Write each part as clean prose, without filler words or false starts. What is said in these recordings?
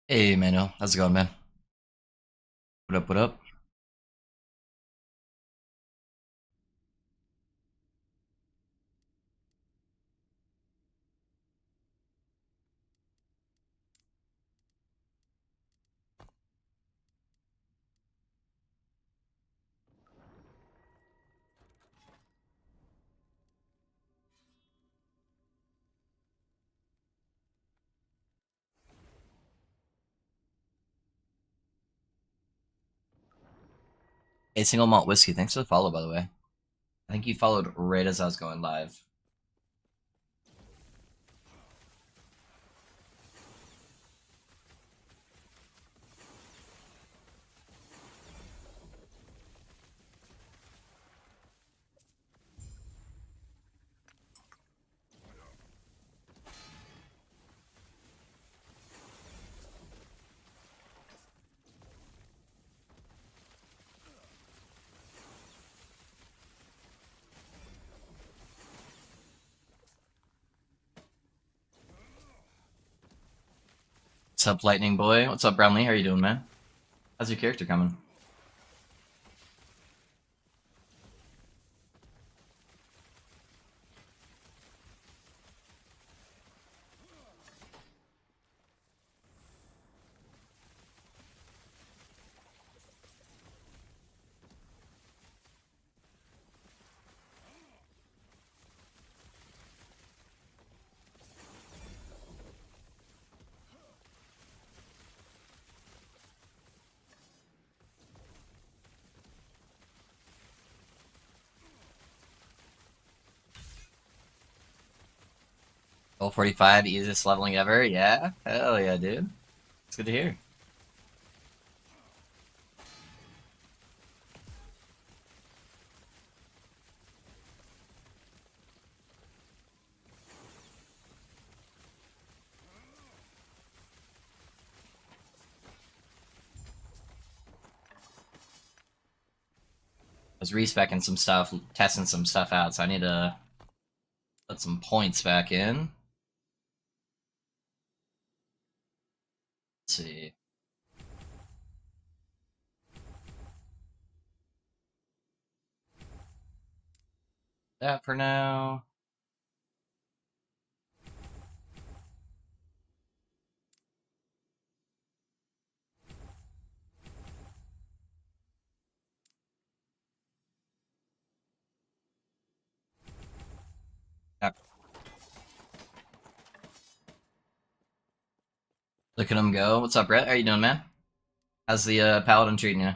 Hey, Manuel. How's it going, man? What up, what up? Hey, single malt whiskey. Thanks for the follow, by the way. I think you followed right as I was going live. What's up, Lightning Boy? What's up, Brownlee? How are you doing, man? How's your character coming? Level 45, easiest leveling ever? Yeah? Hell yeah, dude. It's good to hear. I was respecking some stuff, testing some stuff out, so I need to put some points back in. Let's see. That for now. Yep. Look at him go. What's up, Brett? How you doing, man? How's the paladin treating you?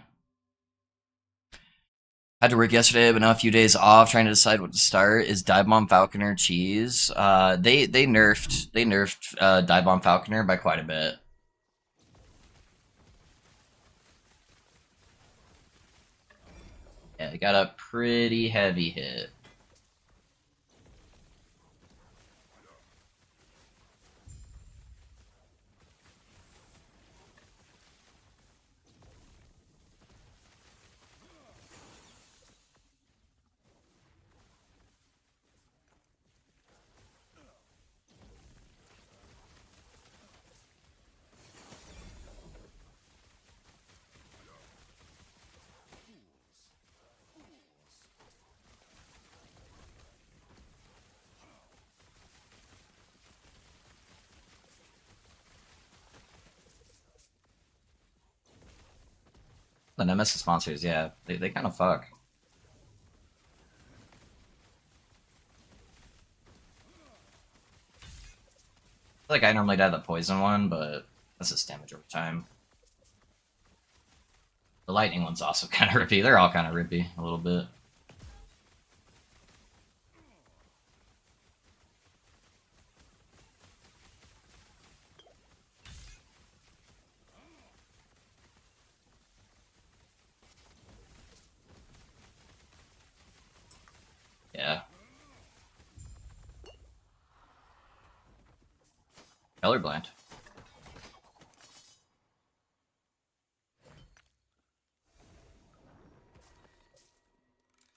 Had to work yesterday, but now a few days off, trying to decide what to start. Is Dive Bomb Falconer cheese? They nerfed Dive Bomb Falconer by quite a bit. Yeah, it got a pretty heavy hit. The Nemesis monsters, yeah, they kind of fuck. I feel like I normally die the poison one, but that's just damage over time. The lightning one's also kind of rippy. They're all kind of rippy a little bit. Yeah. Colorblind.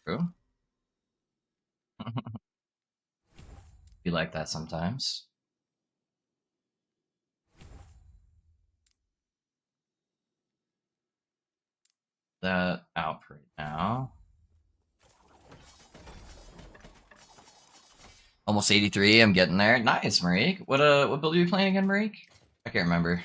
True. Be like that sometimes. that out right now. Almost 83. I'm getting there. Nice, Marique. What build are you playing again, Marique? I can't remember.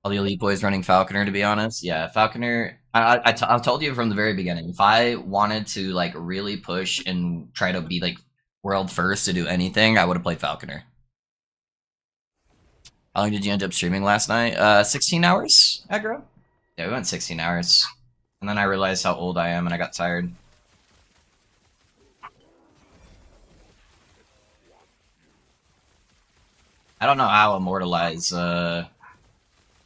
All the elite boys running Falconer, to be honest. Yeah, Falconer. I told you from the very beginning. If I wanted to like really push and try to be like world first to do anything, I would have played Falconer. How long did you end up streaming last night? 16 hours, aggro? Yeah, we went 16 hours. And then I realized how old I am and I got tired. I don't know how Immortalize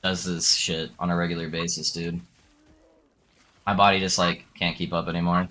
does this shit on a regular basis, dude. My body just like can't keep up anymore.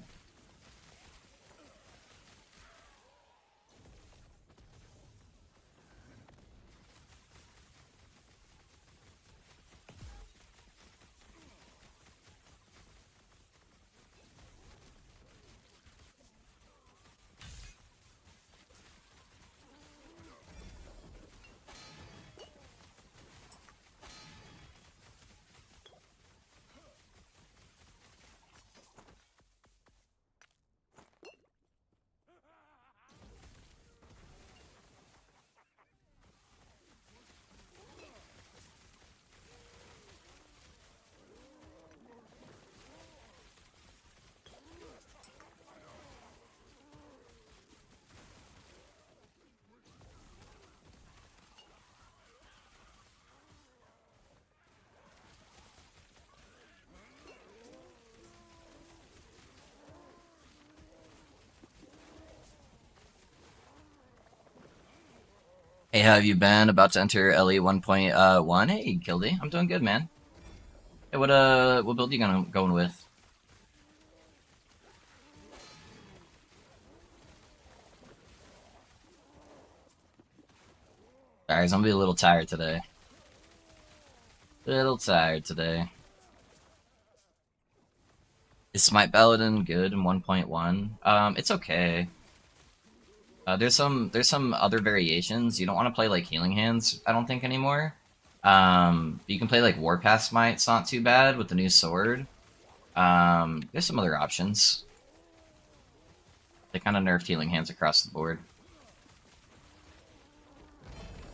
Hey, how have you been? About to enter LE 1.1. Hey, Kildy. I'm doing good, man. Hey, what build you going with? Guys, I'm gonna be a little tired today. Little tired today. Is Smite Paladin good in 1.1? It's okay. There's some other variations. You don't want to play like Healing Hands, I don't think anymore. You can play like Warpath Smite. It's not too bad with the new sword. There's some other options. They kind of nerfed Healing Hands across the board.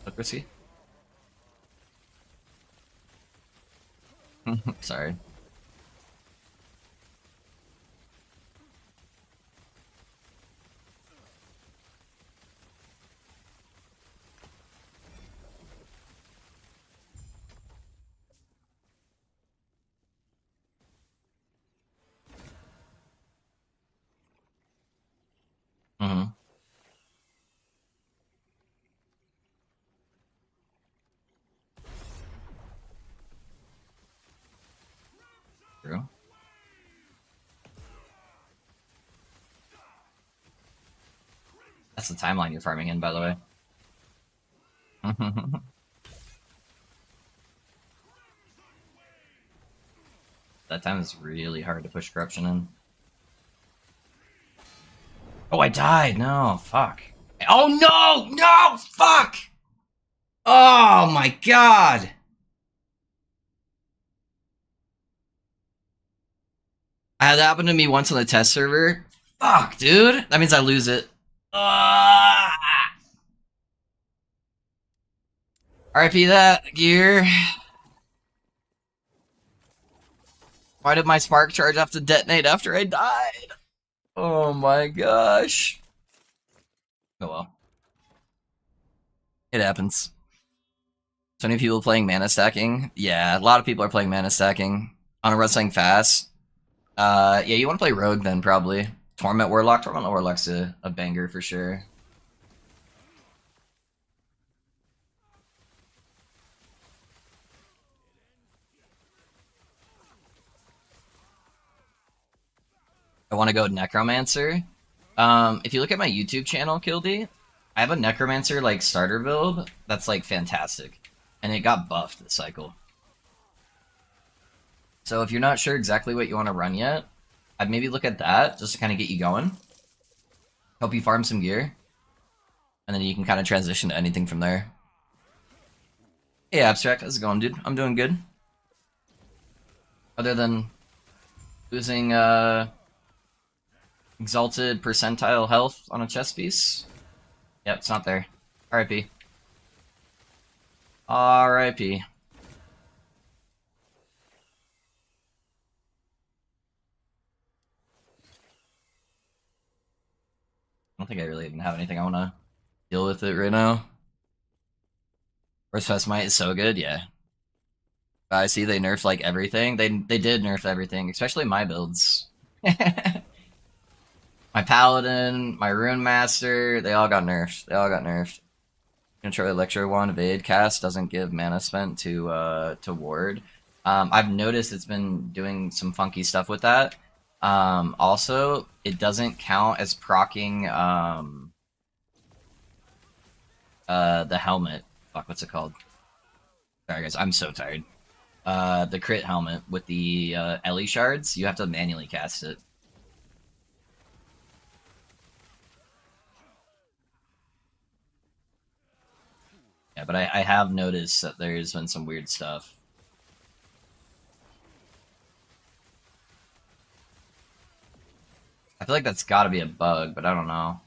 Look, risky. Sorry. Mm-hmm. True. That's the timeline you're farming in, by the way. That time is really hard to push corruption in. Oh, I died. No, fuck. Oh no, no, fuck. Oh my god. That happened to me once on the test server. Fuck, dude. That means I lose it. RIP that gear. Why did my spark charge have to detonate after I died? Oh my gosh. Oh well. It happens. So many people playing mana stacking. Yeah, a lot of people are playing mana stacking on a wrestling fast. Yeah, you want to play Rogue then probably. Torment Warlock. Torment Warlock's a banger for sure. I want to go Necromancer. If you look at my YouTube channel, Kildy, I have a Necromancer like starter build that's like fantastic, and it got buffed this cycle. So if you're not sure exactly what you want to run yet, I'd maybe look at that just to kind of get you going. Help you farm some gear. And then you can kind of transition to anything from there. Hey, Abstract, how's it going, dude? I'm doing good. Other than losing exalted percentile health on a chess piece. Yep, it's not there. RIP. RIP. I don't think I really even have anything I want to deal with it right now. First Fest Might is so good, yeah. I see they nerfed like everything. They did nerf everything, especially my builds. My Paladin, my Rune Master, they all got nerfed. They all got nerfed. Control Electro Wand Evade cast doesn't give mana spent to ward. I've noticed it's been doing some funky stuff with that. Also, it doesn't count as proccing the helmet. Fuck, what's it called? Sorry guys, I'm so tired. The crit helmet with the Ellie shards, you have to manually cast it. Yeah, but I have noticed that there's been some weird stuff. I feel like that's gotta be a bug, but I don't know.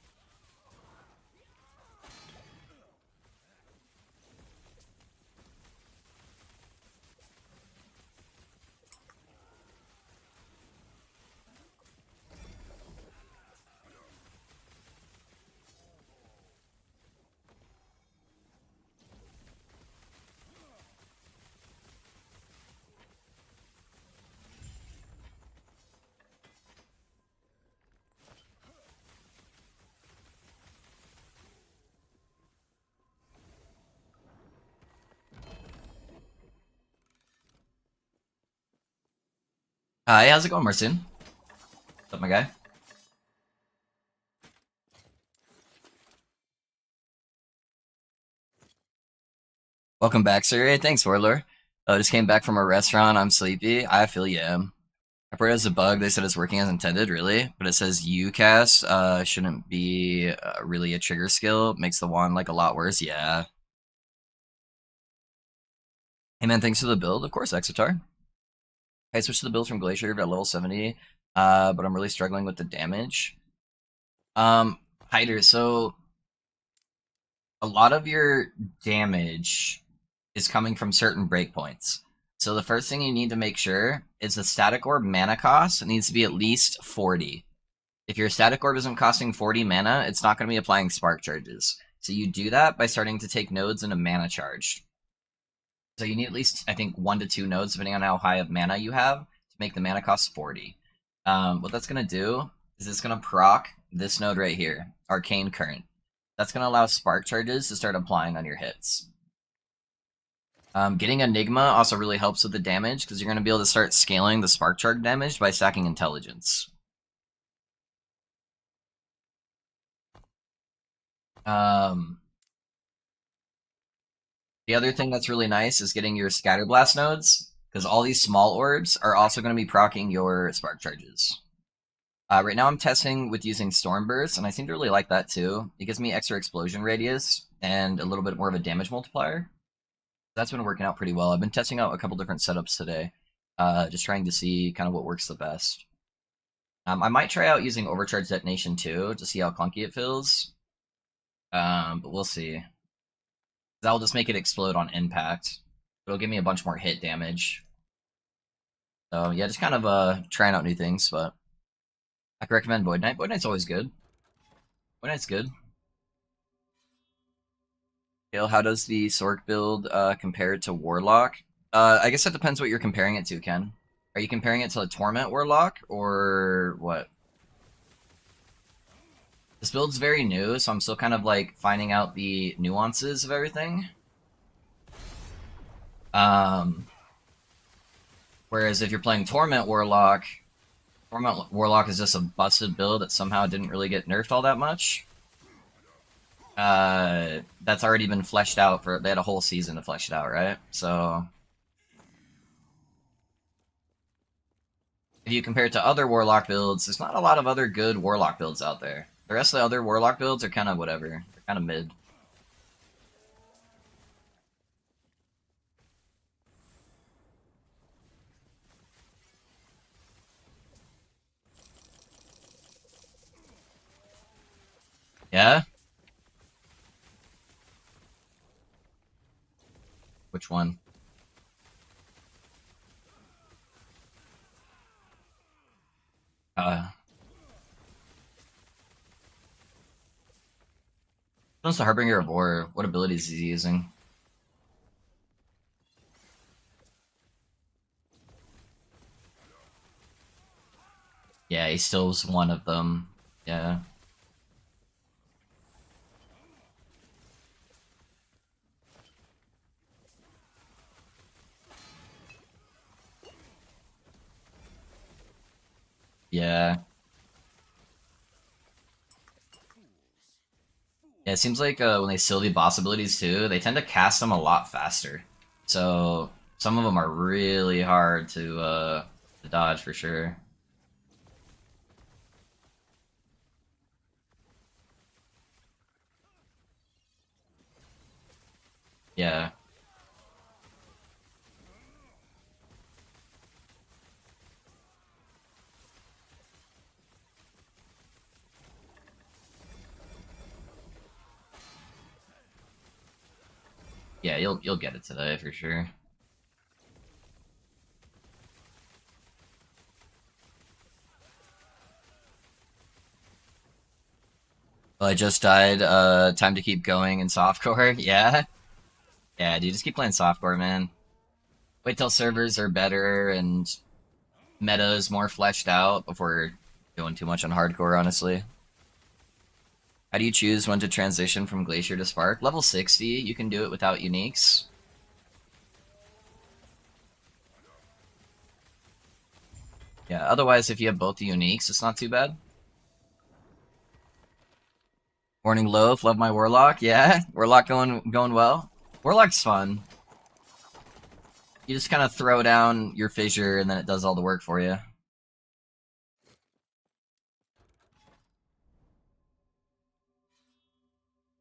Hi, how's it going, Marcin? What's up, my guy? Welcome back, sir. Hey, thanks, Warlord. Just came back from a restaurant. I'm sleepy. I feel yeah. I've heard it's a bug. They said it's working as intended, really. But it says UCast shouldn't be really a trigger skill. Makes the wand like a lot worse. Yeah. Hey man, thanks for the build. Of course, Exitar. I switched to the build from Glacier at level 70, but I'm really struggling with the damage. Hider, so a lot of your damage is coming from certain breakpoints. So the first thing you need to make sure is the static orb mana cost needs to be at least 40. If your static orb isn't costing 40 mana, it's not going to be applying spark charges. So you do that by starting to take nodes into mana charge. So you need at least, I think, 1 to 2 nodes, depending on how high of mana you have, to make the mana cost 40. What that's going to do is it's going to proc this node right here, Arcane Current. That's going to allow spark charges to start applying on your hits. Getting Enigma also really helps with the damage, because you're going to be able to start scaling the spark charge damage by stacking Intelligence. The other thing that's really nice is getting your Scatterblast nodes, because all these small orbs are also going to be proccing your spark charges. Right now I'm testing with using Storm Burst, and I seem to really like that too. It gives me extra explosion radius and a little bit more of a damage multiplier. That's been working out pretty well. I've been testing out a couple different setups today, just trying to see kind of what works the best. I might try out using Overcharge Detonation too, to see how clunky it feels. But we'll see. That'll just make it explode on impact. It'll give me a bunch more hit damage. So yeah, just kind of trying out new things, but I could recommend Void Knight. Void Knight's always good. Void Knight's good. Kale, how does the Sork build compare to Warlock? I guess that depends what you're comparing it to, Ken. Are you comparing it to a Torment Warlock, or what? This build's very new, so I'm still kind of like finding out the nuances of everything. Whereas if you're playing Torment Warlock is just a busted build that somehow didn't really get nerfed all that much. That's already been fleshed out they had a whole season to flesh it out, right? So if you compare it to other Warlock builds, there's not a lot of other good Warlock builds out there. The rest of the other Warlock builds are kind of whatever. They're kind of mid. Yeah? Which one? Uh, what's the Harbinger of War? What abilities is he using? Yeah, he still was one of them. Yeah. Yeah. Yeah, it seems like when they seal the boss abilities too, they tend to cast them a lot faster. So some of them are really hard to dodge for sure. Yeah. Yeah, you'll get it today for sure. Well, I just died. Time to keep going in softcore. Yeah. Yeah, dude, just keep playing softcore, man. Wait till servers are better and meta is more fleshed out before going too much on hardcore, honestly. How do you choose when to transition from Glacier to Spark? Level 60, you can do it without uniques. Yeah, otherwise, if you have both the uniques, it's not too bad. Morning Loaf, love my Warlock. Yeah, Warlock going well. Warlock's fun. You just kind of throw down your fissure and then it does all the work for you.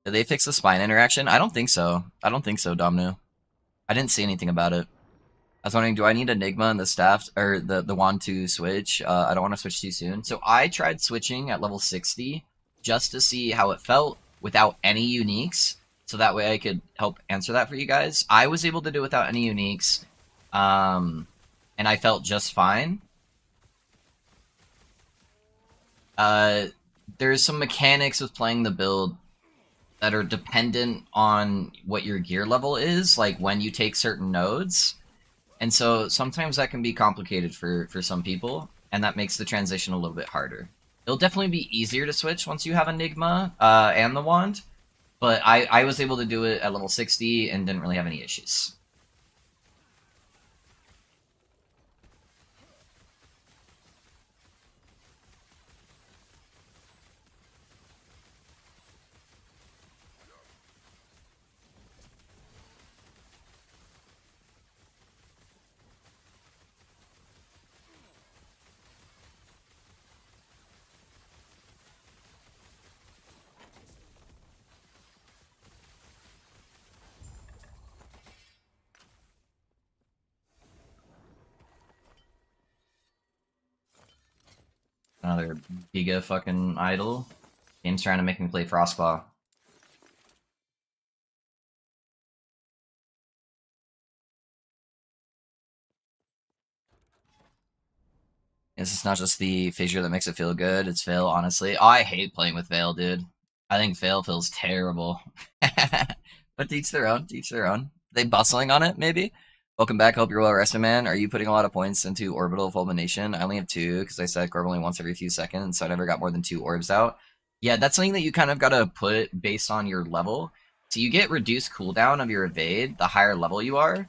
Did they fix the spine interaction? I don't think so. I don't think so, Domino. I didn't see anything about it. I was wondering, do I need Enigma and the staff or the wand to switch? I don't want to switch too soon. So I tried switching at level 60 just to see how it felt without any uniques, so that way I could help answer that for you guys. I was able to do it without any uniques, and I felt just fine. Uh, there's some mechanics with playing the build that are dependent on what your gear level is, like when you take certain nodes. And so sometimes that can be complicated for some people, and that makes the transition a little bit harder. It'll definitely be easier to switch once you have Enigma and the wand, but I was able to do it at level 60 and didn't really have any issues. Another giga fucking idol. Game's trying to make me play Frostclaw. It's not just the fissure that makes it feel good, it's Veil, honestly. Oh, I hate playing with Veil, dude. I think Veil feels terrible. But to each their own, to each their own. They bustling on it, maybe? Welcome back, hope you're well rested, man. Are you putting a lot of points into Orbital Fulmination? I only have 2, because I said orb only once every few seconds, so I never got more than 2 orbs out. Yeah, that's something that you kind of gotta put based on your level. So you get reduced cooldown of your evade the higher level you are.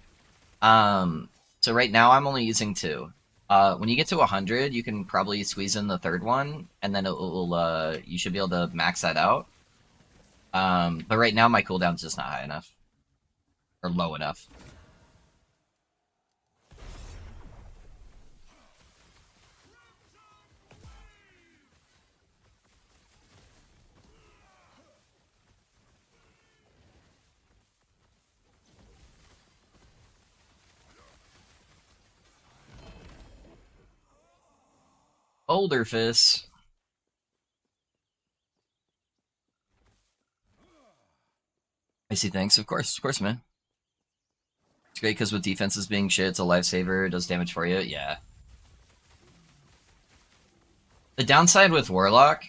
Um, so right now I'm only using 2. When you get to 100, you can probably squeeze in the third one, and then you should be able to max that out. But right now my cooldown's just not high enough. Or low enough. Boulder Fist. I see things. Of course, man. It's great because with defenses being shit, it's a lifesaver. It does damage for you. Yeah. The downside with Warlock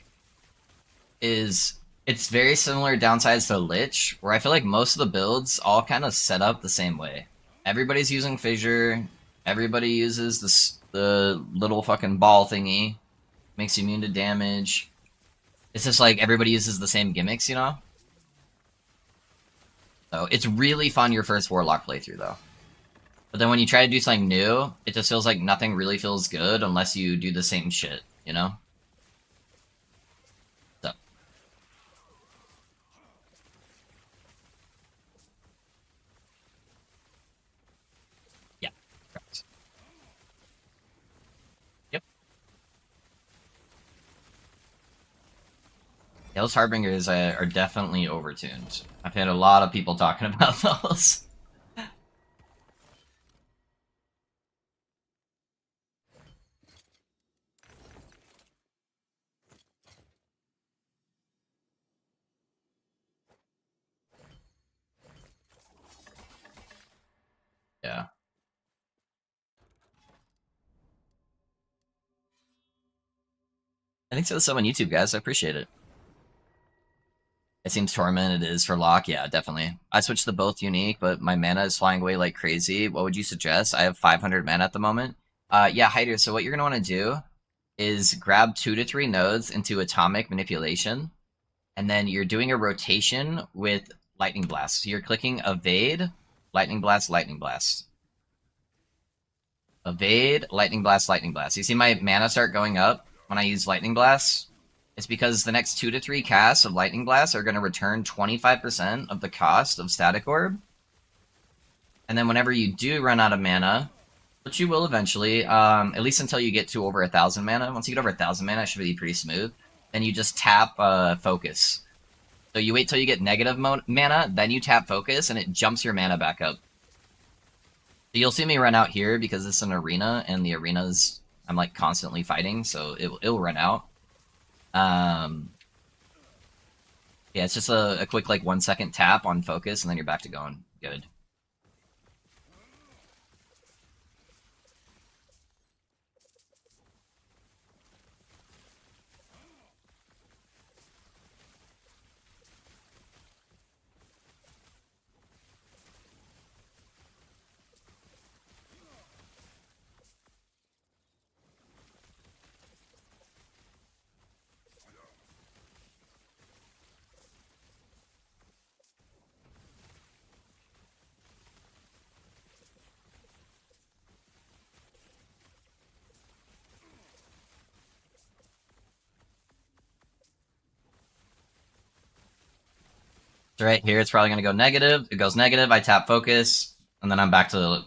is it's very similar downsides to Lich, where I feel like most of the builds all kind of set up the same way. Everybody's using Fissure. Everybody uses the little fucking ball thingy. Makes you immune to damage. It's just like everybody uses the same gimmicks, you know? So it's really fun your first Warlock playthrough, though. But then when you try to do something new, it just feels like nothing really feels good unless you do the same shit, you know? So. Yeah. Correct. Yep. Yeah, those Harbingers are definitely overtuned. I've had a lot of people talking about those. Yeah. I think so. So on YouTube, guys. I appreciate it. It seems Torment it is for Lock. Yeah, definitely. I switched to both unique, but my mana is flying away like crazy. What would you suggest? I have 500 mana at the moment. Yeah, Hyder, so what you're going to want to do is grab 2 to 3 nodes into Atomic Manipulation, and then you're doing a rotation with Lightning Blast. So you're clicking Evade, Lightning Blast, Lightning Blast. Evade, Lightning Blast, Lightning Blast. You see my mana start going up when I use Lightning Blast? It's because the next 2 to 3 casts of Lightning Blast are going to return 25% of the cost of Static Orb. And then whenever you do run out of mana, which you will eventually, at least until you get to over 1,000 mana. Once you get over 1,000 mana, it should be pretty smooth. Then you just tap Focus. So you wait till you get negative mana, then you tap Focus, and it jumps your mana back up. So you'll see me run out here because it's an arena, and the arenas I'm like constantly fighting, so it'll run out. Yeah, it's just a quick like 1 second tap on Focus, and then you're back to going good. So right here, it's probably going to go negative. It goes negative. I tap Focus, and then I'm back to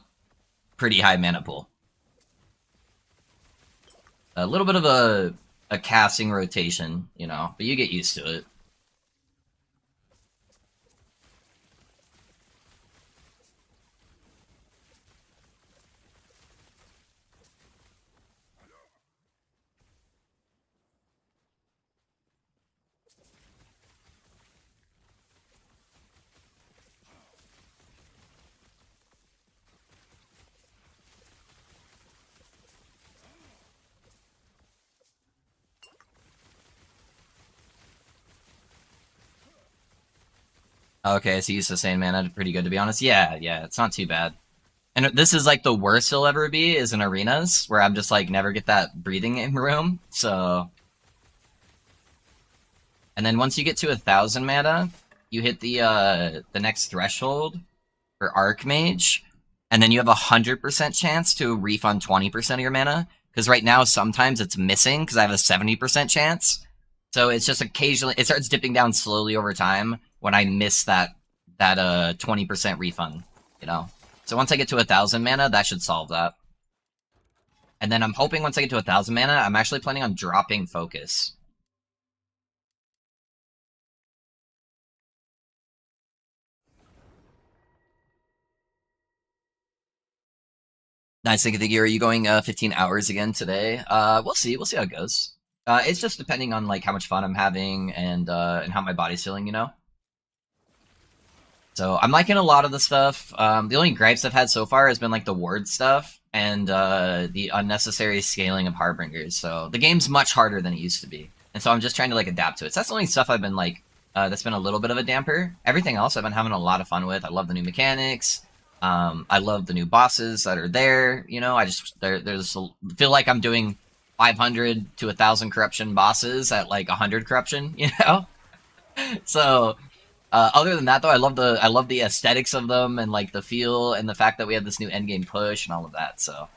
pretty high mana pool. A little bit of a casting rotation, you know, but you get used to it. Okay, so you sustain mana pretty good, to be honest. Yeah, it's not too bad. And this is like the worst it'll ever be is in arenas where I'm just like never get that breathing room. So, and then once you get to 1,000 mana, you hit the next threshold for Archmage, and then you have 100% chance to refund 20% of your mana. Because right now, sometimes it's missing because I have a 70% chance. So it's just occasionally it starts dipping down slowly over time when I miss that 20% refund. You know. So once I get to 1,000 mana, that should solve that. And then I'm hoping once I get to 1,000 mana, I'm actually planning on dropping Focus. Nice thinking of you. Are you going 15 hours again today? We'll see. We'll see how it goes. It's just depending on like how much fun I'm having and how my body's feeling, you know. So I'm liking a lot of the stuff. The only gripes I've had so far has been like the ward stuff and the unnecessary scaling of Harbingers. So the game's much harder than it used to be, and so I'm just trying to like adapt to it. So that's the only stuff I've been like that's been a little bit of a damper. Everything else I've been having a lot of fun with. I love the new mechanics. I love the new bosses that are there. You know, I just feel like I'm doing 500 to 1,000 corruption bosses at like 100 corruption. You know, so other than that, though, I love the aesthetics of them and like the feel and the fact that we have this new endgame push and all of that. So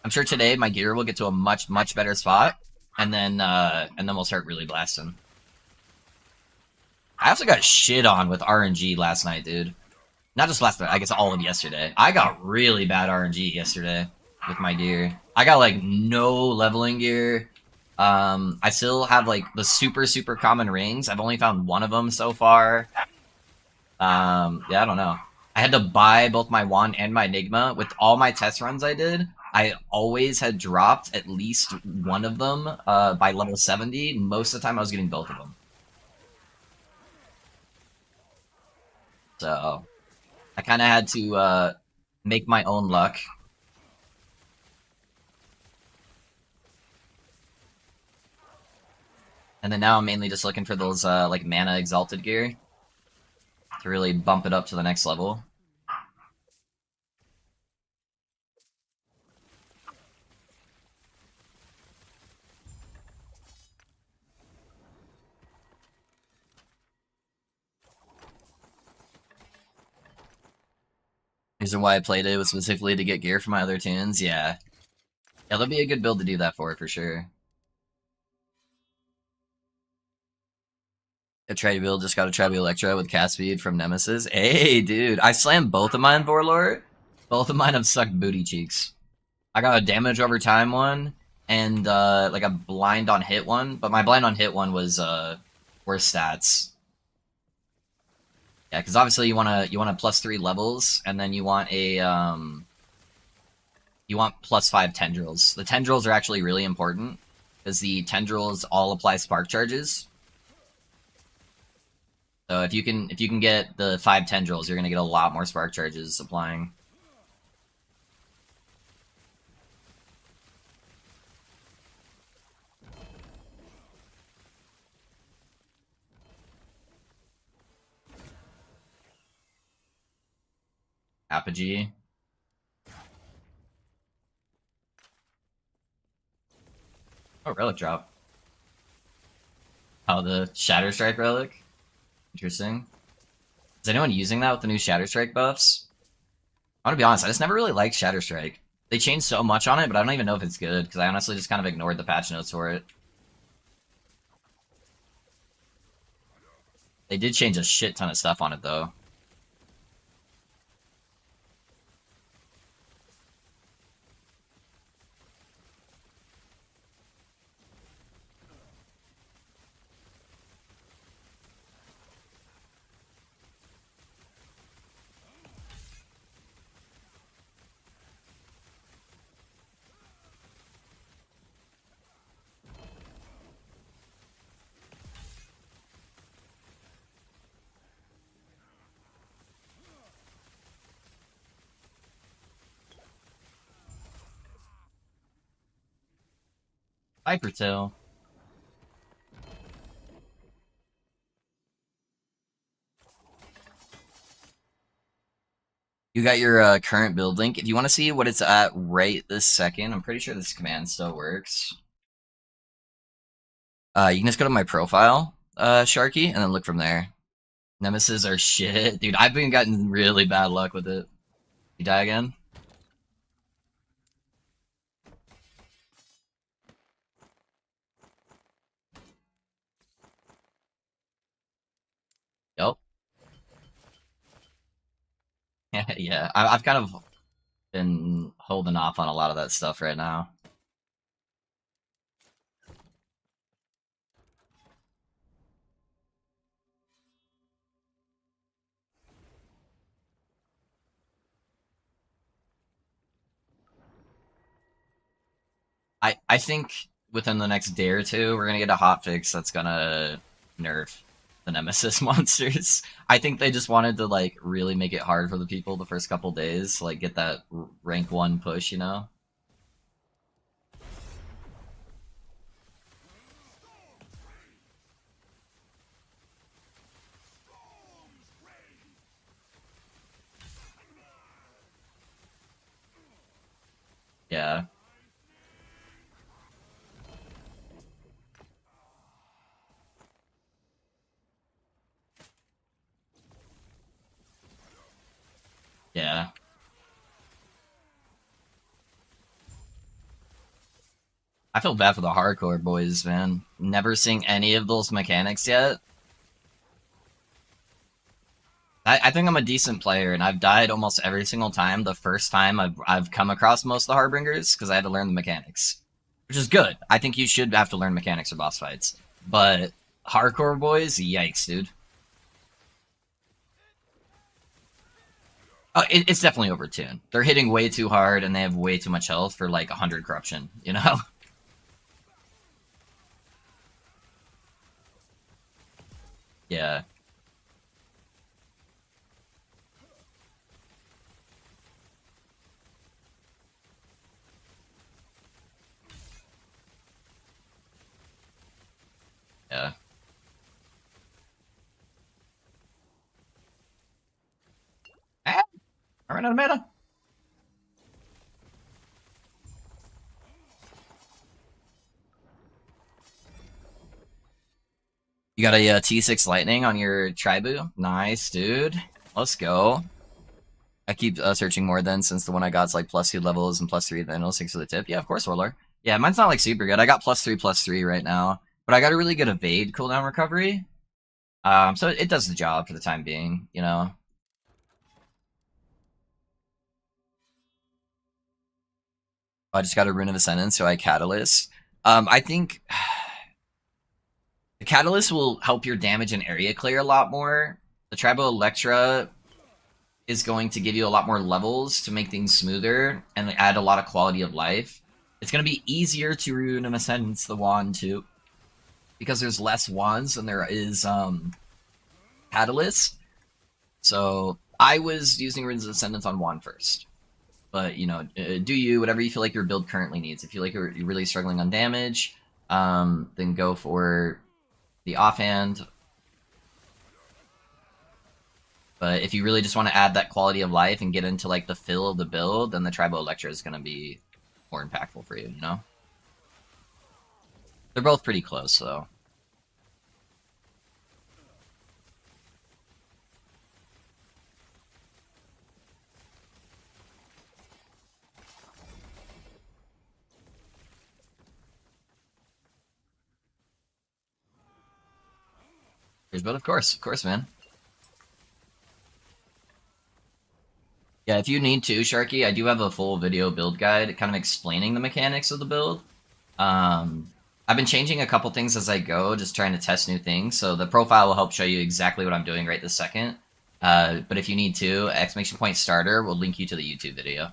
I'm sure today my gear will get to a much better spot, and then we'll start really blasting. I also got shit on with RNG last night, dude. Not just last night, I guess all of yesterday. I got really bad RNG yesterday with my gear. I got like no leveling gear. I still have like the super common rings. I've only found one of them so far. Yeah, I don't know. I had to buy both my wand and my enigma. With all my test runs I did, I always had dropped at least one of them by level 70. Most of the time I was getting both of them. So I kind of had to make my own luck. And then now I'm mainly just looking for those like mana exalted gear to really bump it up to the next level. Reason why I played it was specifically to get gear for my other tunes. Yeah, that'll be a good build to do that for sure. A Tribuil just got a Tribuil Electra with cast speed from Nemesis. Hey, dude, I slammed both of mine, Vorlord. Both of mine have sucked booty cheeks. I got a damage over time one and like a blind on hit one, but my blind on hit one was worse stats. Yeah, because obviously you want a +3 levels, and then you want a you want +5 tendrils. The tendrils are actually really important because the tendrils all apply spark charges. So if you can get the 5 tendrils, you're gonna get a lot more spark charges applying. Apogee. Oh, relic drop. Oh, the Shatter Strike relic. Interesting. Is anyone using that with the new Shatter Strike buffs? I want to be honest, I just never really liked Shatter Strike. They changed so much on it, but I don't even know if it's good, because I honestly just kind of ignored the patch notes for it. They did change a shit ton of stuff on it, though. Hypertail. You got your current build link. If you want to see what it's at right this second, I'm pretty sure this command still works. You can just go to my profile, Sharky, and then look from there. Nemesis are shit. Dude, I've been getting really bad luck with it. You die again? Yep. Yeah, I've kind of been holding off on a lot of that stuff right now. I think within the next day or two, we're gonna get a hot fix that's gonna nerf the Nemesis monsters. I think they just wanted to like really make it hard for the people the first couple days, like get that rank 1 push, you know? Yeah, yeah. I feel bad for the hardcore boys, man. Never seeing any of those mechanics yet. I think I'm a decent player, and I've died almost every single time. The first time I've come across most of the Harbingers because I had to learn the mechanics, which is good. I think you should have to learn mechanics for boss fights. But hardcore boys, yikes, dude. Oh, it's definitely overtuned. They're hitting way too hard, and they have way too much health for like 100 corruption. You know? Yeah, yeah. Ah, I ran out of mana. You got a T6 lightning on your Tribu. Nice, dude. Let's go. I keep searching more then, since the one I got's like +2 levels and +3 then it'll 6 for the tip. Yeah, of course, Warlord. Yeah, mine's not like super good. I got +3/+3 right now, but I got a really good evade cooldown recovery. So it does the job for the time being, you know. I just got a Rune of Ascendance, so I Catalyst. I think the Catalyst will help your damage and area clear a lot more. The Tribo Electra is going to give you a lot more levels to make things smoother and add a lot of quality of life. It's going to be easier to Rune of Ascendance the wand too, because there's less wands than there is Catalyst. So I was using Runes of Ascendance on wand first. But, you know, do you, whatever you feel like your build currently needs. If you feel like you're really struggling on damage, then go for the offhand. But if you really just want to add that quality of life and get into like the fill of the build, then the Tribo Electra is going to be more impactful for you, you know? They're both pretty close, though. But of course, man. Yeah, if you need to, Sharky, I do have a full video build guide kind of explaining the mechanics of the build. I've been changing a couple things as I go, just trying to test new things. So the profile will help show you exactly what I'm doing right this second. But if you need to, exclamation point starter will link you to the YouTube video.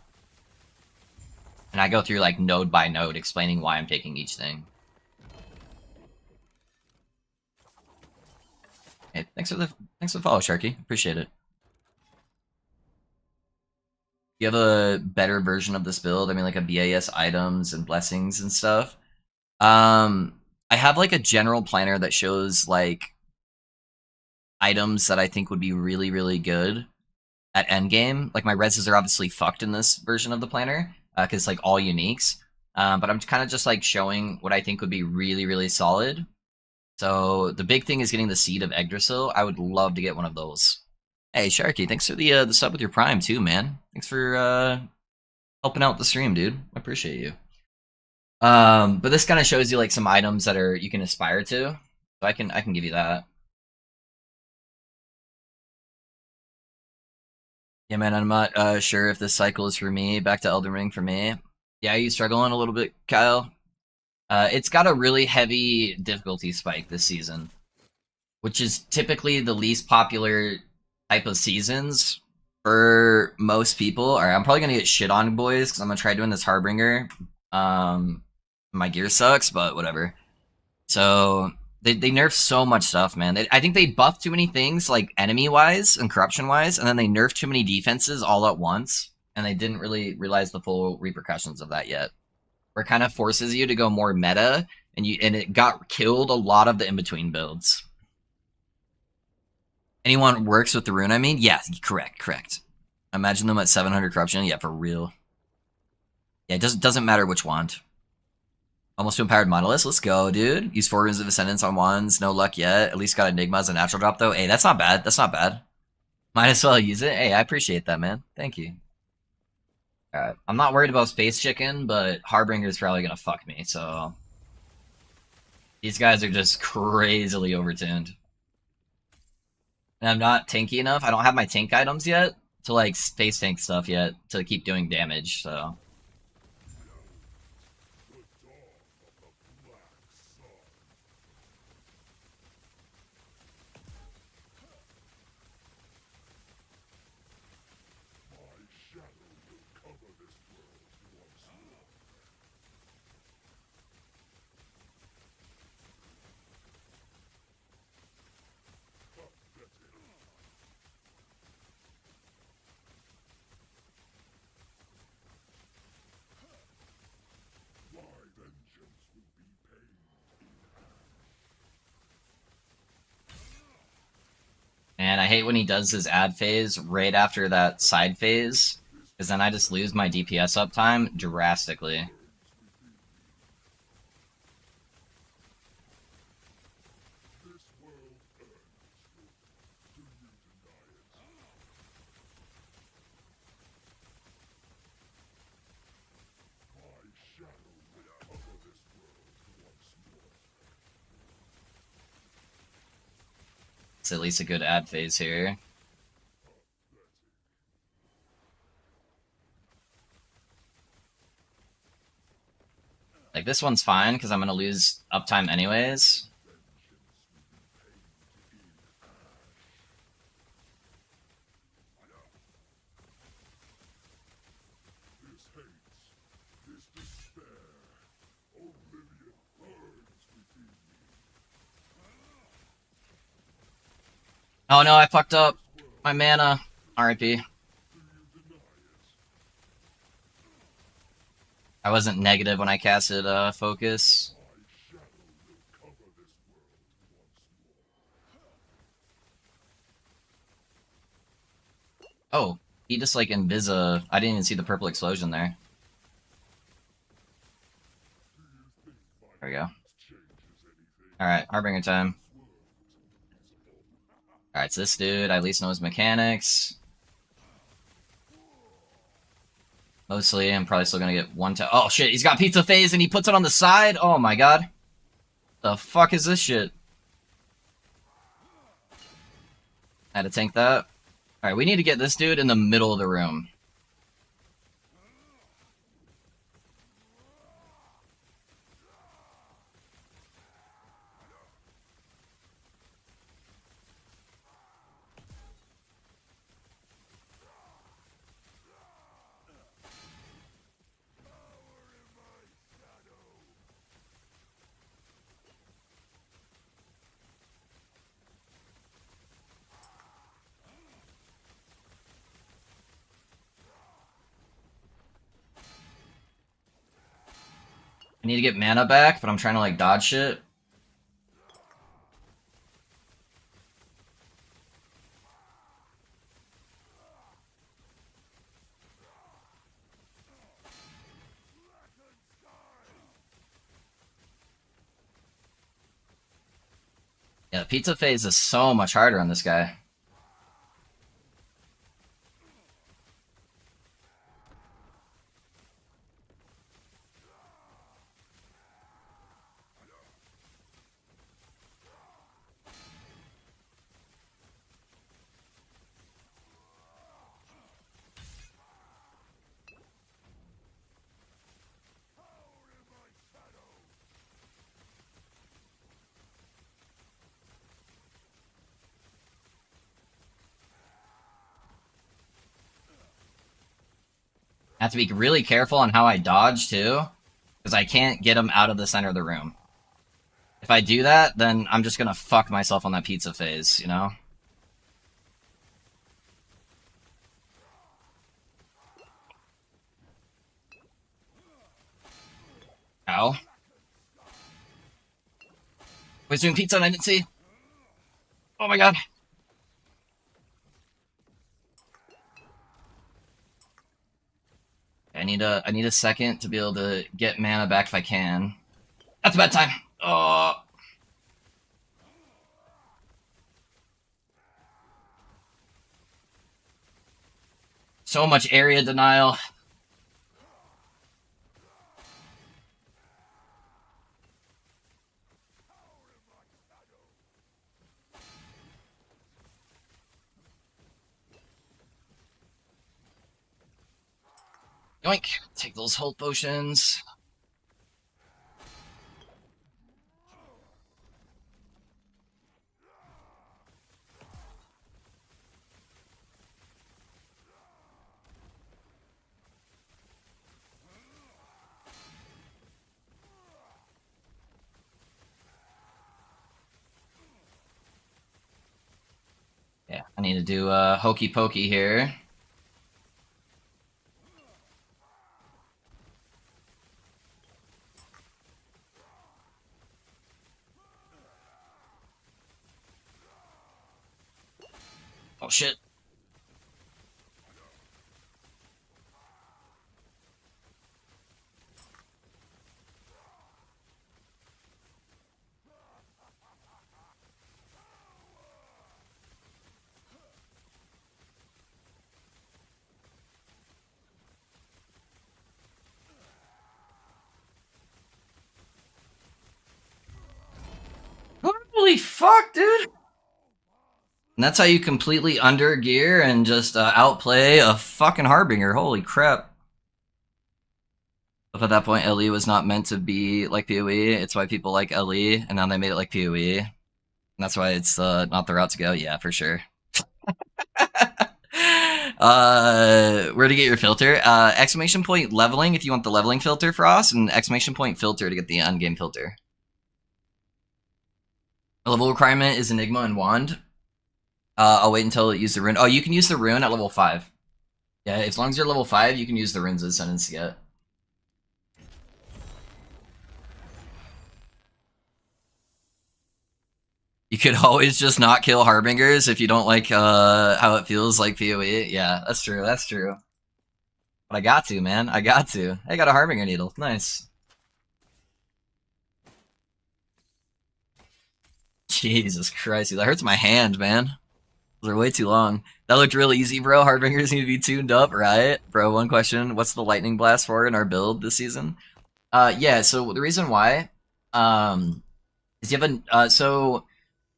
And I go through like node by node explaining why I'm taking each thing. Hey, thanks for the follow, Sharky. Appreciate it. You have a better version of this build? I mean, like a BAS items and blessings and stuff. I have like a general planner that shows like items that I think would be really, really good at endgame. Like my reses are obviously fucked in this version of the planner because like all uniques. But I'm kind of just like showing what I think would be really, really solid. So the big thing is getting the Seed of Yggdrasil. I would love to get one of those. Hey Sharky, thanks for the sub with your Prime too, man. Thanks for helping out the stream, dude. I appreciate you. But this kind of shows you like some items that are you can aspire to. So I can give you that. Yeah, man, I'm not sure if this cycle is for me. Back to Elden Ring for me. Yeah, you struggling a little bit, Kyle? It's got a really heavy difficulty spike this season, which is typically the least popular type of seasons for most people. All right, I'm probably gonna get shit on, boys, because I'm gonna try doing this Harbinger. My gear sucks, but whatever. So they nerfed so much stuff, man. I think they buffed too many things, like enemy wise and corruption wise, and then they nerfed too many defenses all at once, and they didn't really realize the full repercussions of that yet. Where it kind of forces you to go more meta, and it got killed a lot of the in between builds. Anyone works with the rune, I mean, yeah, correct. Imagine them at 700 corruption, yeah, for real. Yeah, it doesn't matter which wand. Almost to empowered monolith. Let's go, dude. Use 4 runes of ascendance on wands. No luck yet. At least got enigma as a natural drop though. Hey, that's not bad. That's not bad. Might as well use it. Hey, I appreciate that, man. Thank you. Alright. I'm not worried about Space Chicken, but Harbinger's probably gonna fuck me, so these guys are just crazily overtuned. And I'm not tanky enough. I don't have my tank items yet to like space tank stuff yet to keep doing damage, so and I hate when he does his ad phase right after that side phase, because then I just lose my DPS uptime drastically. It's at least a good ad phase here. Like, this one's fine, because I'm going to lose uptime anyways. Oh no, I fucked up. My mana. RIP. I wasn't negative when I casted Focus. Oh, he just like invisa. I didn't even see the purple explosion there. There we go. Alright, Harbinger time. Alright, so this dude, I at least know his mechanics. Mostly, I'm probably still gonna get one to. Oh shit, he's got pizza phase and he puts it on the side? Oh my god. The fuck is this shit? I had to tank that. Alright, we need to get this dude in the middle of the room. I need to get mana back, but I'm trying to like dodge shit. Yeah, the pizza phase is so much harder on this guy. I have to be really careful on how I dodge too. because I can't get him out of the center of the room. If I do that, then I'm just gonna fuck myself on that pizza phase, you know? Ow. Wait, doing pizza and I didn't see? Oh my god. I need a second to be able to get mana back if I can. That's a bad time. Oh. So much area denial. Yoink. Take those hold potions. Yeah, I need to do hokey pokey here. Oh shit. Holy fuck, dude! And that's how you completely under gear and just outplay a fucking Harbinger. Holy crap. If at that point LE was not meant to be like PoE, it's why people like LE, and now they made it like PoE. And that's why it's not the route to go. Yeah, for sure. Where to get your filter? Exclamation point leveling if you want the leveling filter, Frost, and exclamation point filter to get the endgame filter. The level requirement is Enigma and Wand. I'll wait until it use the rune. Oh, you can use the rune at level 5. Yeah, as long as you're level 5, you can use the runes as sentence to get. You could always just not kill Harbingers if you don't like how it feels like PoE. Yeah, that's true, that's true. But I got to, man. I got to. I got a Harbinger needle. Nice. Jesus Christ, that hurts my hand, man. Those are way too long. That looked real easy, bro. Harbingers need to be tuned up, right? Bro, one question. What's the lightning blast for in our build this season? Yeah, so the reason why, is you have so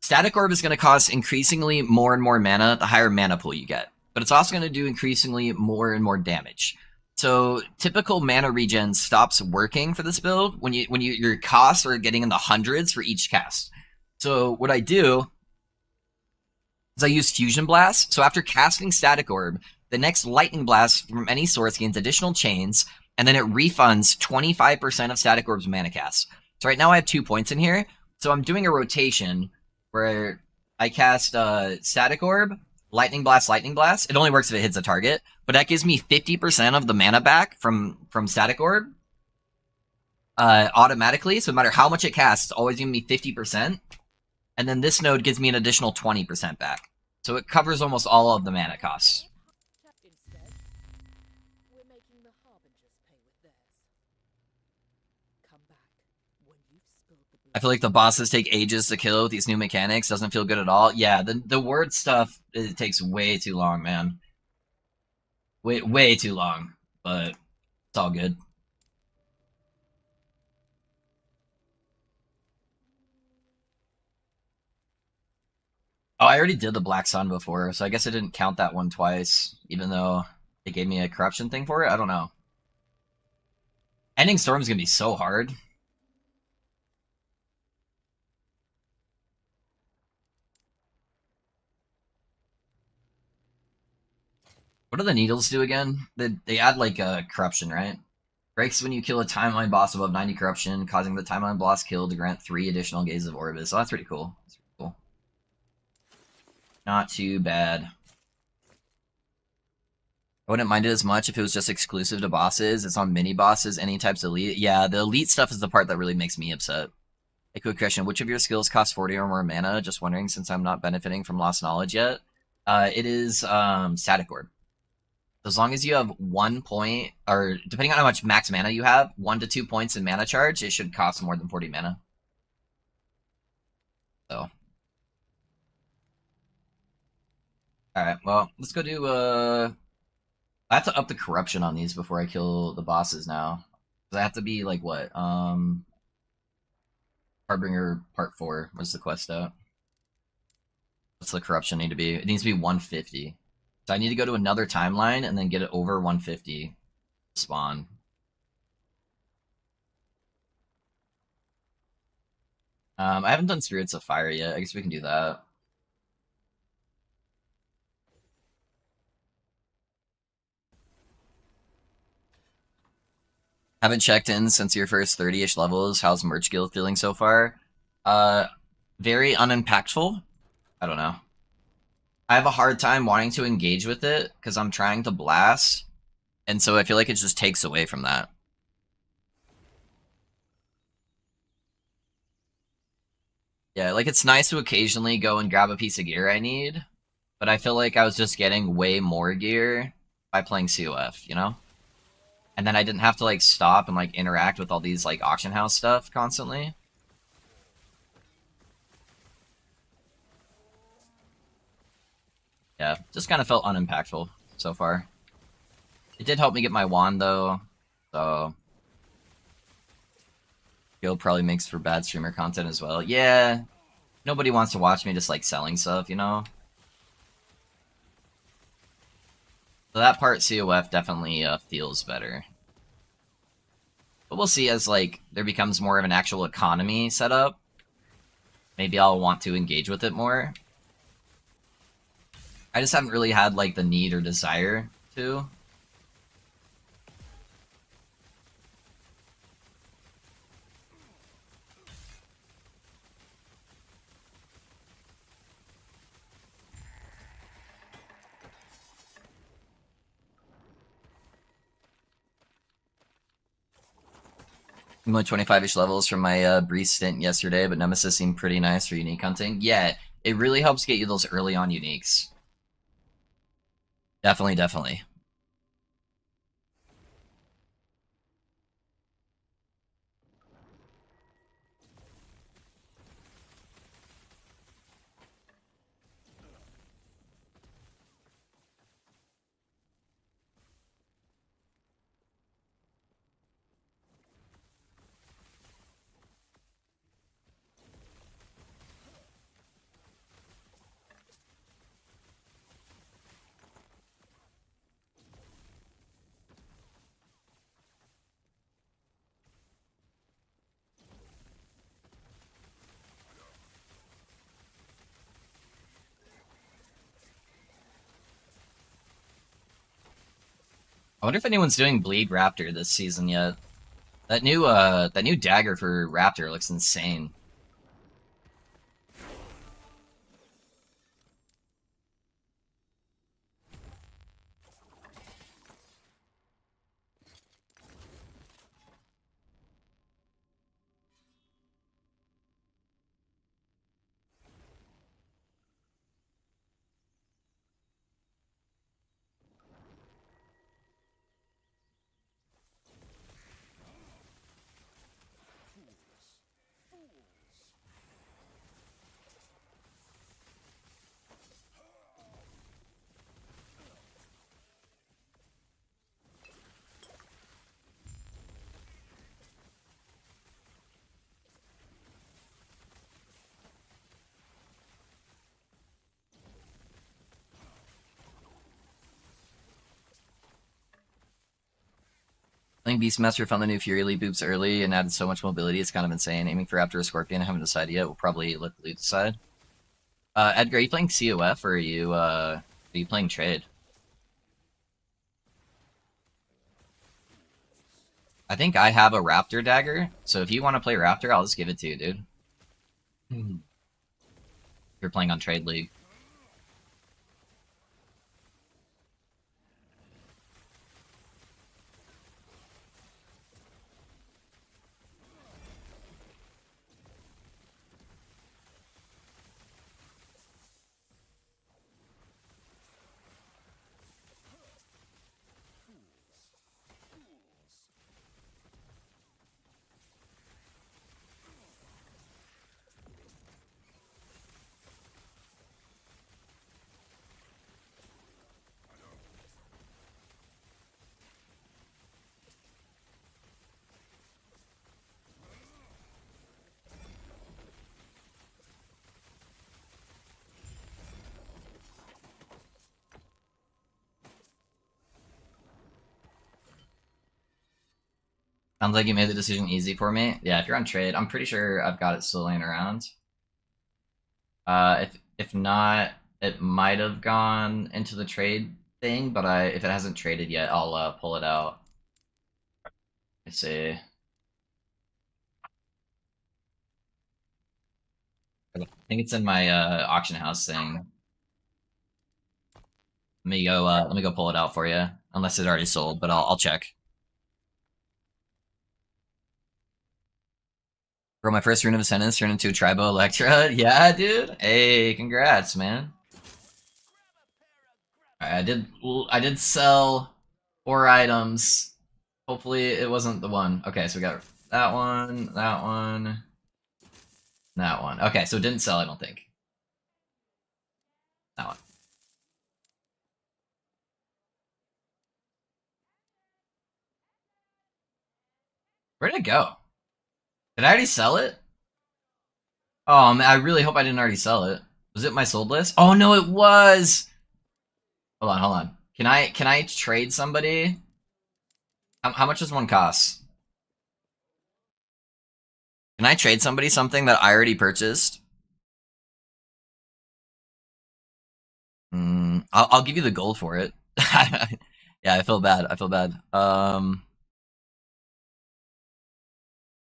Static Orb is going to cost increasingly more and more mana the higher mana pool you get. But it's also going to do increasingly more and more damage. So typical mana regen stops working for this build when your costs are getting in the hundreds for each cast. So what I do is I use Fusion Blast. So after casting Static Orb, the next Lightning Blast from any source gains additional chains, and then it refunds 25% of Static Orb's mana cast. So right now I have 2 points in here. So I'm doing a rotation where I cast Static Orb, Lightning Blast, Lightning Blast. It only works if it hits a target, but that gives me 50% of the mana back from Static Orb automatically. So no matter how much it casts, it's always giving me 50%. And then this node gives me an additional 20% back. So it covers almost all of the mana costs. I feel like the bosses take ages to kill with these new mechanics. Doesn't feel good at all. Yeah, the word stuff, it takes way too long, man. Way too long. But it's all good. Oh, I already did the Black Sun before, so I guess I didn't count that one twice, even though it gave me a corruption thing for it. I don't know. Ending Storm is gonna be so hard. What do the needles do again? They add like a corruption, right? Breaks when you kill a timeline boss above 90 corruption, causing the timeline boss kill to grant 3 additional gazes of Orbis. So that's pretty cool. That's pretty cool. Not too bad. I wouldn't mind it as much if it was just exclusive to bosses. It's on mini bosses, any types of elite. Yeah, the elite stuff is the part that really makes me upset. A quick question: which of your skills cost 40 or more mana? Just wondering, since I'm not benefiting from lost knowledge yet. It is static orb. As long as you have 1 point, or depending on how much max mana you have, 1 to 2 points in mana charge, it should cost more than 40 mana. So, all right. Well, let's go do. I have to up the corruption on these before I kill the bosses now. I have to be like what? Harbinger Part 4 was the quest out. What's the corruption need to be? It needs to be 150. So I need to go to another timeline and then get it over 150 spawn. I haven't done Spirits of Fire yet. I guess we can do that. Haven't checked in since your first 30-ish levels. How's Merch Guild feeling so far? Uh, very unimpactful. I don't know. I have a hard time wanting to engage with it because I'm trying to blast, and so I feel like it just takes away from that. Yeah, like it's nice to occasionally go and grab a piece of gear I need, but I feel like I was just getting way more gear by playing COF, you know? And then I didn't have to like stop and like interact with all these like auction house stuff constantly. Yeah, just kind of felt unimpactful so far. It did help me get my wand though, so guild probably makes for bad streamer content as well. Yeah, nobody wants to watch me just like selling stuff, you know? So that part COF definitely feels better. But we'll see as like there becomes more of an actual economy set up. Maybe I'll want to engage with it more. I just haven't really had like the need or desire to. I'm only 25-ish levels from my Breeze stint yesterday, but Nemesis seemed pretty nice for unique hunting. Yeah, it really helps get you those early on uniques. Definitely, definitely. I wonder if anyone's doing Bleed Raptor this season yet. That new dagger for Raptor looks insane. I think Beastmaster found the new Fury Leap boops early and added so much mobility, it's kind of insane. Aiming for Raptor or Scorpion, I haven't decided yet. We'll probably let the loot decide. Edgar, are you playing COF or are you playing trade? I think I have a Raptor dagger, so if you want to play Raptor, I'll just give it to you, dude. If you're playing on Trade League. Sounds like you made the decision easy for me. Yeah, if you're on trade, I'm pretty sure I've got it still laying around. If not, it might have gone into the trade thing, but if it hasn't traded yet, I'll pull it out. Let's see. I think it's in my auction house thing. Let me go pull it out for you. Unless it's already sold, but I'll check. Bro, my first rune of Ascendance turned into a Tribo Electra. Yeah, dude. Hey, congrats, man. I did sell 4 items. Hopefully it wasn't the one. Okay, so we got that one, that one, that one. Okay, so it didn't sell, I don't think. That one. Where did it go? Did I already sell it? Oh man, I really hope I didn't already sell it. Was it my sold list? Oh no, it was. Hold on, hold on. Can I trade somebody? How much does one cost? Can I trade somebody something that I already purchased? I'll give you the gold for it. Yeah, I feel bad. I feel bad.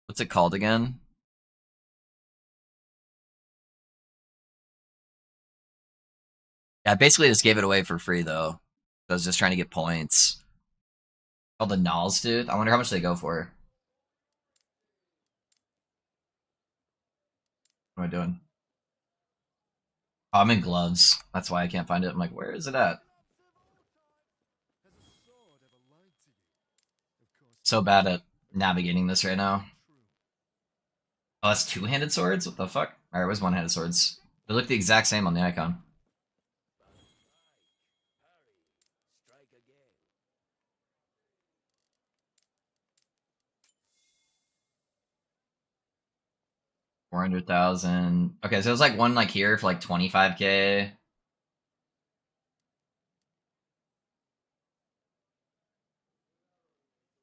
What's it called again? Yeah, I basically just gave it away for free though. I was just trying to get points. Oh, the Nulls, dude. I wonder how much they go for. What am I doing? Oh, I'm in gloves. That's why I can't find it. I'm like, where is it at? So bad at navigating this right now. Oh, that's two-handed swords? What the fuck? Alright, where's one-handed swords? They look the exact same on the icon. $400,000. Okay, so there's like one like here for like 25k.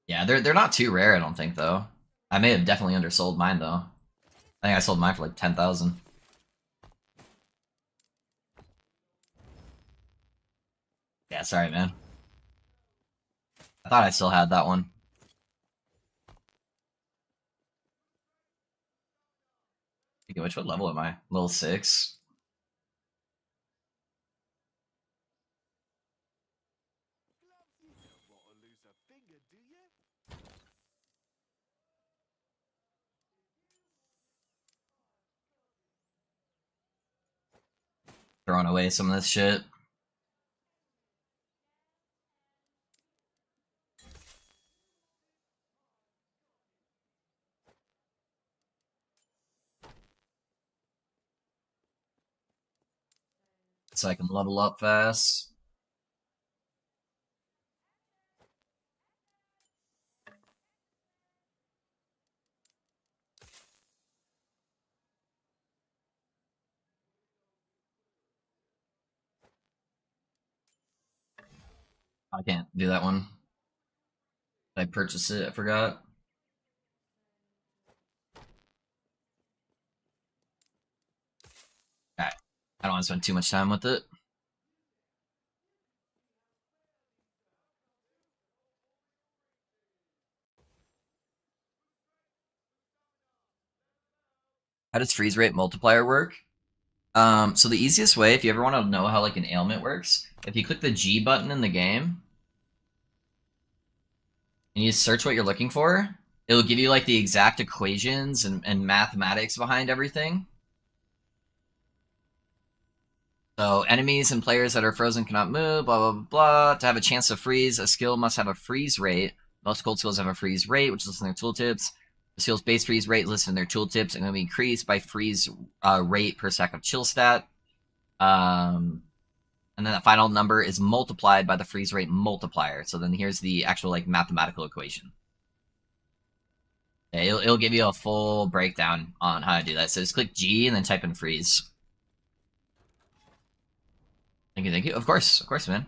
Yeah, they're not too rare, I don't think though. I may have definitely undersold mine though. I think I sold mine for like 10,000. Yeah, sorry, man. I thought I still had that one. Okay, which what level am I? Level 6. Throwing away some of this shit. So I can level up fast. I can't do that one. Did I purchase it? I forgot. Alright. I don't want to spend too much time with it. How does freeze rate multiplier work? So the easiest way, if you ever want to know how like an ailment works, if you click the G button in the game and you search what you're looking for, it'll give you like the exact equations and mathematics behind everything. So enemies and players that are frozen cannot move, blah, blah, blah, blah. To have a chance to freeze, a skill must have a freeze rate. Most cold skills have a freeze rate, which is listed in their tooltips. The skill's base freeze rate listed in their tooltips and will be increased by freeze rate per sec of chill stat. And then the final number is multiplied by the freeze rate multiplier. So then here's the actual like mathematical equation. Okay, it'll give you a full breakdown on how to do that. So just click G and then type in freeze. Thank you, thank you. Of course, man.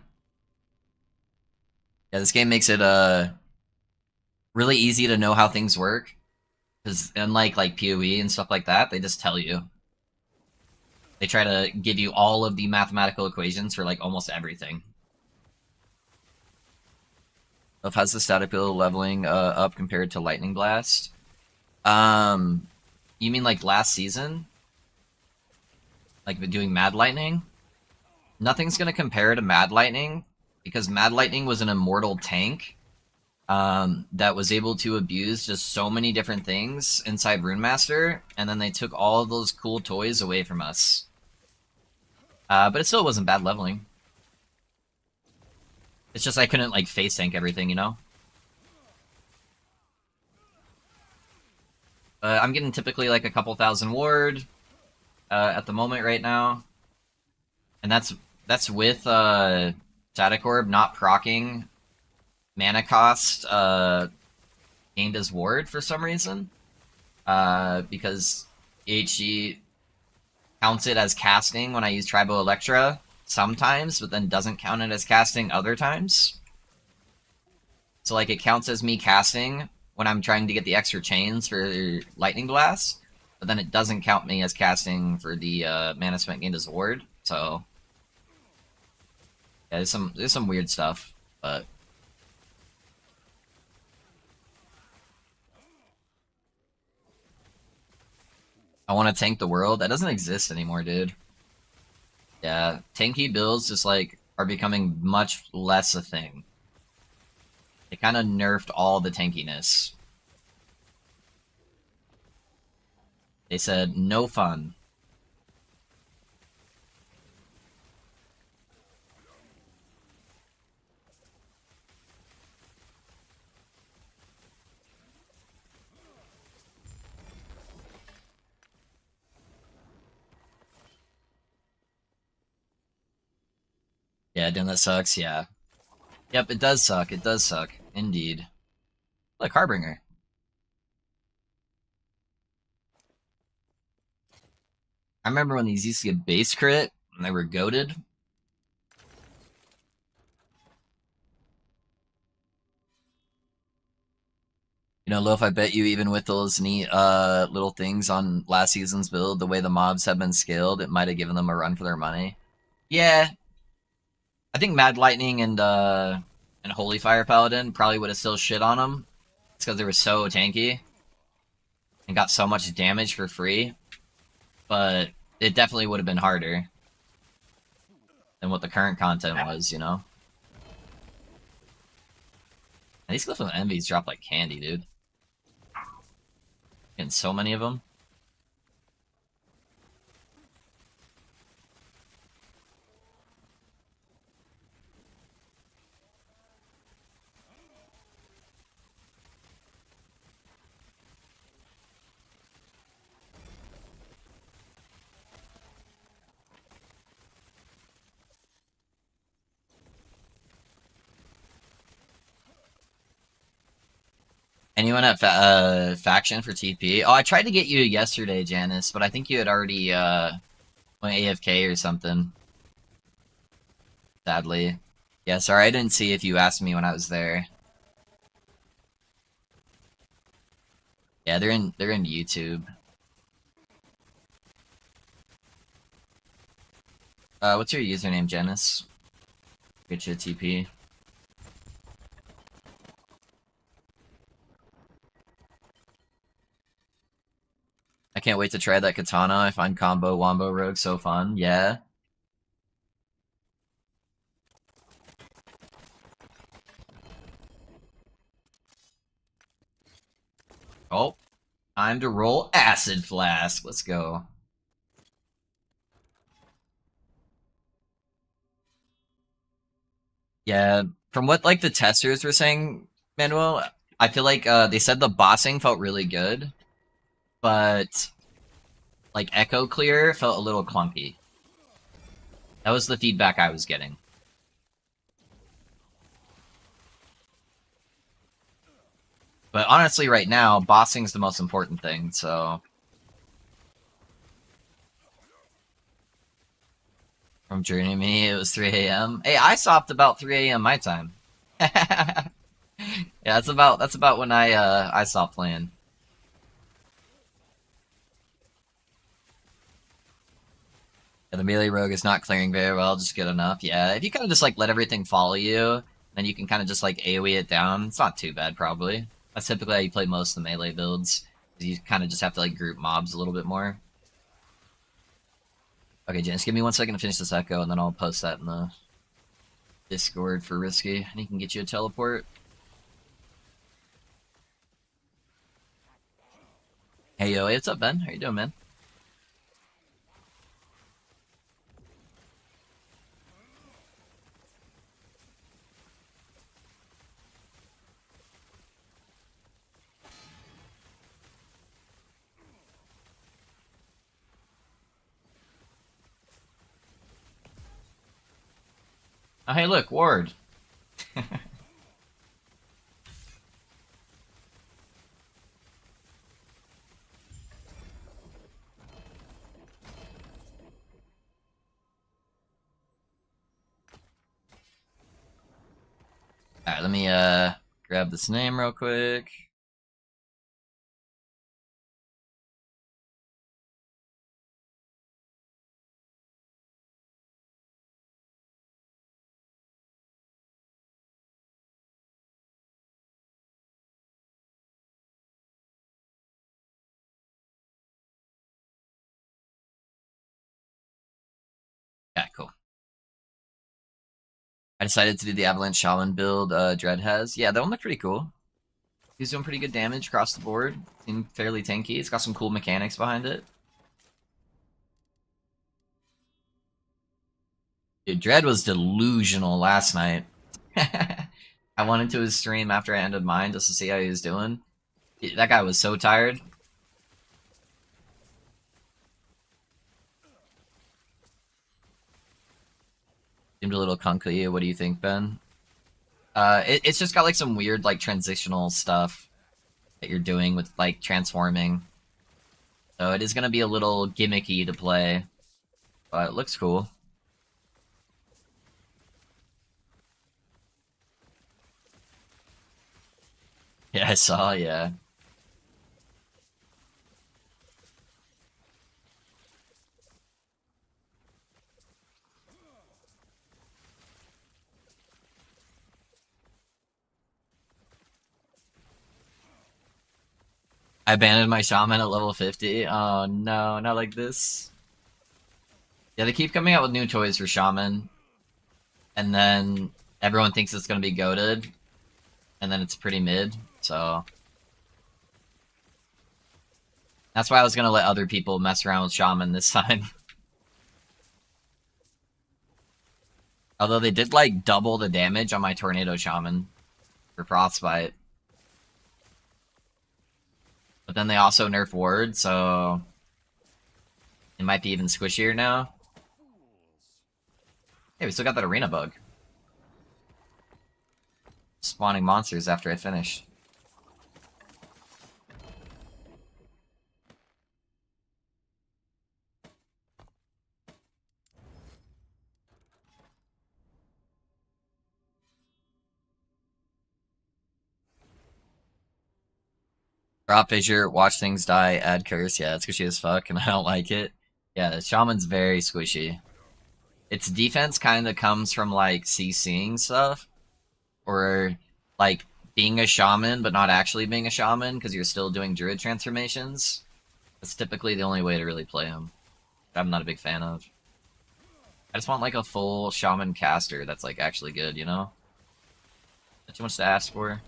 Yeah, this game makes it really easy to know how things work. Because unlike like PoE and stuff like that, they just tell you. They try to give you all of the mathematical equations for like almost everything. How's the static build leveling up compared to Lightning Blast? You mean like last season? Like doing Mad Lightning? Nothing's gonna compare to Mad Lightning because Mad Lightning was an immortal tank that was able to abuse just so many different things inside Rune Master, and then they took all of those cool toys away from us. But it still wasn't bad leveling. It's just I couldn't like face tank everything, you know? I'm getting typically like a couple thousand ward at the moment right now. And that's with Static Orb not proccing mana cost gained as ward for some reason. Because EHG counts it as casting when I use Tribo Electra sometimes, but then doesn't count it as casting other times. So like it counts as me casting when I'm trying to get the extra chains for Lightning Blast, but then it doesn't count me as casting for the mana spent gained as a ward. So yeah, there's some weird stuff, but I want to tank the world. That doesn't exist anymore, dude. Yeah, tanky builds just like are becoming much less a thing. They kind of nerfed all the tankiness. They said no fun. Yeah, damn, that sucks. Yeah. Yep, it does suck. It does suck. Indeed. Look, Harbinger. I remember when these used to get base crit and they were goated. You know, Loaf, I bet you even with those neat little things on last season's build, the way the mobs have been scaled, it might have given them a run for their money. Yeah. I think Mad Lightning and Holy Fire Paladin probably would have still shit on them. It's because they were so tanky and got so much damage for free. But it definitely would have been harder than what the current content was, you know? And these Glyphs of Envies drop like candy, dude. Getting so many of them. Anyone at faction for TP? Oh, I tried to get you yesterday, Janice, but I think you had already went AFK or something. Sadly. Yeah, sorry, I didn't see if you asked me when I was there. Yeah, they're in YouTube. What's your username, Janice? Get you a TP. I can't wait to try that katana. I find combo wombo rogue so fun. Yeah. Oh, time to roll acid flask. Let's go. Yeah, from what like the testers were saying, Manuel, I feel like they said the bossing felt really good, but like Echo Clear felt a little clunky. That was the feedback I was getting. But honestly, right now, bossing's the most important thing, so... From Journey Me, it was 3 a.m. Hey, I stopped about 3 a.m. my time. Yeah, that's about when I stopped playing. Yeah, the melee rogue is not clearing very well, just good enough. Yeah, if you kind of just like let everything follow you, then you can kind of just like AoE it down. It's not too bad, probably. That's typically how you play most of the melee builds. You kind of just have to like group mobs a little bit more. Okay, Janice, give me 1 second to finish this echo, and then I'll post that in the Discord for Risky, and he can get you a teleport. Hey, yo, what's up, Ben? How you doing, man? Oh, hey, look, Ward. Alright, let me grab this name real quick. Yeah, cool. I decided to do the Avalanche Shaman build Dread has. Yeah, that one looked pretty cool. He's doing pretty good damage across the board. Seemed fairly tanky. It's got some cool mechanics behind it. Dude, Dread was delusional last night. I went into his stream after I ended mine just to see how he was doing. That guy was so tired. Seemed a little clunky. What do you think, Ben? It's just got like some weird like transitional stuff that you're doing with like transforming. So it is gonna be a little gimmicky to play, but it looks cool. Yeah, I saw. Yeah, I abandoned my shaman at level 50. Oh no, not like this. Yeah, they keep coming out with new toys for shaman, and then everyone thinks it's gonna be goated, and then it's pretty mid. So that's why I was gonna let other people mess around with shaman this time. Although they did like double the damage on my tornado shaman for frostbite. But then they also nerf ward, so it might be even squishier now. Hey, we still got that arena bug. Spawning monsters after I finish. Drop fissure, watch things die, add curse. Yeah, it's squishy as fuck, and I don't like it. Yeah, the shaman's very squishy. Its defense kind of comes from like CCing stuff, or like being a shaman but not actually being a shaman because you're still doing druid transformations. That's typically the only way to really play him. I'm not a big fan of. I just want like a full Shaman caster that's like actually good, you know? Not too much to ask for.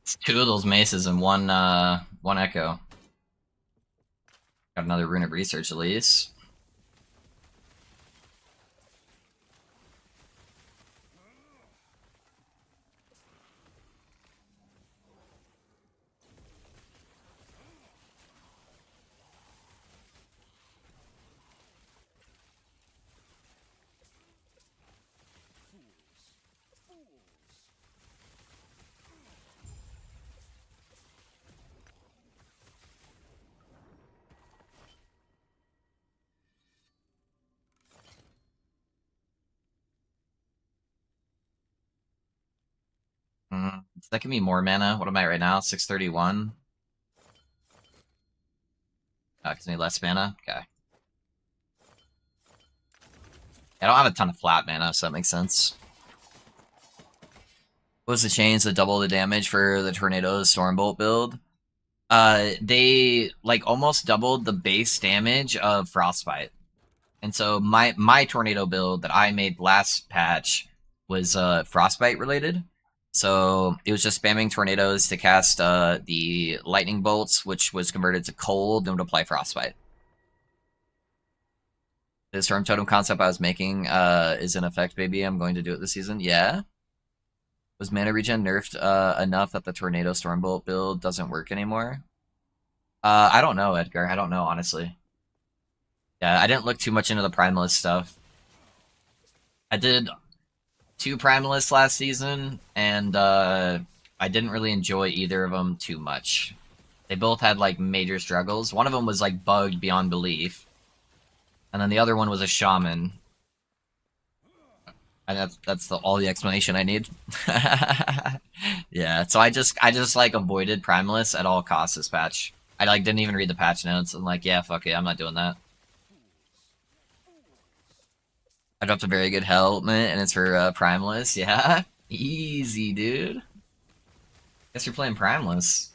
It's two of those maces and one echo. Got another rune of research at least. That can be more mana. What am I right now? 631. Gives me less mana. Okay. I don't have a ton of flat mana, so that makes sense. What was the change to double the damage for the Tornado Stormbolt build? They like almost doubled the base damage of Frostbite. And so my tornado build that I made last patch was frostbite related. So it was just spamming tornadoes to cast the lightning bolts, which was converted to cold and would apply frostbite. The storm totem concept I was making is in effect, baby. I'm going to do it this season. Yeah. Was mana regen nerfed enough that the tornado stormbolt build doesn't work anymore? I don't know, Edgar. I don't know, honestly. Yeah, I didn't look too much into the primalist stuff. I did 2 primalists last season, and I didn't really enjoy either of them too much. They both had like major struggles. One of them was like bugged beyond belief, and then the other one was a shaman. And that's all the explanation I need. Yeah, so I just like avoided primalists at all costs this patch. I like didn't even read the patch notes. I'm like, yeah, fuck it, I'm not doing that. I dropped a very good helmet, and it's for Primeless. Yeah, easy, dude. Guess you're playing Primeless.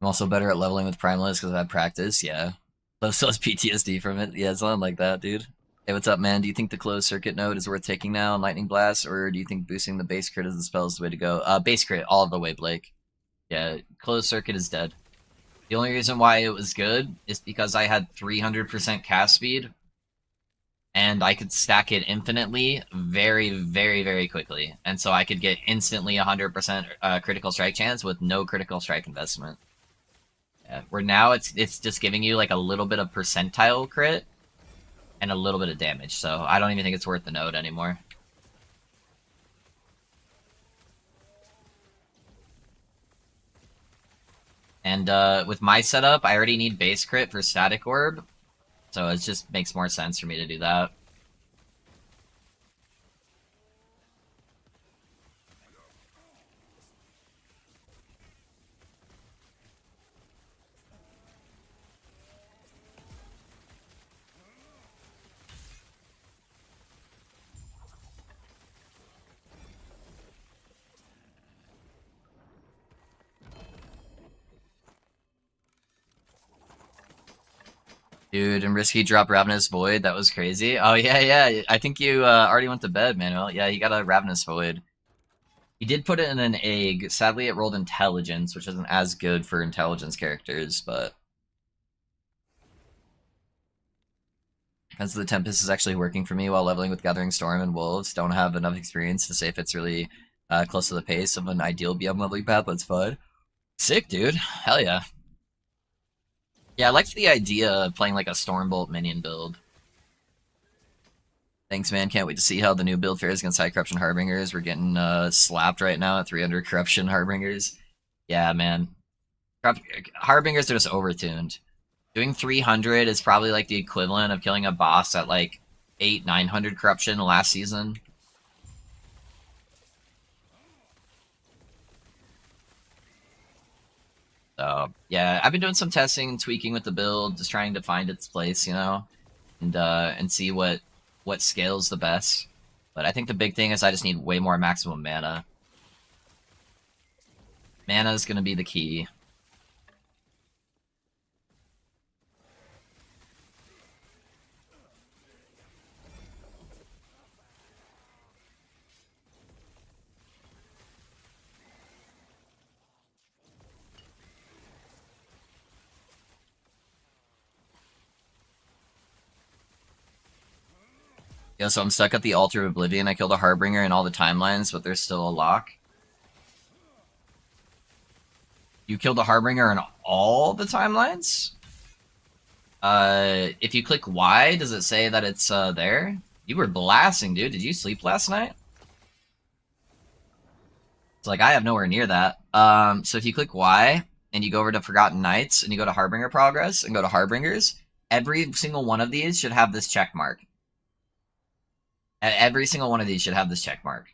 I'm also better at leveling with Primeless because I've practice. Yeah, so has PTSD from it. Yeah, something like that, dude. Hey, what's up, man? Do you think the closed circuit node is worth taking now on Lightning Blast, or do you think boosting the base crit as the spell is the way to go? Base crit all the way, Blake. Yeah, closed circuit is dead. The only reason why it was good is because I had 300% cast speed, and I could stack it infinitely very, very, very quickly. And so I could get instantly 100% critical strike chance with no critical strike investment. Yeah, where now it's just giving you like a little bit of percentile crit and a little bit of damage. So I don't even think it's worth the node anymore. And with my setup, I already need base crit for static orb, so it just makes more sense for me to do that. Dude, and Risky drop Ravenous Void. That was crazy. Oh, yeah, yeah. I think you already went to bed, Manuel. Yeah, you got a Ravenous Void. He did put it in an egg. Sadly, it rolled Intelligence, which isn't as good for Intelligence characters, but... Because the Tempest is actually working for me while leveling with Gathering Storm and Wolves. Don't have enough experience to say if it's really close to the pace of an ideal BM leveling path, but it's fun. Sick, dude. Hell yeah. Yeah, I liked the idea of playing like a Stormbolt minion build. Thanks, man. Can't wait to see how the new build fares against High Corruption Harbingers. We're getting slapped right now at 300 Corruption Harbingers. Yeah, man. Harbingers are just overtuned. Doing 300 is probably like the equivalent of killing a boss at like 900 Corruption last season. So, yeah, I've been doing some testing and tweaking with the build, just trying to find its place, you know, and see what scales the best. But I think the big thing is I just need way more maximum mana. Mana is going to be the key. Yeah, so I'm stuck at the Altar of Oblivion. I killed a Harbinger in all the timelines, but there's still a lock. You killed a Harbinger in all the timelines? If you click Y, does it say that it's there? You were blasting, dude. Did you sleep last night? It's like, I have nowhere near that. So if you click Y, and you go over to Forgotten Knights, and you go to Harbinger Progress, and go to Harbingers, every single one of these should have this check mark. Every single one of these should have this check mark.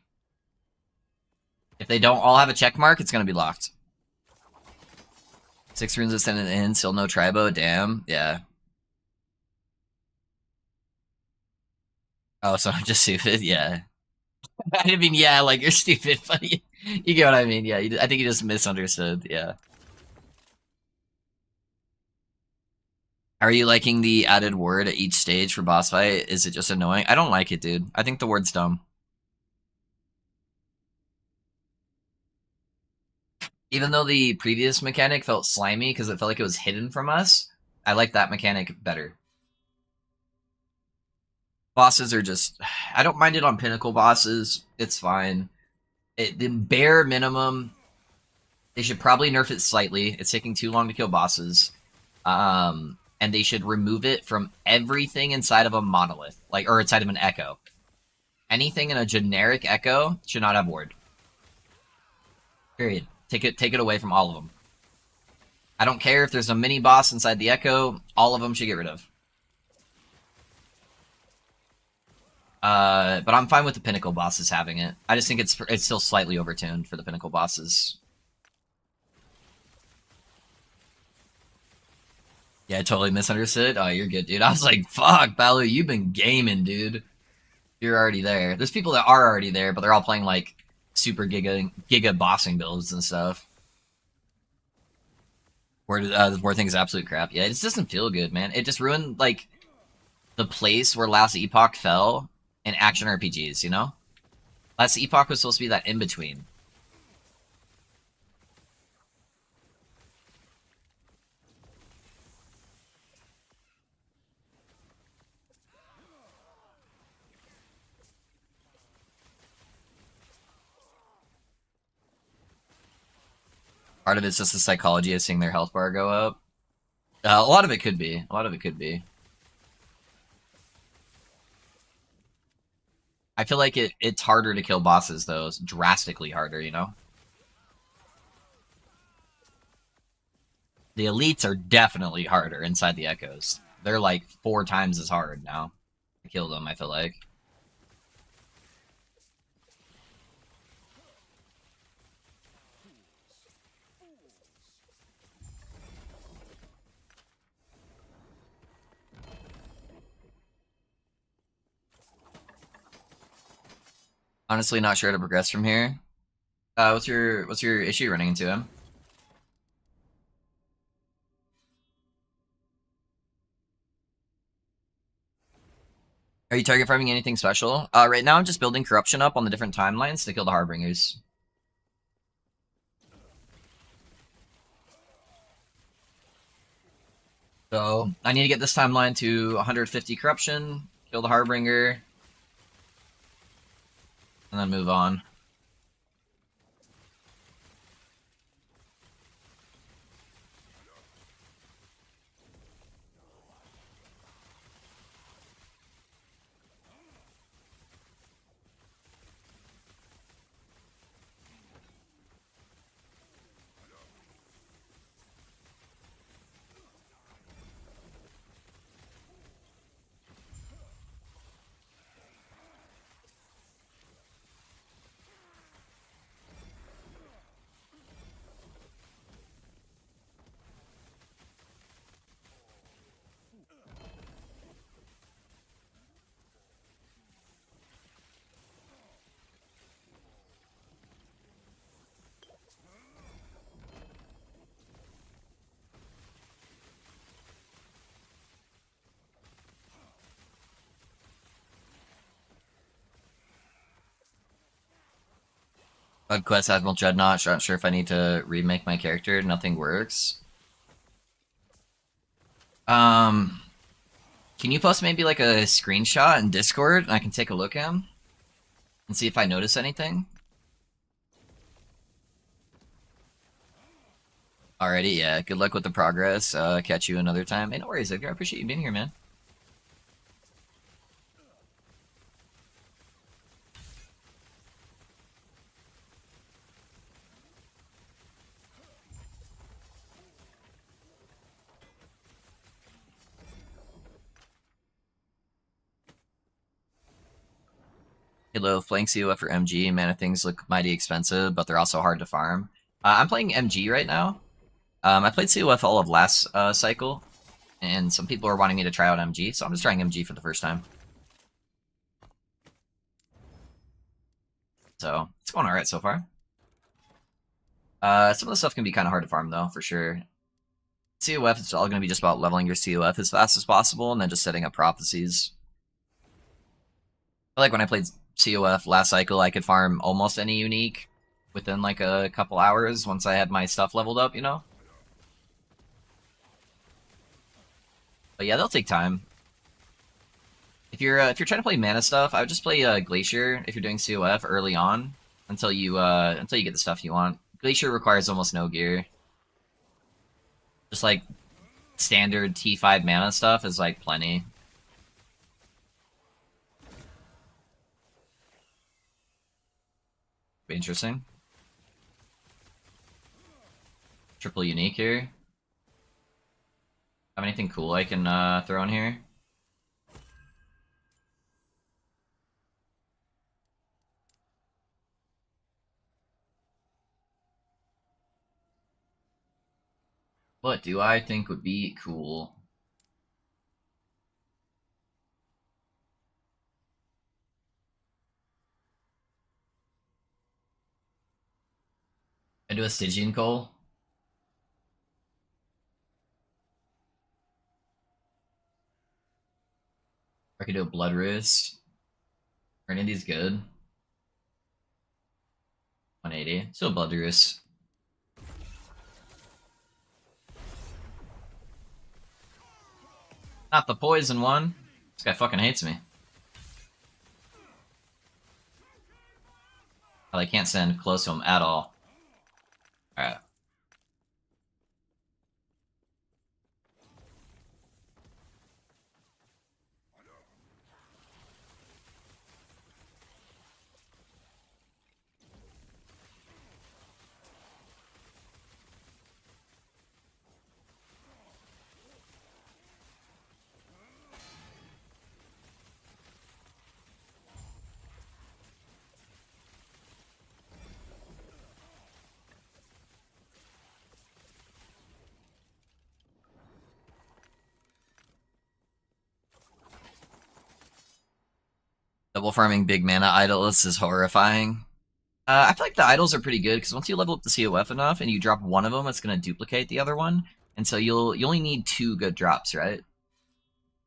If they don't all have a check mark, it's going to be locked. 6 runes ascended in, still no tribo. Damn, yeah. Oh, so I'm just stupid? Yeah. I mean, yeah, like, you're stupid, but you get what I mean. Yeah, I think you just misunderstood, yeah. Are you liking the added word at each stage for boss fight? Is it just annoying? I don't like it, dude. I think the word's dumb. Even though the previous mechanic felt slimy because it felt like it was hidden from us, I like that mechanic better. Bosses are just... I don't mind it on pinnacle bosses. It's fine. The bare minimum, they should probably nerf it slightly. It's taking too long to kill bosses. And they should remove it from everything inside of a monolith, like, or inside of an echo. Anything in a generic echo should not have ward. Period. Take it away from all of them. I don't care if there's a mini boss inside the echo. All of them should get rid of. But I'm fine with the pinnacle bosses having it. I just think it's still slightly overtuned for the pinnacle bosses. Yeah, I totally misunderstood. Oh, you're good, dude. I was like, fuck, Balu, you've been gaming, dude. You're already there. There's people that are already there, but they're all playing, like, super giga bossing builds and stuff. Where the War thing is absolute crap. Yeah, it just doesn't feel good, man. It just ruined, like, the place where Last Epoch fell in action RPGs, you know? Last Epoch was supposed to be that in-between. Part of it's just the psychology of seeing their health bar go up. A lot of it could be. A lot of it could be. I feel like it's harder to kill bosses, though. It's drastically harder, you know? The elites are definitely harder inside the echoes. They're like 4 times as hard now to kill them, I feel like. Honestly, not sure how to progress from here. What's your issue running into him? Are you target farming anything special? Right now I'm just building corruption up on the different timelines to kill the Harbingers. So I need to get this timeline to 150 corruption, kill the Harbinger, and then move on. Quest Admiral Dreadnought, not sure if I need to remake my character, nothing works. Can you post maybe like a screenshot in Discord and I can take a look at him? And see if I notice anything? Alrighty, yeah, good luck with the progress. Catch you another time. Hey, no worries, Edgar, I appreciate you being here, man. Halo, playing COF or MG, mana things look mighty expensive, but they're also hard to farm. I'm playing MG right now. I played COF all of last cycle, and some people are wanting me to try out MG, so I'm just trying MG for the first time. So, it's going alright so far. Some of the stuff can be kind of hard to farm, though, for sure. COF, it's all going to be just about leveling your COF as fast as possible, and then just setting up prophecies. I like when I played COF last cycle, I could farm almost any unique within like a couple hours once I had my stuff leveled up, you know? But yeah, they'll take time. If you're trying to play mana stuff, I would just play Glacier if you're doing COF early on until you get the stuff you want. Glacier requires almost no gear. Just like standard T5 mana stuff is like plenty. Be interesting. Triple unique here. Have anything cool I can throw in here? What do I think would be cool? I do a Stygian Coal. Or I could do a Blood Roost. Reinity's good. 180. Still Blood Roost. Not the poison one. This guy fucking hates me. I can't stand close to him at all. Alright. Double farming big mana idols is horrifying. I feel like the idols are pretty good because once you level up the COF enough and you drop one of them, it's going to duplicate the other one, and so you only need 2 good drops, right?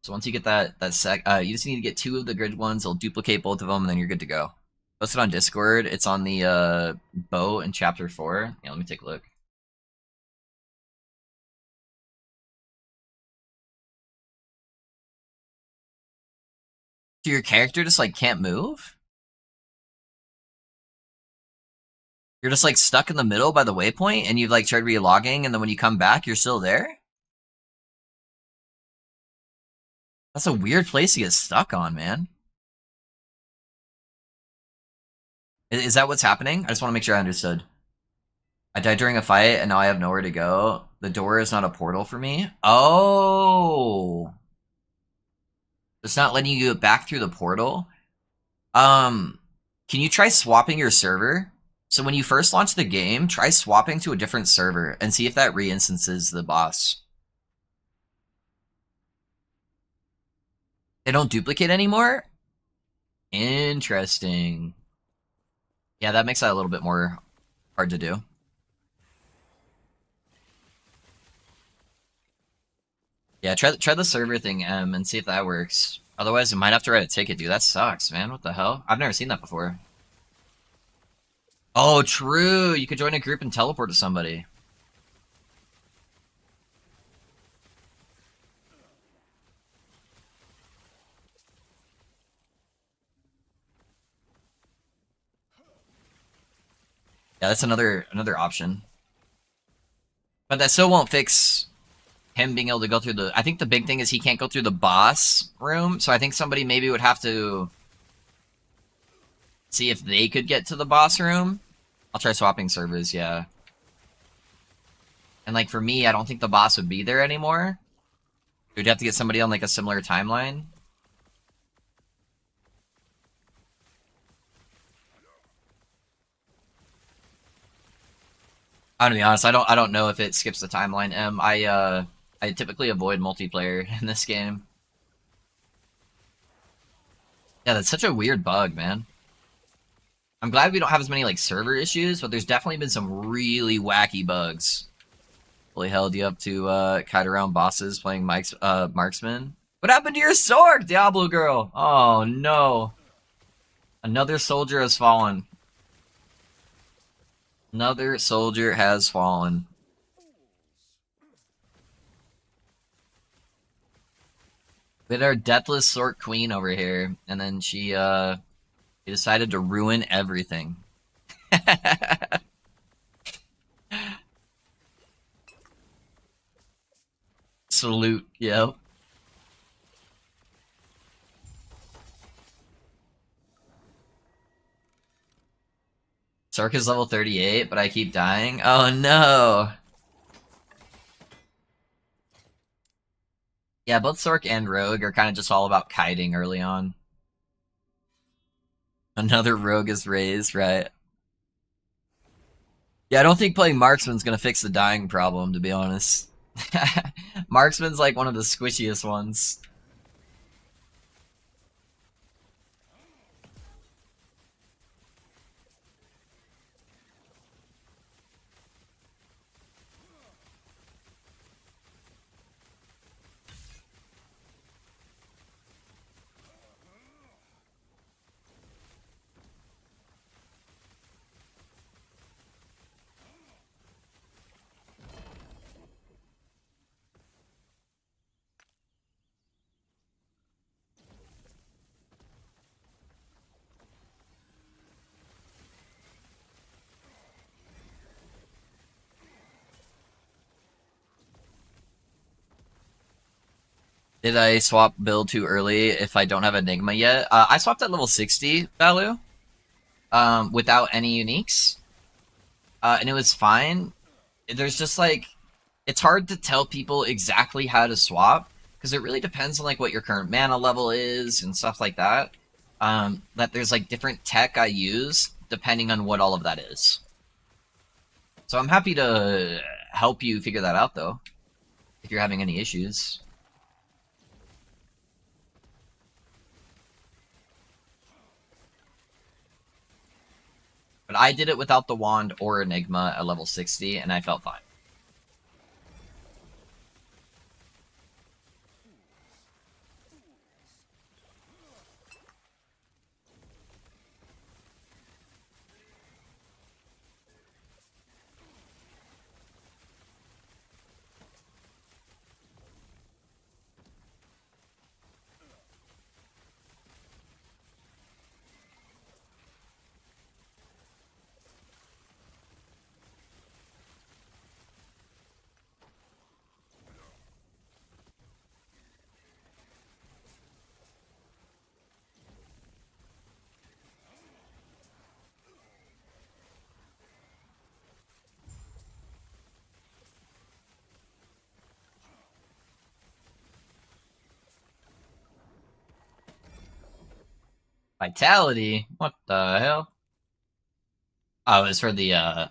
So once you get you just need to get 2 of the grid ones. It'll duplicate both of them, and then you're good to go. Post it on Discord. It's on the boat in chapter 4. Yeah, let me take a look. So your character just like can't move? You're just like stuck in the middle by the waypoint, and you've like tried relogging, and then when you come back, you're still there? That's a weird place to get stuck on, man. Is that what's happening? I just want to make sure I understood. I died during a fight, and now I have nowhere to go. The door is not a portal for me. Oh, it's not letting you get back through the portal. Um, can you try swapping your server? So when you first launch the game, try swapping to a different server and see if that re-instances the boss. They don't duplicate anymore? Interesting. Yeah, that makes that a little bit more hard to do. Yeah, try the server thing, and see if that works. Otherwise, you might have to write a ticket, dude. That sucks, man. What the hell? I've never seen that before. Oh, true. You could join a group and teleport to somebody. Yeah, that's another option. But that still won't fix him being able to go through the... I think the big thing is he can't go through the boss room, so I think somebody maybe would have to see if they could get to the boss room. I'll try swapping servers, yeah. And like for me, I don't think the boss would be there anymore. We'd have to get somebody on like a similar timeline. I'm gonna be honest, I don't know if it skips the timeline. I typically avoid multiplayer in this game. Yeah, that's such a weird bug, man. I'm glad we don't have as many like server issues, but there's definitely been some really wacky bugs. Holy hell, do you have to kite around bosses playing Mike's marksman? What happened to your sword, Diablo girl? Oh no. Another soldier has fallen. Another soldier has fallen. We had our deathless sword queen over here, and then she decided to ruin everything. Salute, yep. Sark is level 38, but I keep dying. Oh no! Yeah, both Sork and Rogue are kind of just all about kiting early on. Another Rogue is raised, right? Yeah, I don't think playing Marksman's gonna fix the dying problem, to be honest. Marksman's like one of the squishiest ones. Did I swap build too early if I don't have Enigma yet? I swapped at level 60, Balu, without any uniques. And it was fine. There's just like... It's hard to tell people exactly how to swap, because it really depends on like what your current mana level is and stuff like that. That there's like different tech I use depending on what all of that is. So I'm happy to help you figure that out, though, if you're having any issues. But I did it without the wand or Enigma at level 60, and I felt fine. Vitality? What the hell? Oh, it's for the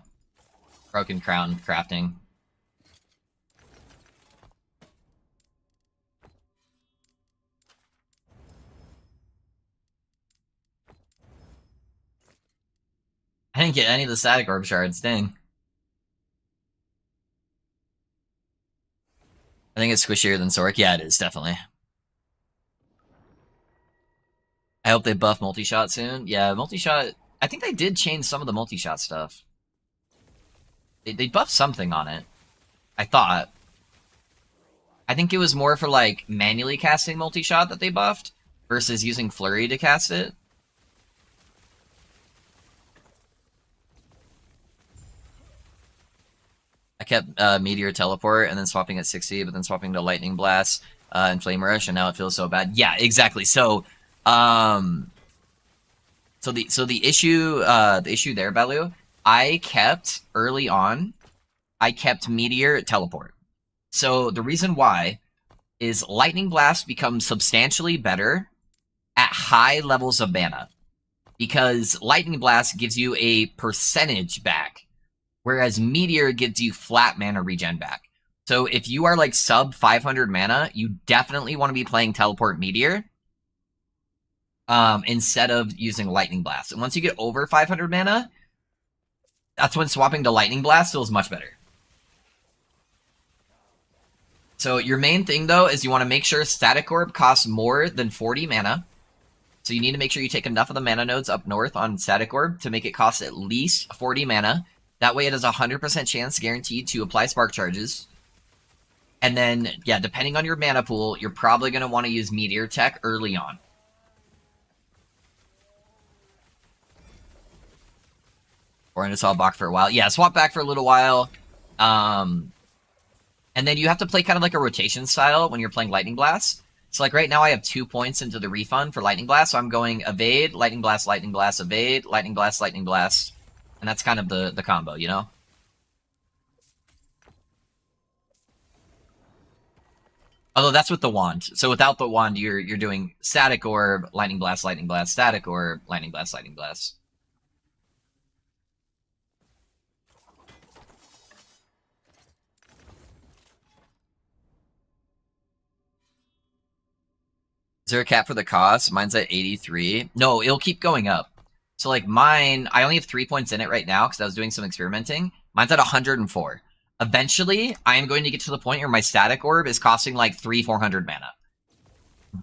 Broken Crown crafting. I didn't get any of the static orb shards, dang. I think it's squishier than Sork. Yeah, it is, definitely. I hope they buff multi-shot soon. Yeah, multi-shot... I think they did change some of the multi-shot stuff. They buffed something on it. I thought. I think it was more for, like, manually casting multi-shot that they buffed versus using Flurry to cast it. I kept Meteor Teleport and then swapping at 60, but then swapping to Lightning Blast and Flame Rush, and now it feels so bad. Yeah, exactly. So, the issue there, Balu, I kept early on. I kept Meteor Teleport. So the reason why is Lightning Blast becomes substantially better at high levels of mana because Lightning Blast gives you a percentage back, whereas Meteor gives you flat mana regen back. So if you are like sub 500 mana, you definitely want to be playing Teleport Meteor instead of using Lightning Blast. And once you get over 500 mana, that's when swapping to Lightning Blast feels much better. So your main thing, though, is you want to make sure Static Orb costs more than 40 mana. So you need to make sure you take enough of the mana nodes up north on Static Orb to make it cost at least 40 mana. That way it has a 100% chance guaranteed to apply Spark Charges. And then, yeah, depending on your mana pool, you're probably going to want to use Meteor Tech early on. Or in a swap back for a while. Yeah, swap back for a little while. And then you have to play kind of like a rotation style when you're playing Lightning Blast. So like right now I have 2 points into the refund for Lightning Blast, so I'm going Evade, Lightning Blast, Evade, Lightning Blast, and that's kind of the combo, you know? Although that's with the wand. So without the wand, you're doing Static Orb, Lightning Blast, Static Orb, Lightning Blast. Is there a cap for the cost? Mine's at 83. No, it'll keep going up. So like mine, I only have 3 points in it right now because I was doing some experimenting. Mine's at 104. Eventually, I am going to get to the point where my Static Orb is costing like 400 mana.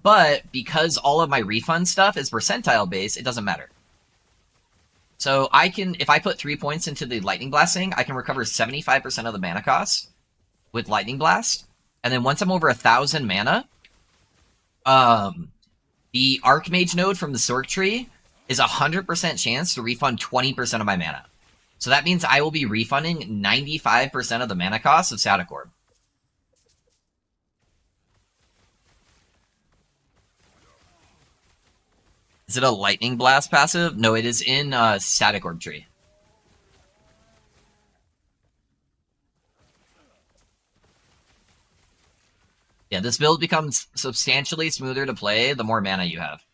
But because all of my refund stuff is percentile based, it doesn't matter. So I can, if I put 3 points into the Lightning Blasting, I can recover 75% of the mana cost with Lightning Blast. And then once I'm over 1,000 mana, the Archmage node from the Sork tree is 100% chance to refund 20% of my mana. So that means I will be refunding 95% of the mana cost of Static Orb. Is it a Lightning Blast passive? No, it is in Static Orb tree. Yeah, this build becomes substantially smoother to play the more mana you have.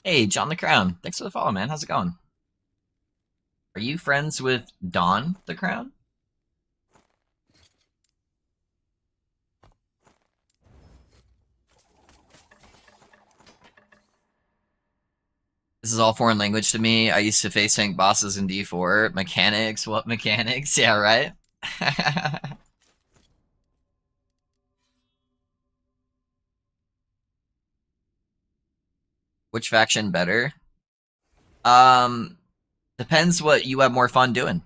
Hey, John the Crown. Thanks for the follow, man. How's it going? Are you friends with Dawn the Crown? This is all foreign language to me. I used to face tank bosses in D4. Mechanics? What mechanics? Yeah, right? Which faction better? Um, Depends what you have more fun doing.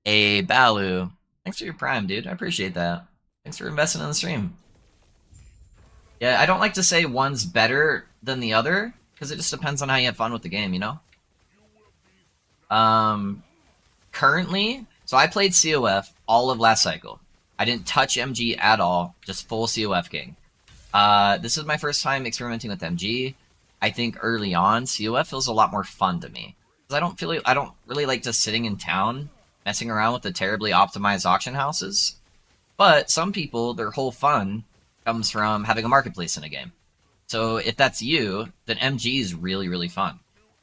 A Balu. Thanks for your prime, dude. I appreciate that. Thanks for investing in the stream. Yeah, I don't like to say one's better than the other, because it just depends on how you have fun with the game, you know? Um, Currently, so I played COF all of last cycle. I didn't touch MG at all, just full COF king. This is my first time experimenting with MG. I think early on, COF feels a lot more fun to me. Because I don't really like just sitting in town, messing around with the terribly optimized auction houses. But some people, their whole fun comes from having a marketplace in a game. So if that's you, then MG is really, really fun.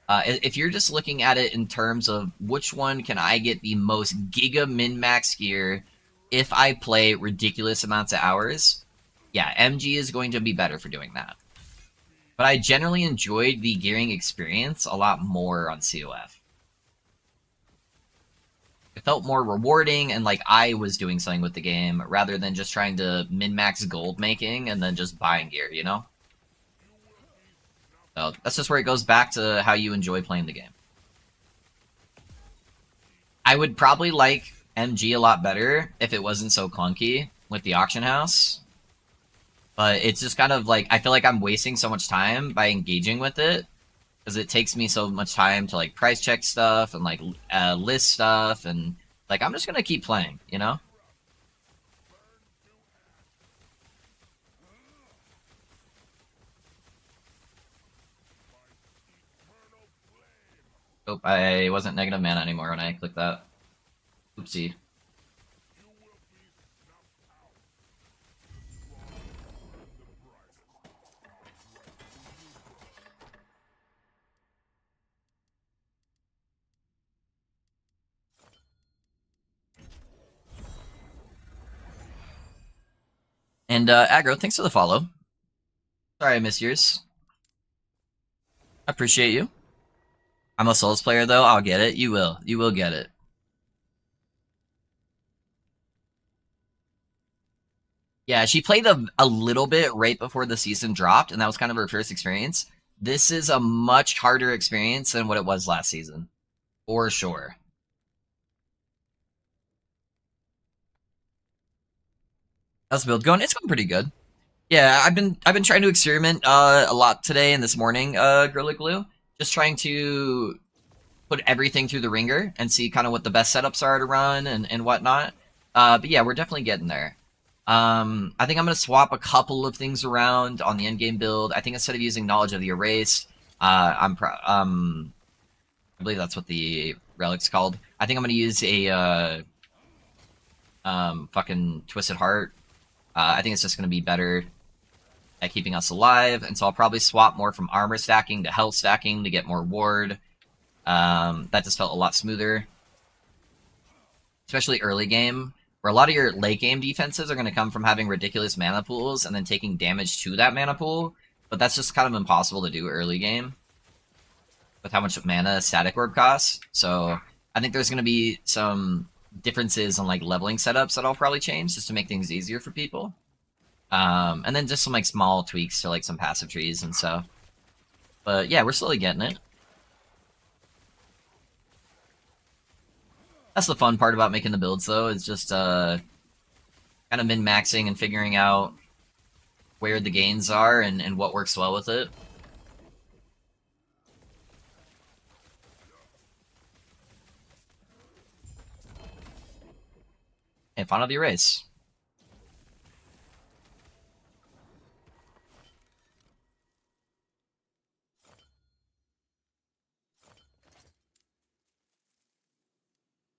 If you're just looking at it in terms of which one can I get the most giga min max gear if I play ridiculous amounts of hours, yeah, MG is going to be better for doing that. But I generally enjoyed the gearing experience a lot more on COF. It felt more rewarding and like I was doing something with the game rather than just trying to min max gold making and then just buying gear, you know? So that's just where it goes back to how you enjoy playing the game. I would probably like MG a lot better if it wasn't so clunky with the auction house. But it's just kind of like I feel like I'm wasting so much time by engaging with it because it takes me so much time to like price check stuff and like list stuff and like I'm just gonna keep playing, you know? Oh, I wasn't negative mana anymore when I clicked that. Oopsie. And Aggro, thanks for the follow. Sorry I missed yours. I appreciate you. I'm a Souls player though. I'll get it. You will. You will get it. Yeah, she played a little bit right before the season dropped, and that was kind of her first experience. This is a much harder experience than what it was last season, for sure. How's the build going? It's going pretty good. Yeah, I've been trying to experiment a lot today and this morning, Gorilla Glue. Just trying to put everything through the ringer and see kind of what the best setups are to run and whatnot. But yeah, we're definitely getting there. I think I'm going to swap a couple of things around on the endgame build. I think instead of using Knowledge of the Erased, I believe that's what the relic's called. I think I'm going to use a fucking Twisted Heart. I think it's just going to be better at keeping us alive, and so I'll probably swap more from armor stacking to health stacking to get more ward. That just felt a lot smoother, especially early game, where a lot of your late game defenses are going to come from having ridiculous mana pools and then taking damage to that mana pool, but that's just kind of impossible to do early game with how much mana static orb costs. So I think there's going to be some differences on like leveling setups that I'll probably change just to make things easier for people. And then just some like small tweaks to like some passive trees and stuff. But yeah, we're slowly getting it. That's the fun part about making the builds, though, is just kind of min-maxing and figuring out where the gains are and what works well with it. And final the erase.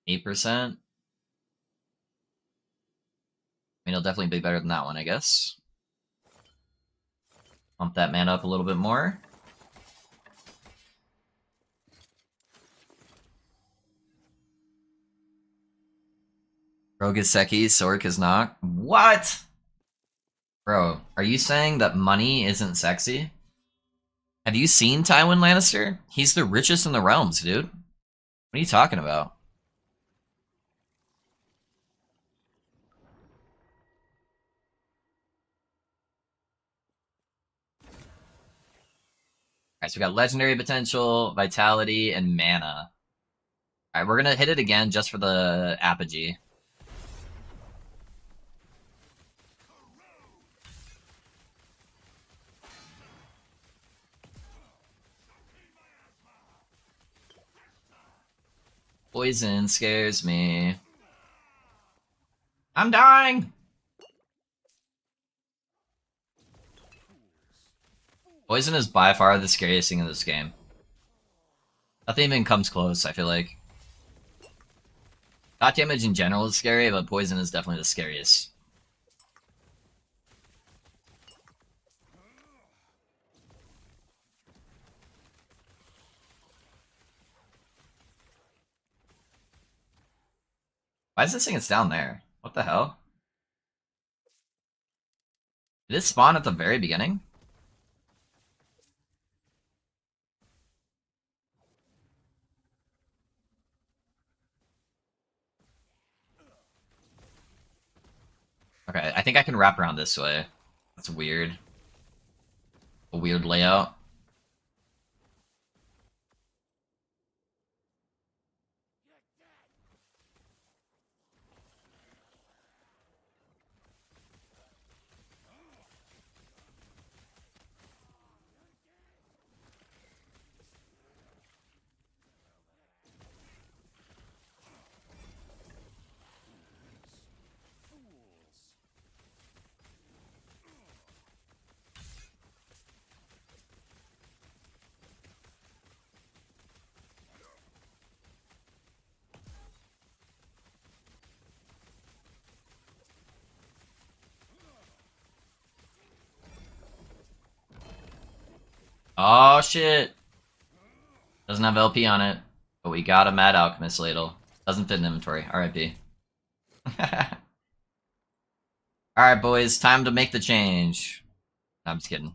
%8. I mean, it'll definitely be better than that one, I guess. Pump that mana up a little bit more. Rogaseki, Sork is not. What? Bro, are you saying that money isn't sexy? Have you seen Tywin Lannister? He's the richest in the realms, dude. What are you talking about? Alright, so we got legendary potential, vitality, and mana. Alright, we're gonna hit it again just for the apogee. Poison scares me. I'm dying! Poison is by far the scariest thing in this game. Nothing even comes close, I feel like. Dot damage in general is scary, but poison is definitely the scariest. Why is this thing it's down there? What the hell? Did it spawn at the very beginning? Okay, I think I can wrap around this way. That's weird. A weird layout. Oh shit! Doesn't have LP on it, but we got a Mad Alchemist ladle. Doesn't fit in inventory. RIP. Alright, boys, time to make the change. No, I'm just kidding.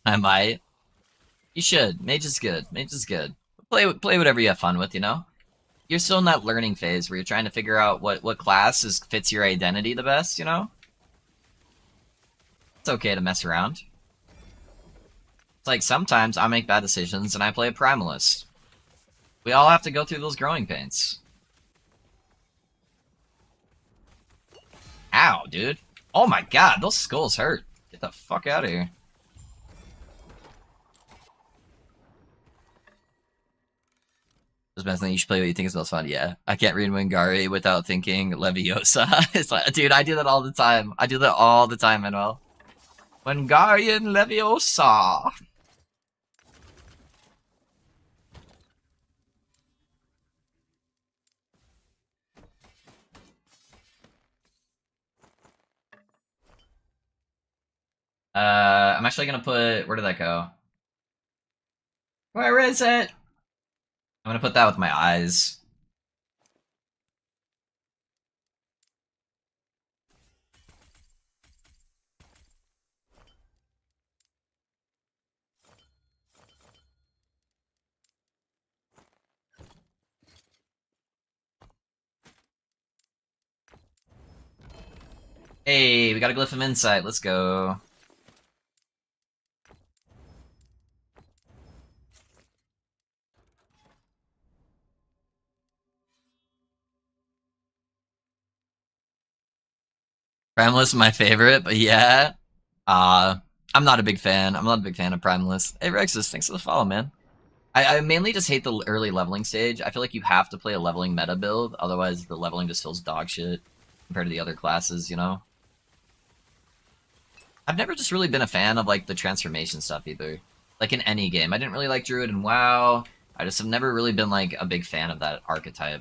I might. You should. Mage is good. Mage is good. Play whatever you have fun with, you know? You're still in that learning phase where you're trying to figure out what class fits your identity the best, you know? It's okay to mess around. It's like sometimes I make bad decisions and I play a primalist. We all have to go through those growing pains. Ow, dude. Oh my god, those skulls hurt. Get the fuck out of here. Just mentioning you should play what you think is most fun. Yeah, I can't read Wingari without thinking Leviosa. It's like, dude, I do that all the time. I do that all the time, Manuel. Wingarian Leviosa. I'm actually gonna put. Where did that go? Where is it? I'm gonna put that with my eyes. Hey, we got a glyph of insight. Let's go. Primalist is my favorite, but yeah. Uh, I'm not a big fan. I'm not a big fan of Primalist. Hey, Rexus, thanks for the follow, man. I mainly just hate the early leveling stage. I feel like you have to play a leveling meta build, otherwise the leveling just feels dog shit compared to the other classes, you know? I've never just really been a fan of, like, the transformation stuff either. Like, in any game. I didn't really like Druid and WoW. I just have never really been, like, a big fan of that archetype.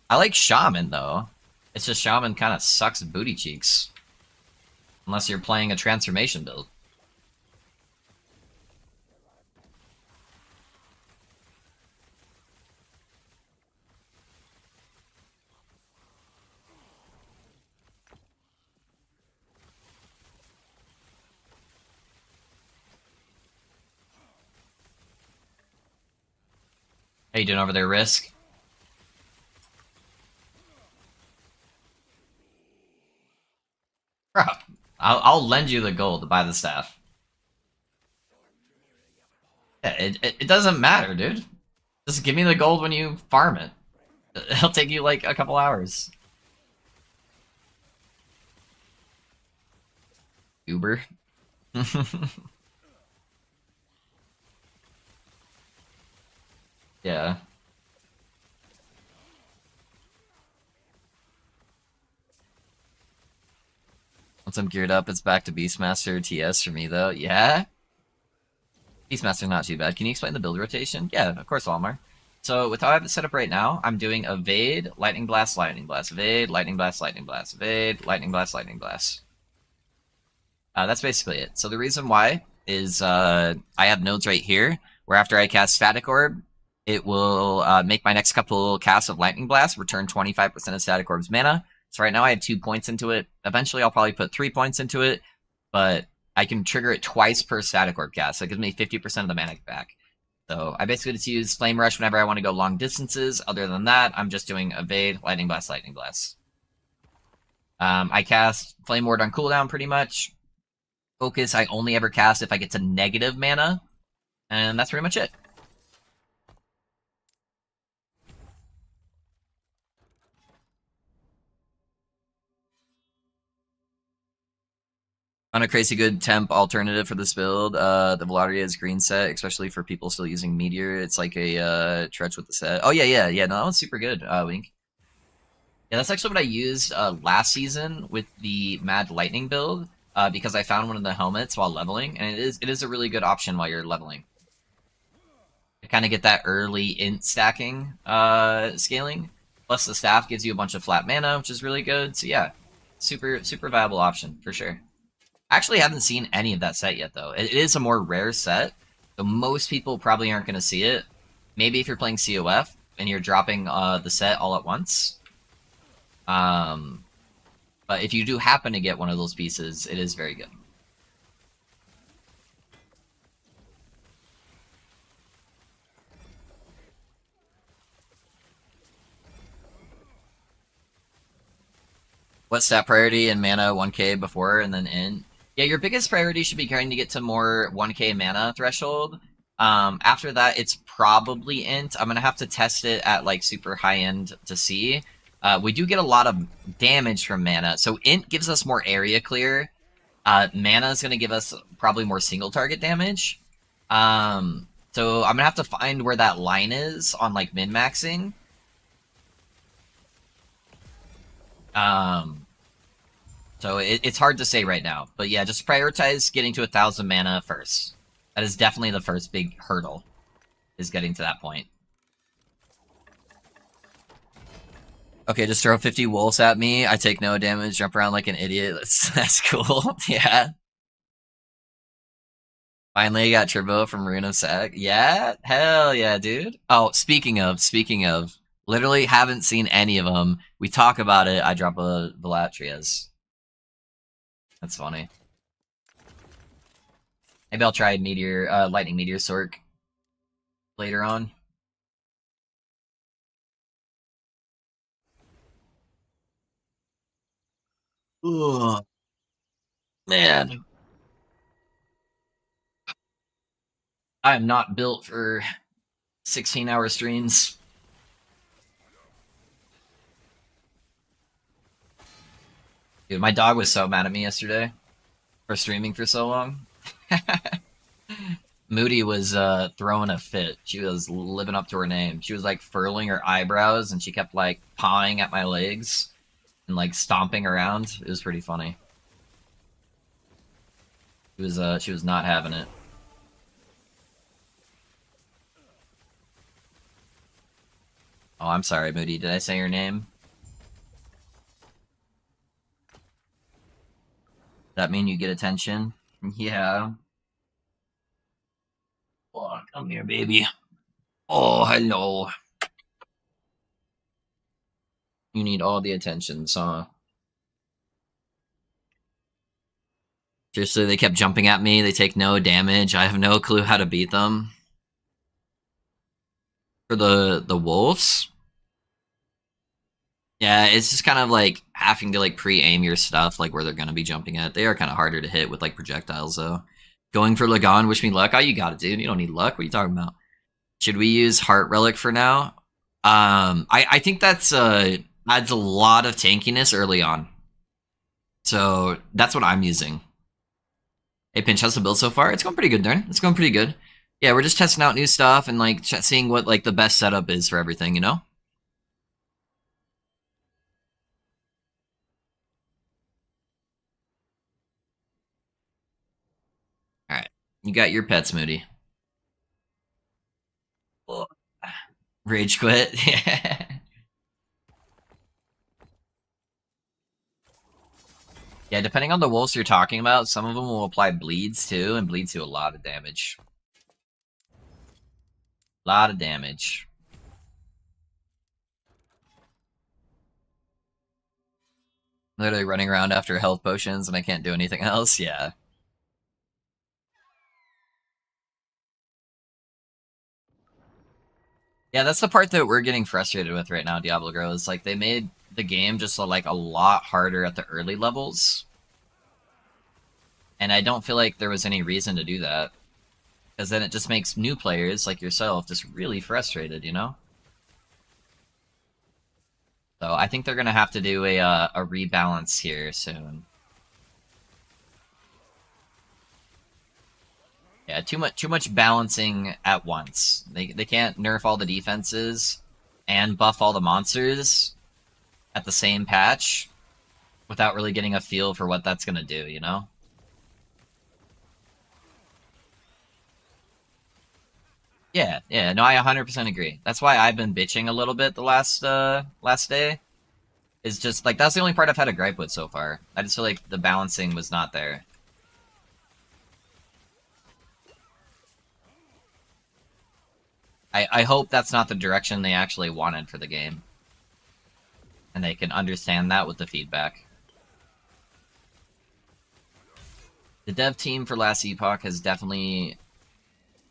I like Shaman, though. It's just Shaman kind of sucks booty cheeks. Unless you're playing a transformation build. How you doing over there, Risk? Bro, I'll lend you the gold to buy the staff. Yeah, it doesn't matter, dude. Just give me the gold when you farm it. It'll take you like a couple hours. Uber. Yeah. Once I'm geared up, it's back to Beastmaster TS for me, though. Yeah? Beastmaster not too bad. Can you explain the build rotation? Yeah, of course, Walmart. So with how I have it set up right now, I'm doing Evade, Lightning Blast, Lightning Blast, Evade, Lightning Blast, Lightning Blast, Evade, Lightning Blast, Lightning Blast. That's basically it. So the reason why is I have nodes right here, where after I cast Static Orb, it will make my next couple casts of Lightning Blast return 25% of Static Orb's mana. So right now I have 2 points into it. Eventually I'll probably put 3 points into it, but I can trigger it twice per Static Orb cast, so it gives me 50% of the mana back. So I basically just use Flame Rush whenever I want to go long distances. Other than that, I'm just doing Evade, Lightning Blast, Lightning Blast. I cast Flame Ward on cooldown pretty much. Focus I only ever cast if I get to negative mana, and that's pretty much it. On a crazy good temp alternative for this build, the Veladria is green set, especially for people still using Meteor. It's like a Trudge with the set. Oh yeah. No, that one's super good, Wink. Yeah, that's actually what I used last season with the Mad Lightning build, because I found one of the helmets while leveling, and it is a really good option while you're leveling. To kind of get that early int stacking scaling. Plus the staff gives you a bunch of flat mana, which is really good. So yeah, super viable option for sure. I actually haven't seen any of that set yet though. It is a more rare set, so most people probably aren't going to see it. Maybe if you're playing COF and you're dropping the set all at once. But if you do happen to get one of those pieces, it is very good. What stat priority and mana 1k before and then in? Yeah, your biggest priority should be trying to get to more 1k mana threshold. After that, it's probably int. I'm going to have to test it at like super high end to see. We do get a lot of damage from mana. So int gives us more area clear. Mana is going to give us probably more single target damage. So I'm going to have to find where that line is on like min-maxing. So it's hard to say right now. But yeah, just prioritize getting to 1,000 mana first. That is definitely the first big hurdle, is getting to that point. Okay, just throw 50 wolves at me. I take no damage, jump around like an idiot. That's cool. Yeah. Finally got Turbo from Rune of Sag. Yeah? Hell yeah, dude. Oh, speaking of, literally haven't seen any of them. We talk about it, I drop a Velatrias. That's funny. Maybe I'll try Lightning Meteor Sork later on. Ugh. Man. I am not built for 16-hour streams. Dude, my dog was so mad at me yesterday for streaming for so long. Moody was throwing a fit. She was living up to her name. She was like furling her eyebrows and she kept like pawing at my legs and like stomping around. It was pretty funny. She was not having it. Oh, I'm sorry, Moody. Did I say your name? That mean you get attention? Yeah. Oh, come here, baby. Oh, hello. You need all the attention, huh? Seriously, they kept jumping at me. They take no damage. I have no clue how to beat them. For the wolves, yeah, it's just kind of like having to like pre-aim your stuff, like where they're gonna be jumping at. They are kind of harder to hit with like projectiles, though. Going for Lagon, wish me luck. Oh, you got it, dude. You don't need luck. What are you talking about? Should we use Heart Relic for now? I think that's adds a lot of tankiness early on, so that's what I'm using. Hey, Pinch, how's the build so far? It's going pretty good, Darn. It's going pretty good. Yeah, we're just testing out new stuff and like seeing what like the best setup is for everything, you know? All right, you got your pets, Moody. Oh, rage quit. Yeah, depending on the wolves you're talking about, some of them will apply bleeds too, and bleeds do a lot of damage. A lot of damage. Literally running around after health potions and I can't do anything else. Yeah. Yeah, that's the part that we're getting frustrated with right now, Diablo Grow, is like they made the game just like a lot harder at the early levels. And I don't feel like there was any reason to do that. Because then it just makes new players like yourself just really frustrated, you know? So I think they're gonna have to do a rebalance here soon. Yeah, too much balancing at once. They can't nerf all the defenses and buff all the monsters at the same patch without really getting a feel for what that's gonna do, you know? Yeah, yeah, no, I 100% agree. That's why I've been bitching a little bit the last day. Is just like that's the only part I've had a gripe with so far. I just feel like the balancing was not there. I hope that's not the direction they actually wanted for the game, and they can understand that with the feedback. The dev team for Last Epoch has definitely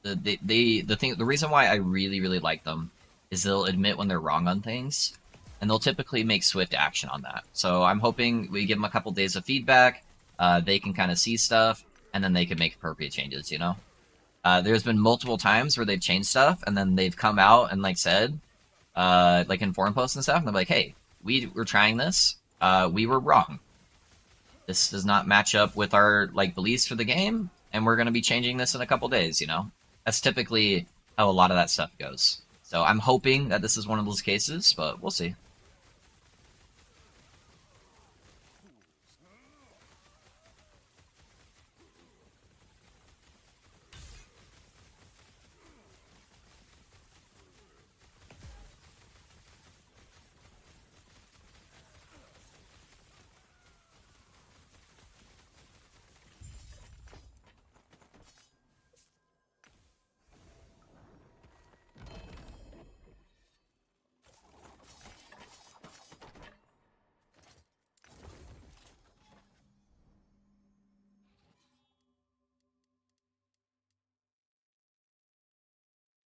the reason why I really like them is they'll admit when they're wrong on things, and they'll typically make swift action on that. So I'm hoping we give them a couple days of feedback. They can kind of see stuff, and then they can make appropriate changes. You know. There's been multiple times where they've changed stuff, and then they've come out and like said, like in forum posts and stuff, and they're like, "Hey, we were trying this. We were wrong. This does not match up with our like beliefs for the game, and we're going to be changing this in a couple days." You know, that's typically how a lot of that stuff goes. So I'm hoping that this is one of those cases, but we'll see.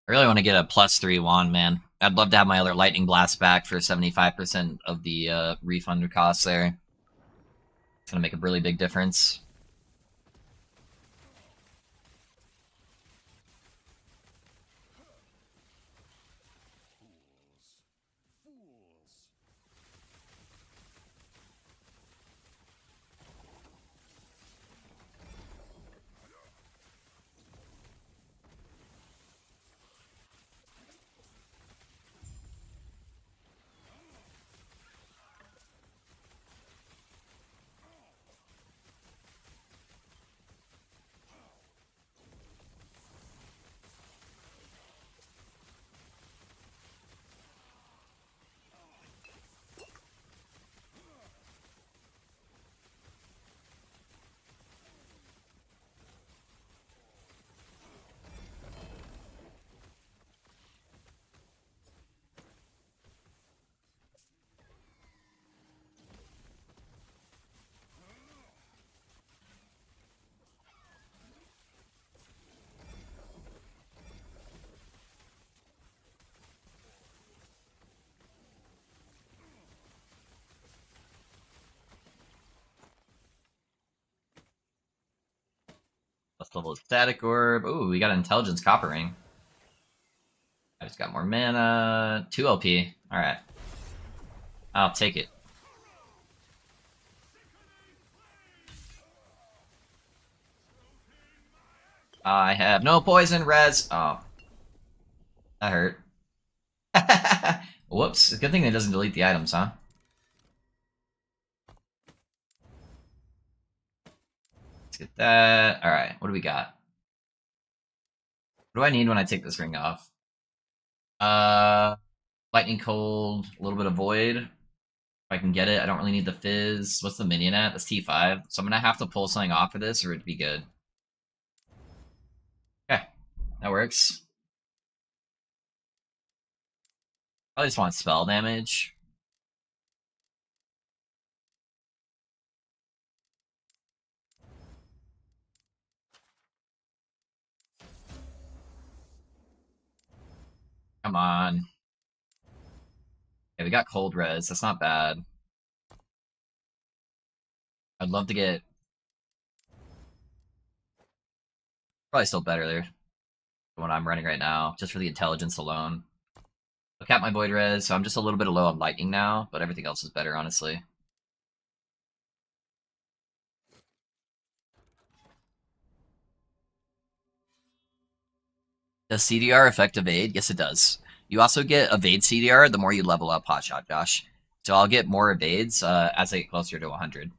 I really want to get a +3 wand, man. I'd love to have my other lightning blast back for 75% of the refund costs there. It's gonna make a really big difference. level static orb. Ooh, we got intelligence copper ring. I just got more mana. 2 LP. Alright. I'll take it. I have no poison res. Oh. That hurt. Whoops. Good thing it doesn't delete the items, huh? Let's get that. Alright, what do we got? What do I need when I take this ring off? Lightning Cold, a little bit of Void. If I can get it, I don't really need the Fizz. What's the minion at? That's T5. So I'm gonna have to pull something off for this or it'd be good. Okay, that works. I just want spell damage. Come on. Okay, we got cold res. That's not bad. I'd love to get probably still better there than what I'm running right now, just for the intelligence alone. Look at my void res, so I'm just a little bit low on lightning now, but everything else is better, honestly. Does CDR affect evade? Yes, it does. You also get evade CDR the more you level up Hotshot, Josh. So I'll get more evades as I get closer to 100.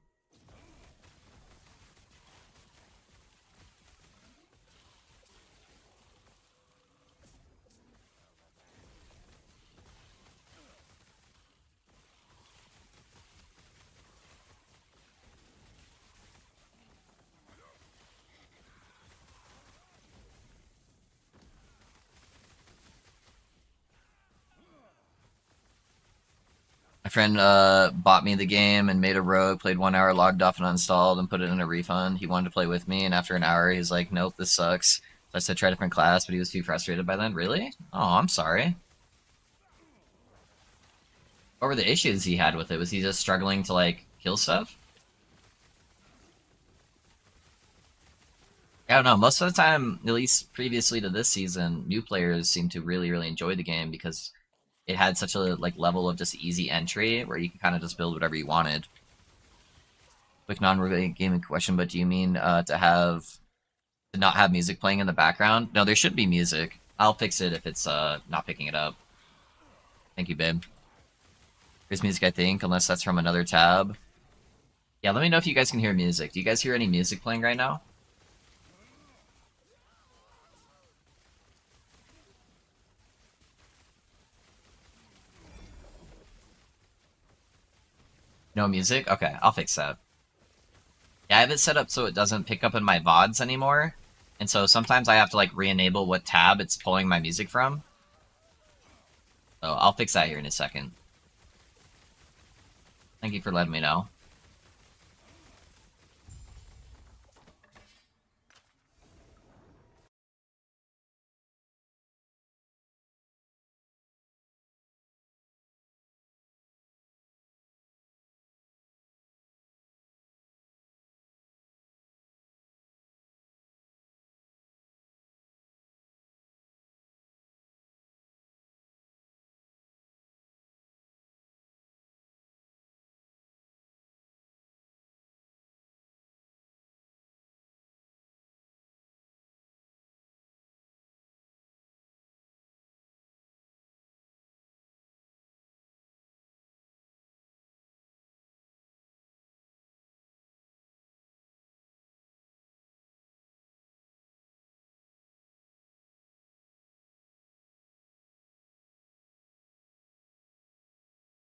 My friend bought me the game and made a rogue, played 1 hour, logged off and uninstalled, and put it in a refund. He wanted to play with me, and after an hour, he's like, "Nope, this sucks." So I said, "Try a different class," but he was too frustrated by then. Really? Oh, I'm sorry. What were the issues he had with it? Was he just struggling to like kill stuff? I don't know. Most of the time, at least previously to this season, new players seem to really, really enjoy the game because it had such a like level of just easy entry where you could kind of just build whatever you wanted. Quick non-related gaming question, but do you mean to not have music playing in the background? No, there should be music. I'll fix it if it's not picking it up. Thank you, babe. There's music, I think, unless that's from another tab. Yeah, let me know if you guys can hear music. Do you guys hear any music playing right now? No music? Okay, I'll fix that. Yeah, I have it set up so it doesn't pick up in my VODs anymore. And so sometimes I have to like re-enable what tab it's pulling my music from. So I'll fix that here in a second. Thank you for letting me know.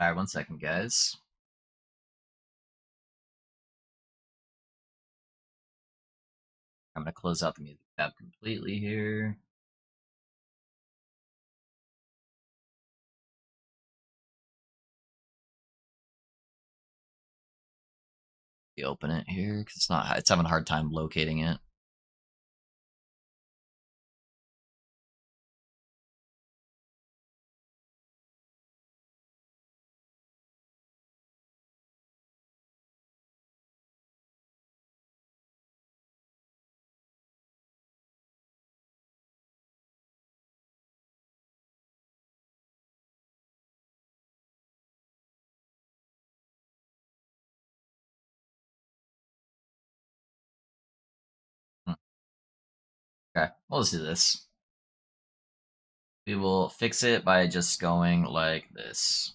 Alright, 1 second, guys. I'm gonna close out the music tab completely here. Open it here because it's having a hard time locating it. Okay, we'll just do this. We will fix it by just going like this.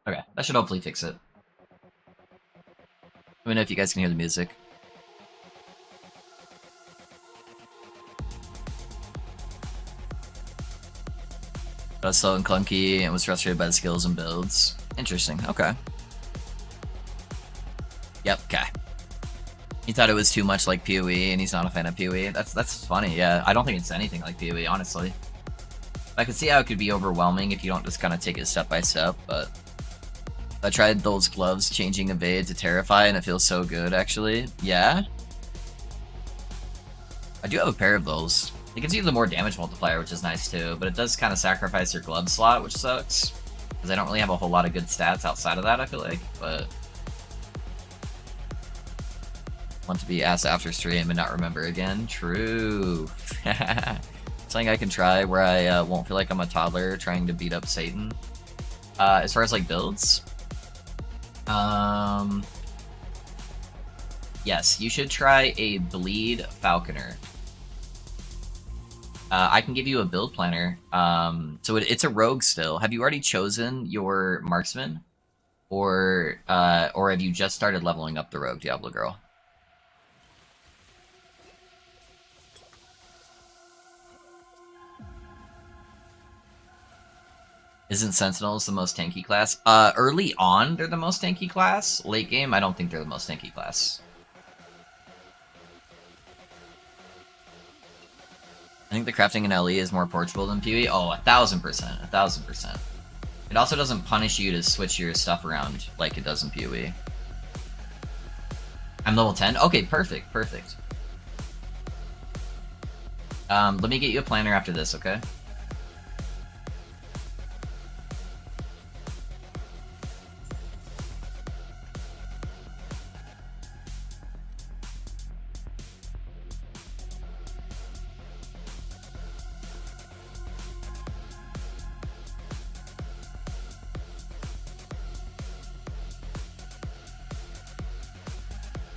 Okay, that should hopefully fix it. Let me know if you guys can hear the music. That was slow and clunky and was frustrated by the skills and builds. Interesting, okay. Yep, okay. He thought it was too much like PoE, and he's not a fan of PoE. That's funny, yeah. I don't think it's anything like PoE, honestly. I could see how it could be overwhelming if you don't just kind of take it step by step, but I tried those gloves changing evade to terrify, and it feels so good, actually. Yeah? I do have a pair of those. It gives you the more damage multiplier, which is nice too, but it does kind of sacrifice your glove slot, which sucks. Because I don't really have a whole lot of good stats outside of that, I feel like, but... Want to be asked after stream and not remember again? True. Something I can try where I won't feel like I'm a toddler trying to beat up Satan. As far as like builds, yes, you should try a bleed Falconer. I can give you a build planner. So it's a rogue still. Have you already chosen your marksman, or have you just started leveling up the rogue, Diablo girl? Isn't Sentinels the most tanky class? Early on, they're the most tanky class. Late game, I don't think they're the most tanky class. I think the crafting in LE is more approachable than PoE. Oh, 1000%, 1000%. It also doesn't punish you to switch your stuff around like it does in PoE. I'm level 10? Okay, perfect, perfect. Let me get you a planner after this, okay?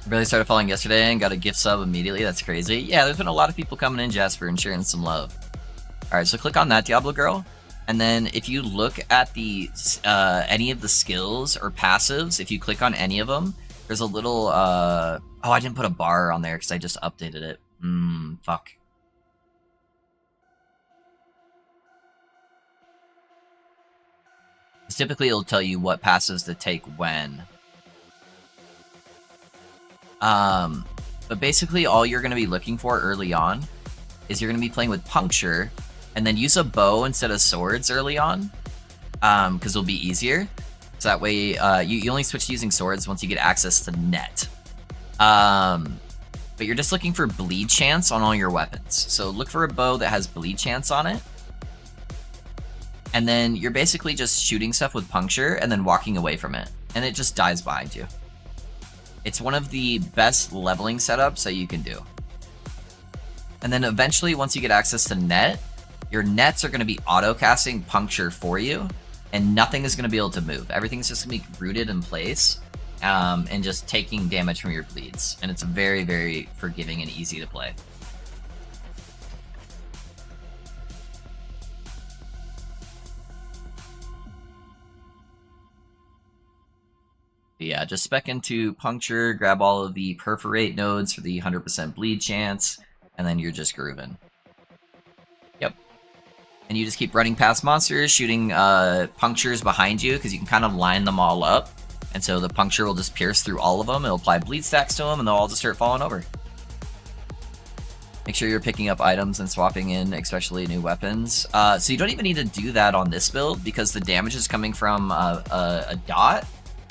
Really started following yesterday and got a gift sub immediately. That's crazy. Yeah, there's been a lot of people coming in, Jasper, and sharing some love. Alright, so click on that, Diablo girl. And then if you look at the any of the skills or passives, if you click on any of them, there's a little... oh, I didn't put a bar on there because I just updated it. Fuck. Typically, it'll tell you what passives to take when. But basically all you're going to be looking for early on is you're going to be playing with puncture, and then use a bow instead of swords early on, because it'll be easier. So that way you only switch to using swords once you get access to net. But you're just looking for bleed chance on all your weapons. So look for a bow that has bleed chance on it. And then you're basically just shooting stuff with puncture and then walking away from it. And it just dies behind you. It's one of the best leveling setups that you can do. And then eventually, once you get access to net, your nets are going to be auto-casting puncture for you, and nothing is going to be able to move. Everything's just going to be rooted in place, and just taking damage from your bleeds. And it's very, very forgiving and easy to play. Yeah, just spec into puncture, grab all of the perforate nodes for the 100% bleed chance, and then you're just grooving. Yep. And you just keep running past monsters, shooting punctures behind you, because you can kind of line them all up. And so the puncture will just pierce through all of them, it'll apply bleed stacks to them, and they'll all just start falling over. Make sure you're picking up items and swapping in, especially new weapons. So you don't even need to do that on this build, because the damage is coming from a dot.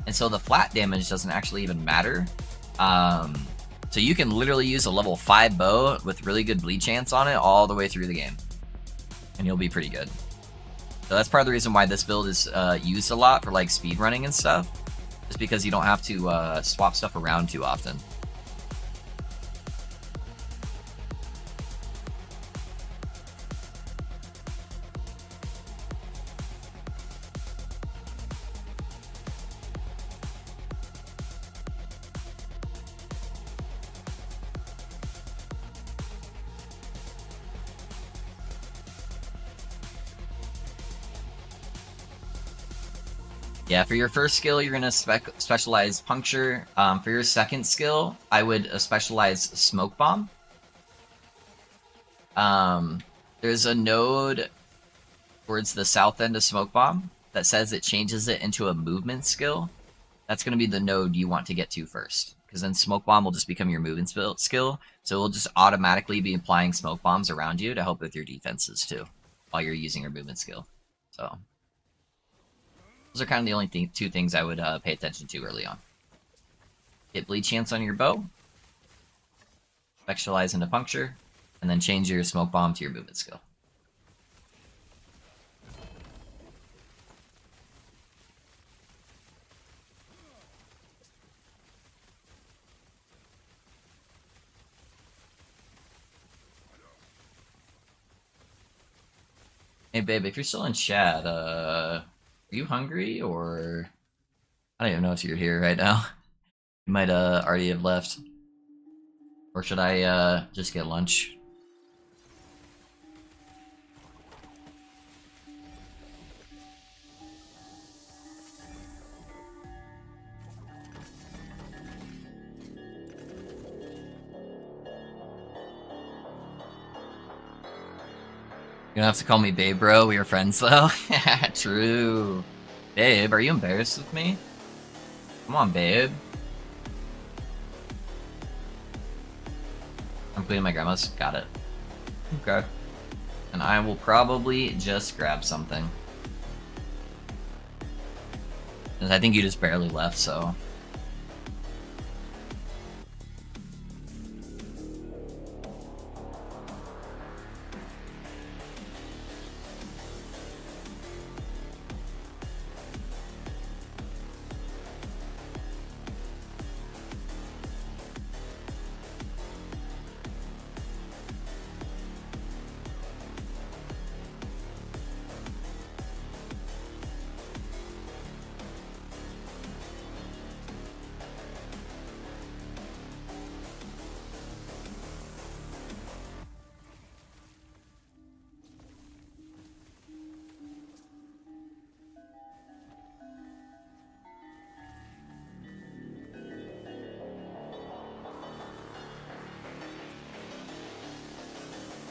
And so the flat damage doesn't actually even matter. So you can literally use a level 5 bow with really good bleed chance on it all the way through the game. And you'll be pretty good. So that's part of the reason why this build is used a lot for like speedrunning and stuff. Just because you don't have to swap stuff around too often. Yeah, for your first skill, you're gonna specialize puncture. For your second skill, I would specialize smoke bomb. There's a node towards the south end of smoke bomb that says it changes it into a movement skill. That's gonna be the node you want to get to first, because then smoke bomb will just become your movement skill. So it will just automatically be applying smoke bombs around you to help with your defenses too, while you're using your movement skill. So those are kind of the only two things I would pay attention to early on. Get bleed chance on your bow, specialize into puncture, and then change your smoke bomb to your movement skill. Hey babe, if you're still in chat, are you hungry or I don't even know if you're here right now. You might already have left. Or should I just get lunch? You're gonna have to call me babe, bro. We were friends though. True. Babe, are you embarrassed with me? Come on, babe. I'm cleaning my grandma's. Got it. Okay. And I will probably just grab something. I think you just barely left, so...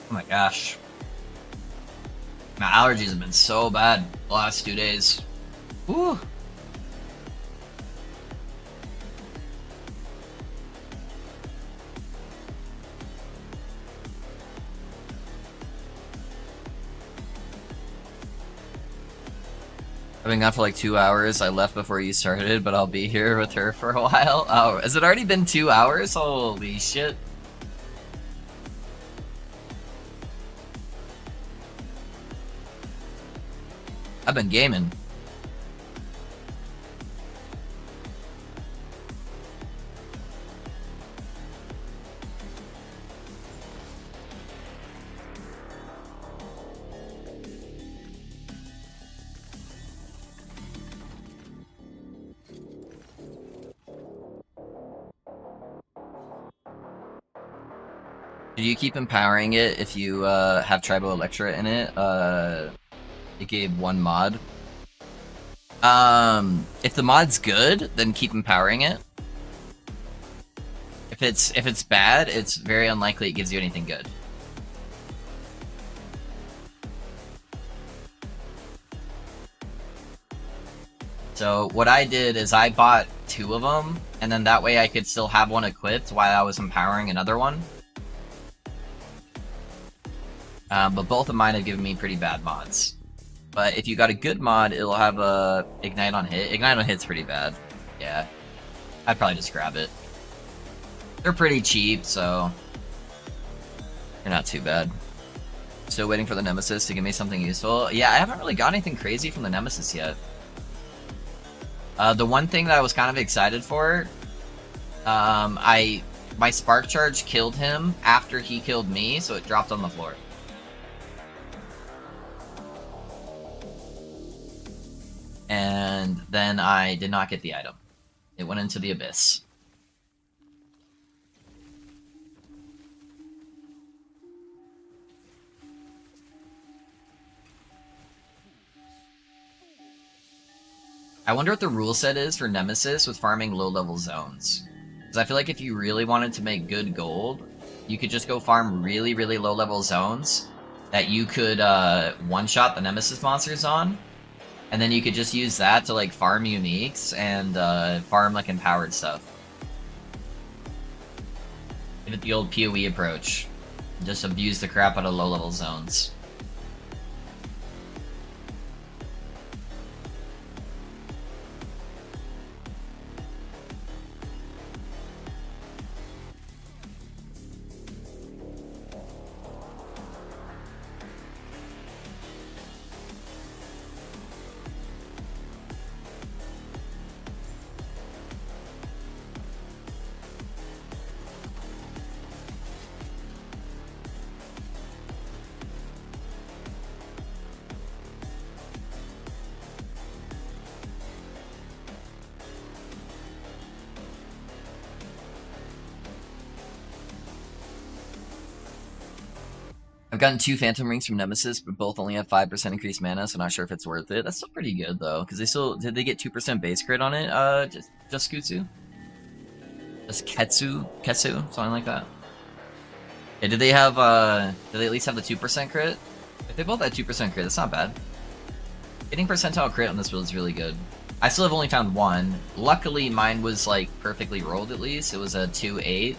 Oh my gosh. My allergies have been so bad the last 2 days. Whew. I've been gone for like 2 hours. I left before you started, but I'll be here with her for a while. Oh, has it already been 2 hours? Holy shit. I've been gaming. Do you keep empowering it if you have Tribo Electra in it? It gave one mod. If the mod's good, then keep empowering it. If it's bad, it's very unlikely it gives you anything good. So what I did is I bought 2 of them, and then that way I could still have one equipped while I was empowering another one. But both of mine have given me pretty bad mods. But if you got a good mod, it'll have a Ignite on hit. Ignite on hit's pretty bad. Yeah. I'd probably just grab it. They're pretty cheap, so they're not too bad. Still waiting for the Nemesis to give me something useful. Yeah, I haven't really got anything crazy from the Nemesis yet. The one thing that I was kind of excited for, my Spark Charge killed him after he killed me, so it dropped on the floor. And then I did not get the item. It went into the abyss. I wonder what the rule set is for Nemesis with farming low-level zones. Because I feel like if you really wanted to make good gold, you could just go farm really, really low-level zones that you could one-shot the Nemesis monsters on, and then you could just use that to like farm uniques and farm like empowered stuff. Give it the old PoE approach. Just abuse the crap out of low-level zones. I've gotten 2 Phantom Rings from Nemesis, but both only have 5% increased mana, so not sure if it's worth it. That's still pretty good, though, because they still... Did they get 2% base crit on it, just Kutsu? Just Ketsu? Something like that? Yeah, did they have, did they at least have the 2% crit? If they both had 2% crit, that's not bad. Getting percentile crit on this build is really good. I still have only found 1. Luckily, mine was, like, perfectly rolled, at least. It was a 2-8.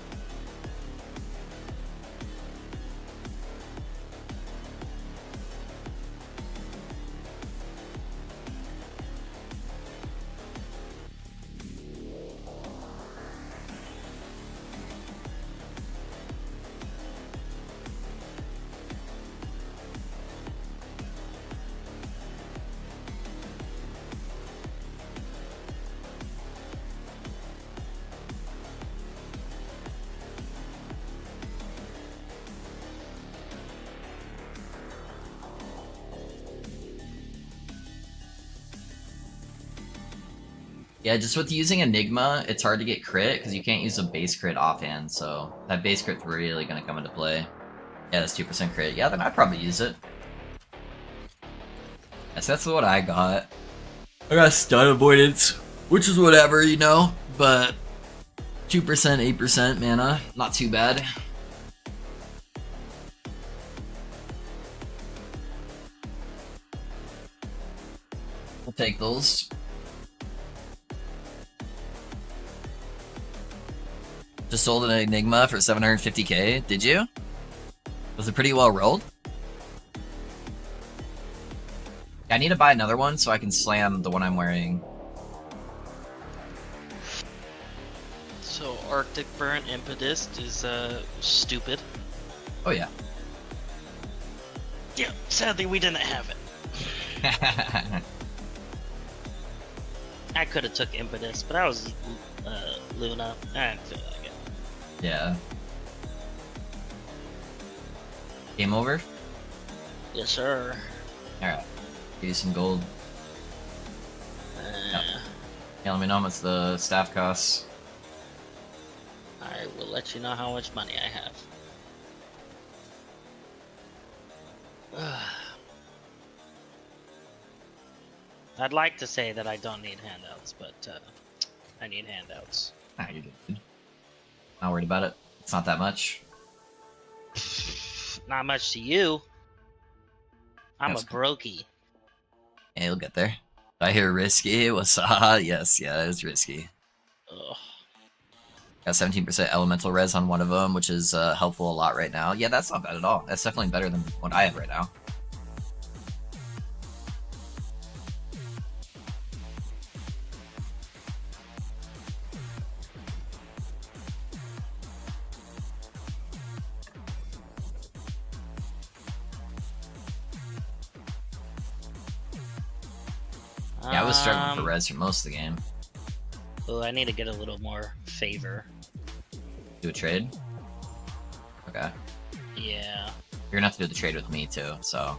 Yeah, just with using Enigma, it's hard to get crit, because you can't use a base crit offhand, so that base crit's really gonna come into play. Yeah, that's 2% crit. Yeah, then I'd probably use it. Yes, that's what I got. I got stun avoidance, which is whatever, you know, but 2%, 8% mana, not too bad. We'll take those. Just sold an Enigma for 750k, did you? Was it pretty well rolled? I need to buy another one so I can slam the one I'm wearing. So Arctic Burn Impetus is stupid. Oh yeah. Yeah, sadly we didn't have it. I could have took Impetus, but I was Luna. I didn't feel like it. Yeah. Game over? Yes, sir. Alright. Give you some gold. Yeah, let me know how much the staff costs. I will let you know how much money I have. I'd like to say that I don't need handouts, but I need handouts. Ah, you're good. Not worried about it. It's not that much. Not much to you. I'm That's a cool. brokey. Yeah, you'll get there. I hear risky. What's yes, yeah, it's risky. Ugh. Got 17% elemental res on one of them, which is helpful a lot right now. Yeah, that's not bad at all. That's definitely better than what I have right now. Yeah, I was struggling for res for most of the game. Oh, I need to get a little more favor. Do a trade? Okay. Yeah. You're gonna have to do the trade with me too, so.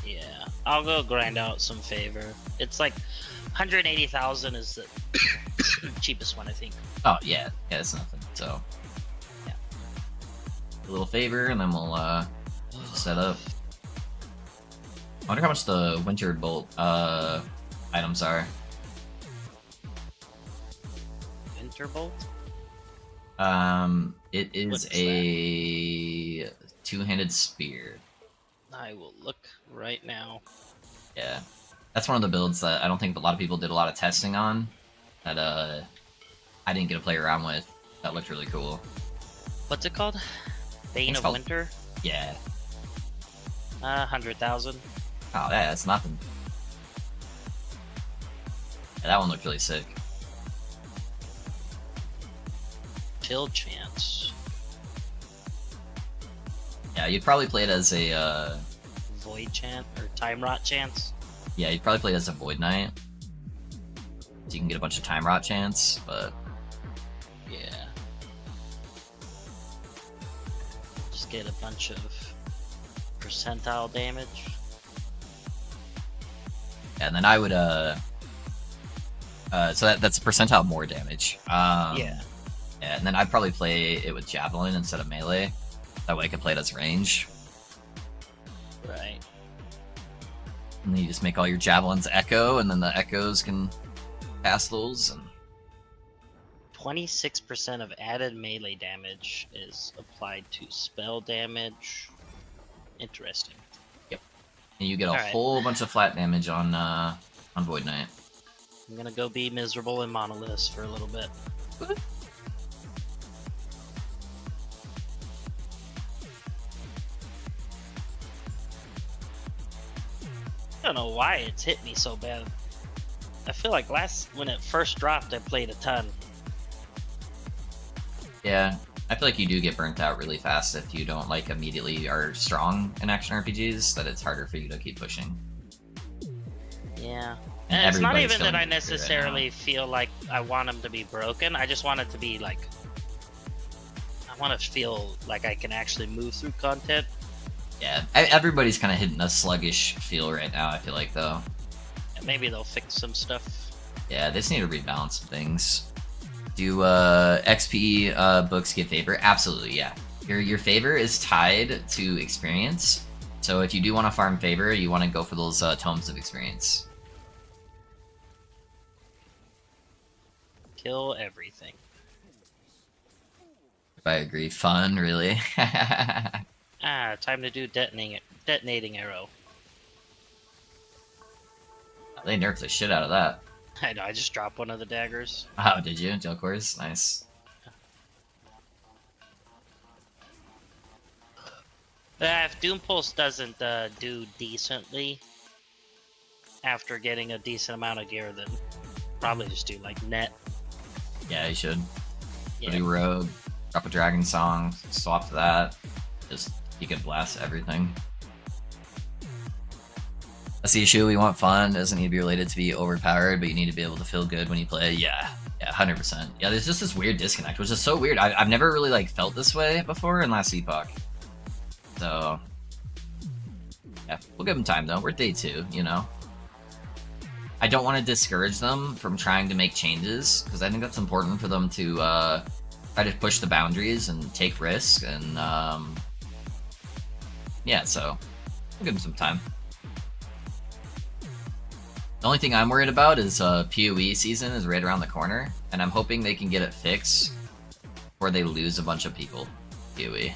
Yeah. I'll go grind out some favor. It's like 180,000 is the cheapest one, I think. Oh, yeah. Yeah, it's nothing, so. Yeah. A little favor, and then we'll set up. I wonder how much the Winter Bolt items are. Winterbolt? It is What's a two-handed spear. I will look right now. Yeah, that's one of the builds that I don't think a lot of people did a lot of testing on. That I didn't get to play around with. That looked really cool. What's it called? Bane It's of called- Winter? Yeah. 100,000. Oh, yeah, that's nothing. Yeah, that one looked really sick. Chill Chance. Yeah, you'd probably play it as a Void Chant or Time Rot Chance. yeah, you'd probably play it as a Void Knight. So you can get a bunch of Time Rot chance, but Yeah. Just get a bunch of percentile damage. yeah, and then I would so that's percentile more damage. Yeah. Yeah, and then I'd probably play it with Javelin instead of melee. That way I could play it as range. Right. And then you just make all your Javelins echo, and then the echoes can cast those. And 26% of added melee damage is applied to spell damage. Interesting. and you get a Alright. whole bunch of flat damage on Void Knight. I'm gonna go be miserable in Monoliths for a little bit. I don't know why it's hit me so bad. I feel like when it first dropped, I played a ton. Yeah, I feel like you do get burnt out really fast if you don't like immediately are strong in action RPGs. That it's harder for you to keep pushing. Yeah. And And it's not everybody's even that feeling I it right necessarily feel like I want them to be broken. I just want it to be like, I want to feel like I can actually move through content. Yeah, everybody's kind of hitting a sluggish feel right now. I feel like though. And maybe they'll fix some stuff. Yeah, they just need to rebalance some things. Do XP books get favor? Absolutely, yeah. Your favor is tied to experience. So if you do want to farm favor, you want to go for those tomes of experience. Kill everything. If I agree, fun really. Ah, time to do detonating arrow. They nerfed the shit out of that. I know, I just dropped one of the daggers. Oh, did you? Jelcors? Nice. If Doom Pulse doesn't do decently after getting a decent amount of gear, then probably just do like net. Yeah, you should. Yeah. Do rogue, drop a dragon song, swap to that. Just you can blast everything. That's the issue. We want fun. It doesn't need to be related to be overpowered, but you need to be able to feel good when you play. Yeah, 100%. Yeah, there's just this weird disconnect, which is so weird. I've never really like felt this way before in Last Epoch. So yeah, we'll give them time though. We're day 2, you know. I don't want to discourage them from trying to make changes because I think that's important for them to try to push the boundaries and take risks. And yeah, so we'll give them some time. The only thing I'm worried about is PoE season is right around the corner, and I'm hoping they can get it fixed before they lose a bunch of people. PoE.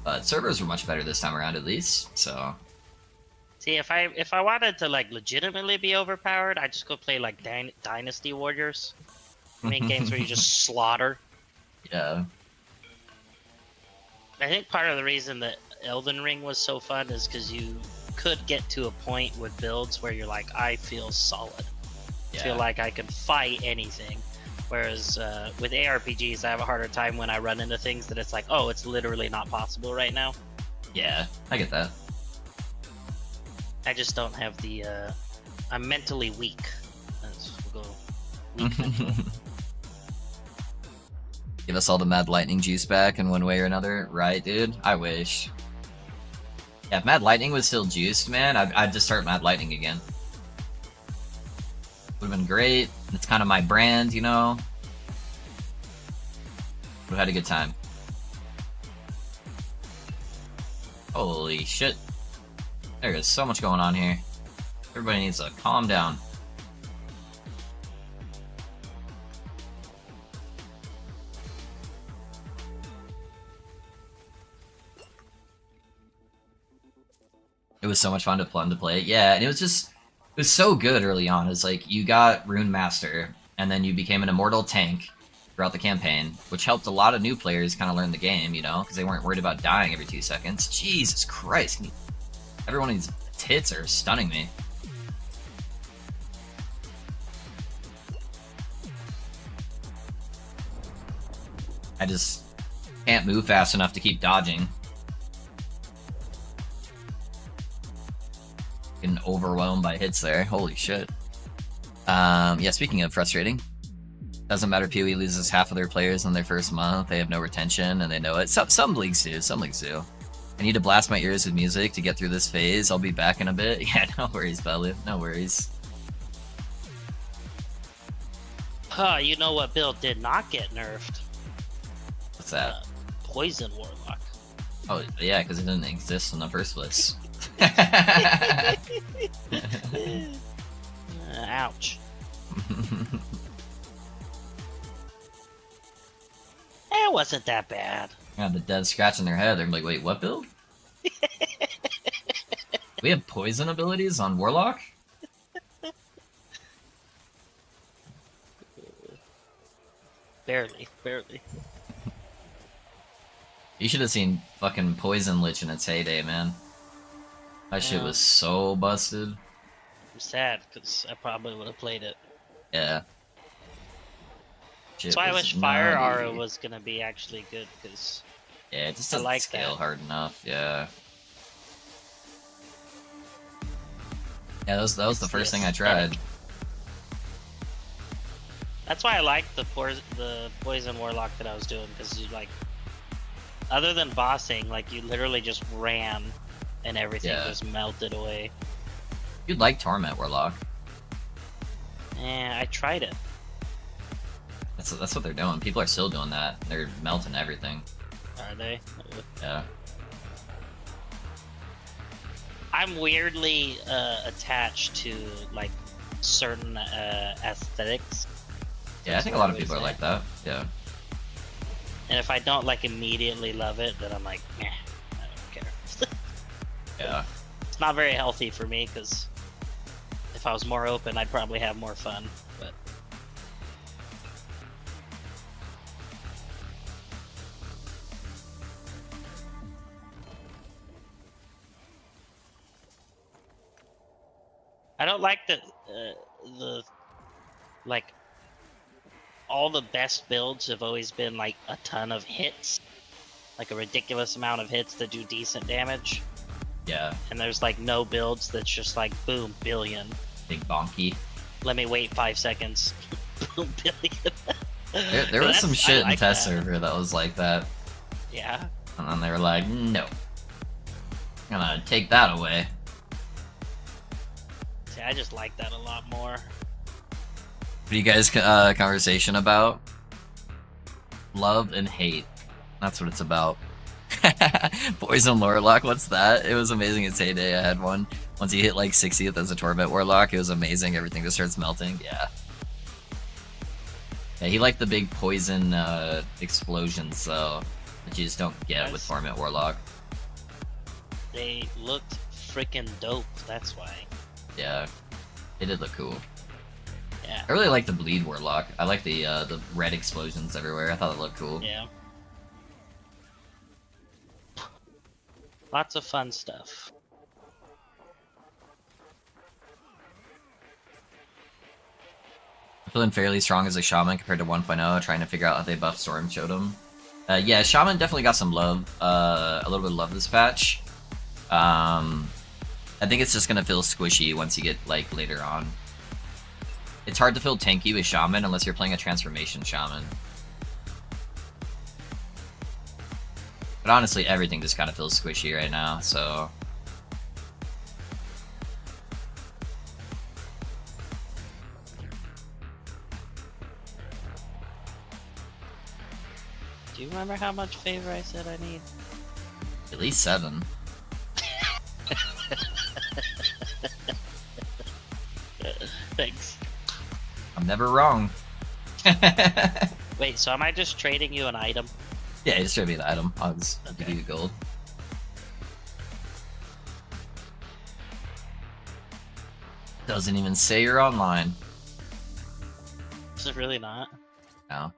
But servers were much better this time around, at least. So See, if I wanted to like legitimately be overpowered, I'd just go play like Dynasty Warriors. I mean, games where you just slaughter. yeah, I think part of the reason that Elden Ring was so fun is because you could get to a point with builds where you're like, I feel solid. I feel like I can fight anything. Whereas with ARPGs, I have a harder time when I run into things that it's like, oh, it's literally not possible right now. yeah, I get that. I just don't have the. I'm mentally weak. We'll go weak mentally. Give us all the Mad Lightning juice back in one way or another, right, dude? I wish. Yeah, if Mad Lightning was still juiced, man, I'd just start Mad Lightning again. Would have been great. It's kind of my brand, you know. Would have had a good time. Holy shit. There is so much going on here. Everybody needs to calm down. It was so much fun to play it. Yeah, and it was so good early on. It's like you got Rune Master, and then you became an immortal tank throughout the campaign, which helped a lot of new players kind of learn the game, you know, because they weren't worried about dying every 2 seconds. Jesus Christ. Everyone's tits are stunning me. I just can't move fast enough to keep dodging. Getting overwhelmed by hits there. Holy shit. Yeah, speaking of frustrating, doesn't matter. PoE loses half of their players in their first month. They have no retention, and they know it. Some leagues do. Some leagues do. I need to blast my ears with music to get through this phase. I'll be back in a bit. Yeah, no worries, Belly. No worries. Huh, you know what build did not get nerfed? What's that? Poison Warlock. Oh, yeah, because it didn't exist in the first place. Ouch. It wasn't that bad. Yeah, the dead scratching their head. They're like, wait, what build? We have poison abilities on Warlock? Barely. You should have seen fucking Poison Lich in its heyday, man. That shit was so busted. I'm sad, because I probably would have played it. Yeah. That's why I wish Fire Aura was gonna be actually good, because yeah, it just doesn't like scale that. hard enough. Yeah. Yeah, that was the first thing I tried. That's why I liked the Poison Warlock that I was doing, because you like, other than bossing, like you literally just ran, and everything just melted away. You'd like Torment Warlock. Yeah, I tried it. That's what they're doing. People are still doing that. They're melting everything. Are they? Yeah. I'm weirdly attached to like certain aesthetics. Yeah, I think a lot of people are like that. Yeah. And if I don't like immediately love it, then I'm like, eh, I don't care. Yeah. It's not very healthy for me, because if I was more open, I'd probably have more fun. But I don't like the like all the best builds have always been like a ton of hits, like a ridiculous amount of hits that do decent damage. Yeah. And there's like no builds that's just like boom billion. Big bonky. Let me wait 5 seconds. Boom billion. There was some shit in test server that was like that. Yeah. And then they were like, no. I'm gonna take that away. See, I just like that a lot more. What do you guys conversation about? Love and hate. That's what it's about. Poison Warlock, what's that? It was amazing its heyday. I had one. Once you hit like 60th as a Torment Warlock, it was amazing. Everything just starts melting. Yeah. Yeah, he liked the big poison explosions, so that you just don't get with Torment Warlock. They looked freaking dope, that's why. Yeah. It did look cool. Yeah. I really like the Bleed Warlock. I like the red explosions everywhere. I thought it looked cool. Yeah. Lots of fun stuff. I'm feeling fairly strong as a Shaman compared to 1.0, trying to figure out how they buff Storm showed him. Yeah, Shaman definitely got some love, a little bit of love this patch. I think it's just gonna feel squishy once you get like later on. It's hard to feel tanky with Shaman unless you're playing a transformation Shaman. But honestly, everything just kind of feels squishy right now, so... Do you remember how much favor I said I need? At least 7. I'm never wrong. Wait, so am I just trading you an item? Yeah, just trade me the item. I'll just give you gold. Doesn't even say you're online. Is it really not? No.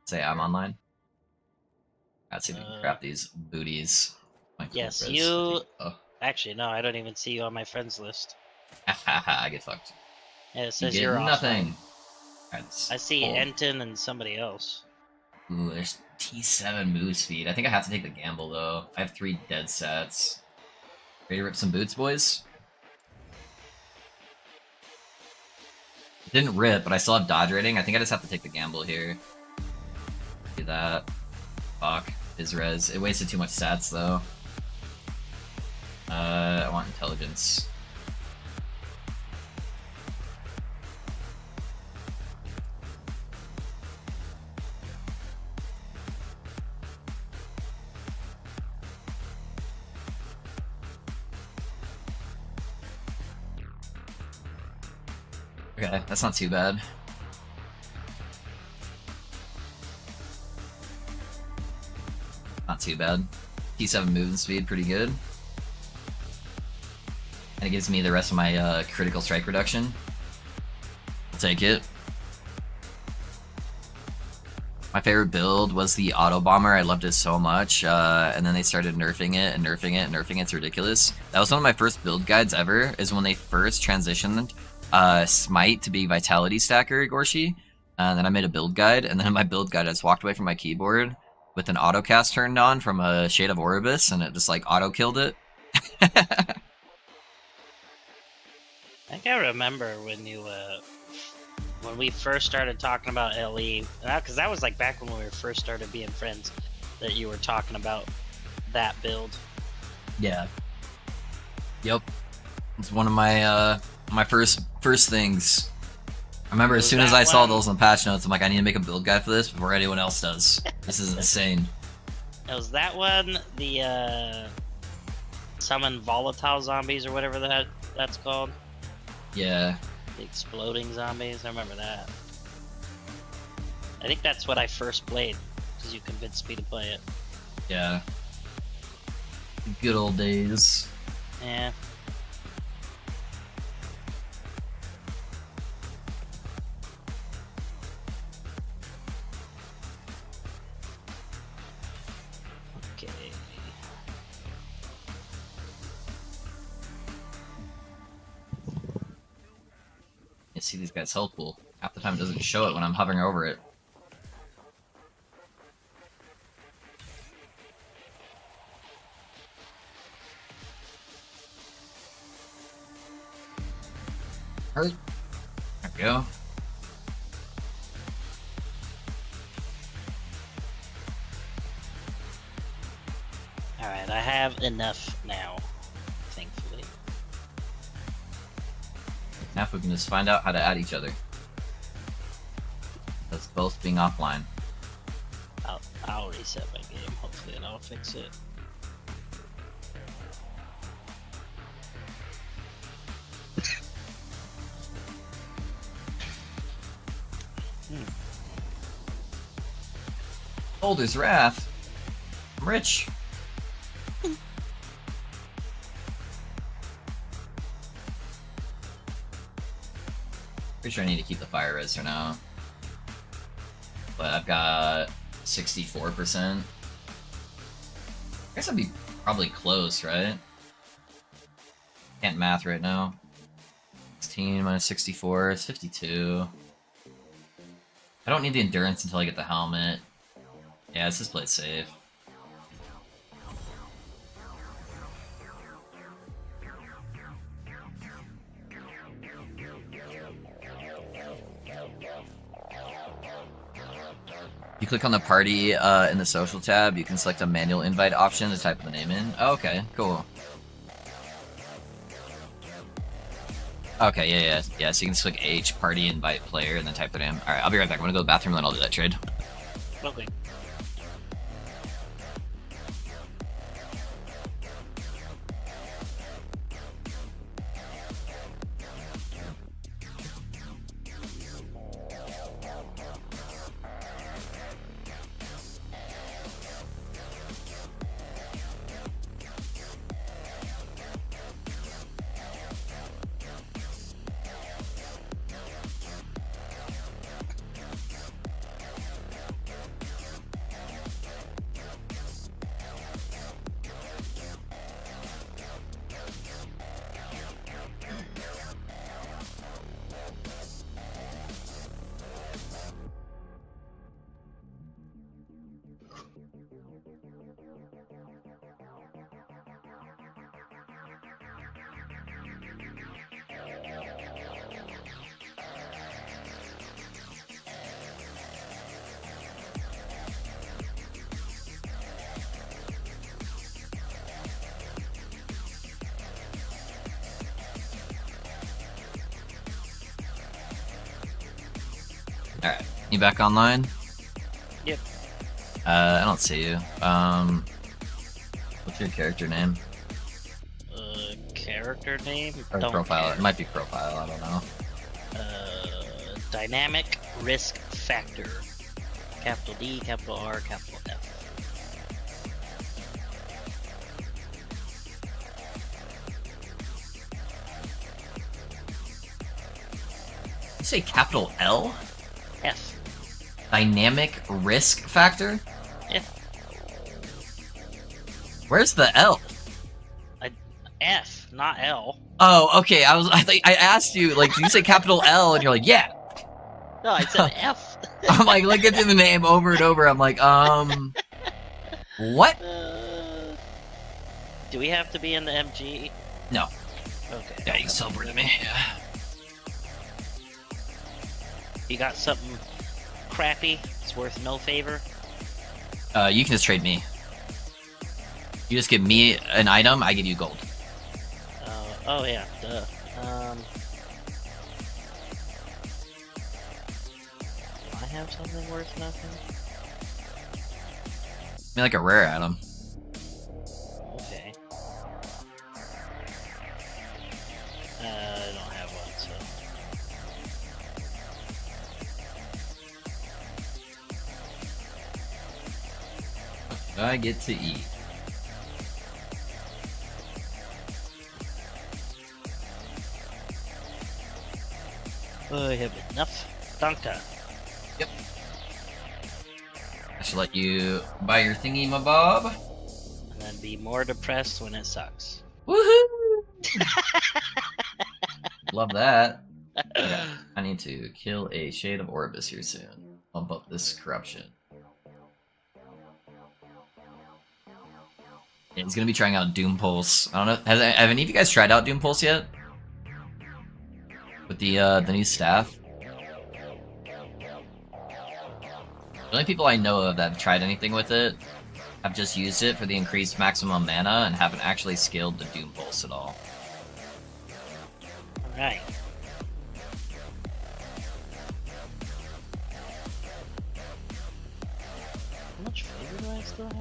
Say I'm online. Let's see if we can grab these booties. Yes, you... Actually, no, I don't even see you on my friends list. I get fucked. Yeah, it says you're nothing. Right, I see Enton and somebody else. Ooh, there's T7 move speed. I think I have to take the gamble, though. I have 3 dead sets. Ready to rip some boots, boys? It didn't rip, but I still have dodge rating. I think I just have to take the gamble here. Do that. Fuck. His res. It wasted too much stats, though. I want intelligence. Okay, that's not too bad. Not too bad. T7 movement speed, pretty good. And it gives me the rest of my critical strike reduction. I'll take it. My favorite build was the Auto Bomber. I loved it so much. And then they started nerfing it and nerfing it and nerfing it. It's ridiculous. That was one of my first build guides ever, is when they first transitioned Smite to be Vitality Stacker Gorshi. And then I made a build guide, and then in my build guide I just walked away from my keyboard with an autocast turned on from a Shade of Oribus, and it just like auto-killed it. I think I remember when you, when we first started talking about LE, because that was like back when we first started being friends, that you were talking about that build. Yeah. Yep. It's one of my my first things. I remember as soon as I saw those in the patch notes, I'm like, I need to make a build guide for this before anyone else does. This is insane. It was that one, the summon volatile zombies or whatever that's called. Yeah. The exploding zombies, I remember that. I think that's what I first played, because you convinced me to play it. Yeah. Good old days. Yeah. Okay. You see these guys' health pool. Half the time it doesn't show it when I'm hovering over it. Hurry. There we go. Alright, I have enough now, thankfully. Now if we can just find out how to add each other. That's both being offline. I'll reset my game, hopefully that'll fix it. Boulder's Wrath. I'm rich. Pretty sure I need to keep the fire res for now. But I've got 64%. I guess I'd be probably close, right? Can't math right now. 16 minus 64 is 52. I don't need the endurance until I get the helmet. Yeah, let's just play it safe. You click on the party in the social tab, you can select a manual invite option to type the name in. Oh, okay, cool. Okay, yeah, so you can just click H, party, invite player, and then type it in. Alright, I'll be right back. I'm gonna go to the bathroom, and then I'll do that trade. Okay. You back online? Yep. I don't see you. What's your character name? Character name? Or Don't profile? care. It might be profile. I don't know. Dynamic risk factor. Capital D, capital R, capital F. You say capital L? F. Dynamic risk factor? Yeah. Where's the L? F, not L. Oh, okay. I asked you, like, did you say capital L? And you're like, yeah. No, I said F. I'm like looking through the name over and over. I'm like, what? Do we have to be in the MG? No. Okay. Yeah, you can teleport to me. Yeah. You got something crappy? It's worth no favor? You can just trade me. You just give me an item, I give you gold. Oh yeah, duh. Do I have something worth nothing? I mean, like a rare item. Okay. I don't have one, so. I get to eat. I have enough. Danka. Yep. I should let you buy your thingy, my bob. And then be more depressed when it sucks. Woohoo! Love that. Okay. I need to kill a Shade of Orbis here soon. Bump up this corruption. Yeah, he's gonna be trying out Doom Pulse. I don't know. Have any of you guys tried out Doom Pulse yet? With the new staff? The only people I know of that have tried anything with it have just used it for the increased maximum mana and haven't actually scaled the Doom Pulse at all. Alright. How much flavor do I still have?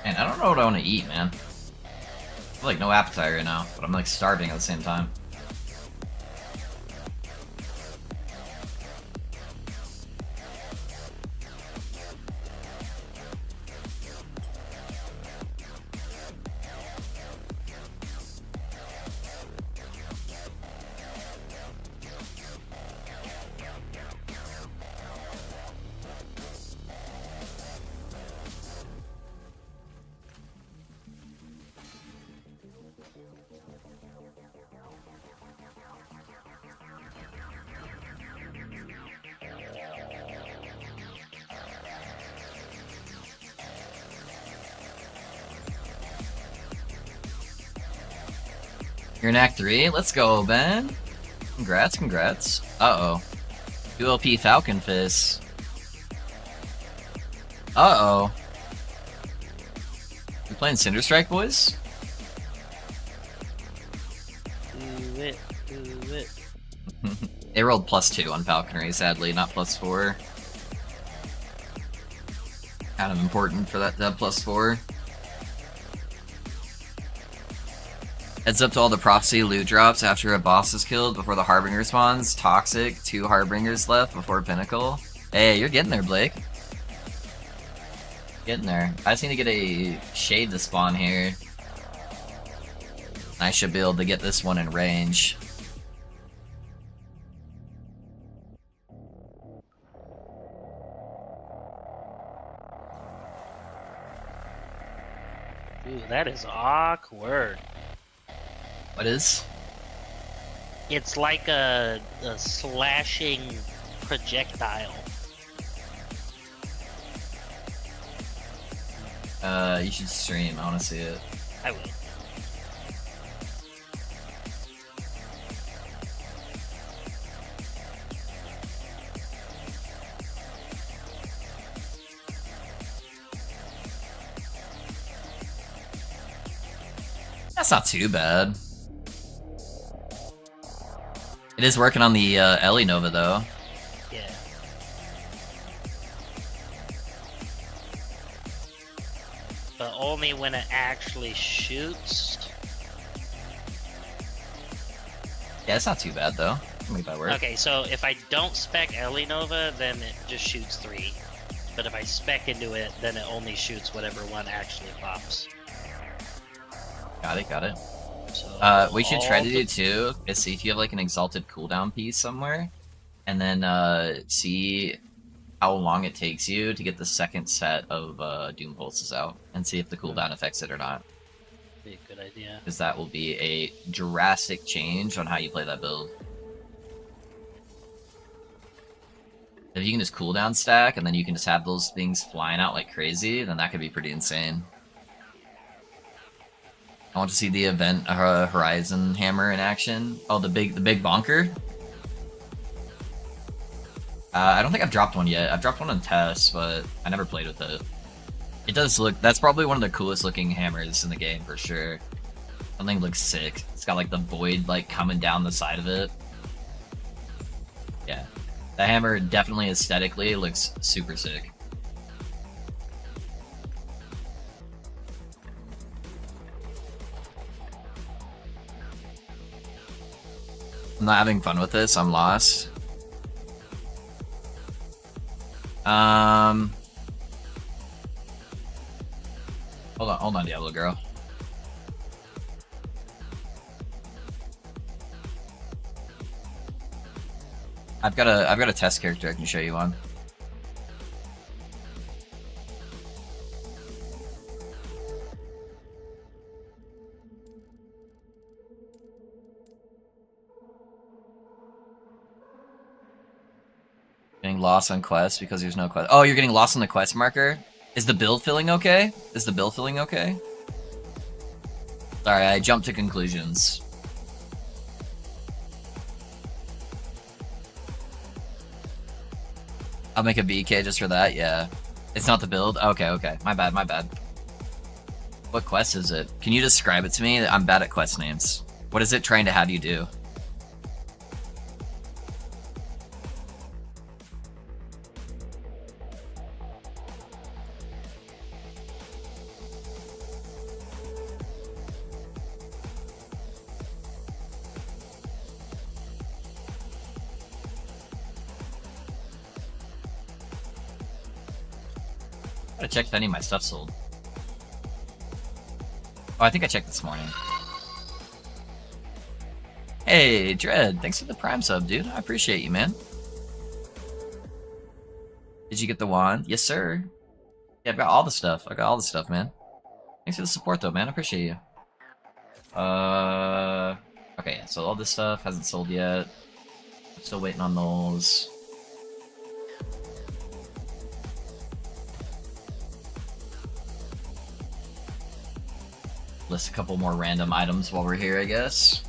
Man, I don't know what I want to eat, man. I feel like no appetite right now, but I'm like starving at the same time. You're in Act 3? Let's go, Ben. Congrats, congrats. Uh-oh. 2LP Falcon Fist. Uh-oh. We playing Cinder Strike, boys? Do it, do it. They rolled +2 on Falconer, sadly, not +4. Kind of important for that to have +4. Heads up to all the Prophecy loot drops after a boss is killed before the Harbinger spawns. Toxic, 2 Harbingers left before Pinnacle. Hey, you're getting there, Blake. Getting there. I just need to get a Shade to spawn here. I should be able to get this one in range. Ooh, that is awkward. What is? It's like a slashing projectile. You should stream. I want to see it. I will. That's not too bad. It is working on the Ellie Nova though. Yeah. But only when it actually shoots. Yeah, it's not too bad though. Make that work. Okay, so if I don't spec Ellie Nova, then it just shoots 3. But if I spec into it, then it only shoots whatever one actually pops. Got it, got it. So we should try to do too, is see if you have like an exalted cooldown piece somewhere, and then see how long it takes you to get the second set of Doom Pulses out, and see if the cooldown affects it or not. Be a good idea. Because that will be a drastic change on how you play that build. If you can just cooldown stack, and then you can just have those things flying out like crazy, then that could be pretty insane. I want to see the event Horizon Hammer in action. Oh, the big bonker. I don't think I've dropped one yet. I've dropped one on test, but I never played with it. It does look. That's probably one of the coolest looking hammers in the game for sure. Something looks sick. It's got like the void like coming down the side of it. Yeah, the hammer definitely aesthetically looks super sick. I'm not having fun with this. I'm lost. Hold on, Diablo girl. I've got a test character I can show you on. Getting lost on quest because there's no quest. Oh, you're getting lost on the quest marker? Is the build feeling okay? Is the build feeling okay? Sorry, I jumped to conclusions. I'll make a BK just for that, yeah. It's not the build? Okay, okay. My bad, my bad. What quest is it? Can you describe it to me? I'm bad at quest names. What is it trying to have you do? Gotta check if any of my stuff sold. Oh, I think I checked this morning. Hey, Dread, thanks for the Prime sub, dude. I appreciate you, man. Did you get the wand? Yes, sir. Yeah, I've got all the stuff. I got all the stuff, man. Thanks for the support, though, man. I appreciate you. Okay, so all this stuff hasn't sold yet. I'm still waiting on those. List a couple more random items while we're here, I guess.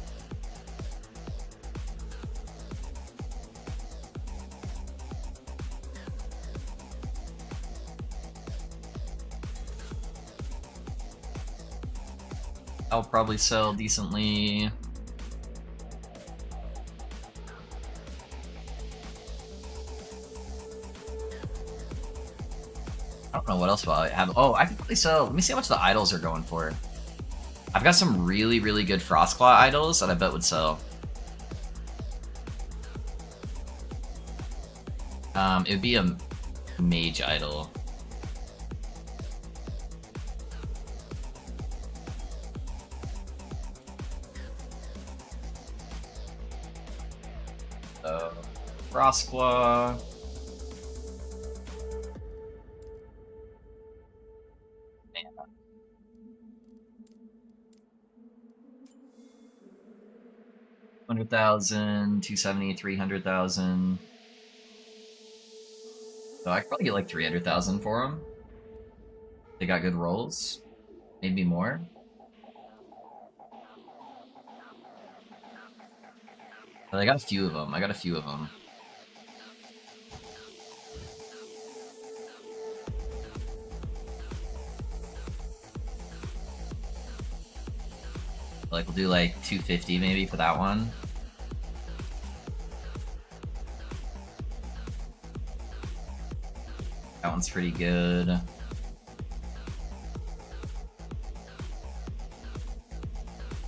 I'll probably sell decently. I don't know what else will I have. Oh, I can probably sell. Let me see how much the idols are going for. I've got some really, really good Frostclaw idols that I bet would sell. It would be a mage idol. So, Frostclaw. $100,000, 270, 300,000. So I could probably get like 300,000 for them. They got good rolls, maybe more. But I got a few of them. I got a few of them. Like, we'll do like 250 maybe for that one. That one's pretty good.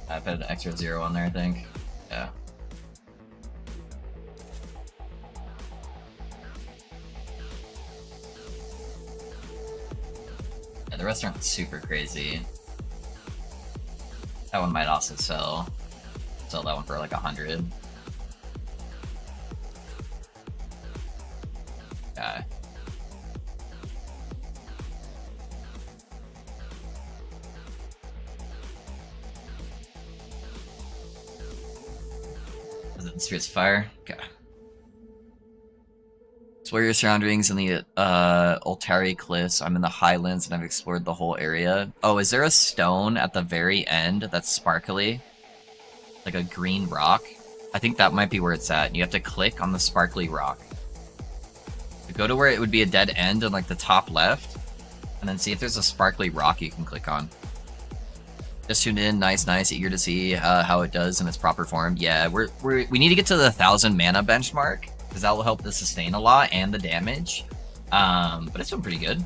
I put an extra 0 on there, I think. Yeah. Yeah, the rest aren't super crazy. That one might also sell. Sell that one for like 100. Yeah. Is it the Spirits of Fire? Okay. Explore your surroundings in the Altari Cliffs. I'm in the Highlands and I've explored the whole area. Oh, is there a stone at the very end that's sparkly? Like a green rock? I think that might be where it's at. You have to click on the sparkly rock. You go to where it would be a dead end on like the top left, and then see if there's a sparkly rock you can click on. Just tuned in, nice, eager to see how it does in its proper form. Yeah, we need to get to the 1,000 mana benchmark, because that will help the sustain a lot and the damage. But it's been pretty good.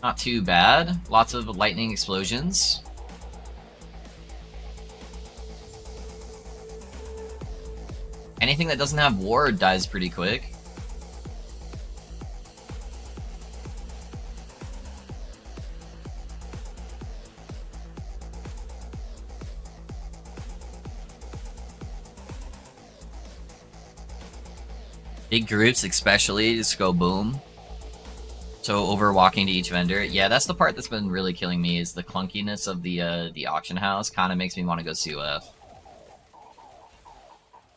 Not too bad. Lots of lightning explosions. Anything that doesn't have ward dies pretty quick. Big groups especially just go boom. So overwalking to each vendor. Yeah, that's the part that's been really killing me, is the clunkiness of the auction house. Kind of makes me want to go COF.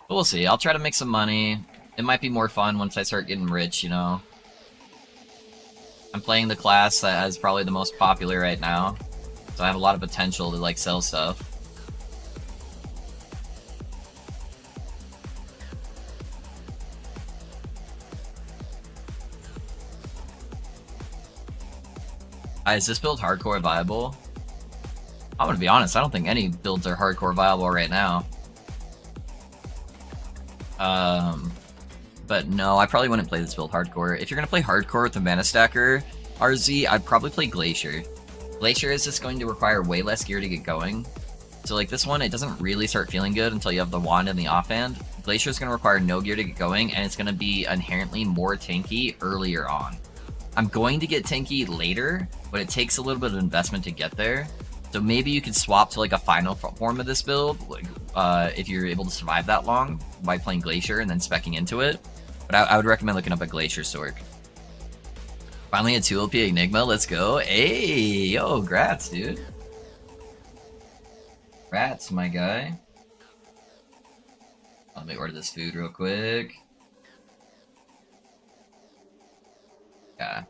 But we'll see. I'll try to make some money. It might be more fun once I start getting rich, you know. I'm playing the class that is probably the most popular right now, so I have a lot of potential to like sell stuff. Is this build hardcore viable? I'm gonna be honest, I don't think any builds are hardcore viable right now. But no, I probably wouldn't play this build hardcore. If you're gonna play hardcore with the Mana Stacker RZ, I'd probably play Glacier. Glacier is just going to require way less gear to get going. So like this one, it doesn't really start feeling good until you have the wand and the offhand. Glacier is gonna require no gear to get going, and it's gonna be inherently more tanky earlier on. I'm going to get tanky later, but it takes a little bit of investment to get there. So maybe you could swap to like a final form of this build, like, if you're able to survive that long by playing Glacier and then speccing into it. But I would recommend looking up a Glacier Sork. Finally a 2 LP Enigma, let's go. Hey, yo, grats, dude. Grats, my guy. Let me order this food real quick. Yeah.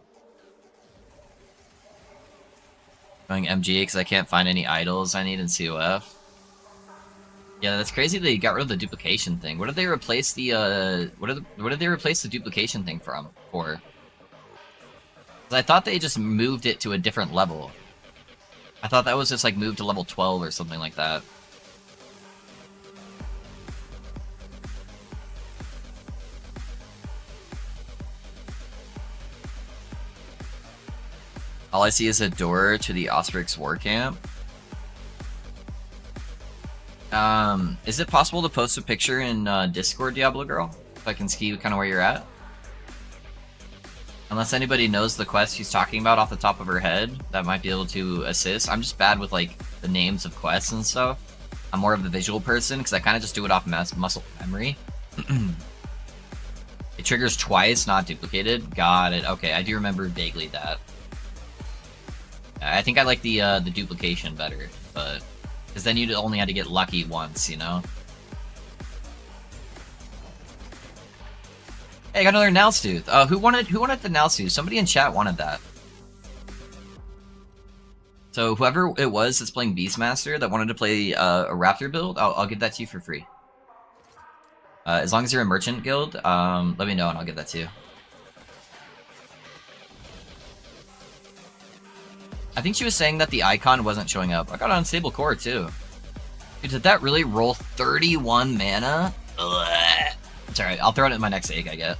Going MGA because I can't find any idols I need in COF. Yeah, that's crazy they got rid of the duplication thing. What did they replace the what did they replace the duplication thing for? 'Cause I thought they just moved it to a different level. I thought that was just like moved to level 12 or something like that. All I see is a door to the Osprix war camp. Is it possible to post a picture in Discord, Diablo Girl? If I can see kind of where you're at? Unless anybody knows the quest she's talking about off the top of her head, that might be able to assist. I'm just bad with like the names of quests and stuff. I'm more of the visual person because I kind of just do it off muscle memory. It triggers twice, not duplicated. Got it. Okay, I do remember vaguely that. I think I like the duplication better, but because then you'd only had to get lucky once, you know. Hey, I got another Nowstooth. Who wanted the Nowstooth? Somebody in chat wanted that. So whoever it was that's playing Beastmaster that wanted to play a Raptor build, I'll give that to you for free. As long as you're a merchant guild, let me know and I'll give that to you. I think she was saying that the icon wasn't showing up. I got an unstable core too. Dude, did that really roll 31 mana? Ugh. It's alright, I'll throw it in my next egg I get.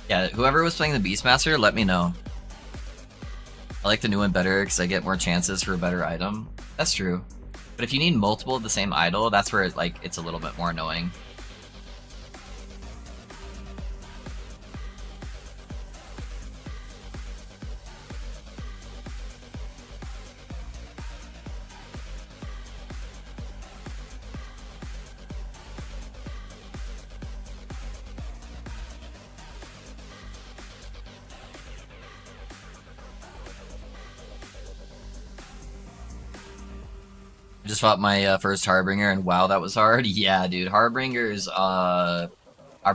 Yeah, whoever was playing the Beastmaster, let me know. I like the new one better because I get more chances for a better item. That's true. But if you need multiple of the same idol, that's where it's a little bit more annoying. I just fought my first Harbinger, and wow, that was hard. Yeah, dude, Harbingers are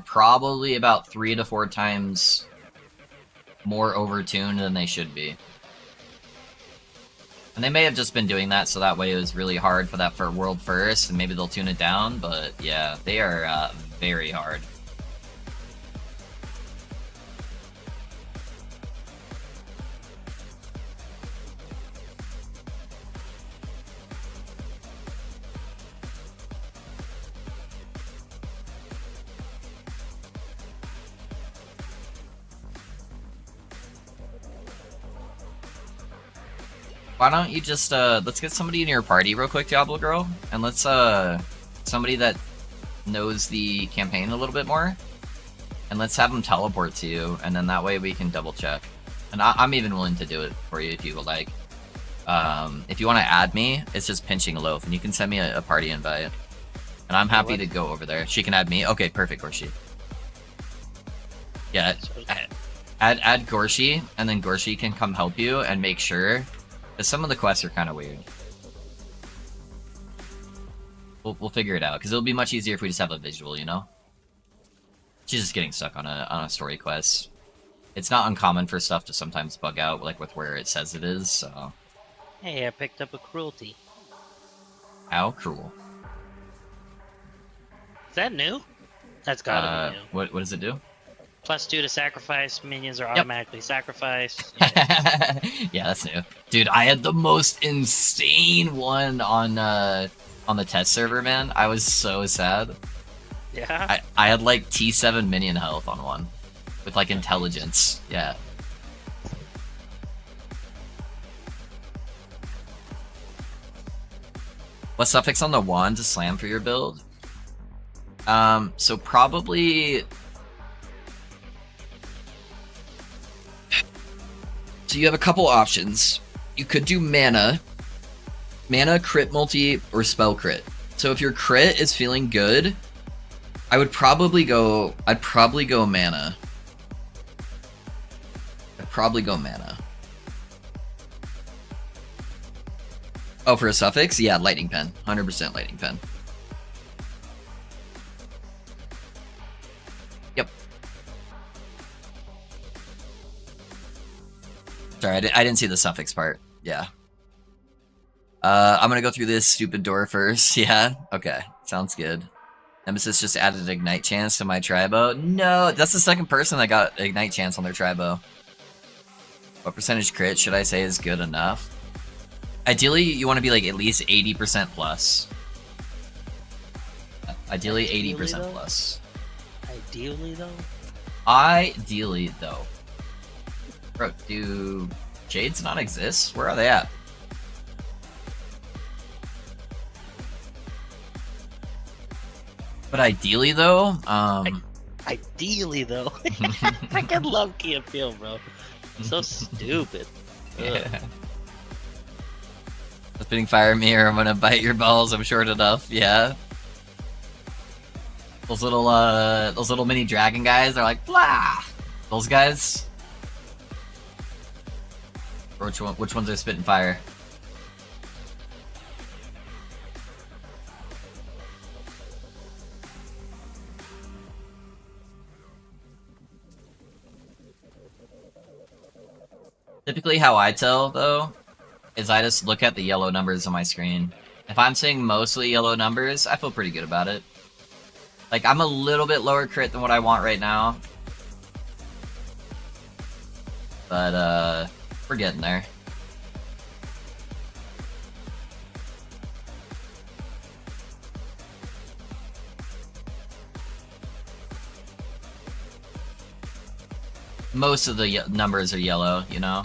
probably about 3 to 4 times more overtuned than they should be. And they may have just been doing that so that way it was really hard for that for world first, and maybe they'll tune it down, but yeah, they are very hard. Why don't you just, let's get somebody in your party real quick, Diablo Girl, and let's, somebody that knows the campaign a little bit more, and let's have them teleport to you, and then that way we can double check. And I'm even willing to do it for you if you would like. If you want to add me, it's just pinching a loaf, and you can send me a party invite. And I'm happy to go over there. She can add me? Okay, perfect, Gorshi. Yeah, add Gorshi, and then Gorshi can come help you and make sure. Because some of the quests are kind of weird. We'll figure it out, because it'll be much easier if we just have a visual, you know? She's just getting stuck on a story quest. It's not uncommon for stuff to sometimes bug out, like with where it says it is, so... Hey, I picked up a cruelty. How cruel. Is that new? That's gotta be new. What does it do? +2 to sacrifice, minions are automatically sacrificed. Yeah. Yeah, that's new. Dude, I had the most insane one on the test server, man. I was so sad. Yeah? I had like T7 minion health on one. With like intelligence. Yeah. What suffix on the wand to slam for your build? So probably... So you have a couple options. You could do mana, crit multi, or spell crit. So if your crit is feeling good, I'd probably go mana. Oh, for a suffix? Yeah, lightning pen. 100% lightning pen. Yep. Sorry, I didn't see the suffix part. Yeah. I'm gonna go through this stupid door first. Yeah? Okay. Sounds good. Nemesis just added Ignite Chance to my Tribo. No, that's the second person that got Ignite Chance on their Tribo. What percentage crit should I say is good enough? Ideally, you want to be like at least 80% plus. Ideally 80% plus. Ideally, though? Ideally, though. Bro, do Jades not exist? Where are they at? But ideally, though, Ideally, though. I can love Key Appeal, bro. So stupid. Yeah. Spitting fire at me or I'm gonna bite your balls, I'm short enough, yeah. Those little mini dragon guys are like, blah! Those guys? Or which ones are spitting fire? Typically how I tell, though, is I just look at the yellow numbers on my screen. If I'm seeing mostly yellow numbers, I feel pretty good about it. Like, I'm a little bit lower crit than what I want right now. But, we're getting there. Most of the numbers are yellow, you know?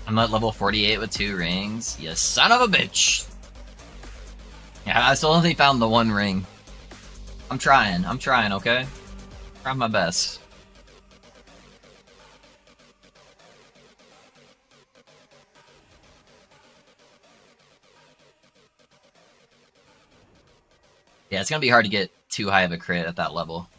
I'm at level 48 with 2 rings. You son of a bitch! Yeah, I still only found the 1 ring. I'm trying, okay? Trying my best. Yeah, it's gonna be hard to get too high of a crit at that level.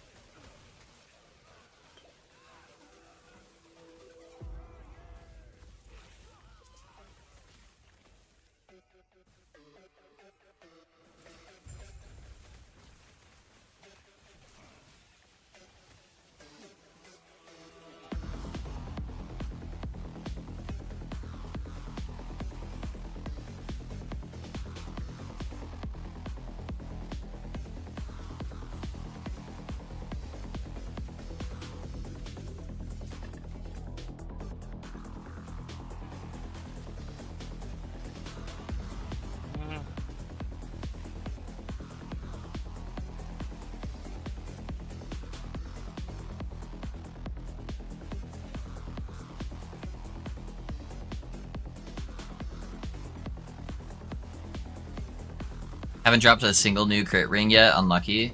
Haven't dropped a single new crit ring yet, unlucky.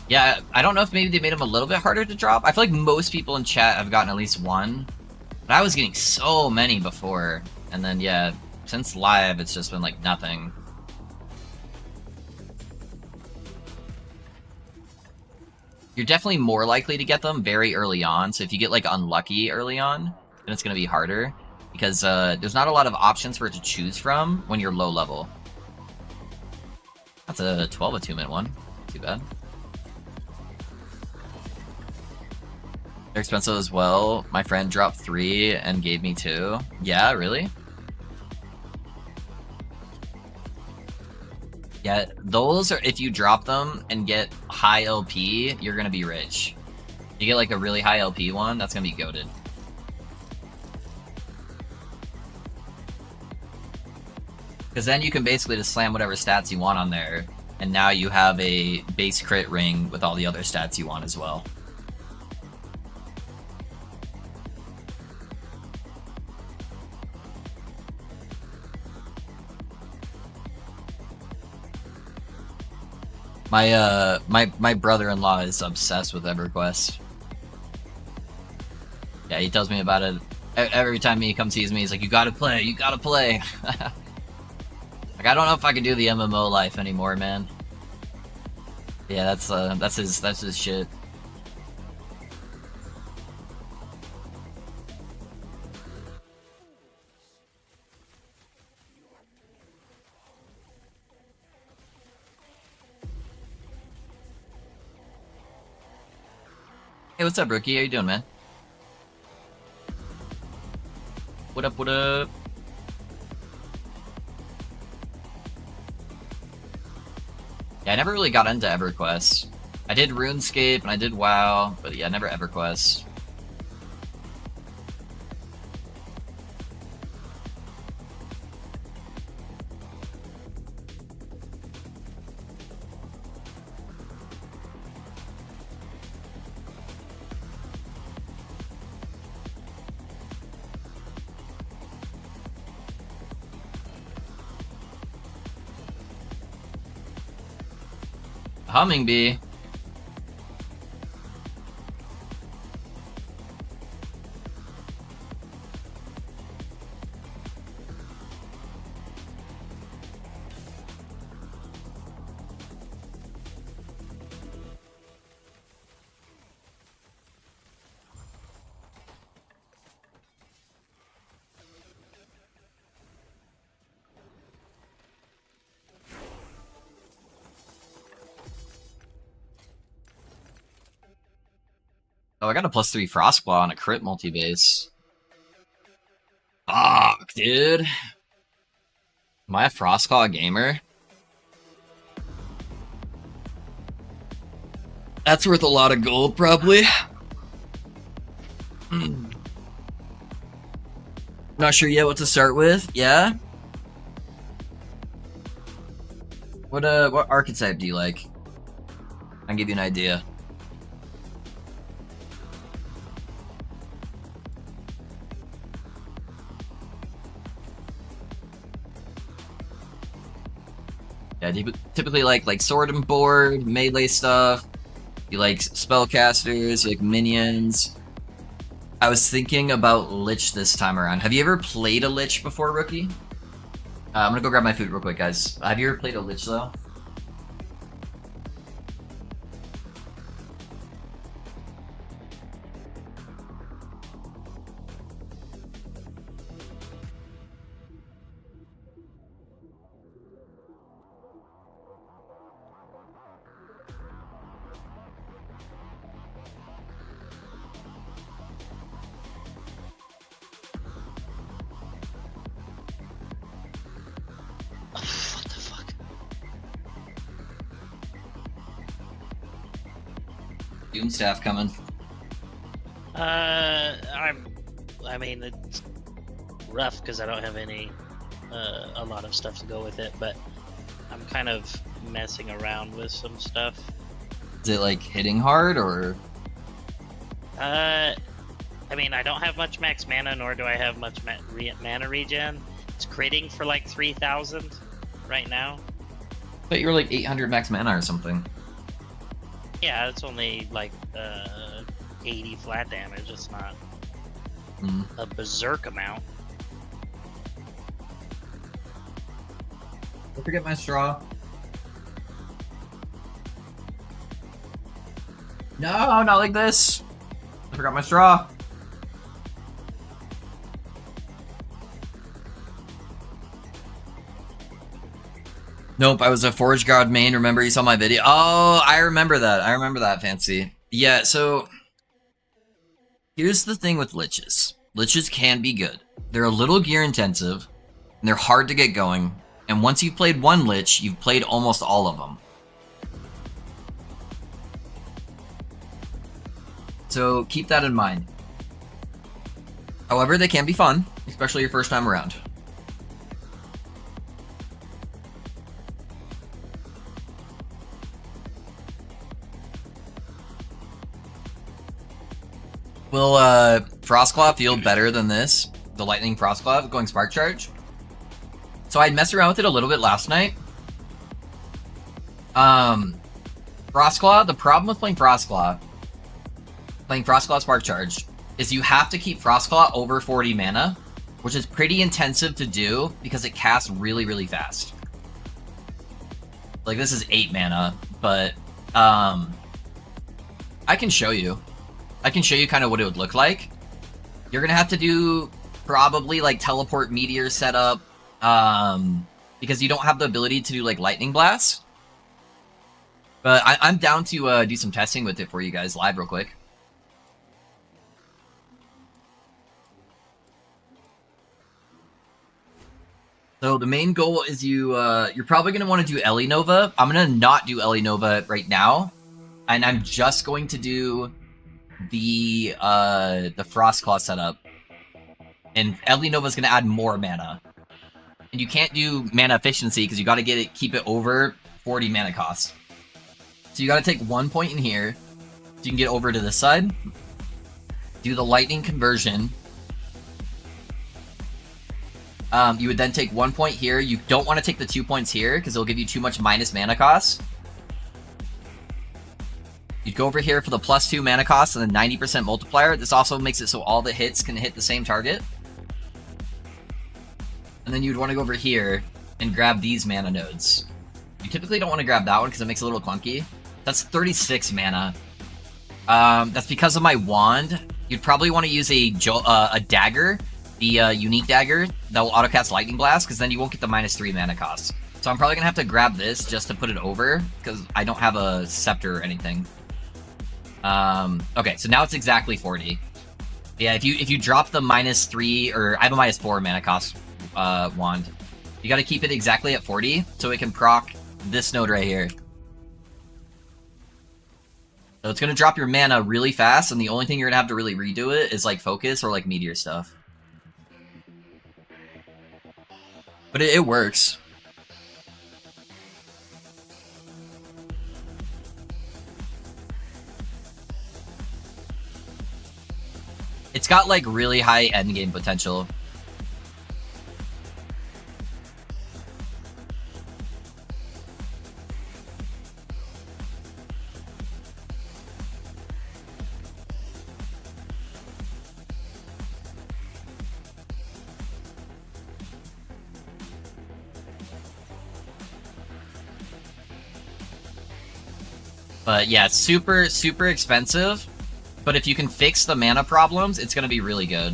Yeah, I don't know if maybe they made them a little bit harder to drop. I feel like most people in chat have gotten at least one. But I was getting so many before. And then, yeah, since live, it's just been like nothing. You're definitely more likely to get them very early on. So if you get like unlucky early on, then it's going to be harder. Because there's not a lot of options for it to choose from when you're low level. That's a 12 attunement one. Too bad. They're expensive as well. My friend dropped 3 and gave me 2. Yeah, really? Yeah, those are, if you drop them and get high LP, you're gonna be rich. You get like a really high LP one, that's gonna be goated. Because then you can basically just slam whatever stats you want on there, and now you have a base crit ring with all the other stats you want as well. My brother-in-law is obsessed with EverQuest. Yeah, he tells me about it every time he comes sees me. He's like, "You gotta play, you gotta play." Like, I don't know if I can do the MMO life anymore, man. Yeah, that's his shit. Hey, what's up, Rookie? How you doing, man? What up, what up? Yeah, I never really got into EverQuest. I did RuneScape and I did WoW, but yeah, never EverQuest. Humming bee. Oh, I got a +3 Frostclaw on a crit multi-base. Fuck, dude. Am I a Frostclaw gamer? That's worth a lot of gold, probably. Not sure yet what to start with. Yeah? What archetype do you like? I'll give you an idea. Yeah, do you typically like sword and board, melee stuff? You like spellcasters, you like minions? I was thinking about Lich this time around. Have you ever played a Lich before, Rookie? I'm gonna go grab my food real quick, guys. Have you ever played a Lich, though? What the fuck? Doomstaff coming. I mean, it's rough because I don't have a lot of stuff to go with it, but I'm kind of messing around with some stuff. Is it like hitting hard or? I mean, I don't have much max mana, nor do I have much mana regen. It's critting for like 3,000 right now. But you were like 800 max mana or something. Yeah, it's only like 80 flat damage. It's not a berserk amount. Don't forget my straw. No, not like this. I forgot my straw. Nope, I was a Forge God main. Remember, you saw my video? Oh, I remember that. I remember that, Fancy. Yeah, so here's the thing with Liches. Liches can be good. They're a little gear intensive, and they're hard to get going. And once you've played one Lich, you've played almost all of them. So keep that in mind. However, they can be fun, especially your first time around. Will Frostclaw feel better than this? The Lightning Frostclaw going Spark Charge? So I messed around with it a little bit last night. Frostclaw, the problem with playing Frostclaw Spark Charge, is you have to keep Frostclaw over 40 mana, which is pretty intensive to do because it casts really, really fast. Like, this is 8 mana, but I can show you. I can show you kind of what it would look like. You're gonna have to do probably like teleport meteor setup, because you don't have the ability to do like lightning blast. But I'm down to do some testing with it for you guys live real quick. So the main goal is you're probably gonna want to do Ellie Nova. I'm gonna not do Ellie Nova right now, and I'm just going to do the Frostclaw setup, and Ellie Nova is going to add more mana, and you can't do mana efficiency because you got to keep it over 40 mana cost. So you got to take 1 point in here so you can get over to this side, do the lightning conversion. You would then take 1 point here. You don't want to take the 2 points here because it'll give you too much minus mana cost. You'd go over here for the +2 mana cost and the 90% multiplier. This also makes it so all the hits can hit the same target. And then you'd want to go over here and grab these mana nodes. You typically don't want to grab that one because it makes it a little clunky. That's 36 mana. That's because of my wand. You'd probably want to use a dagger, the unique dagger that will autocast Lightning Blast, because then you won't get the -3 mana cost. So I'm probably going to have to grab this just to put it over because I don't have a scepter or anything. Okay, so now it's exactly 40. Yeah, if you drop the -3, or I have a -4 mana cost wand, you got to keep it exactly at 40 so it can proc this node right here. So it's gonna drop your mana really fast, and the only thing you're gonna have to really redo it is like focus or like meteor stuff. But it works. It's got like really high endgame potential. But yeah, it's super, super expensive. But if you can fix the mana problems, it's going to be really good.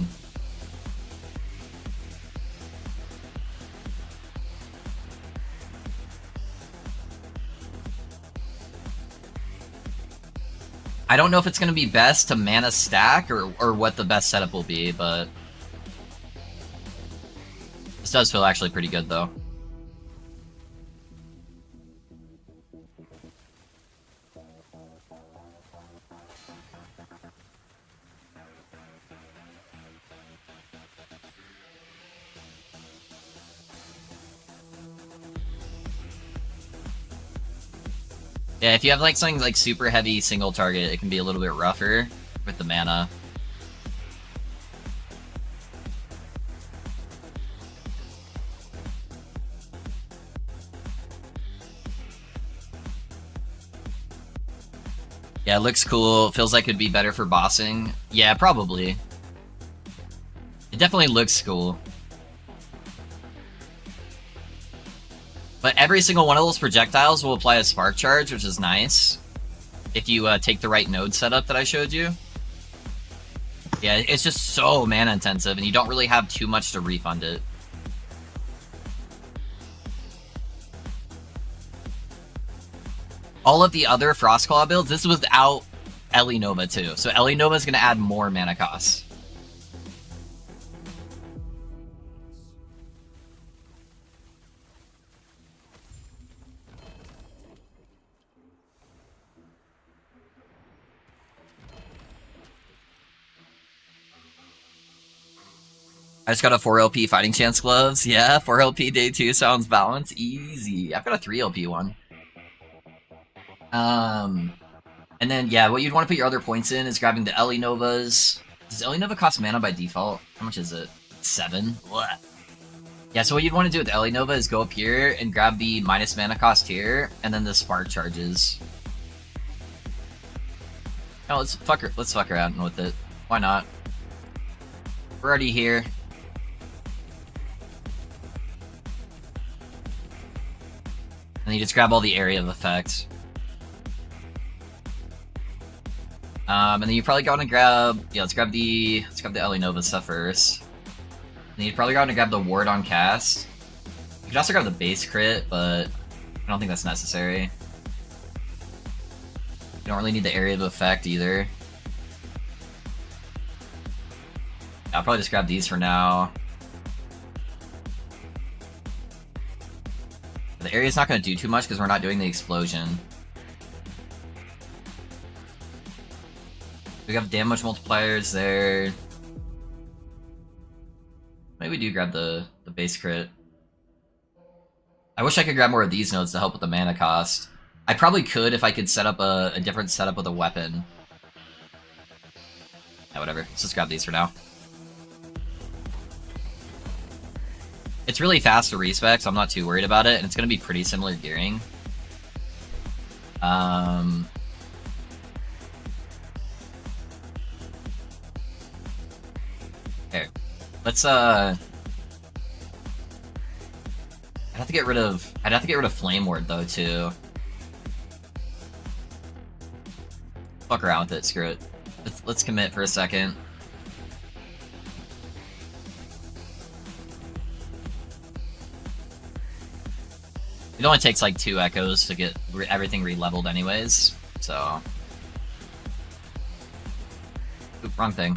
I don't know if it's going to be best to mana stack or what the best setup will be, but this does feel actually pretty good, though. Yeah, if you have like something like super heavy single target, it can be a little bit rougher with the mana. Yeah, it looks cool. Feels like it'd be better for bossing. Yeah, probably. It definitely looks cool. But every single one of those projectiles will apply a spark charge, which is nice. If you take the right node setup that I showed you. Yeah, it's just so mana intensive, and you don't really have too much to refund it. All of the other Frostclaw builds, this was without Ellie Nova too. So Ellie Nova is going to add more mana costs. I just got a 4 LP Fighting Chance gloves. Yeah, 4 LP day 2 sounds balanced. Easy. I've got a 3 LP one. And then, yeah, what you'd want to put your other points in is grabbing the Ellie Novas. Does Ellie Nova cost mana by default? How much is it? 7? What? Yeah, so what you'd want to do with Ellie Nova is go up here and grab the minus mana cost here, and then the spark charges. Oh, let's fuck around with it. Why not? We're already here. And you just grab all the area of effect. And then you probably go on and grab, yeah, let's grab the Ellie Nova stuff first. And then you'd probably go on and grab the ward on cast. You could also grab the base crit, but I don't think that's necessary. You don't really need the area of effect either. I'll probably just grab these for now. The area's not going to do too much because we're not doing the explosion. We have damage multipliers there. Maybe we do grab the base crit. I wish I could grab more of these nodes to help with the mana cost. I probably could if I could set up a different setup with a weapon. Yeah, whatever. Let's just grab these for now. It's really fast to respec, so I'm not too worried about it, and it's going to be pretty similar gearing. Here. Let's I'd have to get rid of Flame Ward though too. Fuck around with it, screw it. Let's commit for a second. It only takes like 2 echoes to get everything re-leveled anyways, so... Oop, wrong thing.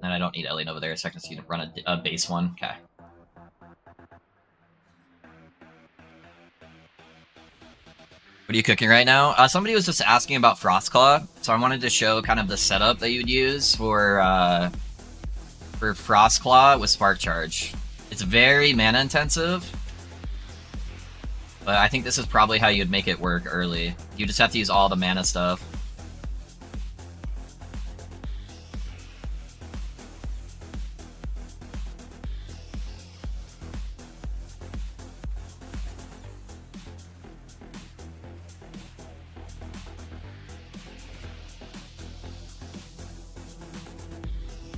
And I don't need Alien over there, so I can see to run a base one. Okay. What are you cooking right now? Somebody was just asking about Frostclaw, so I wanted to show kind of the setup that you would use for Frostclaw with Spark Charge. It's very mana intensive, but I think this is probably how you'd make it work early. You just have to use all the mana stuff.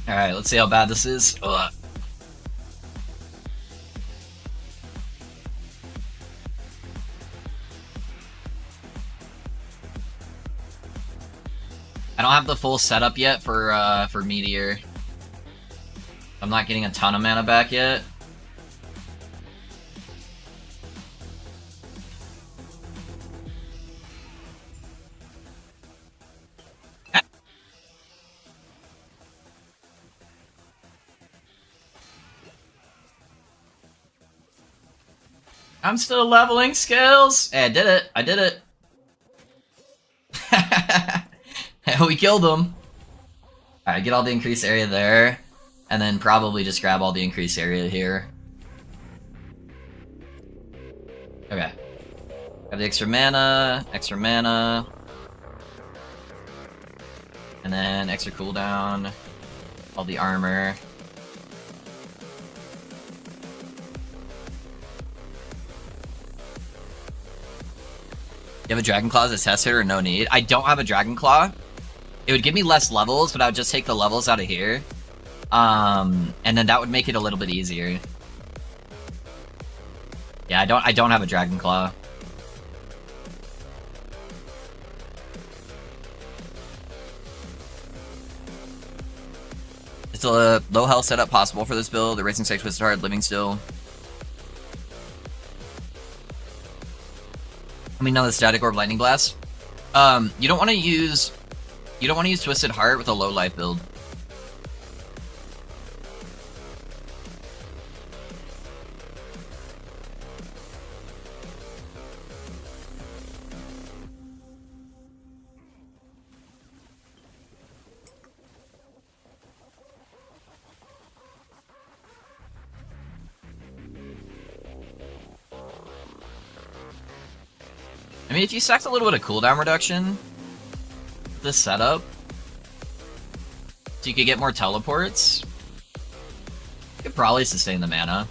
Alright, let's see how bad this is. Ugh. I don't have the full setup yet for Meteor. I'm not getting a ton of mana back yet. I'm still leveling skills. Hey, I did it. I did it. We killed him. Alright, get all the increased area there. And then probably just grab all the increased area here. Okay. Have the extra mana, and then extra cooldown, all the armor. You have a Dragon Claw as a test hit or no need? I don't have a Dragon Claw. It would give me less levels, but I would just take the levels out of here. And then that would make it a little bit easier. Yeah, I don't have a Dragon Claw. It's a low health setup possible for this build. The Racing Six Twisted Heart, Living Still. I mean, no, the Static Orb Lightning Blast. You don't want to use Twisted Heart with a low life build. I mean, if you stacked a little bit of cooldown reduction with this setup, so you could get more teleports, you could probably sustain the mana.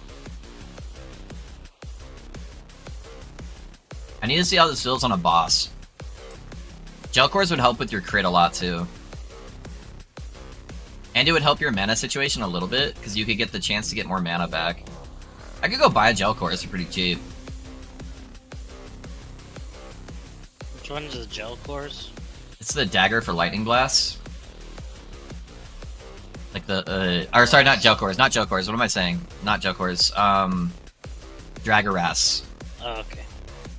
I need to see how this feels on a boss. Gel Cores would help with your crit a lot too. And it would help your mana situation a little bit, because you could get the chance to get more mana back. I could go buy a Gel Cores for pretty cheap. Which one is the Gel Cores? It's the dagger for lightning blasts. Like the, or sorry, not Gel Cores, not Gel Cores, what am I saying? Not Gel Cores, Dragaras. Oh, okay.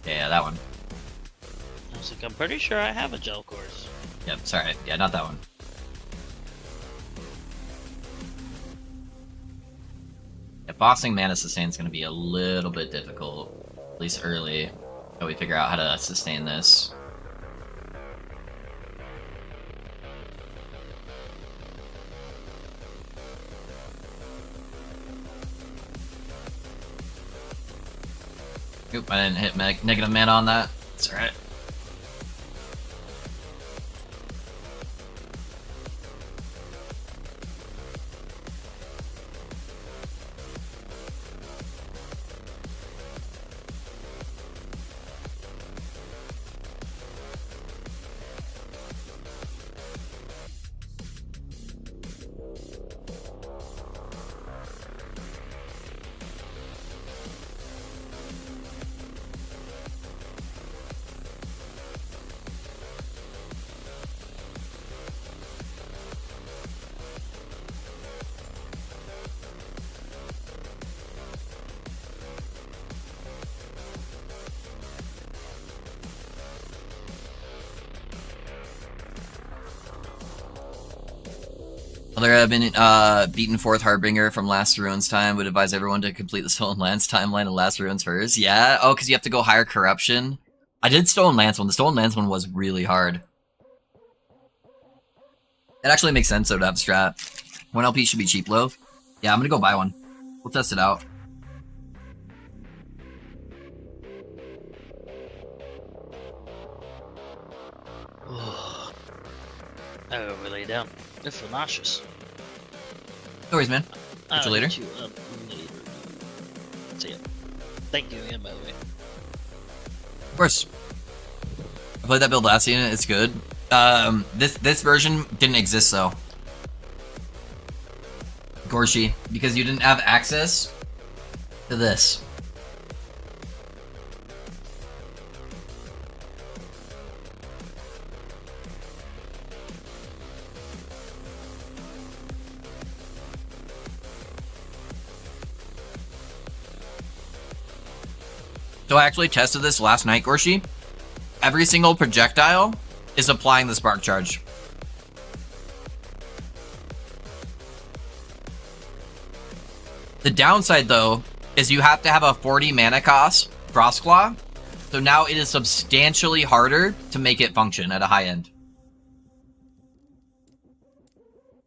Yeah, that one. I was like, I'm pretty sure I have a Gel Cores. Yep, sorry, yeah, not that one. Yeah, bossing mana sustain is going to be a little bit difficult, at least early, until we figure out how to sustain this. Oop, I didn't hit negative mana on that. It's alright. Other have been beaten fourth Harbinger from Last Ruins time. Would advise everyone to complete the Stolen Lance timeline of Last Ruins first. Yeah? Oh, because you have to go higher corruption. I did Stolen Lance one. The Stolen Lance one was really hard. It actually makes sense though to have strat. 1 LP should be cheap loaf. Yeah, I'm gonna go buy one. We'll test it out. I gotta lay down. I feel nauseous. No worries, man. Catch you later. Hit you up later. See ya. Thank you again, by the way. Of course. I played that build last season. It's good. This version didn't exist though. Gorshi, because you didn't have access to this. So I actually tested this last night, Gorshi. Every single projectile is applying the spark charge. The downside, though, is you have to have a 40 mana cost Frostclaw. So now it is substantially harder to make it function at a high end.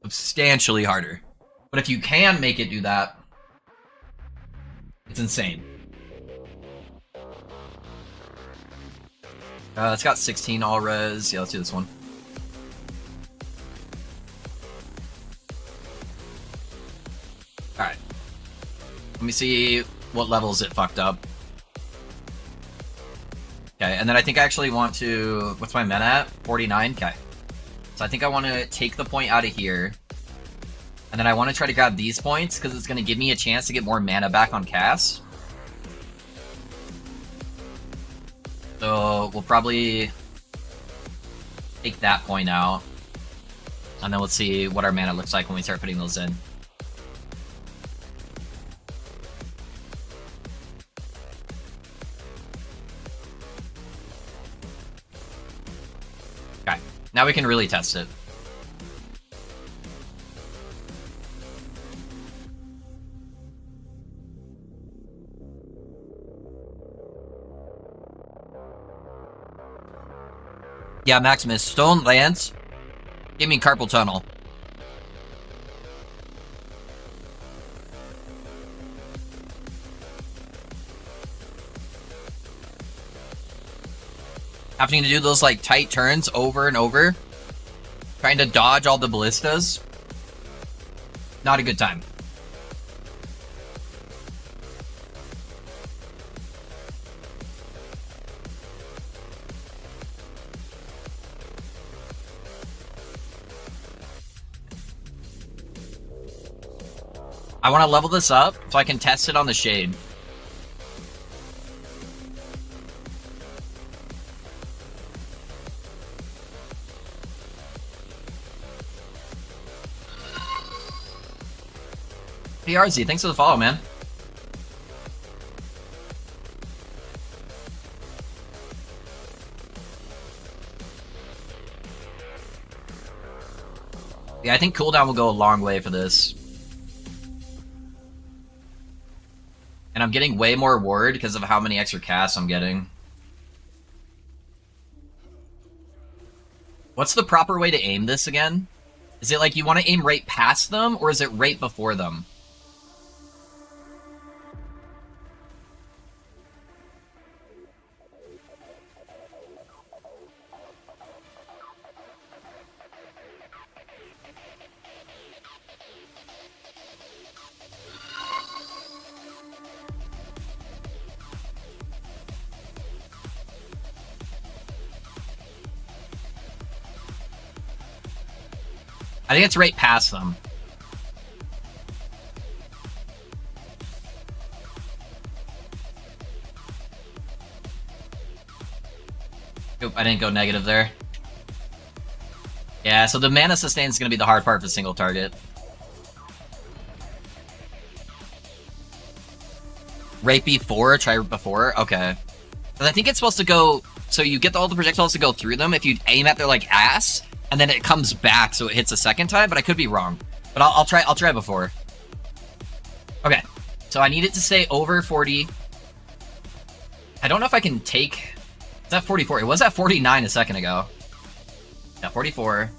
Substantially harder. But if you can make it do that, it's insane. It's got 16 all res. Yeah, let's do this one. Alright. Let me see what levels it fucked up. Okay, and then I think I actually want to... What's my mana at? 49? Okay. So I think I want to take the point out of here. And then I want to try to grab these points, because it's going to give me a chance to get more mana back on cast. So we'll probably take that point out. And then let's see what our mana looks like when we start putting those in. Okay, now we can really test it. Yeah, Maximus. Stone Lance. Give me Carpal Tunnel. Having to do those like tight turns over and over. Trying to dodge all the ballistas. Not a good time. I want to level this up so I can test it on the Shade. PRZ, thanks for the follow, man. Yeah, I think cooldown will go a long way for this. And I'm getting way more ward because of how many extra casts I'm getting. What's the proper way to aim this again? Is it like you want to aim right past them, or is it right before them? I think it's right past them. Oop, I didn't go negative there. Yeah, so the mana sustain is going to be the hard part for single target. Right before? Try before? Okay. But I think it's supposed to go... So you get all the projectiles to go through them if you aim at their, like, ass, and then it comes back so it hits a second time, but I could be wrong. But I'll try before. Okay, so I need it to stay over 40. I don't know if I can take... It's at 44. It was at 49 a second ago. Yeah, 44.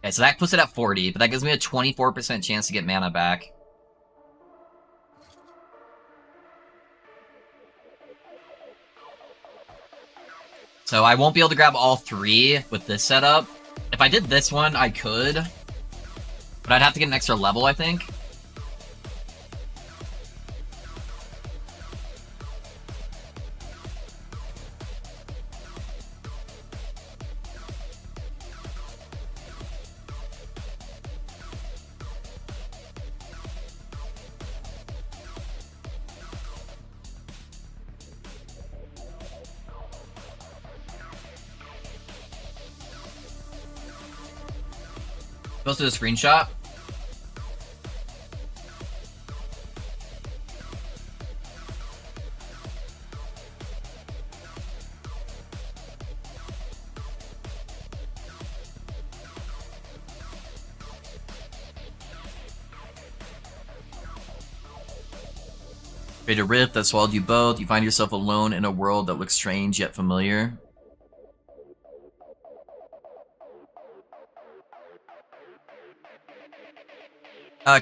Okay, so that puts it at 40, but that gives me a 24% chance to get mana back. So I won't be able to grab all 3 with this setup. If I did this one, I could. But I'd have to get an extra level, I think. Supposed to do a screenshot. Create a rift that swallowed you both. You find yourself alone in a world that looks strange yet familiar.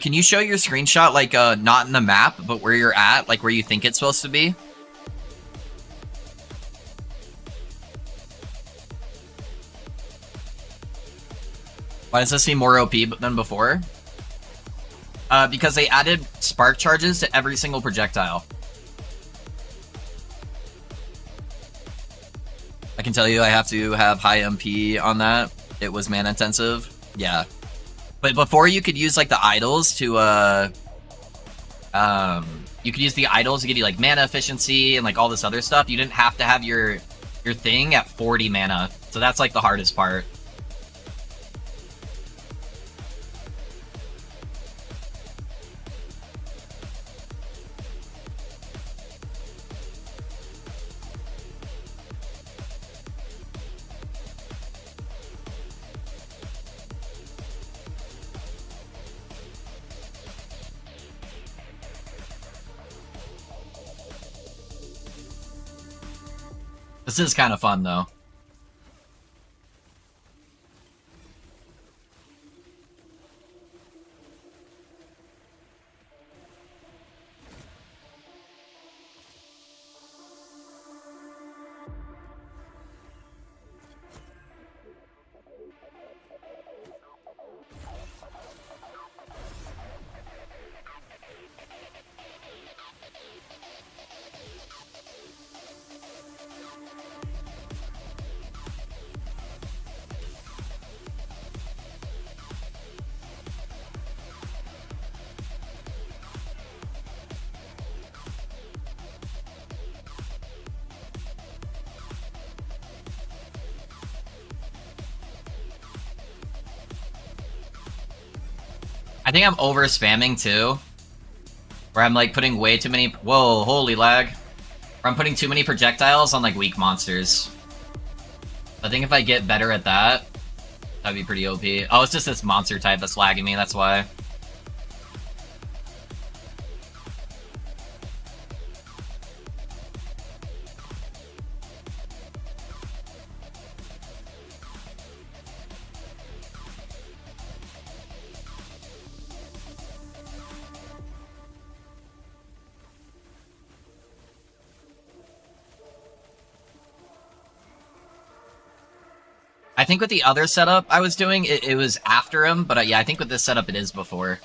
Can you show your screenshot, like, not in the map, but where you're at, like where you think it's supposed to be? Why does this seem more OP than before? Because they added spark charges to every single projectile. I can tell you I have to have high MP on that. It was mana intensive. Yeah. But before you could use like the idols to you could use the idols to give you like mana efficiency and like all this other stuff. You didn't have to have your thing at 40 mana. So that's like the hardest part. This is kind of fun, though. I think I'm over spamming too. Where I'm like putting way too many... Whoa, holy lag. Where I'm putting too many projectiles on like weak monsters. I think if I get better at that, that'd be pretty OP. Oh, it's just this monster type that's lagging me, that's why. I think with the other setup I was doing, it was after him, but yeah, I think with this setup it is before.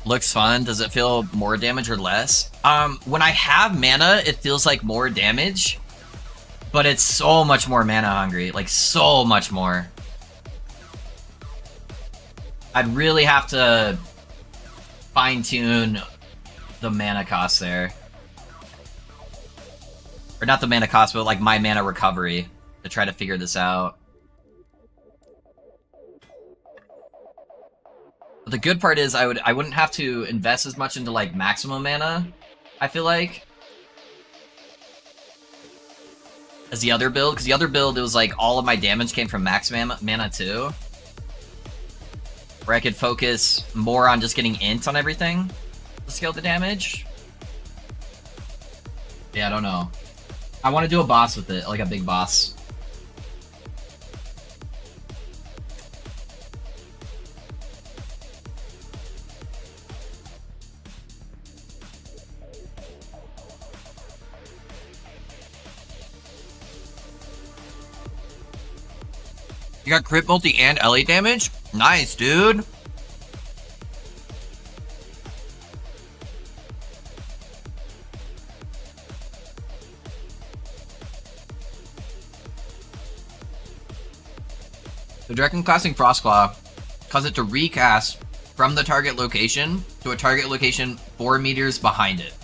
Looks fun. Does it feel more damage or less? When I have mana, it feels like more damage. But it's so much more mana hungry. Like, so much more. I'd really have to fine-tune the mana cost there. Or not the mana cost, but like my mana recovery to try to figure this out. But the good part is I wouldn't have to invest as much into like maximum mana, I feel like, as the other build, because the other build, it was like all of my damage came from max mana too. Where I could focus more on just getting int on everything to scale the damage. Yeah, I don't know. I want to do a boss with it, like a big boss. You got crit multi and LA damage? Nice, dude. The Dragon casting Frostclaw causes it to recast from the target location to a target location 4 meters behind it.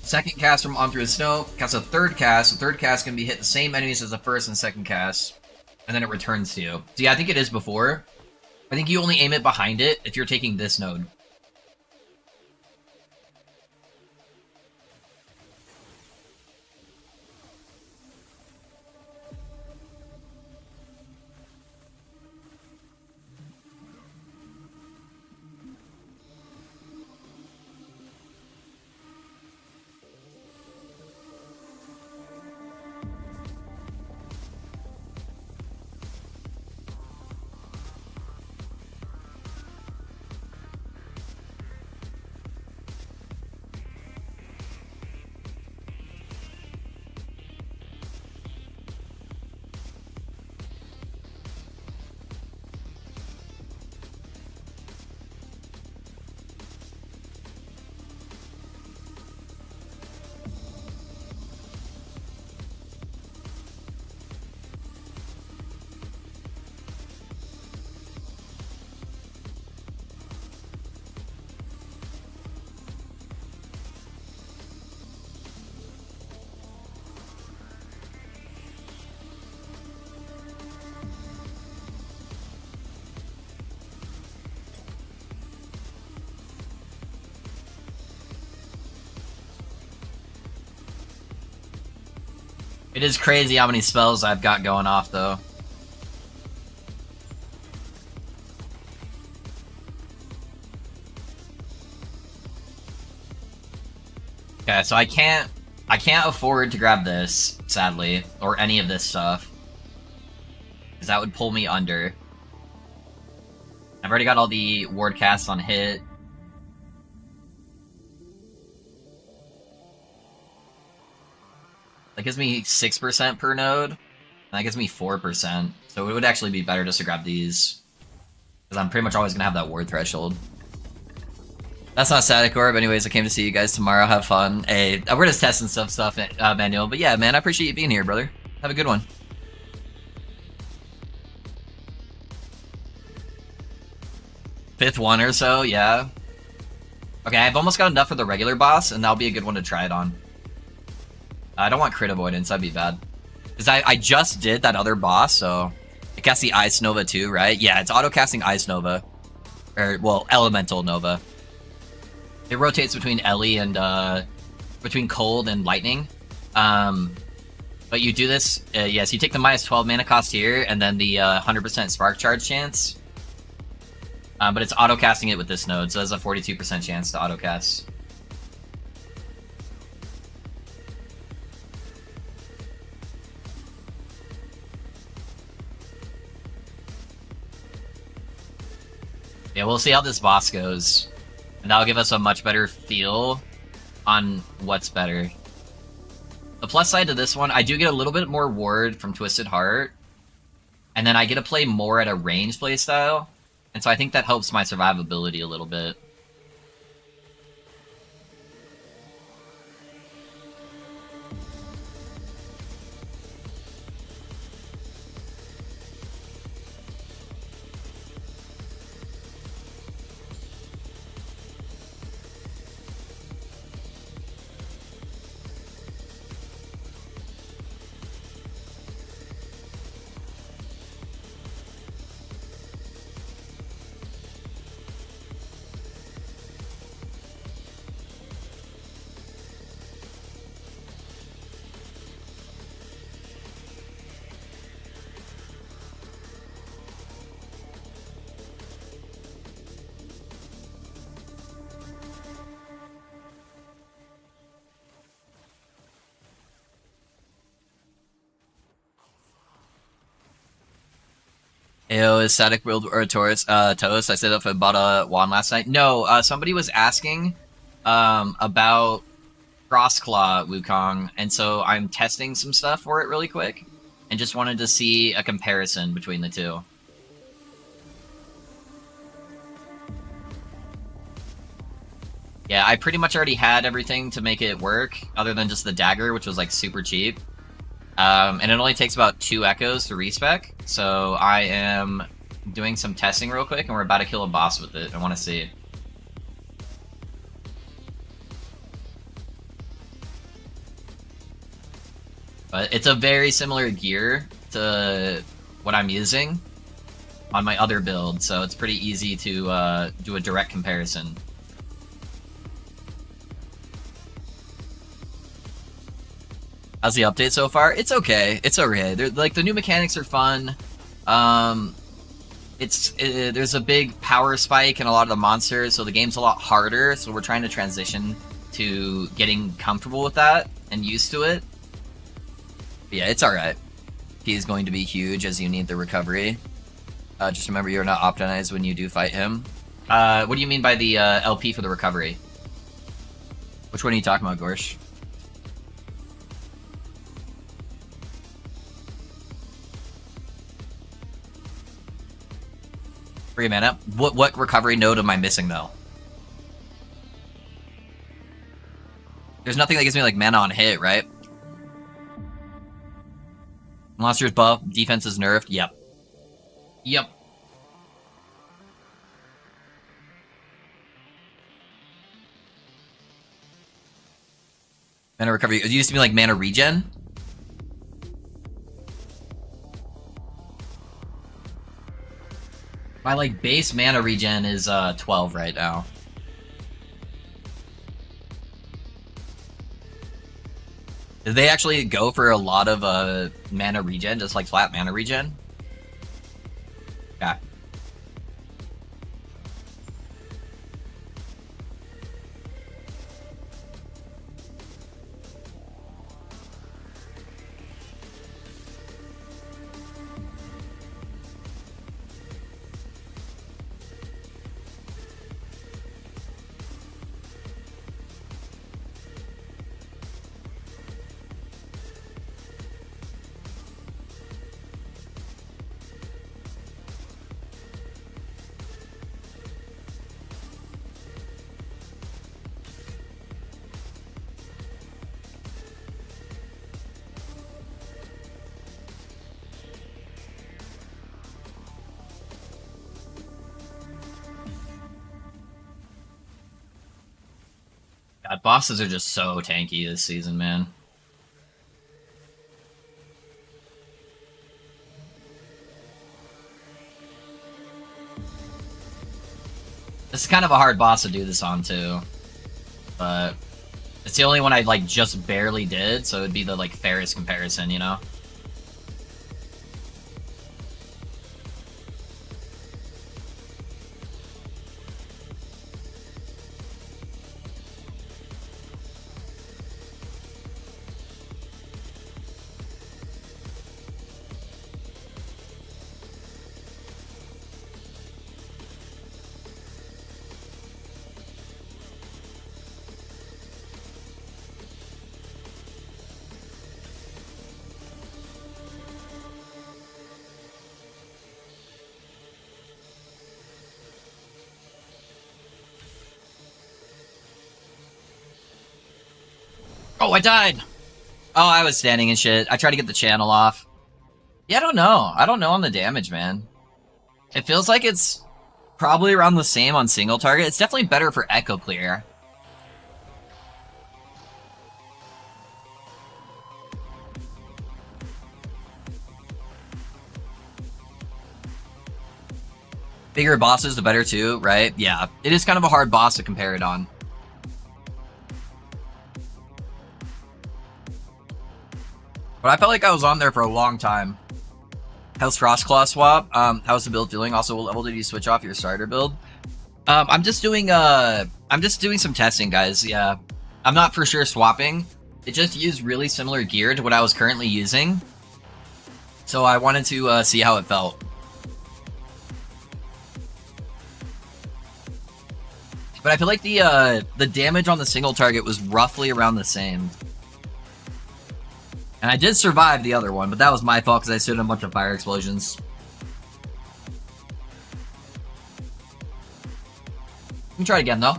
Second cast from On Through the Snow casts a third cast. The third cast can be hit the same enemies as the first and second cast, and then it returns to you. So yeah, I think it is before. I think you only aim it behind it if you're taking this node. It is crazy how many spells I've got going off, though. Okay, so I can't afford to grab this, sadly, or any of this stuff, because that would pull me under. I've already got all the ward casts on hit. That gives me 6% per node, and that gives me 4%. So it would actually be better just to grab these, because I'm pretty much always going to have that ward threshold. That's not Static Orb. Anyways, I came to see you guys tomorrow. Have fun. Hey, we're just testing stuff, Manuel. But yeah, man, I appreciate you being here, brother. Have a good one. Fifth one or so, yeah. Okay, I've almost got enough for the regular boss, and that'll be a good one to try it on. I don't want crit avoidance, that'd be bad. Because I just did that other boss, so... I cast the Ice Nova too, right? Yeah, it's auto-casting Ice Nova. Or, well, Elemental Nova. It rotates between Ellie and, between Cold and Lightning. But you do this, yes, you take the minus 12 mana cost here, and then the 100% Spark Charge chance. But it's auto-casting it with this node, so there's a 42% chance to auto-cast. Yeah, we'll see how this boss goes. And that'll give us a much better feel on what's better. The plus side to this one, I do get a little bit more ward from Twisted Heart. And then I get to play more at a range playstyle. And so I think that helps my survivability a little bit. Ew, is static build or toast? I said if I bought a wand last night. No, somebody was asking about Crossclaw Wukong, and so I'm testing some stuff for it really quick, and just wanted to see a comparison between the two. Yeah, I pretty much already had everything to make it work, other than just the dagger, which was like super cheap. And it only takes about 2 echoes to respec, so I am doing some testing real quick, and we're about to kill a boss with it. I want to see. But it's a very similar gear to what I'm using on my other build, so it's pretty easy to do a direct comparison. How's the update so far? It's okay. It's okay. Like, the new mechanics are fun. There's a big power spike in a lot of the monsters, so the game's a lot harder. So we're trying to transition to getting comfortable with that and used to it. But yeah, it's alright. He is going to be huge as you need the recovery. Just remember you're not optimized when you do fight him. What do you mean by the LP for the recovery? Which one are you talking about, Gorsh? 3 mana. What recovery node am I missing though? There's nothing that gives me like mana on hit, right? Monsters buff, defense is nerfed. Yep. Yep. Mana recovery. It used to be like mana regen. My like base mana regen is 12 right now. Did they actually go for a lot of mana regen, just like flat mana regen? Yeah. God, bosses are just so tanky this season, man. This is kind of a hard boss to do this on, too. But it's the only one I, like, just barely did, so it'd be the, like, fairest comparison, you know? Oh, I died! Oh, I was standing and shit. I tried to get the channel off. Yeah, I don't know. I don't know on the damage, man. It feels like it's probably around the same on single target. It's definitely better for Echo Clear. Bigger bosses, the better too, right? Yeah, it is kind of a hard boss to compare it on. But I felt like I was on there for a long time. How's Frostclaw swap? How's the build feeling? Also, what level did you switch off your starter build? I'm just doing some testing, guys. Yeah, I'm not for sure swapping. It just used really similar gear to what I was currently using, so I wanted to see how it felt. But I feel like the damage on the single target was roughly around the same. And I did survive the other one, but that was my fault because I stood in a bunch of fire explosions. Let me try it again, though.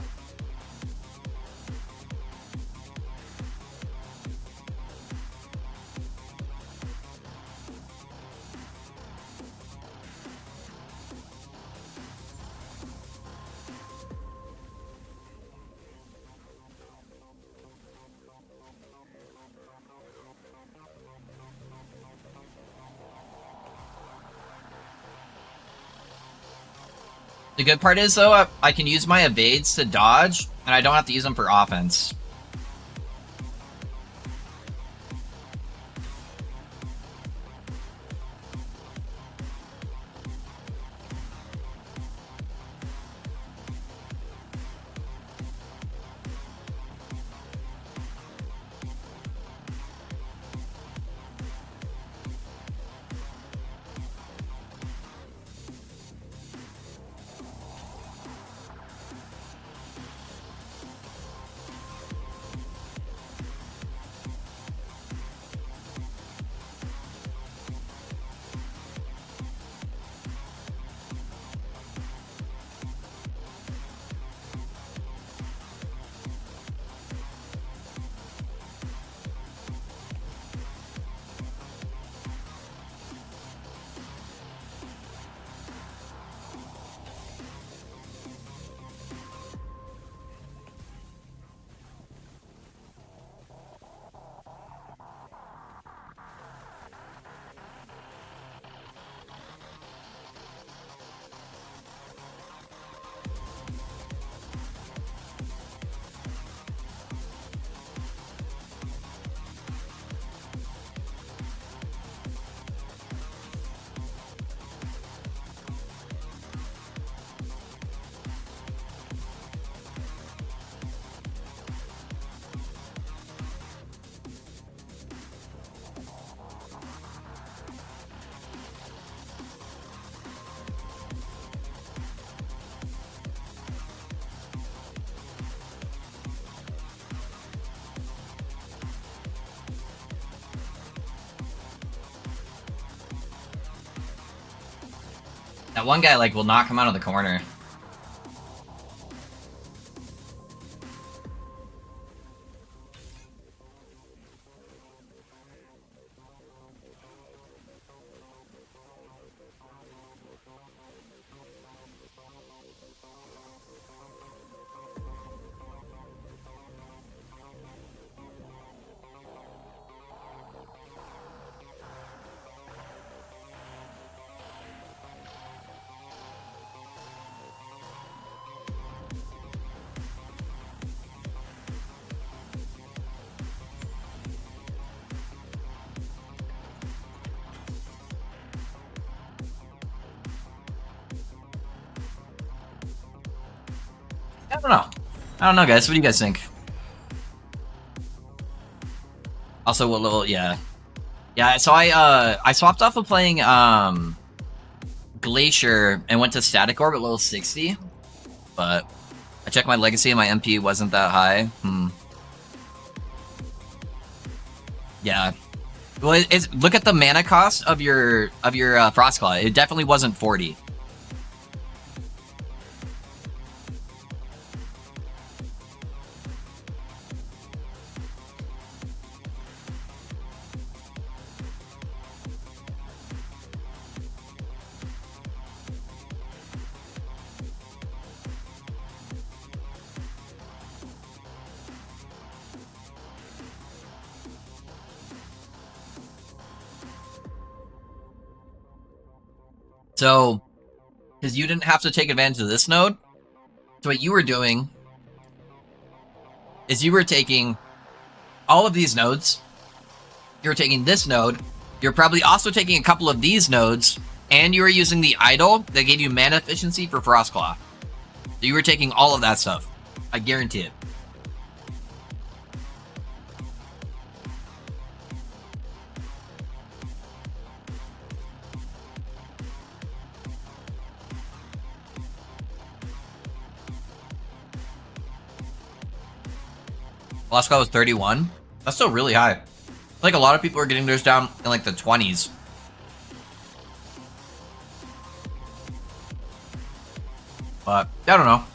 The good part is, though, I can use my evades to dodge, and I don't have to use them for offense. That one guy, like, will not come out of the corner. I don't know. I don't know, guys. What do you guys think? Also, what level? Yeah, yeah. So I swapped off of playing Glacier and went to Static Orb at level 60, but I checked my legacy and my MP wasn't that high. Yeah. Well, look at the mana cost of your Frostclaw. It definitely wasn't 40. So, because you didn't have to take advantage of this node, so what you were doing is you were taking all of these nodes, you were taking this node, you're probably also taking a couple of these nodes, and you were using the idol that gave you mana efficiency for Frostclaw. So you were taking all of that stuff. I guarantee it. Last call was 31. That's still really high. Like a lot of people are getting theirs down in like the 20s. But I don't know.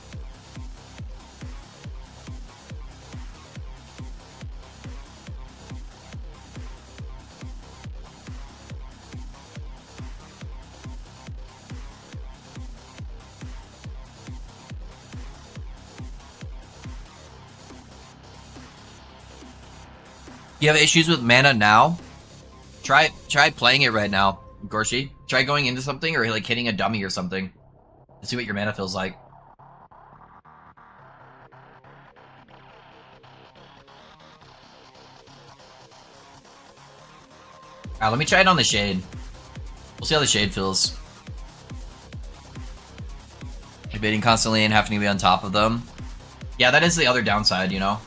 You have issues with mana now? Try playing it right now, Gorshi. Try going into something or like hitting a dummy or something to see what your mana feels like. Let me try it on the Shade. We'll see how the Shade feels. Debating constantly and having to be on top of them. Yeah, that is the other downside, you know?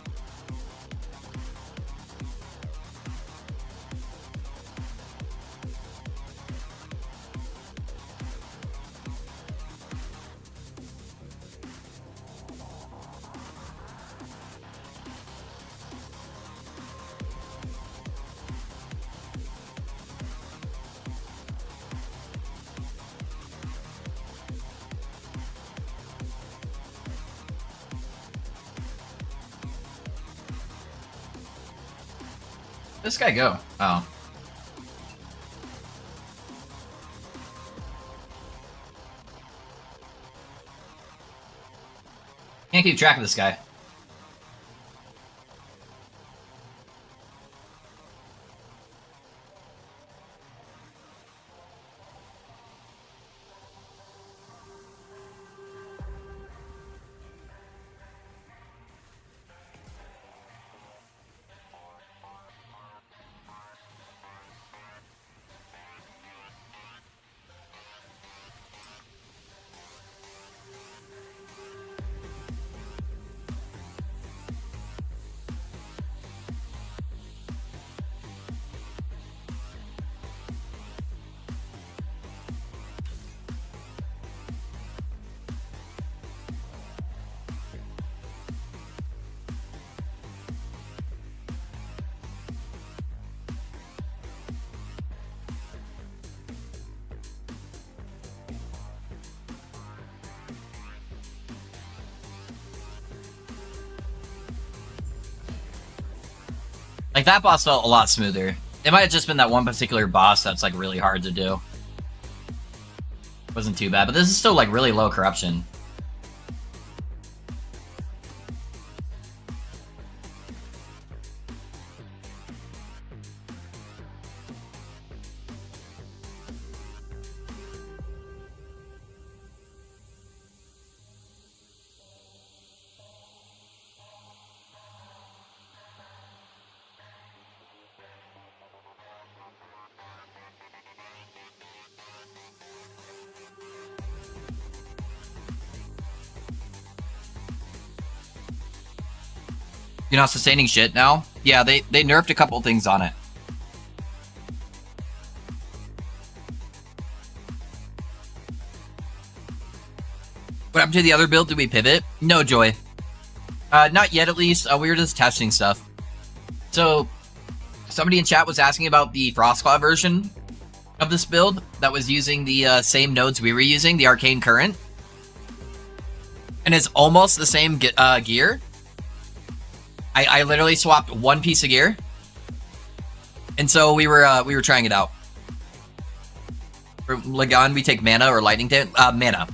This guy go? Oh. Can't keep track of this guy. Like, that boss felt a lot smoother. It might have just been that one particular boss that's, like, really hard to do. Wasn't too bad, but this is still, like, really low corruption. You're not sustaining shit now? Yeah, they nerfed a couple things on it. What happened to the other build? Did we pivot? No, Joy. Not yet, at least. We were just testing stuff. So, somebody in chat was asking about the Frostclaw version of this build that was using the same nodes we were using, the Arcane Current. And it's almost the same gear. I literally swapped one piece of gear, and so we were trying it out. For Lagan, we take mana or lightning mana.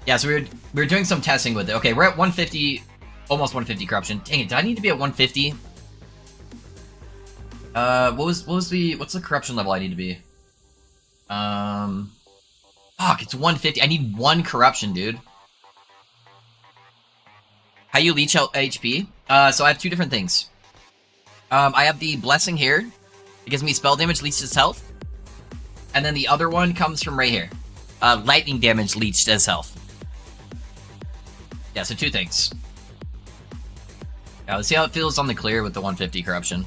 Yeah, so we were doing some testing with it. Okay, we're at 150, almost 150 corruption. Dang it, did I need to be at 150? What's the corruption level I need to be? Fuck, it's 150. I need one corruption, dude. How you leech out HP? So I have two different things. I have the blessing here. It gives me spell damage, leeches health. And then the other one comes from right here. Lightning damage leeched as health. Yeah, so two things. Yeah, let's see how it feels on the clear with the 150 corruption.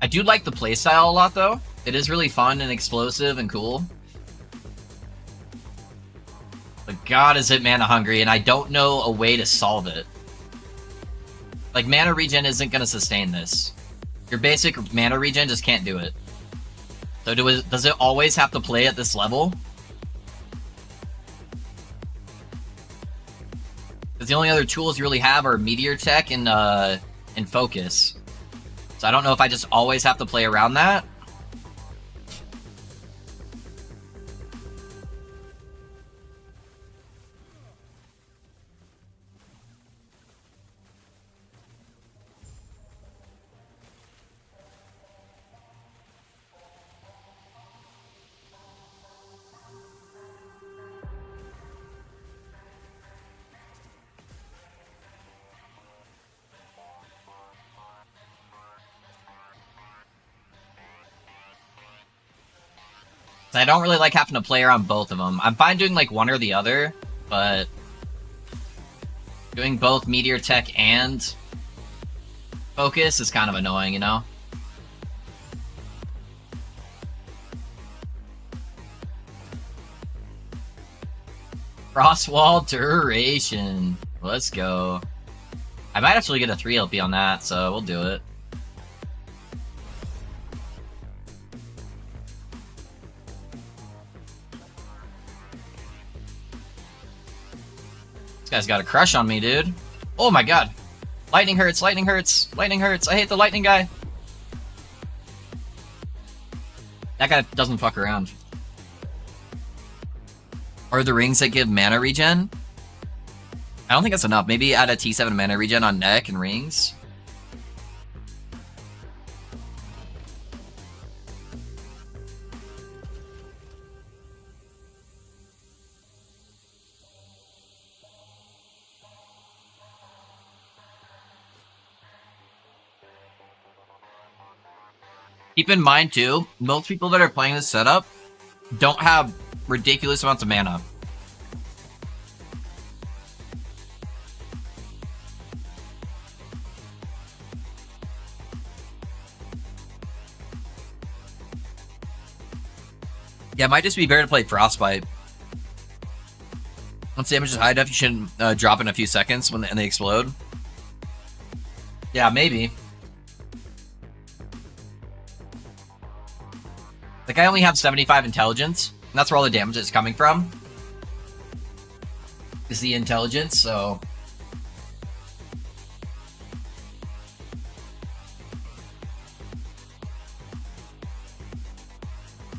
I do like the playstyle a lot, though. It is really fun and explosive and cool. But god, is it mana hungry, and I don't know a way to solve it. Like, mana regen isn't going to sustain this. Your basic mana regen just can't do it. So does it always have to play at this level? Because the only other tools you really have are Meteor Tech and Focus. So I don't know if I just always have to play around that. I don't really like having to play around both of them. I'm fine doing like one or the other, but doing both Meteor Tech and Focus is kind of annoying, you know? Frostwall Duration. Let's go. I might actually get a 3 LP on that, so we'll do it. This guy's got a crush on me, dude. Oh my god. Lightning hurts, lightning hurts, lightning hurts. I hate the lightning guy. That guy doesn't fuck around. Are the rings that give mana regen? I don't think that's enough. Maybe add a T7 mana regen on neck and rings. Keep in mind, too, most people that are playing this setup don't have ridiculous amounts of mana. Yeah, it might just be better to play Frostbite. Once damage is high enough, you shouldn't drop in a few seconds when they explode. Yeah, maybe. Like, I only have 75 intelligence, and that's where all the damage is coming from. Is the intelligence, so...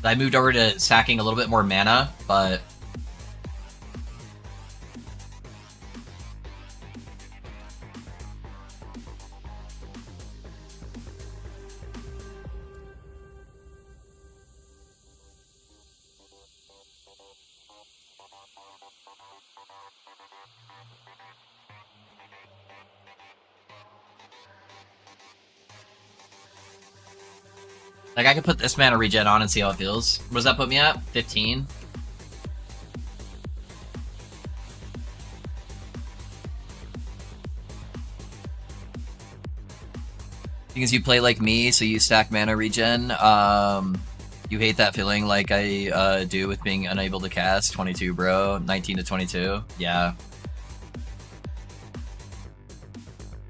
I moved over to sacking a little bit more mana, but... Like, I could put this mana regen on and see how it feels. What does that put me at? 15? Because you play like me, so you stack mana regen. You hate that feeling like I do with being unable to cast. 22, bro. 19 to 22. Yeah.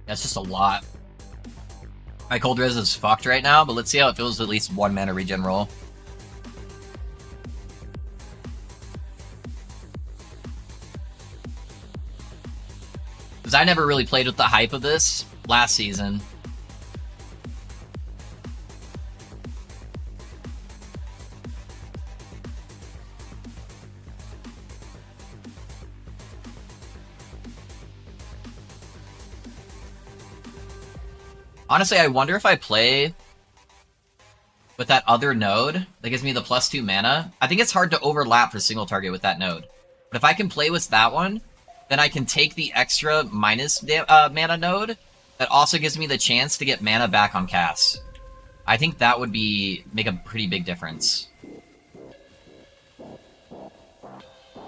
That's just a lot. My cold res is fucked right now, but let's see how it feels with at least one mana regen roll. Because I never really played with the hype of this last season. Honestly, I wonder if I play with that other node that gives me the +2 mana. I think it's hard to overlap for single target with that node. But if I can play with that one, then I can take the extra minus mana node that also gives me the chance to get mana back on casts. I think that would make a pretty big difference.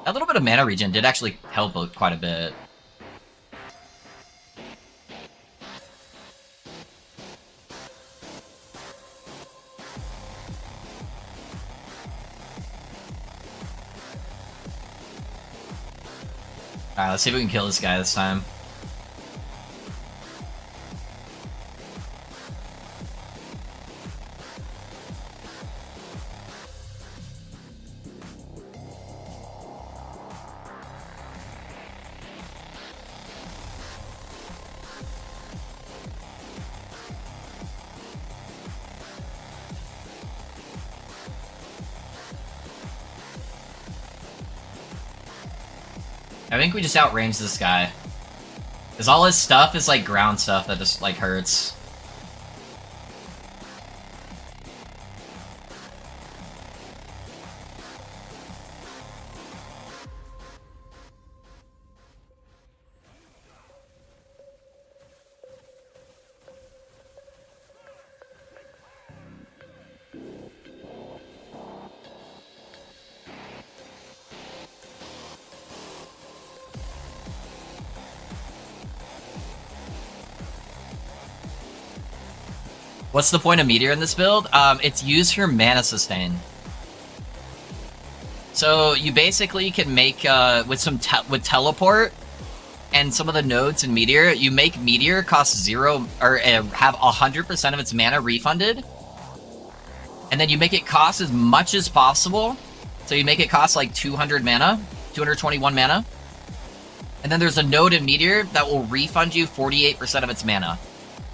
A little bit of mana regen did actually help quite a bit. Alright, let's see if we can kill this guy this time. I think we just outrange this guy. Because all his stuff is like ground stuff that just like hurts. What's the point of Meteor in this build? It's used for mana sustain. So you basically can make with teleport and some of the nodes in Meteor, you make Meteor cost 0 or have 100% of its mana refunded, and then you make it cost as much as possible. So you make it cost like 200 mana, 221 mana, and then there's a node in Meteor that will refund you 48% of its mana.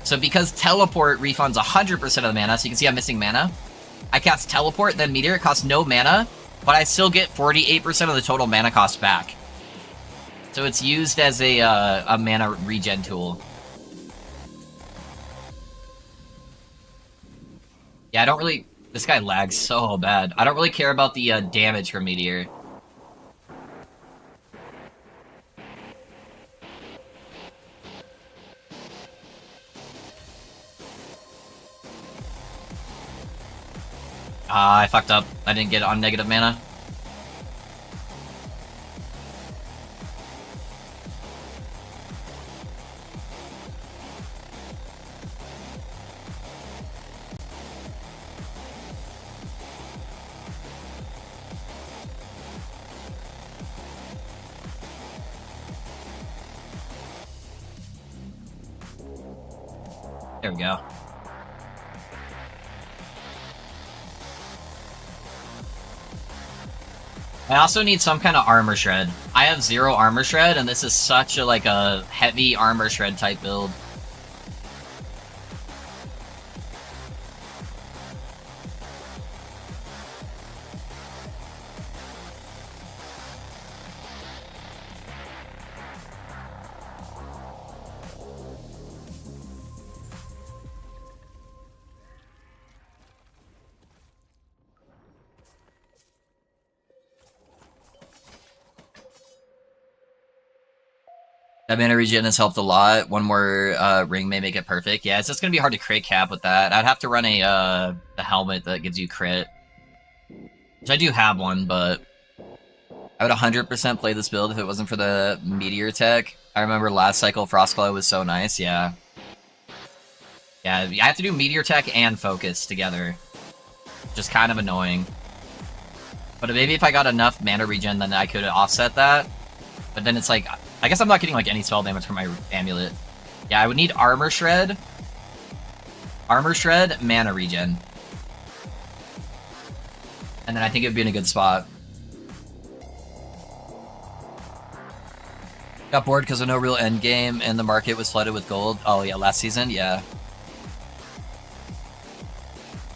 So because Teleport refunds 100% of the mana, so you can see I'm missing mana, I cast Teleport, then Meteor, it costs no mana, but I still get 48% of the total mana cost back. So it's used as a mana regen tool. Yeah, I don't really... This guy lags so bad. I don't really care about the damage from Meteor. I fucked up. I didn't get it on negative mana. There we go. I also need some kind of armor shred. I have 0 armor shred, and this is such a like a heavy armor shred type build. That mana regen has helped a lot. One more ring may make it perfect. Yeah, it's just gonna be hard to crit cap with that. I'd have to run a the helmet that gives you crit, which I do have one, but I would 100% play this build if it wasn't for the Meteor tech. I remember last cycle Frostclaw was so nice. Yeah, I have to do Meteor tech and focus together, just kind of annoying. But maybe if I got enough mana regen, then I could offset that. But then it's like, I guess I'm not getting like any spell damage from my amulet. Yeah, I would need armor shred, mana regen, and then I think it would be in a good spot. Got bored because of no real end game and the market was flooded with gold. Oh yeah, last season, yeah.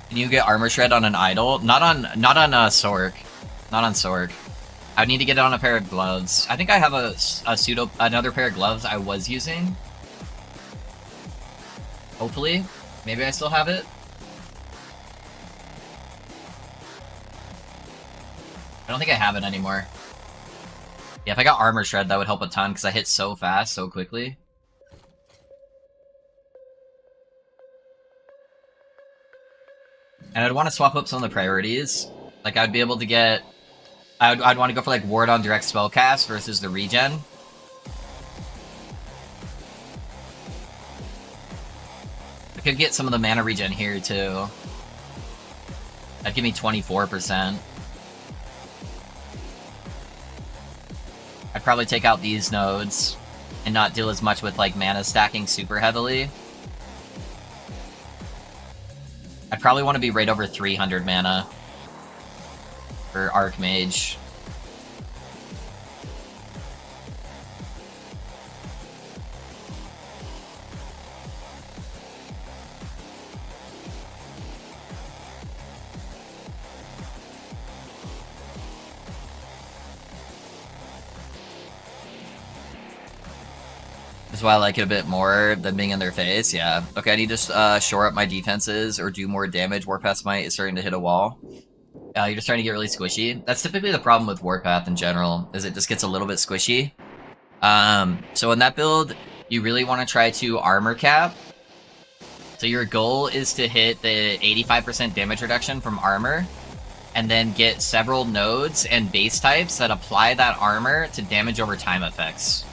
Can you get armor shred on an idol? Not on Sork. Not on Sork. I would need to get it on a pair of gloves. I think I have another pair of gloves I was using. Hopefully. Maybe I still have it. I don't think I have it anymore. Yeah, if I got armor shred, that would help a ton because I hit so fast, so quickly. And I'd want to swap up some of the priorities. Like, I'd be able to get... I'd want to go for, like, ward on direct spellcast versus the regen. I could get some of the mana regen here, too. That'd give me 24%. I'd probably take out these nodes and not deal as much with like mana stacking super heavily. I'd probably want to be right over 300 mana for Archmage. That's why I like it a bit more than being in their face, yeah. Okay, I need to shore up my defenses or do more damage. Warpath Smite is starting to hit a wall. You're just starting to get really squishy. That's typically the problem with Warpath in general, is it just gets a little bit squishy. So in that build, you really want to try to armor cap. So your goal is to hit the 85% damage reduction from armor, and then get several nodes and base types that apply that armor to damage over time effects.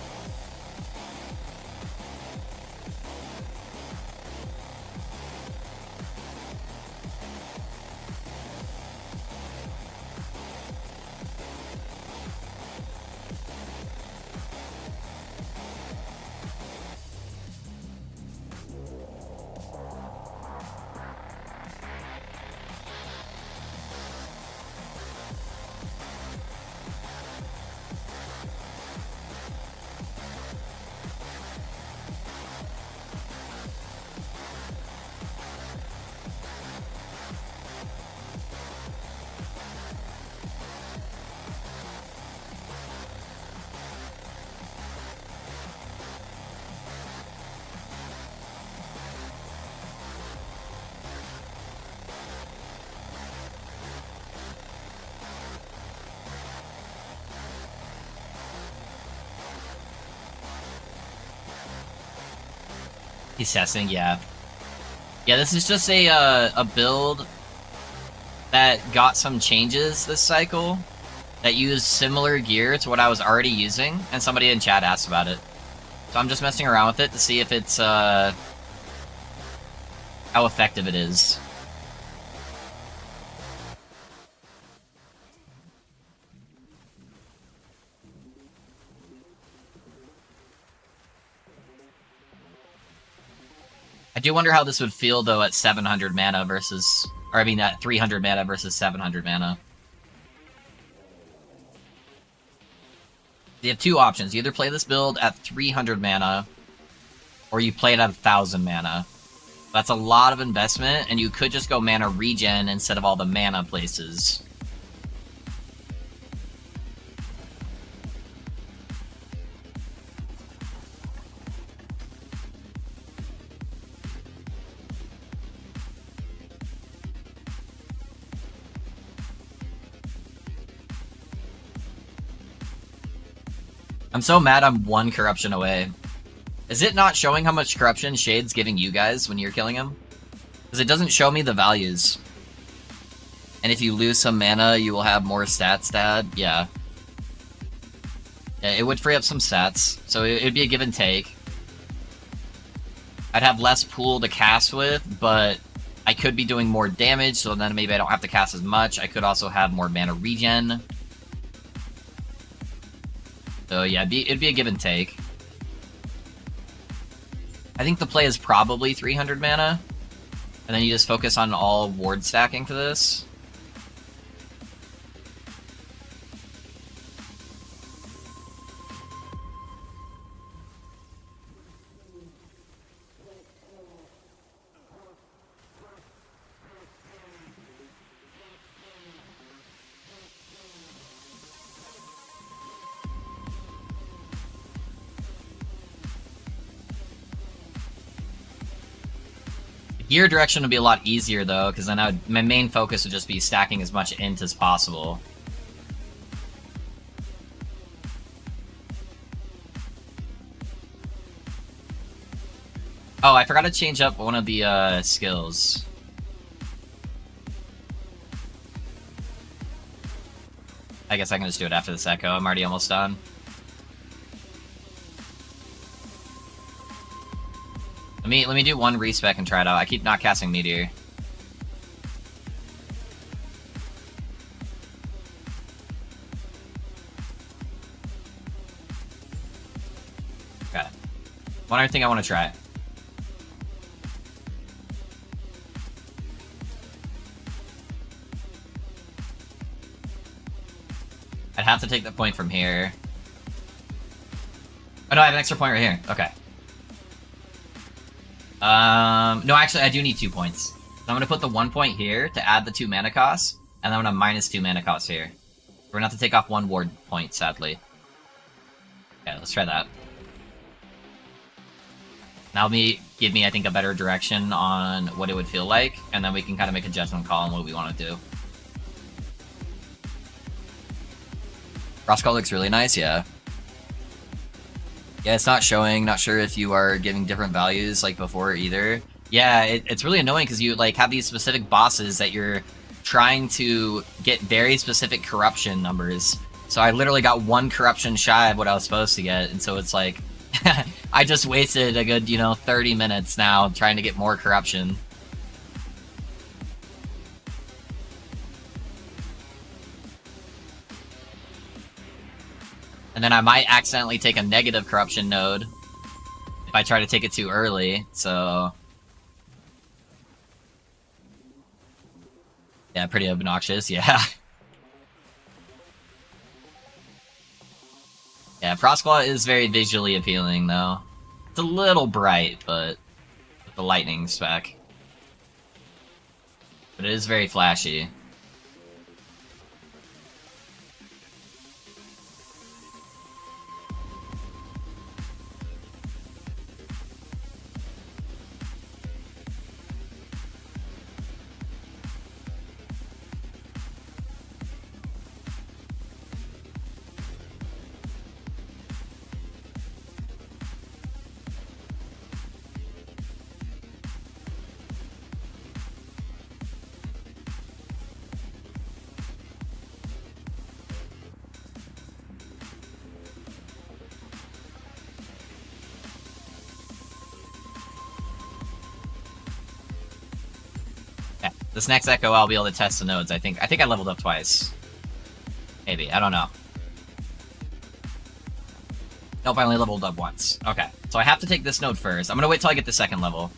Assessing, yeah. Yeah, this is just a build that got some changes this cycle that use similar gear to what I was already using, and somebody in chat asked about it. So I'm just messing around with it to see if it's, how effective it is. I do wonder how this would feel, though, at 700 mana versus... Or, I mean, at 300 mana versus 700 mana. You have two options. You either play this build at 300 mana, or you play it at 1,000 mana. That's a lot of investment, and you could just go mana regen instead of all the mana places. I'm so mad I'm one corruption away. Is it not showing how much corruption Shade's giving you guys when you're killing him? Because it doesn't show me the values. And if you lose some mana, you will have more stats to add. Yeah. Yeah, it would free up some stats. So it'd be a give and take. I'd have less pool to cast with, but I could be doing more damage, so then maybe I don't have to cast as much. I could also have more mana regen. So yeah, it'd be a give and take. I think the play is probably 300 mana, and then you just focus on all ward stacking for this. Gear direction would be a lot easier, though, because then my main focus would just be stacking as much int as possible. Oh, I forgot to change up one of the skills. I guess I can just do it after this echo. I'm already almost done. Let me do one respec and try it out. I keep not casting Meteor. One other thing I want to try. I'd have to take the point from here. Oh no, I have an extra point right here. Okay. No, actually, I do need 2 points. So I'm gonna put the 1 point here to add the 2 mana costs, and then I'm gonna minus 2 mana costs here. We're gonna have to take off 1 ward point, sadly. Okay, let's try that. That'll give me, I think, a better direction on what it would feel like, and then we can kind of make a judgment call on what we want to do. Cross call looks really nice, yeah. Yeah, it's not showing. Not sure if you are giving different values like before either. Yeah, it's really annoying because you like have these specific bosses that you're trying to get very specific corruption numbers. So I literally got 1 corruption shy of what I was supposed to get, and so it's like I just wasted a good, 30 minutes now trying to get more corruption. And then I might accidentally take a negative corruption node if I try to take it too early, so... Yeah, pretty obnoxious, yeah. Yeah, Frostclaw is very visually appealing, though. It's a little bright, but with the lightning spec. But it is very flashy. Yeah, this next Echo I'll be able to test the nodes, I think. I think I leveled up twice. Maybe, I don't know. Nope, I only leveled up once. Okay, so I have to take this node first. I'm gonna wait till I get the 2nd level.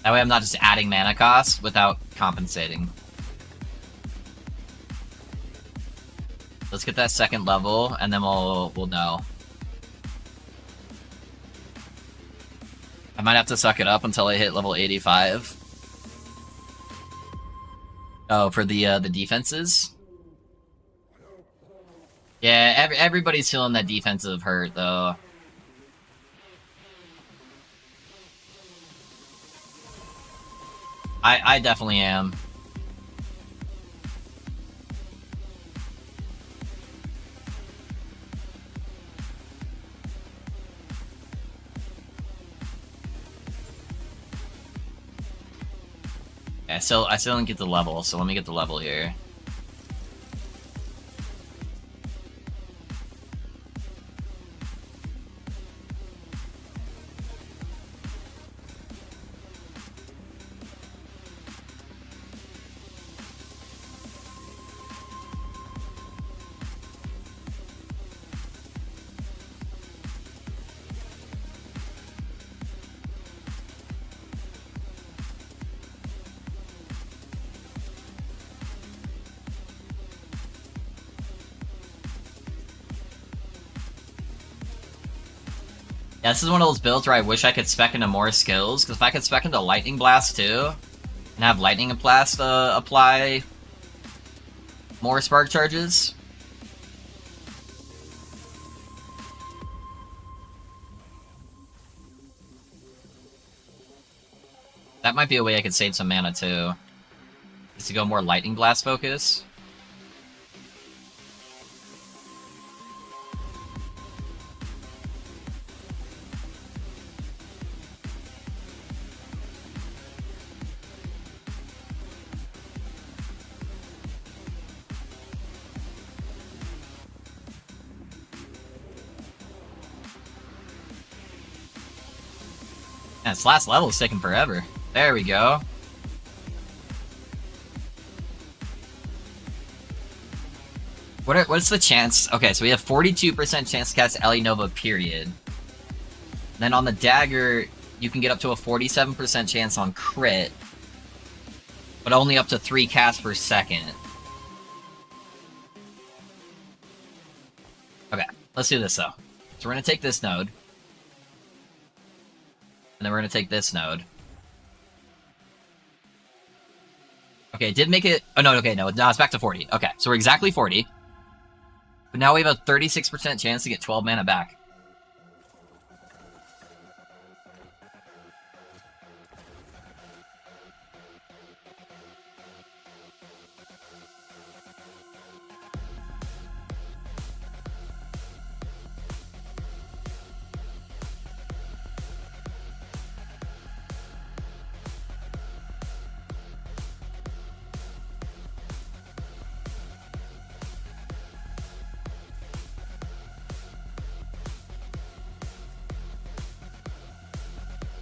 That way I'm not just adding mana costs without compensating. Let's get that 2nd level, and then we'll know. I might have to suck it up until I hit level 85. Oh, for the defenses? Yeah, everybody's feeling that defensive hurt, though. I definitely am. Yeah, I still didn't get the level, so let me get the level here. Yeah, this is one of those builds where I wish I could spec into more skills, because if I could spec into Lightning Blast too, and have Lightning Blast apply more spark charges. That might be a way I could save some mana too, is to go more Lightning Blast focus. Man, this last level is taking forever. There we go. What's the chance? Okay, so we have 42% chance to cast Ellie Nova, period. Then on the dagger, you can get up to a 47% chance on crit, but only up to 3 casts per second. Okay, let's do this though. So we're gonna take this node. And then we're gonna take this node. Okay, it did make it... Oh, no, okay, no, it's back to 40. Okay, so we're exactly 40. But now we have a 36% chance to get 12 mana back.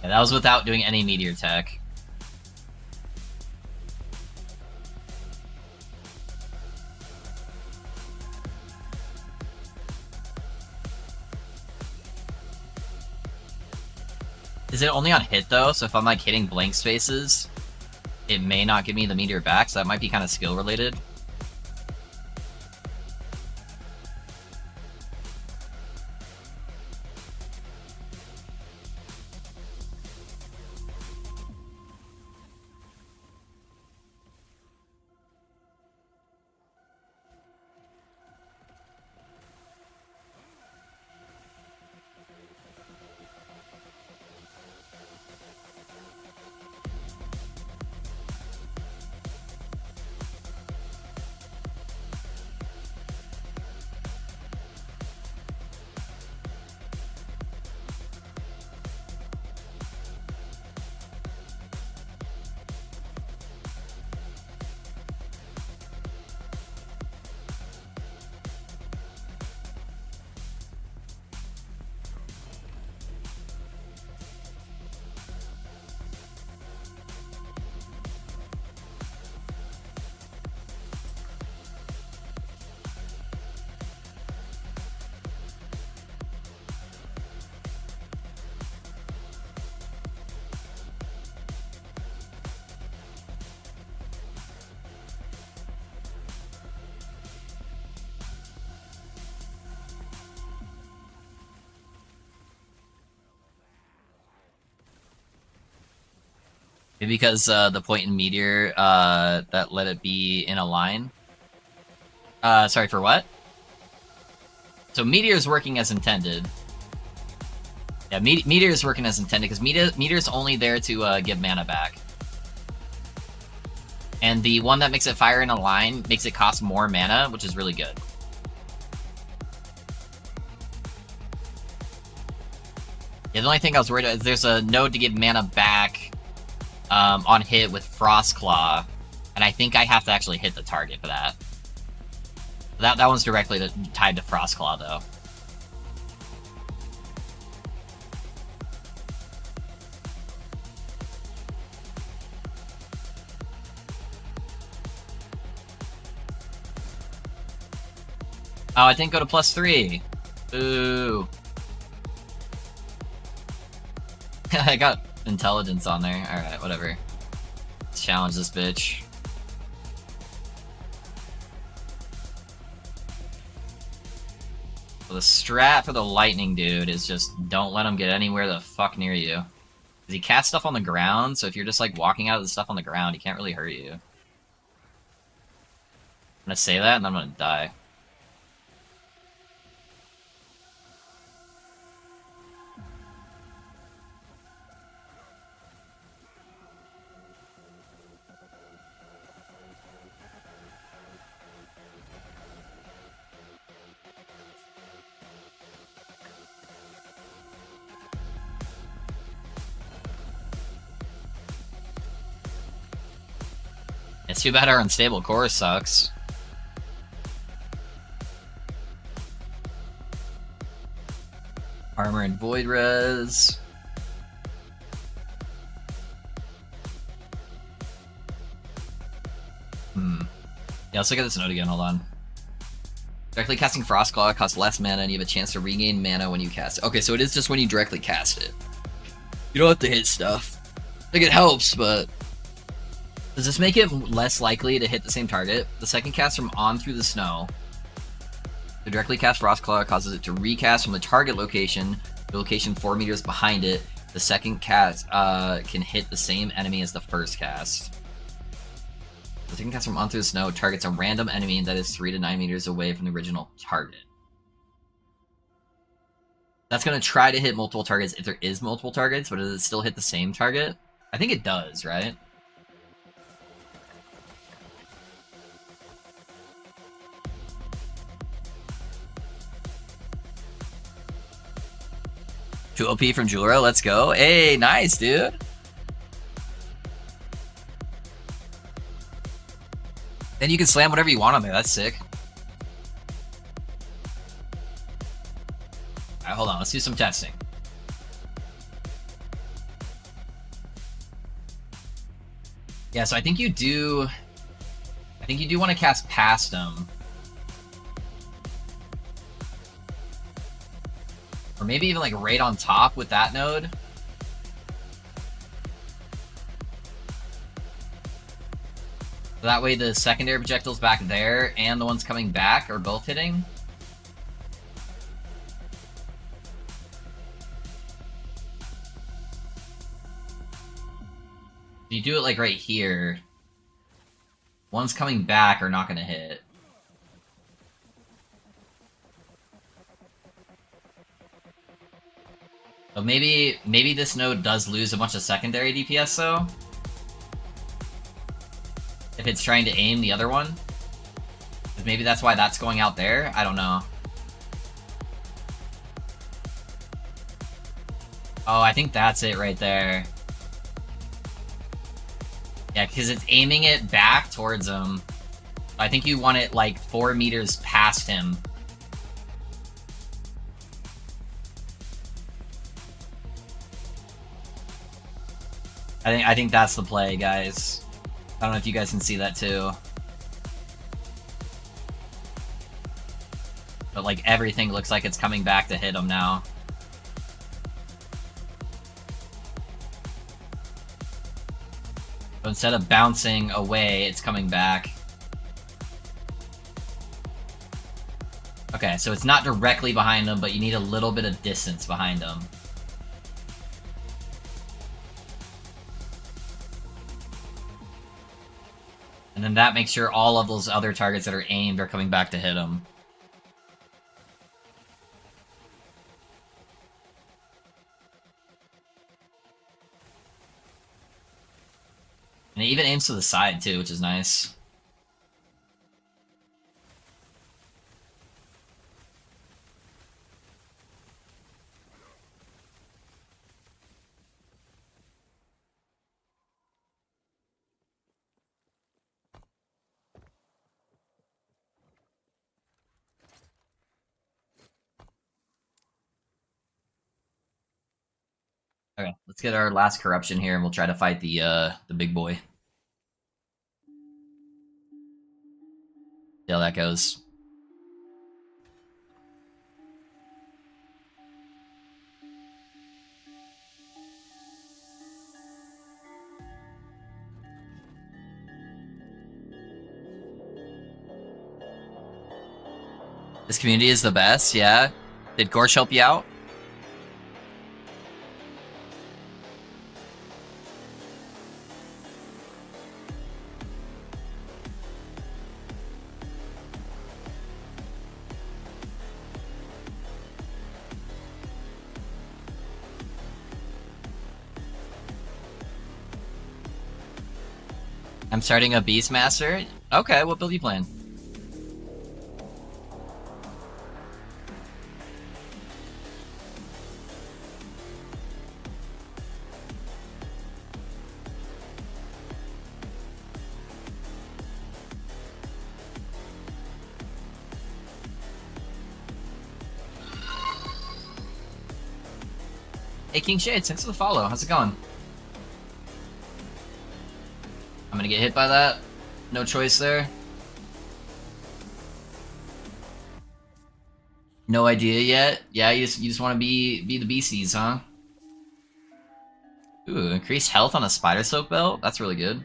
Yeah, that was without doing any meteor tech. Is it only on hit though? So if I'm like hitting blank spaces, it may not give me the meteor back, so that might be kind of skill related. Maybe because the point in meteor that let it be in a line. Sorry, for what? So meteor's working as intended. Yeah, meteor's working as intended because meteor's only there to give mana back. And the one that makes it fire in a line makes it cost more mana, which is really good. Yeah, the only thing I was worried about is there's a node to give mana back on hit with Frostclaw, and I think I have to actually hit the target for that. That one's directly tied to Frostclaw, though. Oh, I didn't go to +3. Ooh. I got intelligence on there. Alright, whatever. Let's challenge this bitch. So the strat for the lightning dude is just don't let him get anywhere the fuck near you. Because he casts stuff on the ground, so if you're just like walking out of the stuff on the ground, he can't really hurt you. I'm gonna say that and then I'm gonna die. It's too bad our unstable core sucks. Armor and void res. Yeah, let's look at this node again, hold on. Directly casting Frostclaw costs less mana, and you have a chance to regain mana when you cast it. Okay, so it is just when you directly cast it. You don't have to hit stuff. I think it helps, but... Does this make it less likely to hit the same target? The second cast from on through the snow. To directly cast Frostclaw causes it to recast from the target location to location 4 meters behind it. The second cast can hit the same enemy as the first cast. The second cast from on through the snow targets a random enemy that is 3 to 9 meters away from the original target. That's going to try to hit multiple targets if there is multiple targets, but does it still hit the same target? I think it does, right? Two OP from Julera, let's go. Hey, nice, dude. Then you can slam whatever you want on there, that's sick. Alright, hold on, let's do some testing. Yeah, so I think you do want to cast past him. Or maybe even like right on top with that node. So that way the secondary projectiles back there and the ones coming back are both hitting. If you do it like right here, ones coming back are not going to hit. So maybe this node does lose a bunch of secondary DPS though. If it's trying to aim the other one. Maybe that's why that's going out there. I don't know. Oh, I think that's it right there. Yeah, because it's aiming it back towards him. I think you want it like 4 meters past him. I think that's the play, guys. I don't know if you guys can see that too. But like everything looks like it's coming back to hit him now. So instead of bouncing away, it's coming back. Okay, so it's not directly behind him, but you need a little bit of distance behind him. And then that makes sure all of those other targets that are aimed are coming back to hit him. And it even aims to the side too, which is nice. Okay, let's get our last corruption here, and we'll try to fight the big boy. See how that goes. This community is the best, yeah. Did Gorsh help you out? I'm starting a Beastmaster. Okay, what build you playing? Hey King Shade, thanks for the follow. How's it going? I'm gonna get hit by that. No choice there. No idea yet. Yeah, you just want to be the BCs, huh? Ooh, increased health on a spider soap belt. That's really good.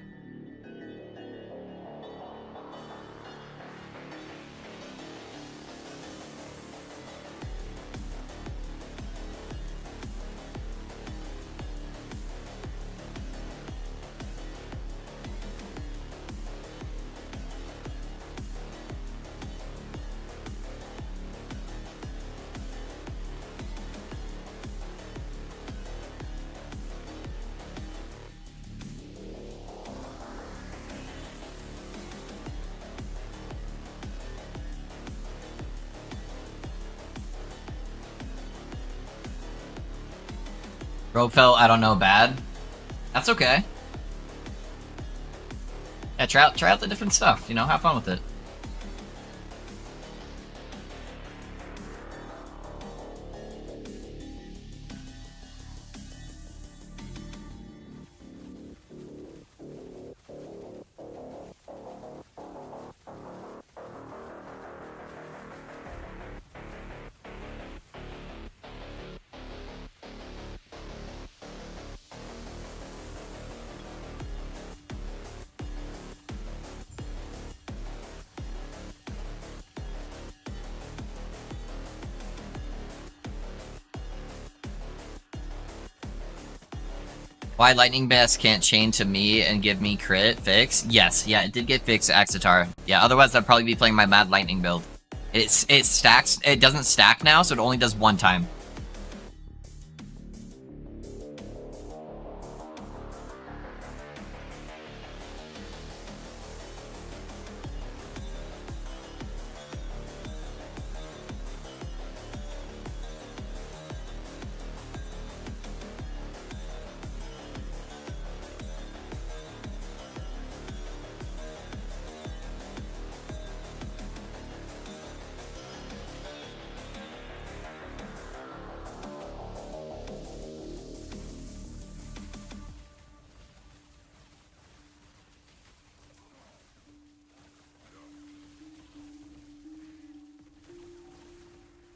Rope felt, I don't know, bad. That's okay. Yeah, try out the different stuff. You know, have fun with it. Why Lightning Best can't chain to me and give me crit fix? Yes, yeah, it did get fixed at Axitar. Yeah, otherwise I'd probably be playing my Mad Lightning build. It stacks. It doesn't stack now, so it only does one time.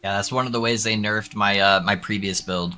Yeah, that's one of the ways they nerfed my my previous build.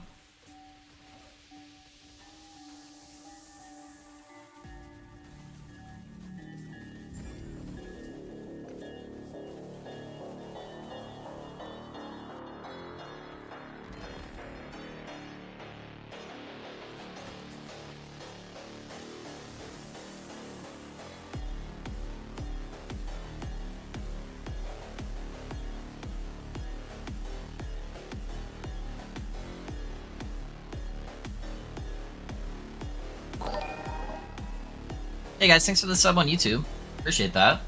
Hey guys, thanks for the sub on YouTube. Appreciate that.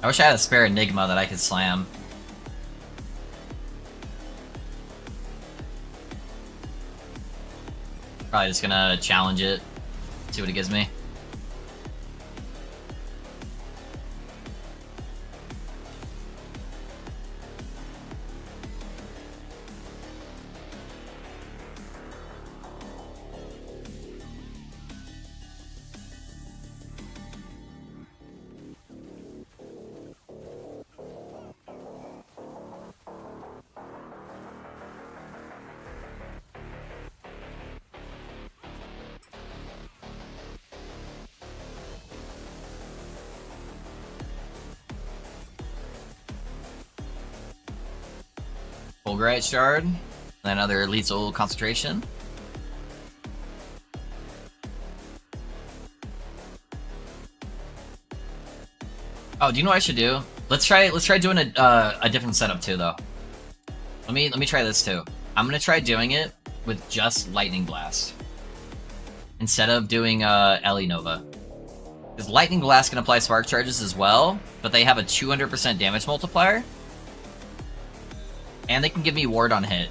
I wish I had a spare Enigma that I could slam. Probably just gonna challenge it, see what it gives me. Fulgurite Shard, and another lethal concentration. Oh, do you know what I should do? Let's try doing a different setup too, though. Let me try this too. I'm gonna try doing it with just Lightning Blast instead of doing Ellie Nova. Because Lightning Blast can apply Spark Charges as well, but they have a 200% damage multiplier. And they can give me Ward on hit.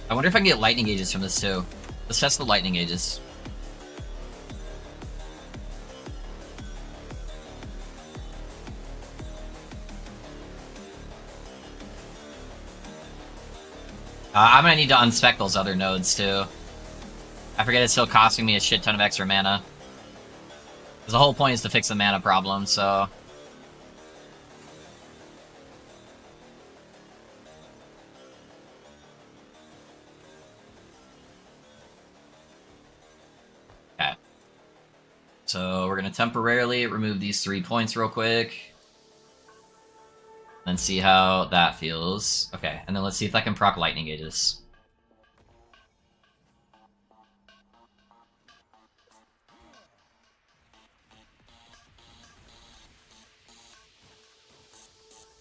I wonder if I can get Lightning Gauges from this too. Let's test the Lightning Gauges. I'm gonna need to unspec those other nodes too. I forget it's still costing me a shit ton of extra mana. Because the whole point is to fix the mana problem, so... Okay. So we're gonna temporarily remove these 3 points real quick. And see how that feels. Okay, and then let's see if I can proc Lightning Gauges.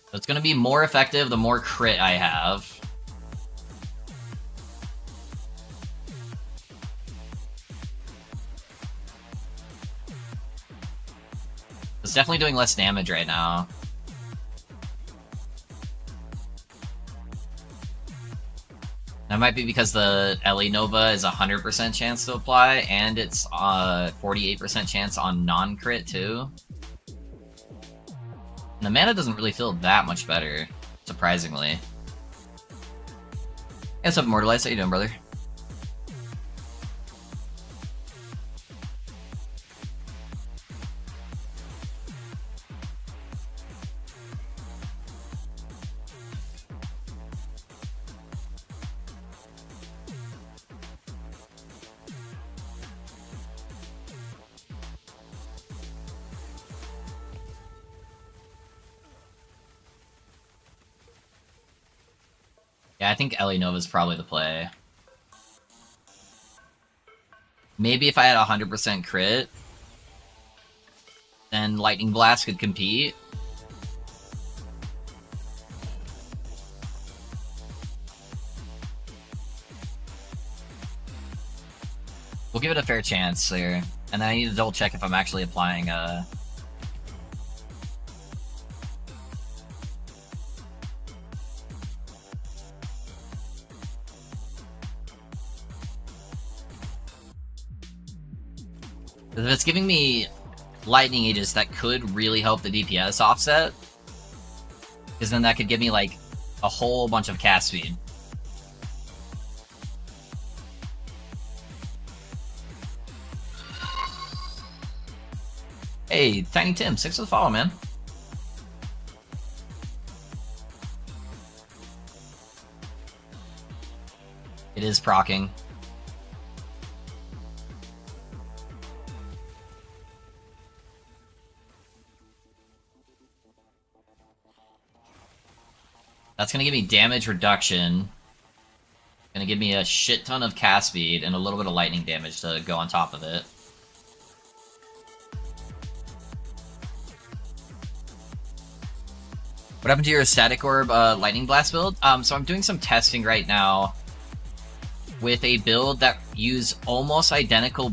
So it's gonna be more effective the more crit I have. It's definitely doing less damage right now. That might be because the Ellie Nova is 100% chance to apply, and it's 48% chance on non-crit too. And the mana doesn't really feel that much better, surprisingly. Hey, what's up, Immortalized? How you doing, brother? Yeah, I think Ellie Nova is probably the play. Maybe if I had 100% crit, then Lightning Blast could compete. We'll give it a fair chance there. And then I need to double check if I'm actually applying if it's giving me Lightning Aegis, that could really help the DPS offset. Because then that could give me, like, a whole bunch of cast speed. Hey, Tiny Tim, 6 for the follow, man. It is proccing. That's gonna give me damage reduction. Gonna give me a shit ton of cast speed and a little bit of lightning damage to go on top of it. What happened to your static orb lightning blast build? So I'm doing some testing right now with a build that use almost identical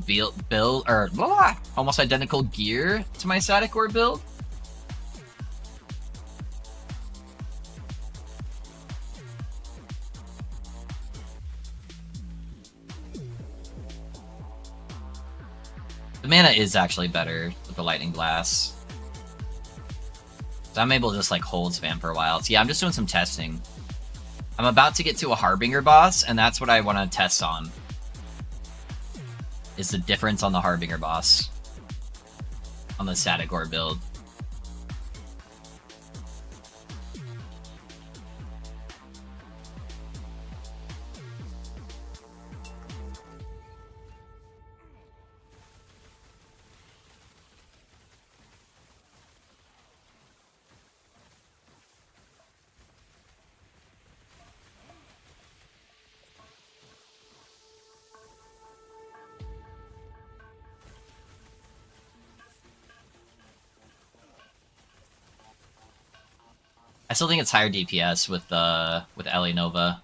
almost identical gear to my static orb build. The mana is actually better with the lightning blast. So I'm able to just like hold spam for a while. So yeah, I'm just doing some testing. I'm about to get to a Harbinger boss, and that's what I want to test on. Is the difference on the Harbinger boss. On the static orb build. still think it's higher DPS with Ellie Nova.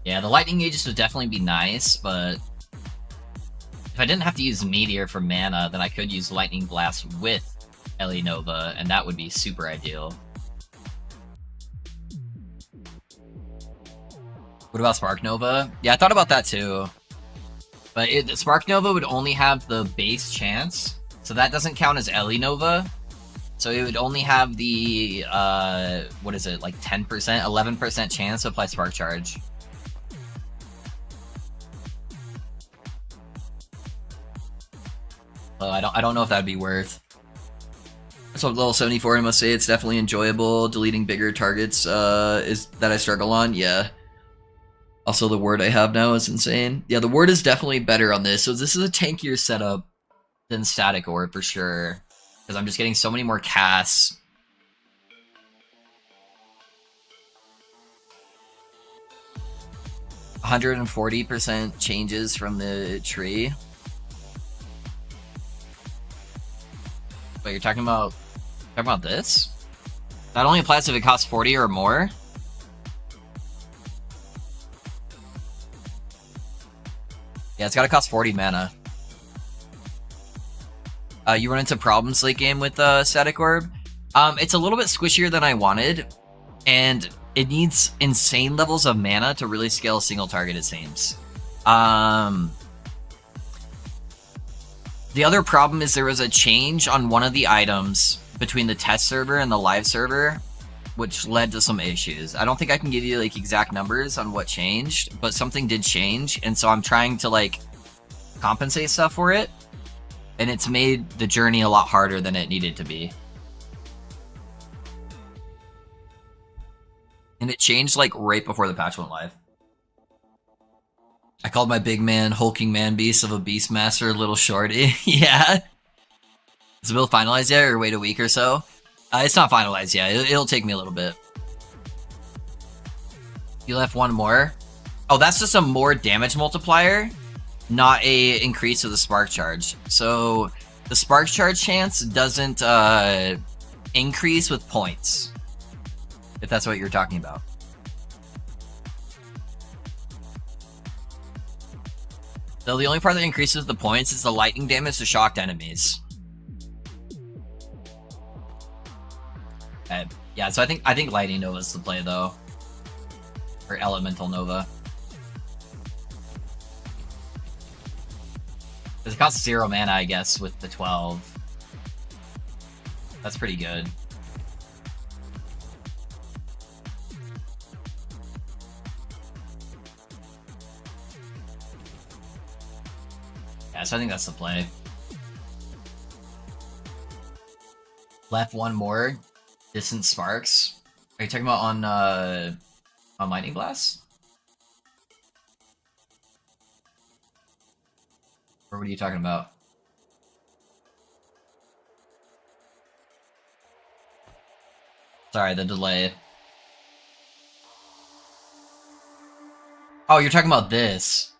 Yeah, the lightning gauges would definitely be nice, but if I didn't have to use Meteor for mana, then I could use Lightning Blast with Ellie Nova, and that would be super ideal. What about Spark Nova? Yeah, I thought about that too. But Spark Nova would only have the base chance, so that doesn't count as Ellie Nova. So it would only have the, what is it, like 10%, 11% chance to apply Spark Charge. I don't know if that'd be worth. So level 74, I must say it's definitely enjoyable. Deleting bigger targets is that I struggle on. Yeah. Also, the ward I have now is insane. Yeah, the ward is definitely better on this. So this is a tankier setup than Static Orb for sure, because I'm just getting so many more casts. %140% changes from the tree. Wait, you're talking about this? That only applies if it costs 40 or more? Yeah, it's gotta cost 40 mana. You run into problems late game with Static Orb? It's a little bit squishier than I wanted, and it needs insane levels of mana to really scale a single target, it seems. The other problem is there was a change on one of the items between the test server and the live server, which led to some issues. I don't think I can give you like exact numbers on what changed, but something did change, and so I'm trying to like compensate stuff for it, and it's made the journey a lot harder than it needed to be. And it changed like right before the patch went live. I called my big man hulking man beast of a Beastmaster Little Shorty. Yeah. Is the build finalized yet, or wait a week or so? It's not finalized yet. It'll take me a little bit. You left one more? Oh, that's just a more damage multiplier, not a increase of the spark charge. So the spark charge chance doesn't increase with points, if that's what you're talking about. So the only part that increases the points is the lightning damage to shocked enemies. Okay. Yeah, so I think Lightning Nova is the play though. Or Elemental Nova. Because it costs 0 mana, I guess, with the 12. That's pretty good. Yeah, so I think that's the play. Left one more. Distant Sparks. Are you talking about on Lightning Blast? Or what are you talking about? Sorry, the delay. Oh, you're talking about this.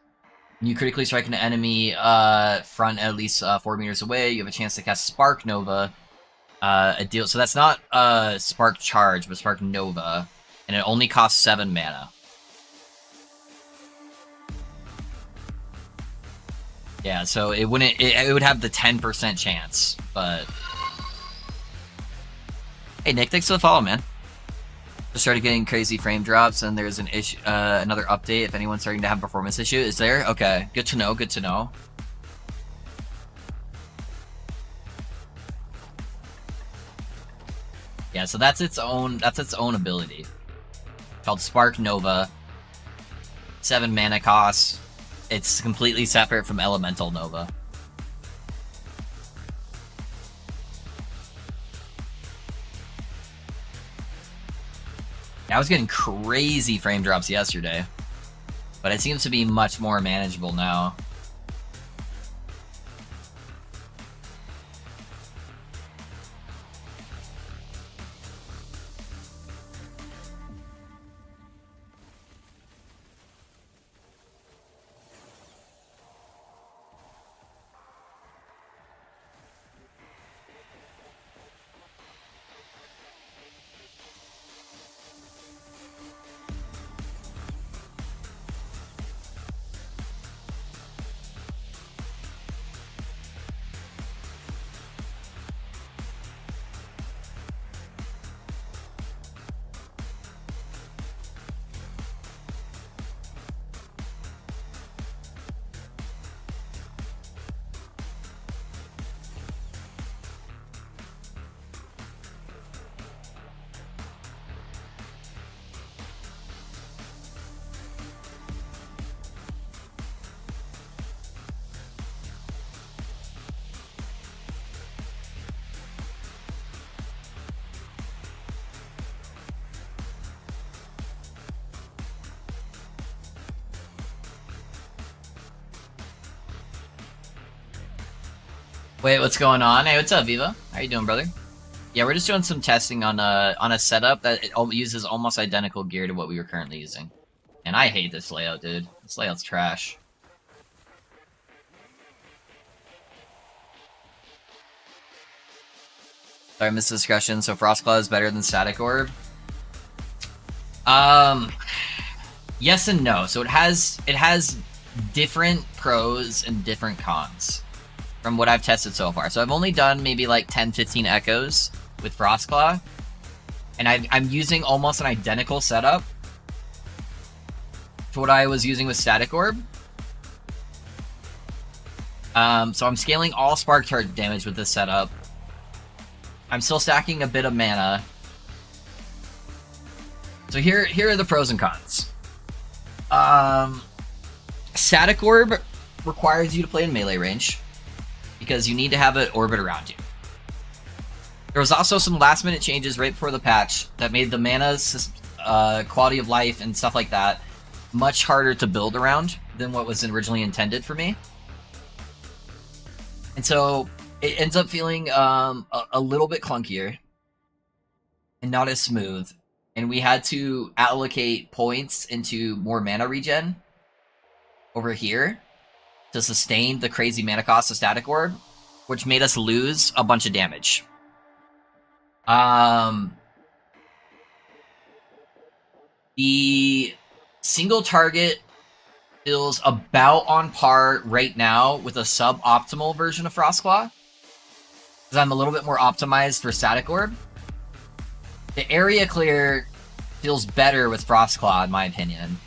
You critically strike an enemy front at least 4 meters away. You have a chance to cast Spark Nova. A deal. So that's not Spark Charge, but Spark Nova, and it only costs 7 mana. Yeah, so it wouldn't. It would have the 10% chance, but hey, Nick, thanks for the follow, man. Just started getting crazy frame drops, and there's an issue, another update. If anyone's starting to have a performance issue, is there? Okay, good to know. Good to know. Yeah, so that's its own ability. Called Spark Nova. 7 mana cost. It's completely separate from Elemental Nova. I was getting crazy frame drops yesterday, but it seems to be much more manageable now. Wait, what's going on? Hey, what's up, Viva? How you doing, brother? Yeah, we're just doing some testing on a setup that uses almost identical gear to what we were currently using. And I hate this layout, dude. This layout's trash. Sorry, I missed the discussion. So Frostclaw is better than Static Orb? Yes and no. So it has different pros and different cons from what I've tested so far. So I've only done maybe like 10, 15 echoes with Frostclaw, and I'm using almost an identical setup to what I was using with Static Orb. So I'm scaling all Spark Charge damage with this setup. I'm still stacking a bit of mana. So here are the pros and cons. Static Orb requires you to play in melee range because you need to have an orbit around you. There was also some last minute changes right before the patch that made the mana quality of life and stuff like that much harder to build around than what was originally intended for me. And so it ends up feeling a little bit clunkier and not as smooth. And we had to allocate points into more mana regen over here to sustain the crazy mana cost of Static Orb, which made us lose a bunch of damage. The single target feels about on par right now with a suboptimal version of Frostclaw, because I'm a little bit more optimized for Static Orb. The area clear feels better with Frostclaw, in my opinion.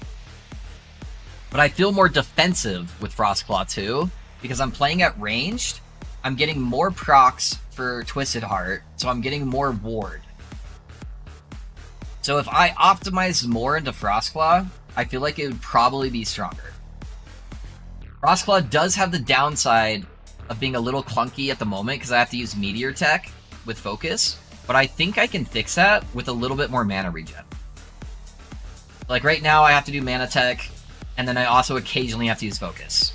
But I feel more defensive with Frostclaw too, because I'm playing at ranged. I'm getting more procs for Twisted Heart, so I'm getting more ward. So if I optimize more into Frostclaw, I feel like it would probably be stronger. Frostclaw does have the downside of being a little clunky at the moment because I have to use Meteor Tech with Focus, but I think I can fix that with a little bit more mana regen. Like right now I have to do Mana Tech, and then I also occasionally have to use Focus.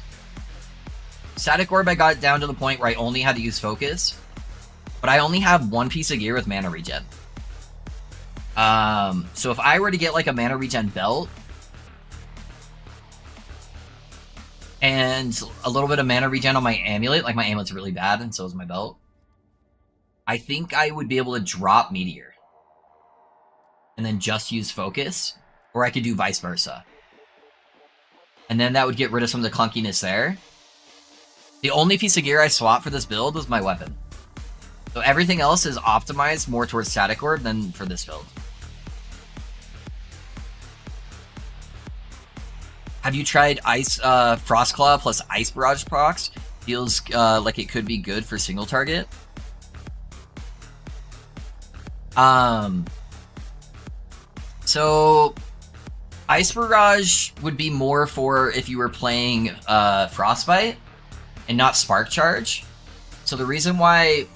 Static Orb I got it down to the point where I only had to use Focus, but I only have one piece of gear with mana regen. So if I were to get like a mana regen belt and a little bit of mana regen on my amulet, like my amulet's really bad and so is my belt, I think I would be able to drop Meteor and then just use Focus, or I could do vice versa. And then that would get rid of some of the clunkiness there. The only piece of gear I swapped for this build was my weapon. So everything else is optimized more towards Static Orb than for this build. Have you tried Frostclaw plus Ice Barrage procs? Feels like it could be good for single target. So Ice Barrage would be more for if you were playing Frostbite and not Spark Charge. So the reason why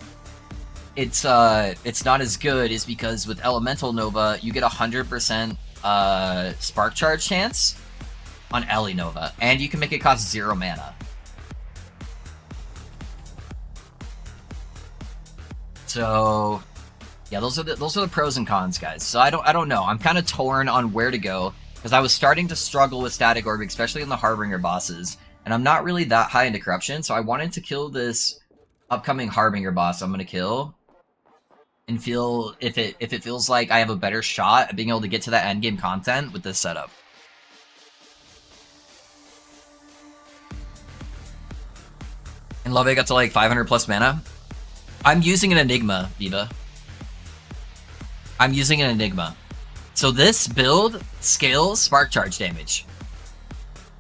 it's not as good is because with Elemental Nova you get 100% Spark Charge chance on Ellie Nova, and you can make it cost 0 mana. So yeah, those are the pros and cons, guys. So I don't know. I'm kind of torn on where to go because I was starting to struggle with Static Orb, especially in the Harbinger bosses, and I'm not really that high into corruption, so I wanted to kill this upcoming Harbinger boss I'm gonna kill and feel if it feels like I have a better shot at being able to get to that endgame content with this setup. And Love, I got to like 500 plus mana. I'm using an Enigma, Viva. I'm using an Enigma. So this build scales Spark Charge damage.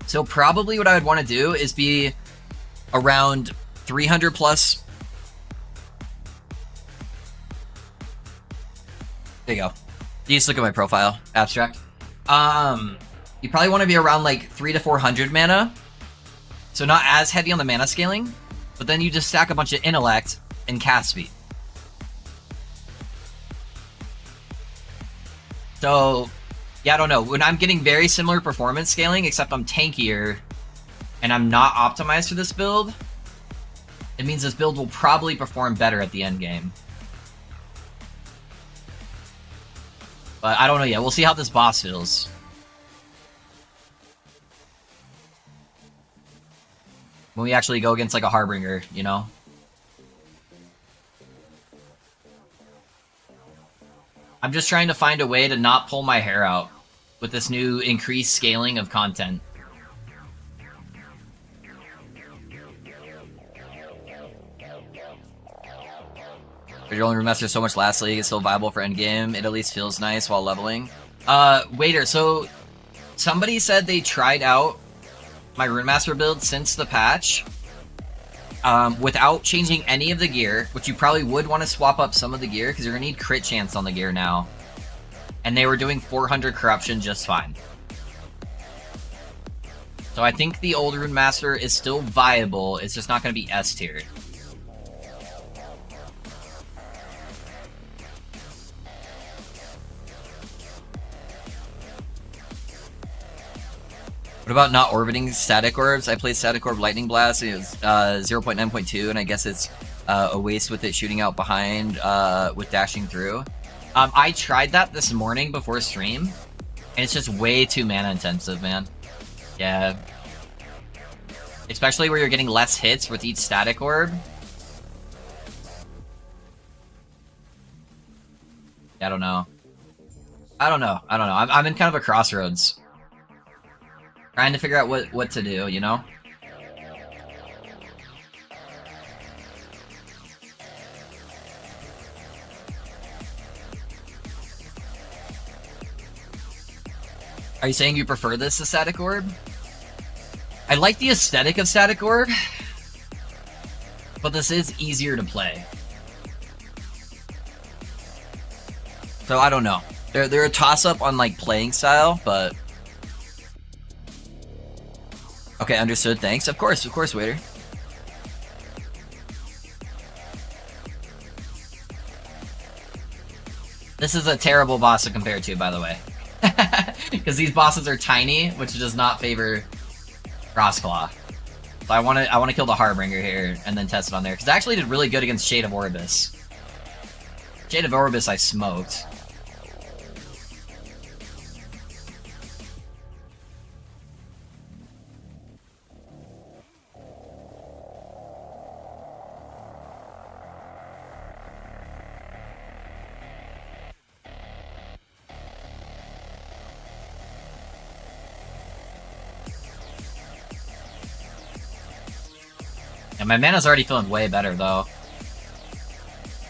So probably what I would want to do is be around 300 plus. There you go. You just look at my profile, abstract. You probably want to be around like 300 to 400 mana. So not as heavy on the mana scaling, but then you just stack a bunch of intellect and cast speed. So, yeah, I don't know. When I'm getting very similar performance scaling, except I'm tankier and I'm not optimized for this build, it means this build will probably perform better at the end game. But I don't know yet. We'll see how this boss feels. When we actually go against like a Harbinger, you know? I'm just trying to find a way to not pull my hair out with this new increased scaling of content. Your only remaster so much last league, it's still viable for endgame. It at least feels nice while leveling. Waiter, so somebody said they tried out my Runemaster build since the patch without changing any of the gear, which you probably would want to swap up some of the gear because you're going to need crit chance on the gear now. And they were doing 400 corruption just fine. So I think the old Runemaster is still viable, it's just not going to be S tier. What about not orbiting static orbs? I played static orb lightning blast. It was 0.9.2, and I guess it's a waste with it shooting out behind with dashing through. I tried that this morning before stream, and it's just way too mana intensive, man. Yeah. Especially where you're getting less hits with each static orb. I don't know. I'm in kind of a crossroads. Trying to figure out what to do, you know? Are you saying you prefer this to Static Orb? I like the aesthetic of Static Orb, but this is easier to play. So I don't know. They're a toss-up on like playing style, but... Okay, understood, thanks. Of course, waiter. This is a terrible boss to compare to, by the way. Because these bosses are tiny, which does not favor Crossclaw. So I want to kill the Harbinger here and then test it on there. Because I actually did really good against Shade of Orbis. Shade of Orbis I smoked. And my mana's already feeling way better, though,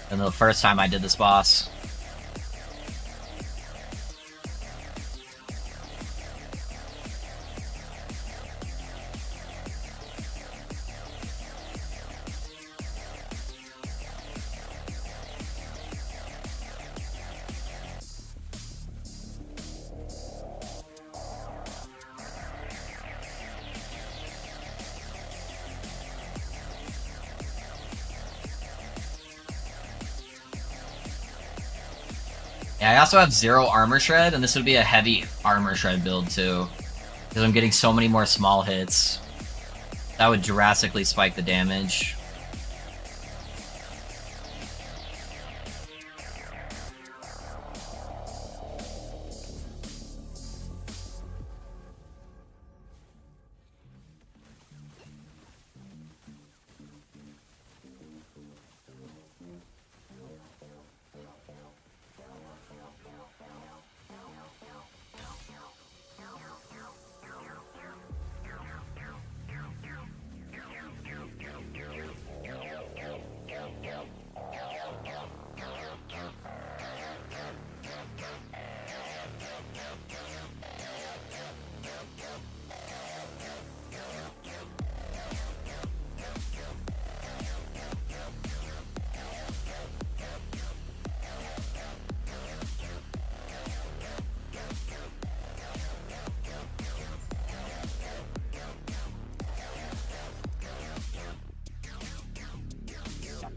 than the first time I did this boss. Yeah, I also have 0 armor shred, and this would be a heavy armor shred build too, because I'm getting so many more small hits. That would drastically spike the damage.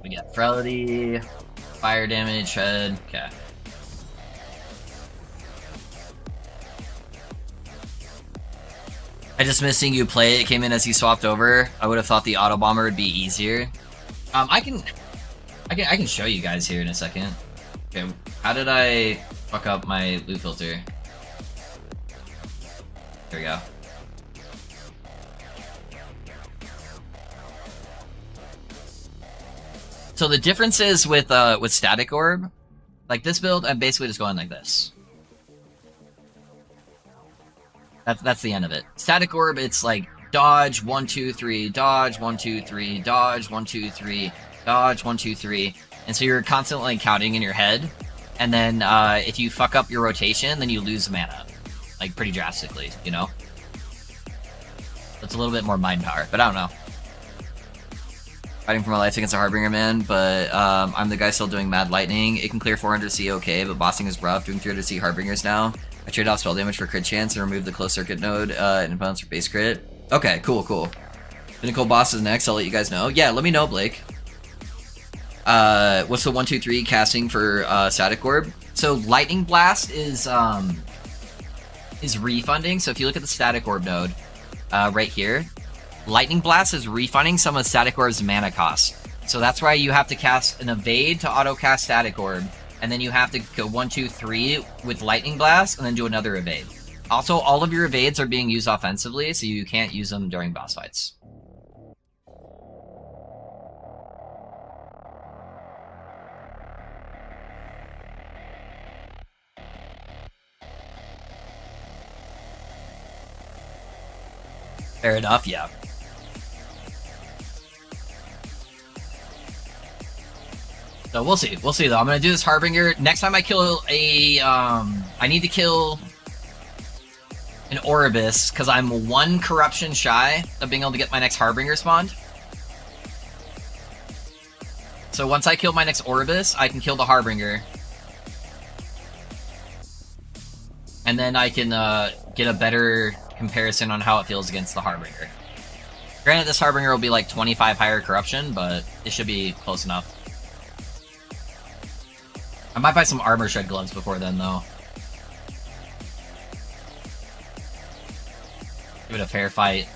We got Frailty, fire damage, shred, okay. I just missed seeing you play. It came in as you swapped over. I would have thought the auto bomber would be easier. I can show you guys here in a second. Okay, how did I fuck up my loot filter? There we go. So the difference is with static orb, like this build, I'm basically just going like this. That's the end of it. Static orb, it's like dodge 1 2 3, dodge 1 2 3, dodge 1 2 3, dodge 1 2 3, and so you're constantly counting in your head. And then if you fuck up your rotation, then you lose mana, like pretty drastically, you know. It's a little bit more mind power, but I don't know. Fighting for my life against a Harbinger, man, but I'm the guy still doing Mad Lightning. It can clear 400 C okay, but bossing is rough. Doing 300 C Harbingers now. I trade off spell damage for crit chance and remove the close circuit node and opponents for base crit. Okay, cool, cool. Pinnacle boss is next, I'll let you guys know. Yeah, let me know, Blake. What's the 1 2 3 casting for Static Orb? So Lightning Blast is refunding. So if you look at the Static Orb node right here, Lightning Blast is refunding some of Static Orb's mana cost. So that's why you have to cast an Evade to auto-cast Static Orb, and then you have to go 1 2 3 with Lightning Blast, and then do another Evade. Also, all of your Evades are being used offensively, so you can't use them during boss fights. Fair enough, yeah. So we'll see. We'll see, though. I'm going to do this Harbinger. Next time I kill a... I need to kill an Oribus, because I'm 1 corruption shy of being able to get my next Harbinger spawned. So once I kill my next Oribus, I can kill the Harbinger. And then I can get a better comparison on how it feels against the Harbinger. Granted, this Harbinger will be like 25 higher corruption, but it should be close enough. I might buy some armor shred gloves before then, though. Give it a fair fight.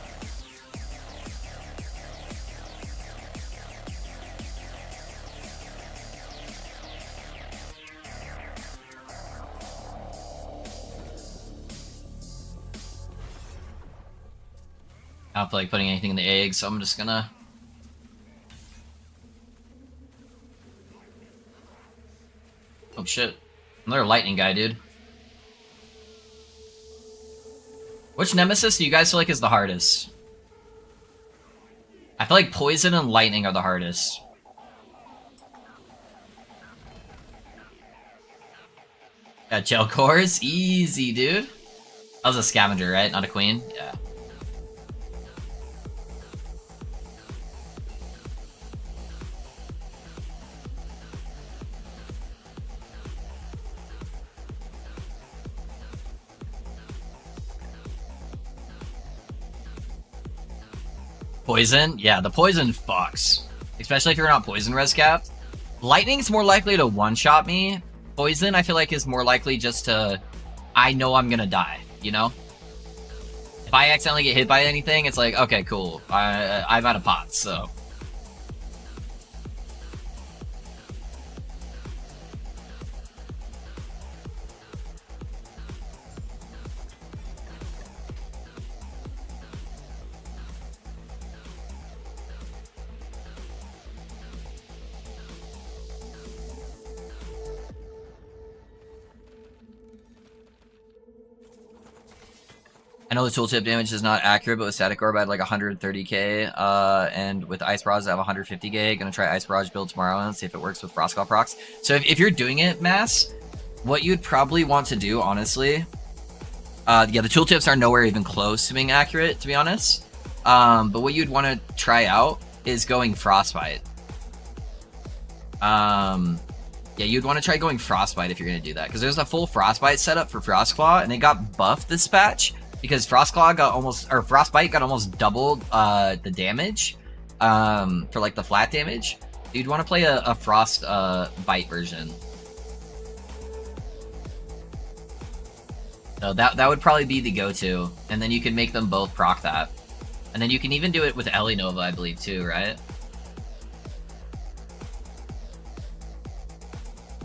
I don't feel like putting anything in the egg, so I'm just gonna... Oh shit. Another lightning guy, dude. Which Nemesis do you guys feel like is the hardest? I feel like poison and lightning are the hardest. Got gel cores? Easy, dude. That was a scavenger, right? Not a queen? Yeah. Poison? Yeah, the poison fucks. Especially if you're not poison res capped. Lightning's more likely to one-shot me. Poison, I feel like, is more likely just to... I know I'm gonna die, you know? If I accidentally get hit by anything, it's like, okay, cool. I'm out of pots, so... I know the tooltip damage is not accurate, but with Static Orb I had like 130k, and with Ice Barrage I have 150k. Gonna try Ice Barrage build tomorrow and see if it works with Frostclaw procs. So if you're doing it, Mass, what you'd probably want to do, honestly, yeah, the tooltips are nowhere even close to being accurate, to be honest. But what you'd want to try out is going Frostbite. Yeah, you'd want to try going Frostbite if you're going to do that, because there's a full Frostbite setup for Frostclaw, and they got buffed this patch because Frostclaw got almost, or Frostbite got almost doubled the damage for like the flat damage. You'd want to play a Frost bite version. So that would probably be the go-to, and then you can make them both proc that. And then you can even do it with Ellie Nova, I believe, too, right?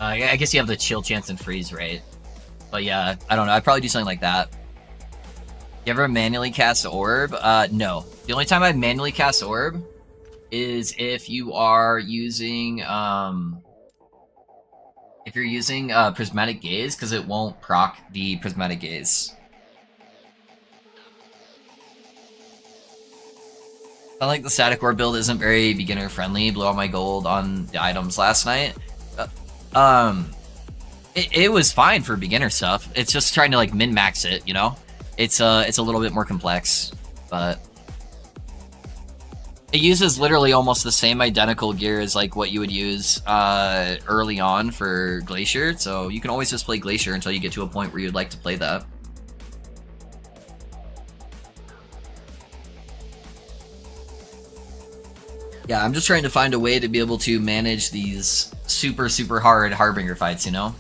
I guess you have the chill chance and freeze, right? But yeah, I don't know. I'd probably do something like that. You ever manually cast orb? No. The only time I manually cast orb is if you are using if you're using prismatic gaze, because it won't proc the prismatic gaze. I like the static orb build isn't very beginner friendly. Blew all my gold on the items last night. It was fine for beginner stuff. It's just trying to like min max it, you know. It's a little bit more complex, but it uses literally almost the same identical gear as like what you would use early on for Glacier. So you can always just play Glacier until you get to a point where you'd like to play that. Yeah, I'm just trying to find a way to be able to manage these super, super hard Harbinger fights, you know?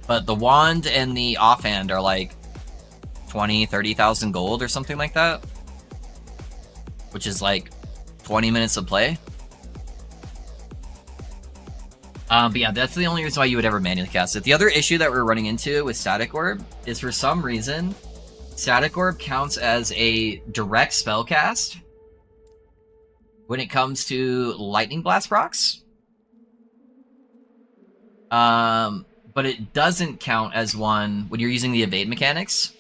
But the wand and the offhand are like 20, 30,000 gold or something like that. Which is like 20 minutes of play. But yeah, that's the only reason why you would ever manually cast it. The other issue that we're running into with Static Orb is for some reason, Static Orb counts as a direct spell cast when it comes to Lightning Blast procs. But it doesn't count as one when you're using the evade mechanics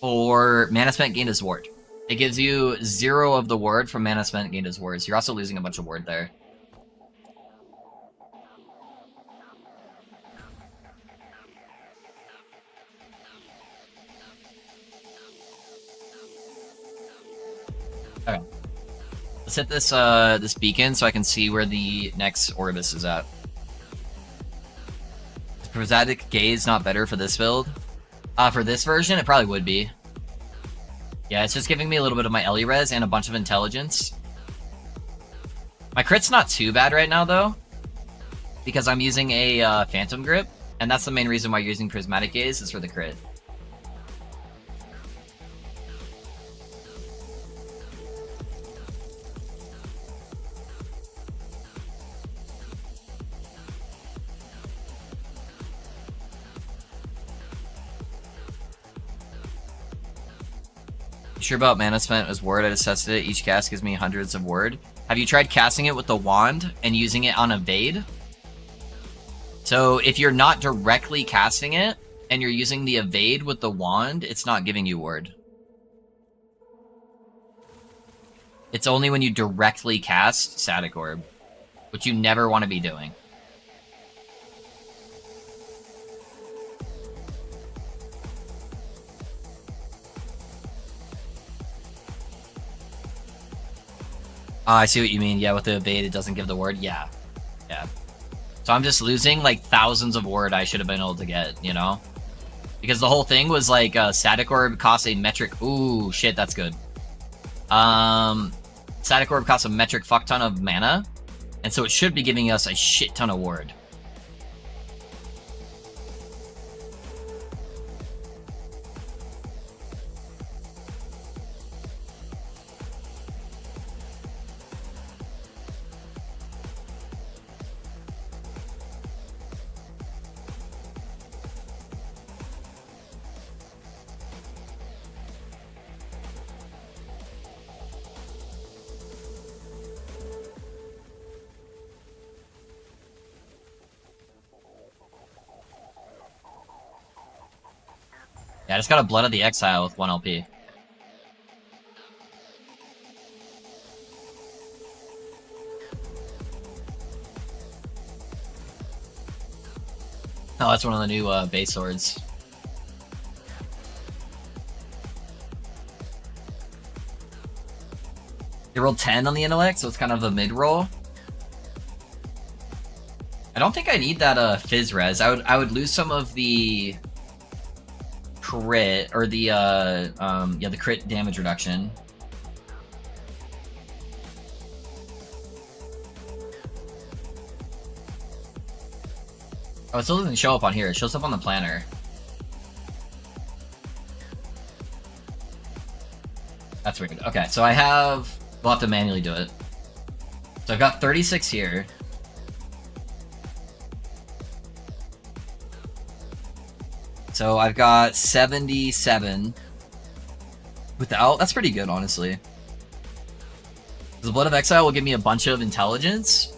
or mana spent gained as ward. It gives you 0 of the ward from mana spent gained as wards. You're also losing a bunch of ward there. Okay. Let's hit this this beacon so I can see where the next Orbis is at. Is Prismatic Gaze not better for this build? For this version, it probably would be. Yeah, it's just giving me a little bit of my Ellie res and a bunch of intelligence. My crit's not too bad right now, though, because I'm using a Phantom Grip, and that's the main reason why you're using Prismatic Gaze is for the crit. Sure about mana spent as ward? I just tested it. Each cast gives me hundreds of ward. Have you tried casting it with the wand and using it on evade? So if you're not directly casting it and you're using the evade with the wand, it's not giving you ward. It's only when you directly cast Static Orb, which you never want to be doing. I see what you mean. Yeah, with the evade, it doesn't give the ward. Yeah. Yeah. So I'm just losing, like, thousands of ward I should have been able to get, you know? Because the whole thing was, like, Static Orb costs a metric... Ooh, shit, that's good. Static Orb costs a metric fuck ton of mana, and so it should be giving us a shit ton of ward. Yeah, I just got a Blood of the Exile with 1 LP. Oh, that's one of the new base swords. They rolled 10 on the intellect, so it's kind of a mid-roll. I don't think I need that fizz res. I would lose some of the crit, or the yeah, the crit damage reduction. Oh, it still doesn't show up on here. It shows up on the planner. That's weird. Okay, so I have... We'll have to manually do it. So I've got 36 here. So I've got 77 without. That's pretty good, honestly. The Blood of Exile will give me a bunch of intelligence,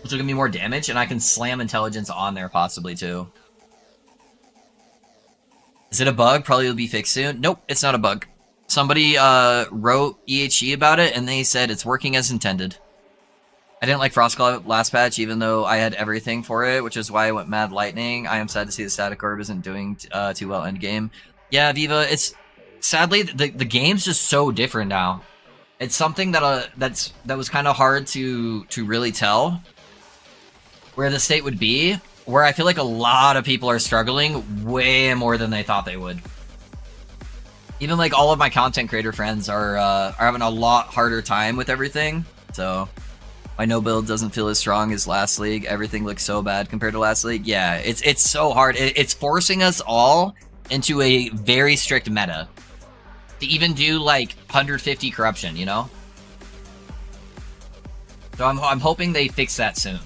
which will give me more damage, and I can slam intelligence on there possibly too. Is it a bug? Probably will be fixed soon. Nope, it's not a bug. Somebody wrote EHE about it, and they said it's working as intended. I didn't like Frostclaw last patch, even though I had everything for it, which is why I went Mad Lightning. I am sad to see the Static Orb isn't doing too well endgame. Yeah, Viva, it's... Sadly, the game's just so different now. It's something that that was kind of hard to really tell where the state would be, where I feel like a lot of people are struggling way more than they thought they would. Even like all of my content creator friends are having a lot harder time with everything, so... My no build doesn't feel as strong as last league. Everything looks so bad compared to last league. Yeah, it's so hard. It's forcing us all into a very strict meta. To even do like 150 corruption, you know? So I'm hoping they fix that soon.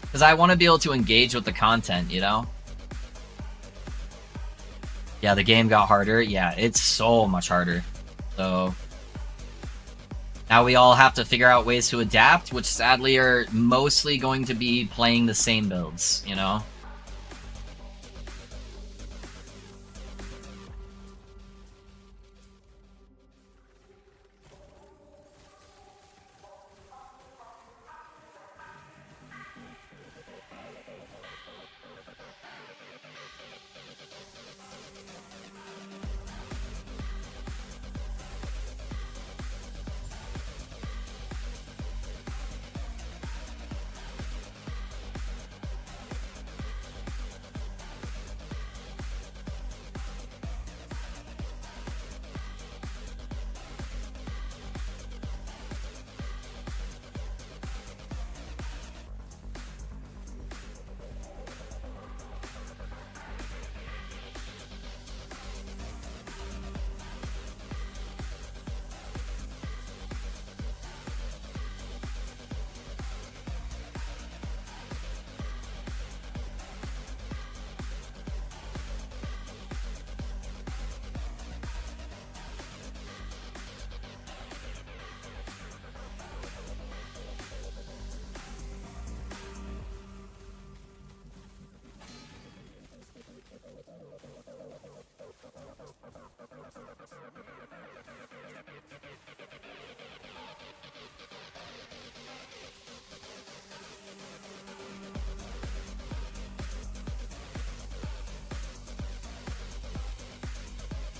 Because I want to be able to engage with the content, you know? Yeah, the game got harder. Yeah, it's so much harder. So now we all have to figure out ways to adapt, which sadly are mostly going to be playing the same builds, you know?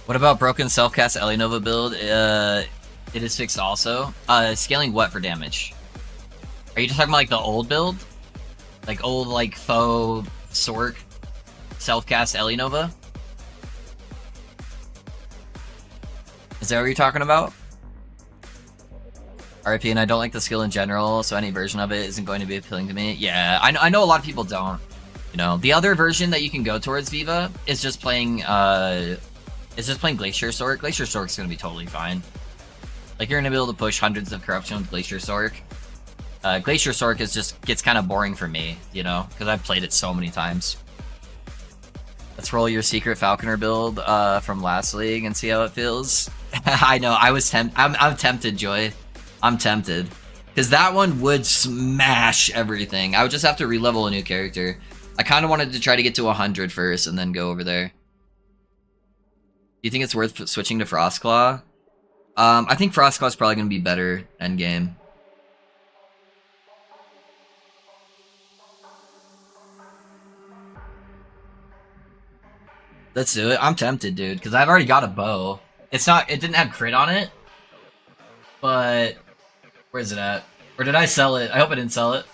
What about broken self-cast Elinova build? It is fixed also. Scaling what for damage? Are you just talking about like the old build? Like old like faux Sork self-cast Elinova? Is that what you're talking about? RIP, and I don't like the skill in general, so any version of it isn't going to be appealing to me. Yeah, I know a lot of people don't. You know, the other version that you can go towards Viva is just playing Glacier Sork. Glacier Sork's gonna be totally fine. Like, you're gonna be able to push hundreds of corruption with Glacier Sork. Glacier Sork gets kind of boring for me, you know, because I've played it so many times. Let's roll your secret Falconer build from last league and see how it feels. I know, I'm tempted, Joy. I'm tempted. Because that one would smash everything. I would just have to re-level a new character. I kind of wanted to try to get to 100 first and then go over there. Do you think it's worth switching to Frostclaw? I think Frostclaw's probably going to be better endgame. Let's do it. I'm tempted, dude, because I've already got a bow. It didn't have crit on it, but where's it at? Or did I sell it? I hope I didn't sell it.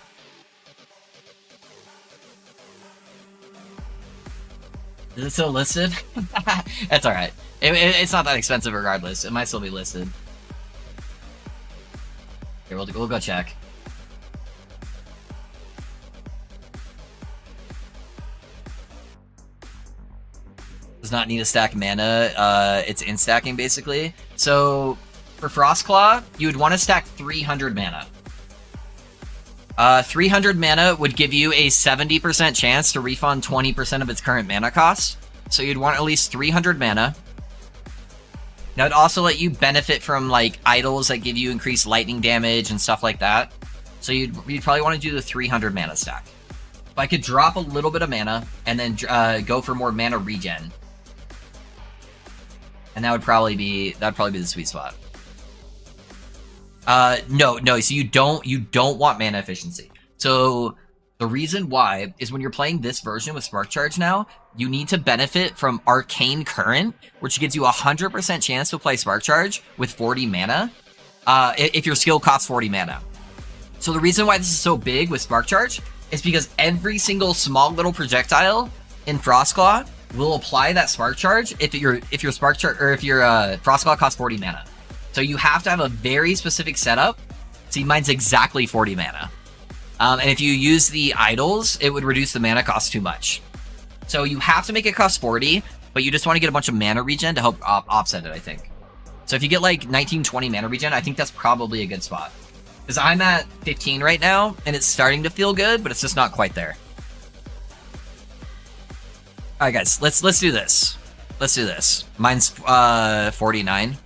Is it still listed? That's alright. It's not that expensive regardless. It might still be listed. Here, we'll go check. Does not need a stack mana. It's in stacking basically. So for Frostclaw, you would want to stack 300 mana. 300 mana would give you a 70% chance to refund 20% of its current mana cost. So you'd want at least 300 mana. That would also let you benefit from like idols that give you increased lightning damage and stuff like that. So you'd probably want to do the 300 mana stack. If I could drop a little bit of mana and then go for more mana regen, and that'd probably be the sweet spot. No. So you don't want mana efficiency. So the reason why is when you're playing this version with Spark Charge now, you need to benefit from Arcane Current, which gives you a 100% chance to play Spark Charge with 40 mana, if your skill costs 40 mana. So the reason why this is so big with Spark Charge is because every single small little projectile in Frostclaw will apply that Spark Charge if your Spark Charge or if your Frostclaw costs 40 mana. So you have to have a very specific setup. See, mine's exactly 40 mana. And if you use the idols, it would reduce the mana cost too much. So you have to make it cost 40, but you just want to get a bunch of mana regen to help offset it, I think. So if you get like 19, 20 mana regen, I think that's probably a good spot. Because I'm at 15 right now, and it's starting to feel good, but it's just not quite there. Alright guys, let's do this. Let's do this. Mine's 49.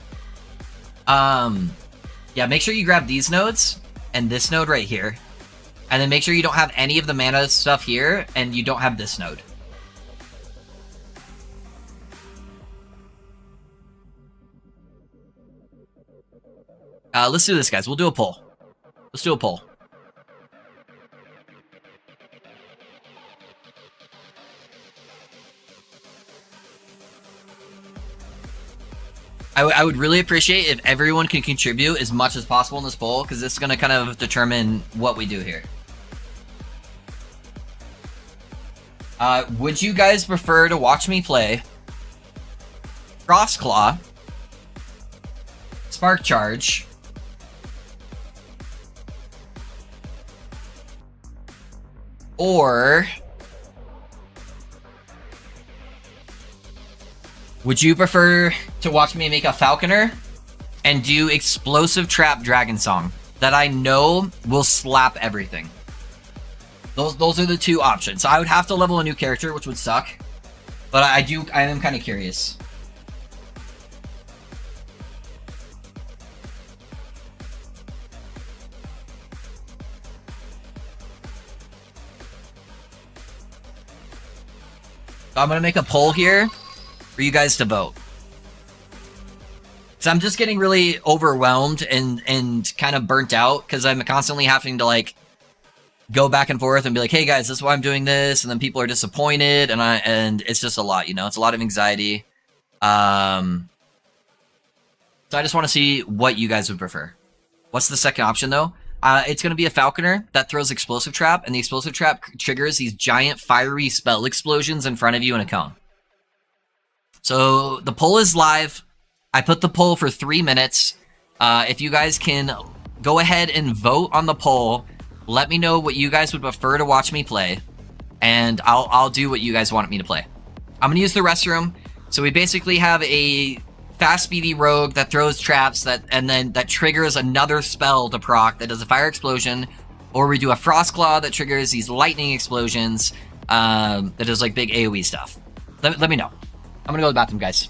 Yeah, make sure you grab these nodes, and this node right here. And then make sure you don't have any of the mana stuff here, and you don't have this node. Let's do this, guys. We'll do a poll. Let's do a poll. I would really appreciate if everyone can contribute as much as possible in this poll, because this is going to kind of determine what we do here. Would you guys prefer to watch me play Frostclaw, Spark Charge, or would you prefer to watch me make a Falconer and do Explosive Trap Dragon Song that I know will slap everything? Those are the two options. So I would have to level a new character, which would suck. But I am kind of curious. So I'm going to make a poll here for you guys to vote. So I'm just getting really overwhelmed and kind of burnt out because I'm constantly having to like go back and forth and be like, hey guys, this is why I'm doing this, and then people are disappointed, and it's just a lot, you know, it's a lot of anxiety. So I just want to see what you guys would prefer. What's the second option though? It's going to be a Falconer that throws Explosive Trap, and the Explosive Trap triggers these giant fiery spell explosions in front of you in a cone. So the poll is live. I put the poll for 3 minutes. If you guys can go ahead and vote on the poll, let me know what you guys would prefer to watch me play, and I'll do what you guys want me to play. I'm gonna use the restroom. So we basically have a fast speedy rogue that throws traps and then that triggers another spell to proc that does a fire explosion, or we do a Frostclaw that triggers these lightning explosions that does like big AoE stuff. Let me know. I'm gonna go to the bathroom, guys.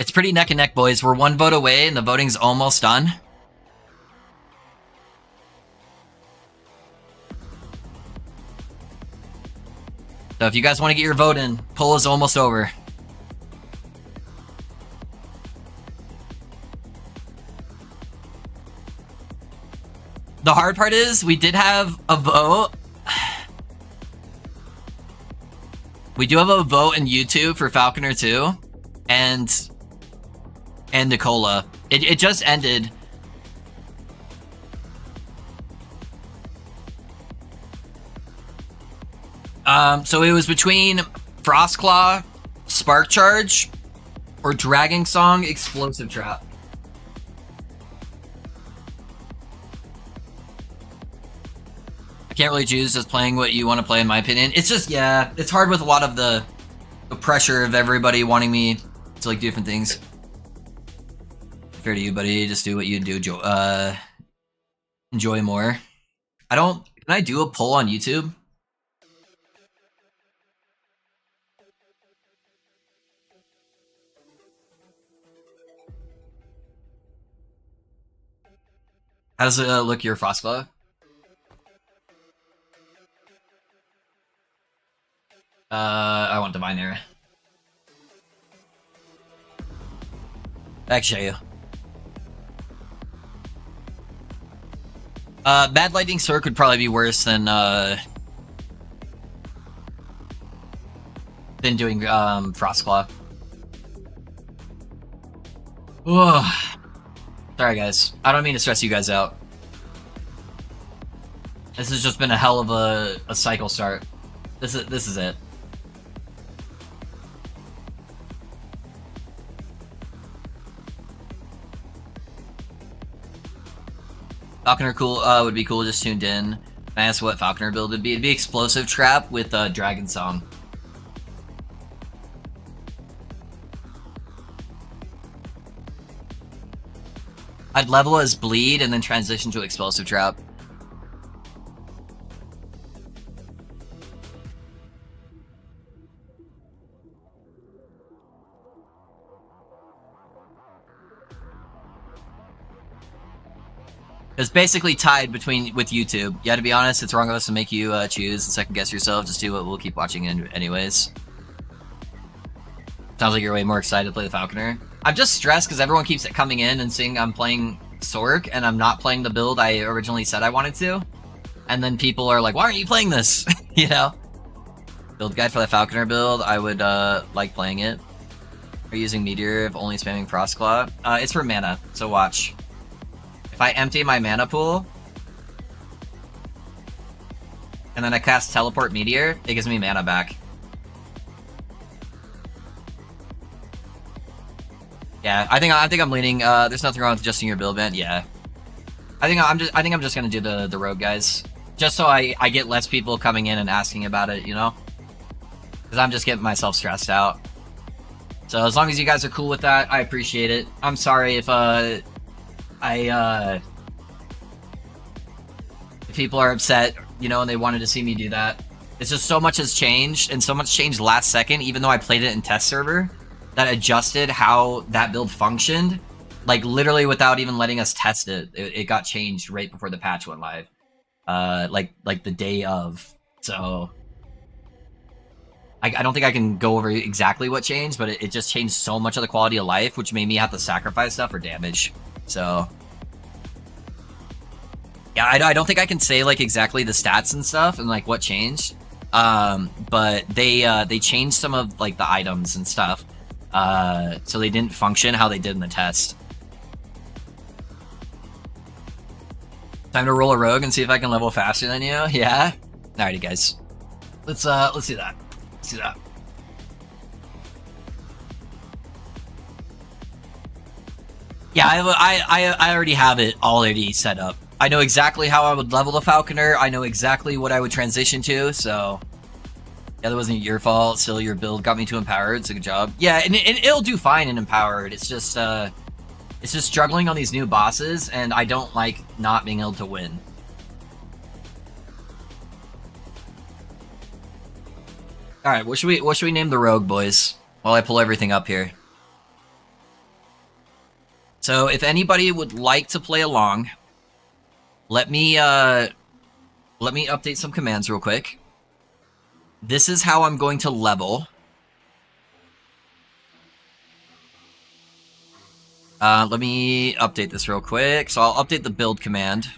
It's pretty neck and neck, boys. We're one vote away, and the voting's almost done. So if you guys want to get your vote in, poll is almost over. The hard part is we did have a vote. We do have a vote in YouTube for Falconer 2 and Nicola. It just ended. So it was between Frostclaw, Spark Charge, or Dragon Song, Explosive Trap. I can't really choose, just playing what you want to play, in my opinion. It's just, yeah, it's hard with a lot of the pressure of everybody wanting me to like do different things. Fair to you, buddy. Just do what you do. Enjoy more. Can I do a poll on YouTube? How does it look, your Frostclaw? I want Divine Era. I can show you. Mad Lightning Cirque would probably be worse than doing Frostclaw. Ugh. Sorry, guys. I don't mean to stress you guys out. This has just been a hell of a cycle start. This is it. Falconer would be cool, just tuned in. I asked what Falconer build would be. It'd be Explosive Trap with Dragon Song. I'd level as Bleed and then transition to Explosive Trap. It's basically tied with YouTube. Yeah, to be honest, it's wrong of us to make you choose and second guess yourself. Just do what we'll keep watching anyways. Sounds like you're way more excited to play the Falconer. I'm just stressed because everyone keeps coming in and saying I'm playing Sorc and I'm not playing the build I originally said I wanted to. And then people are like, why aren't you playing this? You know? Build guide for the Falconer build. I would like playing it. Are you using Meteor if only spamming Frostclaw? It's for mana, so watch. If I empty my mana pool, and then I cast Teleport Meteor, it gives me mana back. Yeah, I think I'm leaning. There's nothing wrong with adjusting your build band. Yeah, I think I'm just gonna do the rogue guys, just so I get less people coming in and asking about it, you know, because I'm just getting myself stressed out. So as long as you guys are cool with that, I appreciate it. I'm sorry if if people are upset, you know, and they wanted to see me do that. It's just so much has changed, and so much changed last second, even though I played it in test server, that adjusted how that build functioned, like literally without even letting us test it. It got changed right before the patch went live, like the day of. So I don't think I can go over exactly what changed, but it just changed so much of the quality of life, which made me have to sacrifice stuff for damage. So yeah, I don't think I can say like exactly the stats and stuff and like what changed, but they changed some of like the items and stuff, so they didn't function how they did in the test. Time to roll a rogue and see if I can level faster than you. Yeah, alrighty, guys. Let's do that. Let's do that. Yeah, I already have it already set up. I know exactly how I would level the Falconer. I know exactly what I would transition to, so yeah, that wasn't your fault. Still, your build got me to Empowered, so good job. Yeah, and it'll do fine in Empowered. It's just struggling on these new bosses, and I don't like not being able to win. All right, what should we name the rogue, boys? While I pull everything up here. So if anybody would like to play along, let me update some commands real quick. This is how I'm going to level. Let me update this real quick. So I'll update the build command.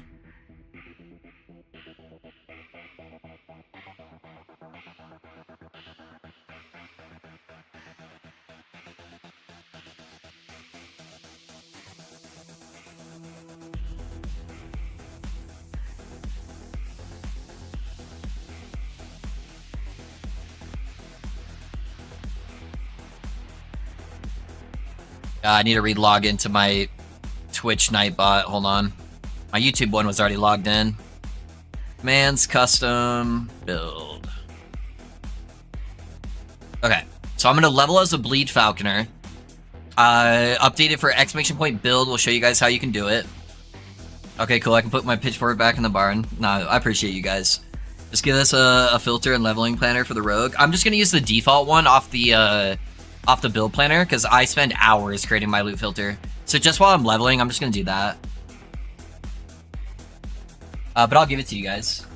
I need to re-log into my Twitch Nightbot. Hold on. My YouTube one was already logged in. Commands, custom, build. Okay, so I'm going to level as a Bleed Falconer. Update it for exclamation point build. We'll show you guys how you can do it. Okay, cool. I can put my pitchfork back in the barn. Nah, I appreciate you guys. Just give us a filter and leveling planner for the rogue. I'm just going to use the default one off the build planner, because I spend hours creating my loot filter. So just while I'm leveling, I'm just going to do that. But I'll give it to you guys.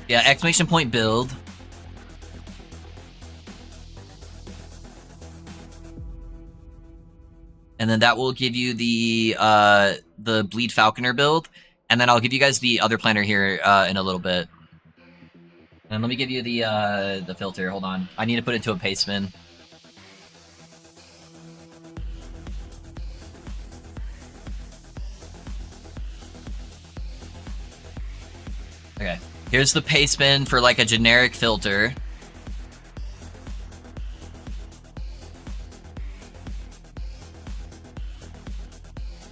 Yeah, exclamation point build. And then that will give you the Bleed Falconer build. And then I'll give you guys the other planner here in a little bit. And let me give you the filter. Hold on. I need to put it to a paste bin. Okay. Here's the paste bin for like a generic filter.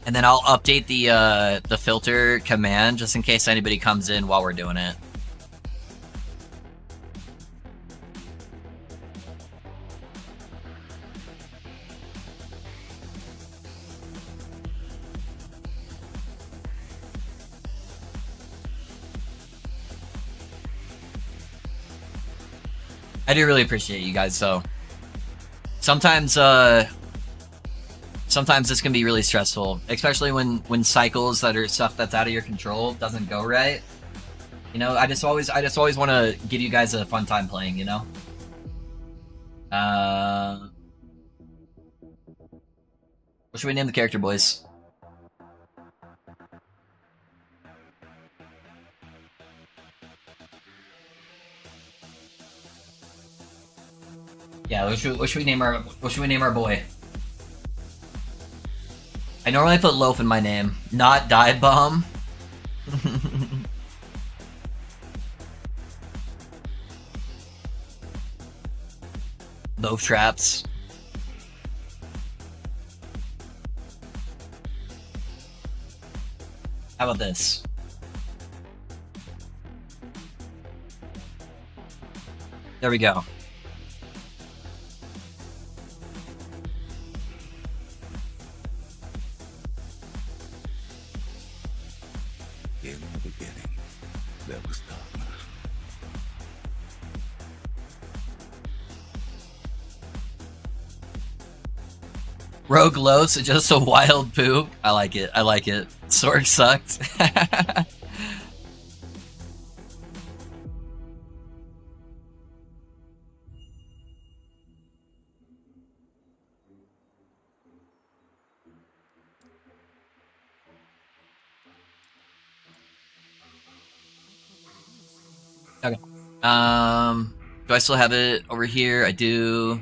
And then I'll update the filter command just in case anybody comes in while we're doing it. I do really appreciate you guys, though. Sometimes this can be really stressful, especially when cycles that are stuff that's out of your control doesn't go right. You know, I just always want to give you guys a fun time playing, you know? What should we name the character, boys? Yeah, what should we name our boy? I normally put Loaf in my name, not Dive Bomb. Loaf traps. How about this? There we go. In the beginning, there was darkness. Rogue Los, just a wild poop. I like it. I like it. Sorg sucked. Okay. Do I still have it over here? I do.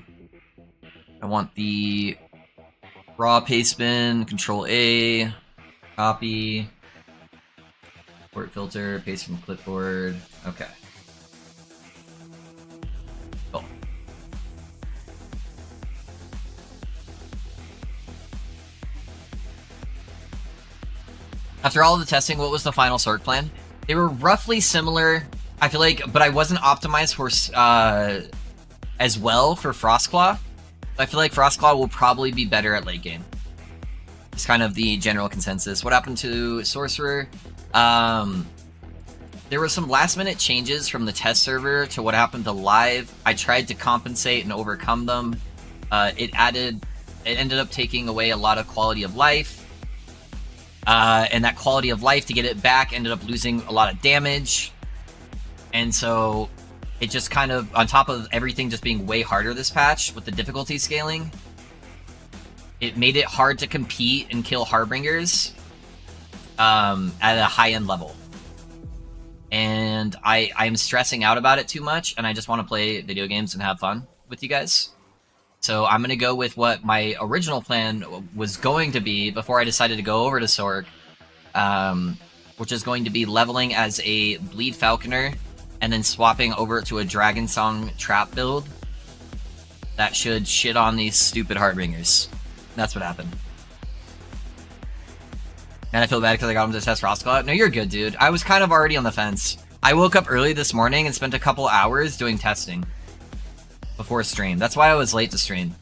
I want the raw paste bin, Control A, copy, port filter, paste from clipboard. Okay. Cool. After all of the testing, what was the final Sorg plan? They were roughly similar, I feel like, but I wasn't optimized for as well for Frostclaw. I feel like Frostclaw will probably be better at late game. It's kind of the general consensus. What happened to Sorcerer? There were some last minute changes from the test server to what happened to live. I tried to compensate and overcome them. It added it ended up taking away a lot of quality of life. And that quality of life, to get it back, ended up losing a lot of damage. And so it just kind of, on top of everything just being way harder this patch with the difficulty scaling, it made it hard to compete and kill Harbingers at a high-end level. And I'm stressing out about it too much, and I just want to play video games and have fun with you guys. So I'm going to go with what my original plan was going to be before I decided to go over to Sorg, which is going to be leveling as a Bleed Falconer and then swapping over to a Dragon Song trap build that should shit on these stupid Harbingers. That's what happened. And I feel bad because I got him to test Frostclaw. No, you're good, dude. I was kind of already on the fence. I woke up early this morning and spent a couple hours doing testing before stream. That's why I was late to stream.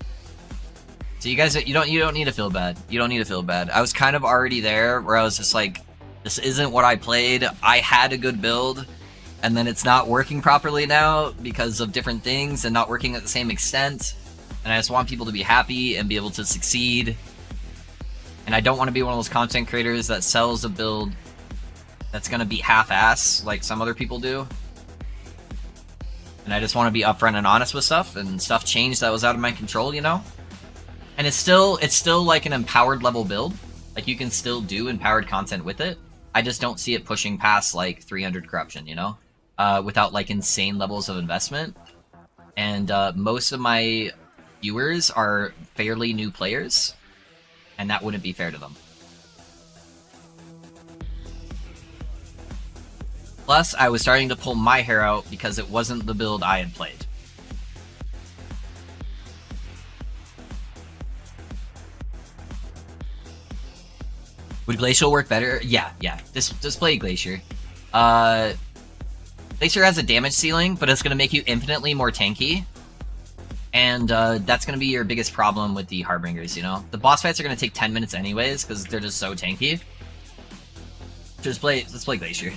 So you guys, you don't need to feel bad. You don't need to feel bad. I was kind of already there where I was just like, this isn't what I played. I had a good build, and then it's not working properly now because of different things and not working at the same extent. And I just want people to be happy and be able to succeed. And I don't want to be one of those content creators that sells a build that's going to be half-ass like some other people do. And I just want to be upfront and honest with stuff, and stuff changed that was out of my control, you know? And it's still like an empowered level build. Like, you can still do empowered content with it. I just don't see it pushing past like 300 corruption, you know? Without like insane levels of investment. And most of my viewers are fairly new players, and that wouldn't be fair to them. Plus, I was starting to pull my hair out because it wasn't the build I had played. Would Glacial work better? Yeah. Just play Glacier. Glacier has a damage ceiling, but it's going to make you infinitely more tanky. And that's going to be your biggest problem with the Harbingers, you know? The boss fights are going to take 10 minutes anyways, because they're just so tanky. Let's play Glacier.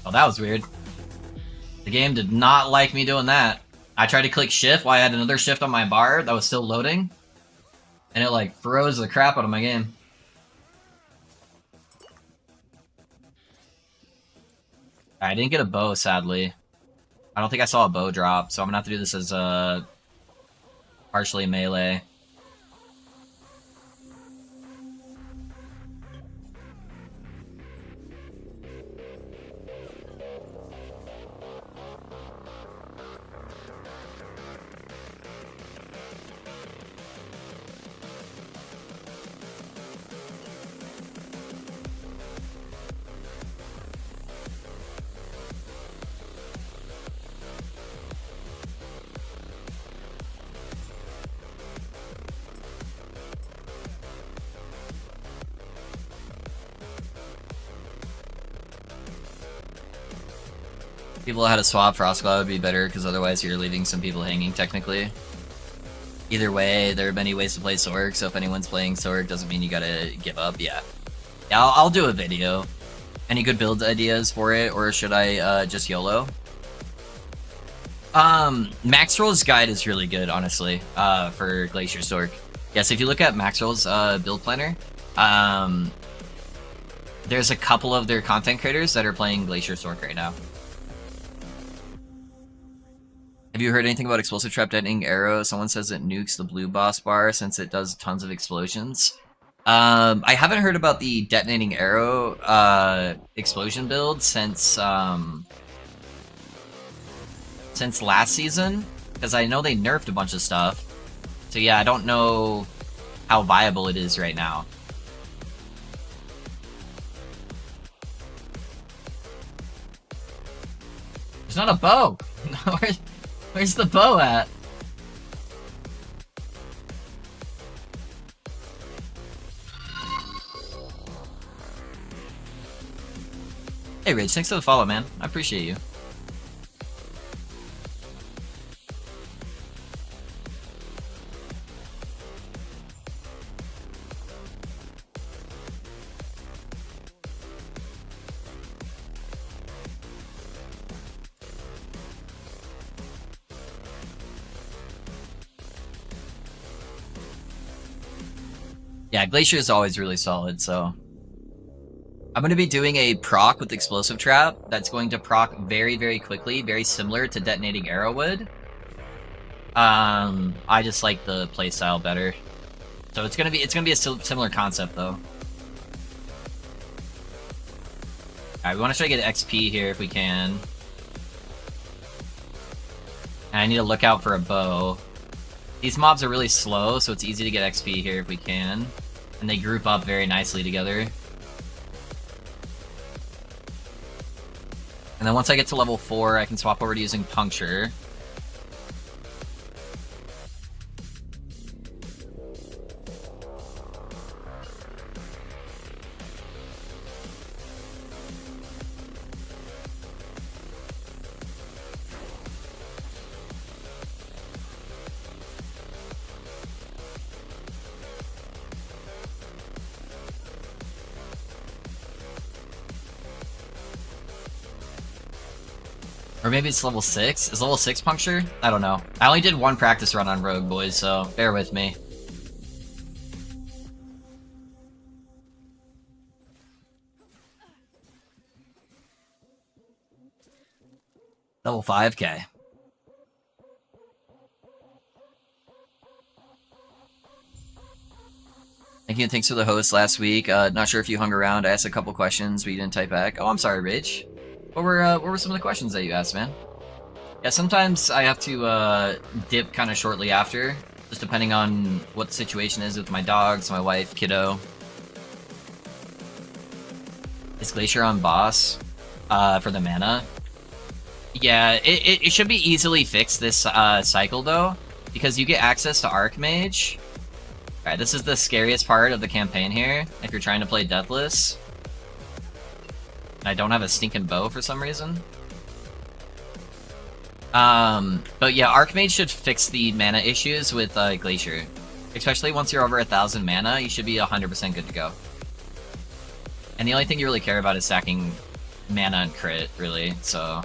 Oh, that was weird. The game did not like me doing that. I tried to click shift while I had another shift on my bar that was still loading. And it like froze the crap out of my game. I didn't get a bow, sadly. I don't think I saw a bow drop, so I'm gonna have to do this as partially melee. People had to swap Frostclaw would be better, because otherwise you're leaving some people hanging, technically. Either way, there are many ways to play Sorg, so if anyone's playing Sorg, doesn't mean you gotta give up, yeah. Yeah, I'll do a video. Any good build ideas for it, or should I just YOLO? Maxroll's guide is really good, honestly, for Glacier Sorg. Yes, if you look at Maxroll's build planner, there's a couple of their content creators that are playing Glacier Sorg right now. Have you heard anything about explosive trap detonating arrow? Someone says it nukes the blue boss bar since it does tons of explosions. I haven't heard about the detonating arrow explosion build since last season, because I know they nerfed a bunch of stuff. So yeah, I don't know how viable it is right now. There's not a bow. Where's the bow at? Hey, Rich, thanks for the follow, man. I appreciate you. Yeah, Glacier is always really solid, so... I'm going to be doing a proc with Explosive Trap that's going to proc very, very quickly, very similar to Detonating Arrow would. I just like the playstyle better. So it's gonna be a similar concept though. Alright, we want to try to get XP here if we can. And I need to look out for a bow. These mobs are really slow, so it's easy to get XP here if we can. And they group up very nicely together. And then once I get to level 4, I can swap over to using Puncture. Or maybe it's level 6? Is level 6 Puncture? I don't know. I only did one practice run on Rogue, boys, so bear with me. Level 5k. Thank you and thanks for the host last week. Not sure if you hung around. I asked a couple questions, but you didn't type back. Oh, I'm sorry, Rich. What were some of the questions that you asked, man? Yeah, sometimes I have to dip kind of shortly after, just depending on what the situation is with my dogs, my wife, kiddo. Is Glacier on boss for the mana? Yeah, it should be easily fixed this cycle though, because you get access to Archmage. Alright, this is the scariest part of the campaign here, if you're trying to play Deathless. I don't have a stinking bow for some reason. But yeah, Archmage should fix the mana issues with Glacier. Especially once you're over 1,000 mana, you should be 100% good to go. And the only thing you really care about is stacking mana and crit, really, so...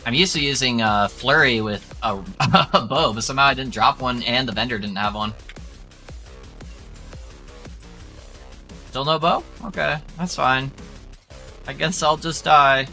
I'm used to using Flurry with a bow, but somehow I didn't drop one and the vendor didn't have one. Still no bow? Okay, that's fine. I guess I'll just die.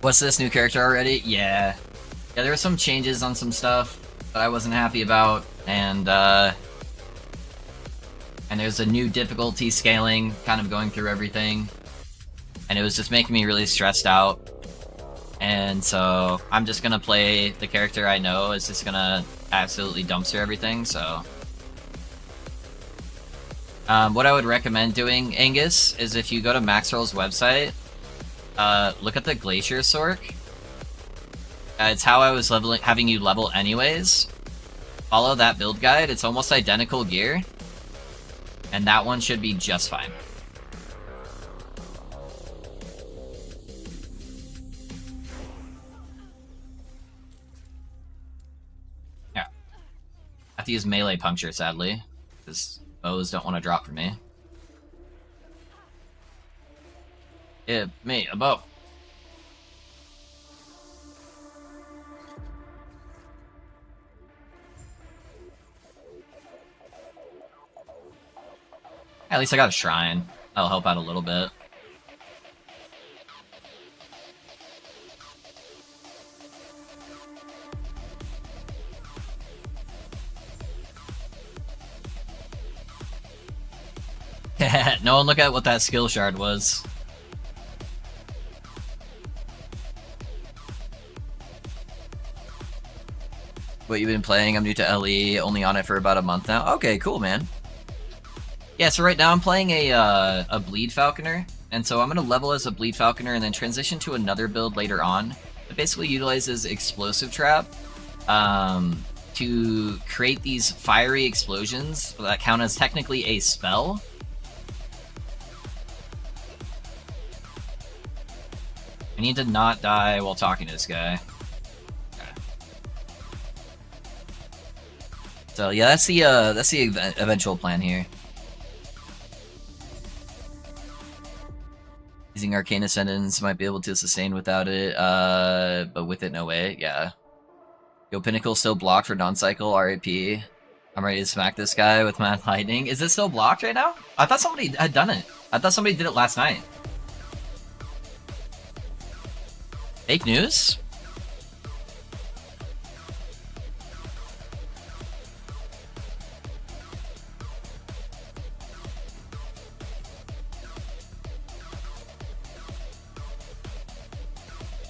What's this new character already? Yeah. Yeah, there were some changes on some stuff that I wasn't happy about, and there's a new difficulty scaling kind of going through everything, and it was just making me really stressed out. And so I'm just gonna play the character I know. It's just gonna absolutely dumpster everything, so... what I would recommend doing, Angus, is if you go to Maxwell's website, look at the Glacier Sork. It's how I was having you level anyways. Follow that build guide, it's almost identical gear. And that one should be just fine. Yeah. I have to use melee puncture, sadly. Because bows don't want to drop for me. Give me a bow. At least I got a shrine. That'll help out a little bit. No one look at what that skill shard was. What you've been playing? I'm new to LE, only on it for about a month now. Okay, cool, man. Yeah, so right now I'm playing a Bleed Falconer, and so I'm going to level as a Bleed Falconer and then transition to another build later on that basically utilizes Explosive Trap to create these fiery explosions that count as technically a spell. I need to not die while talking to this guy. Okay. So yeah, that's the eventual plan here. Using Arcane Ascendance might be able to sustain without it, but with it, no way. Yeah. Yo, Pinnacle still blocked for non-cycle. RAP. I'm ready to smack this guy with Mad Lightning. Is it still blocked right now? I thought somebody had done it. I thought somebody did it last night. Fake news?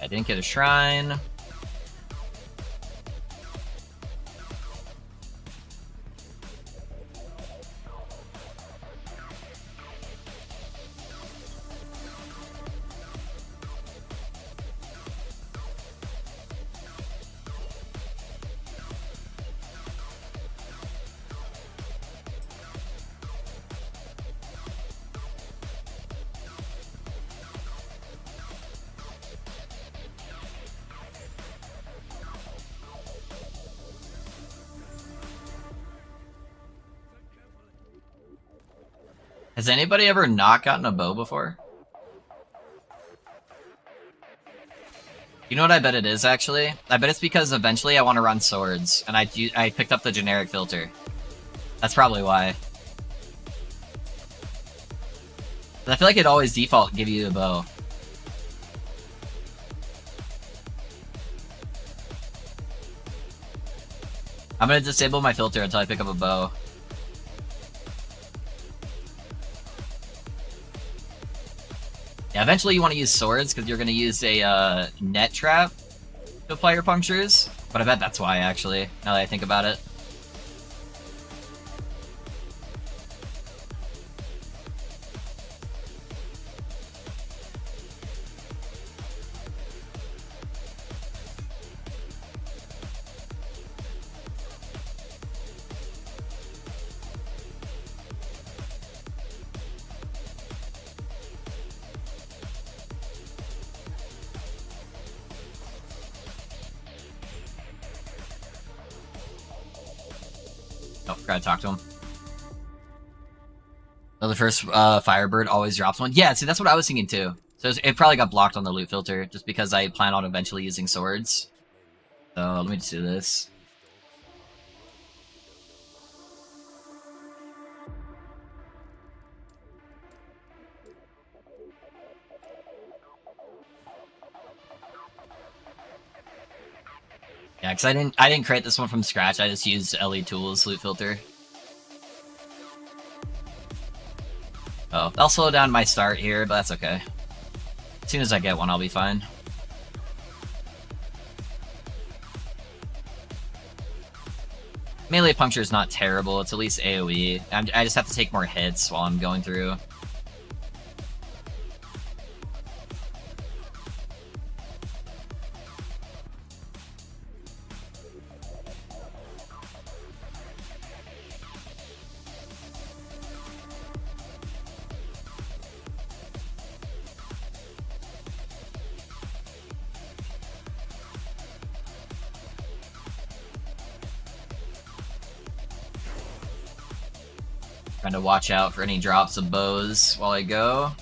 I didn't get a shrine. Has anybody ever not gotten a bow before? You know what I bet it is, actually? I bet it's because eventually I want to run swords, and I picked up the generic filter. That's probably why. But I feel like it always default give you a bow. I'm gonna disable my filter until I pick up a bow. Yeah, eventually you want to use swords because you're going to use a net trap to apply your punctures. But I bet that's why, actually, now that I think about it. Oh, forgot to talk to him. So the first Firebird always drops one. Yeah, see, that's what I was thinking too. So it probably got blocked on the loot filter, just because I plan on eventually using swords. So let me just do this. Yeah, because I didn't create this one from scratch. I just used LE Tools loot filter. Oh, that'll slow down my start here, but that's okay. As soon as I get one, I'll be fine. Melee puncture is not terrible. It's at least AoE. I just have to take more hits while I'm going through. Trying to watch out for any drops of bows while I go.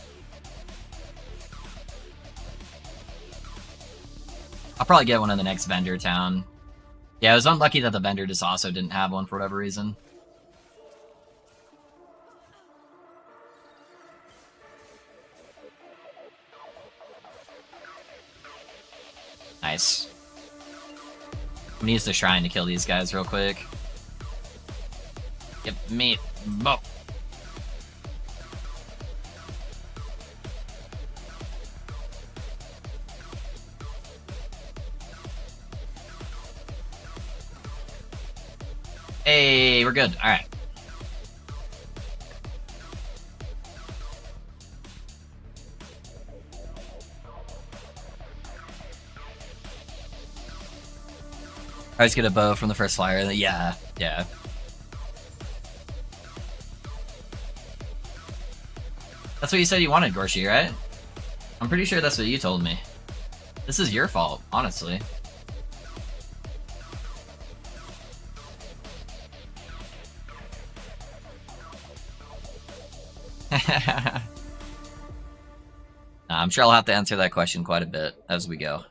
I'll probably get one in the next vendor town. Yeah, I was unlucky that the vendor just also didn't have one for whatever reason. Nice. I'm gonna use the shrine to kill these guys real quick. Give me bow. Hey, we're good. All right. I always get a bow from the first flyer. Yeah, yeah. That's what you said you wanted, Gorshi, right? I'm pretty sure that's what you told me. This is your fault, honestly. I'm sure I'll have to answer that question quite a bit as we go.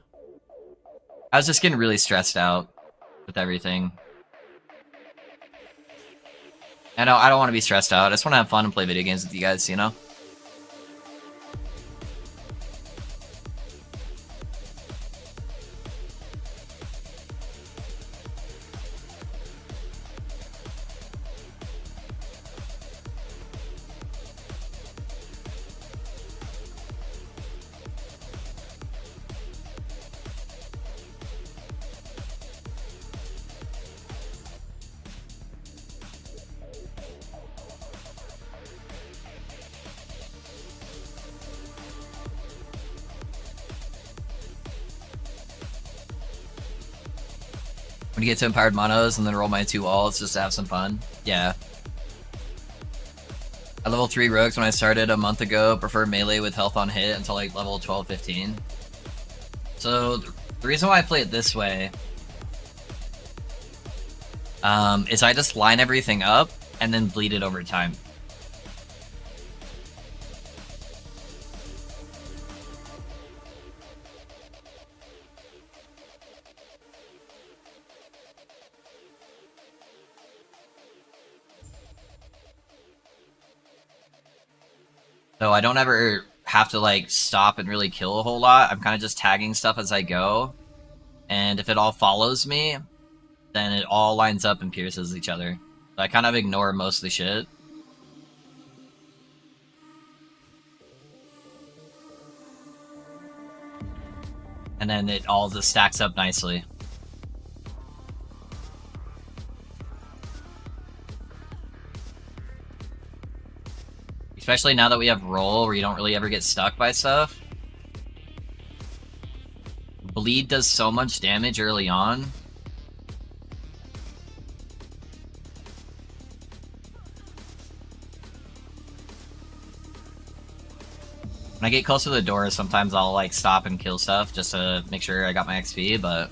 I was just getting really stressed out with everything. I don't want to be stressed out. I just want to have fun and play video games with you guys, you know? When you get to empowered monos and then roll my 2 walls just to have some fun. Yeah. I level 3 rogues when I started a month ago. Prefer melee with health on hit until like level 12, 15. So the reason why I play it this way is I just line everything up and then bleed it over time. So I don't ever have to like stop and really kill a whole lot. I'm kind of just tagging stuff as I go. And if it all follows me, then it all lines up and pierces each other. So I kind of ignore most of the shit. And then it all just stacks up nicely. Especially now that we have roll, where you don't really ever get stuck by stuff. Bleed does so much damage early on. When I get close to the door, sometimes I'll like stop and kill stuff just to make sure I got my XP, but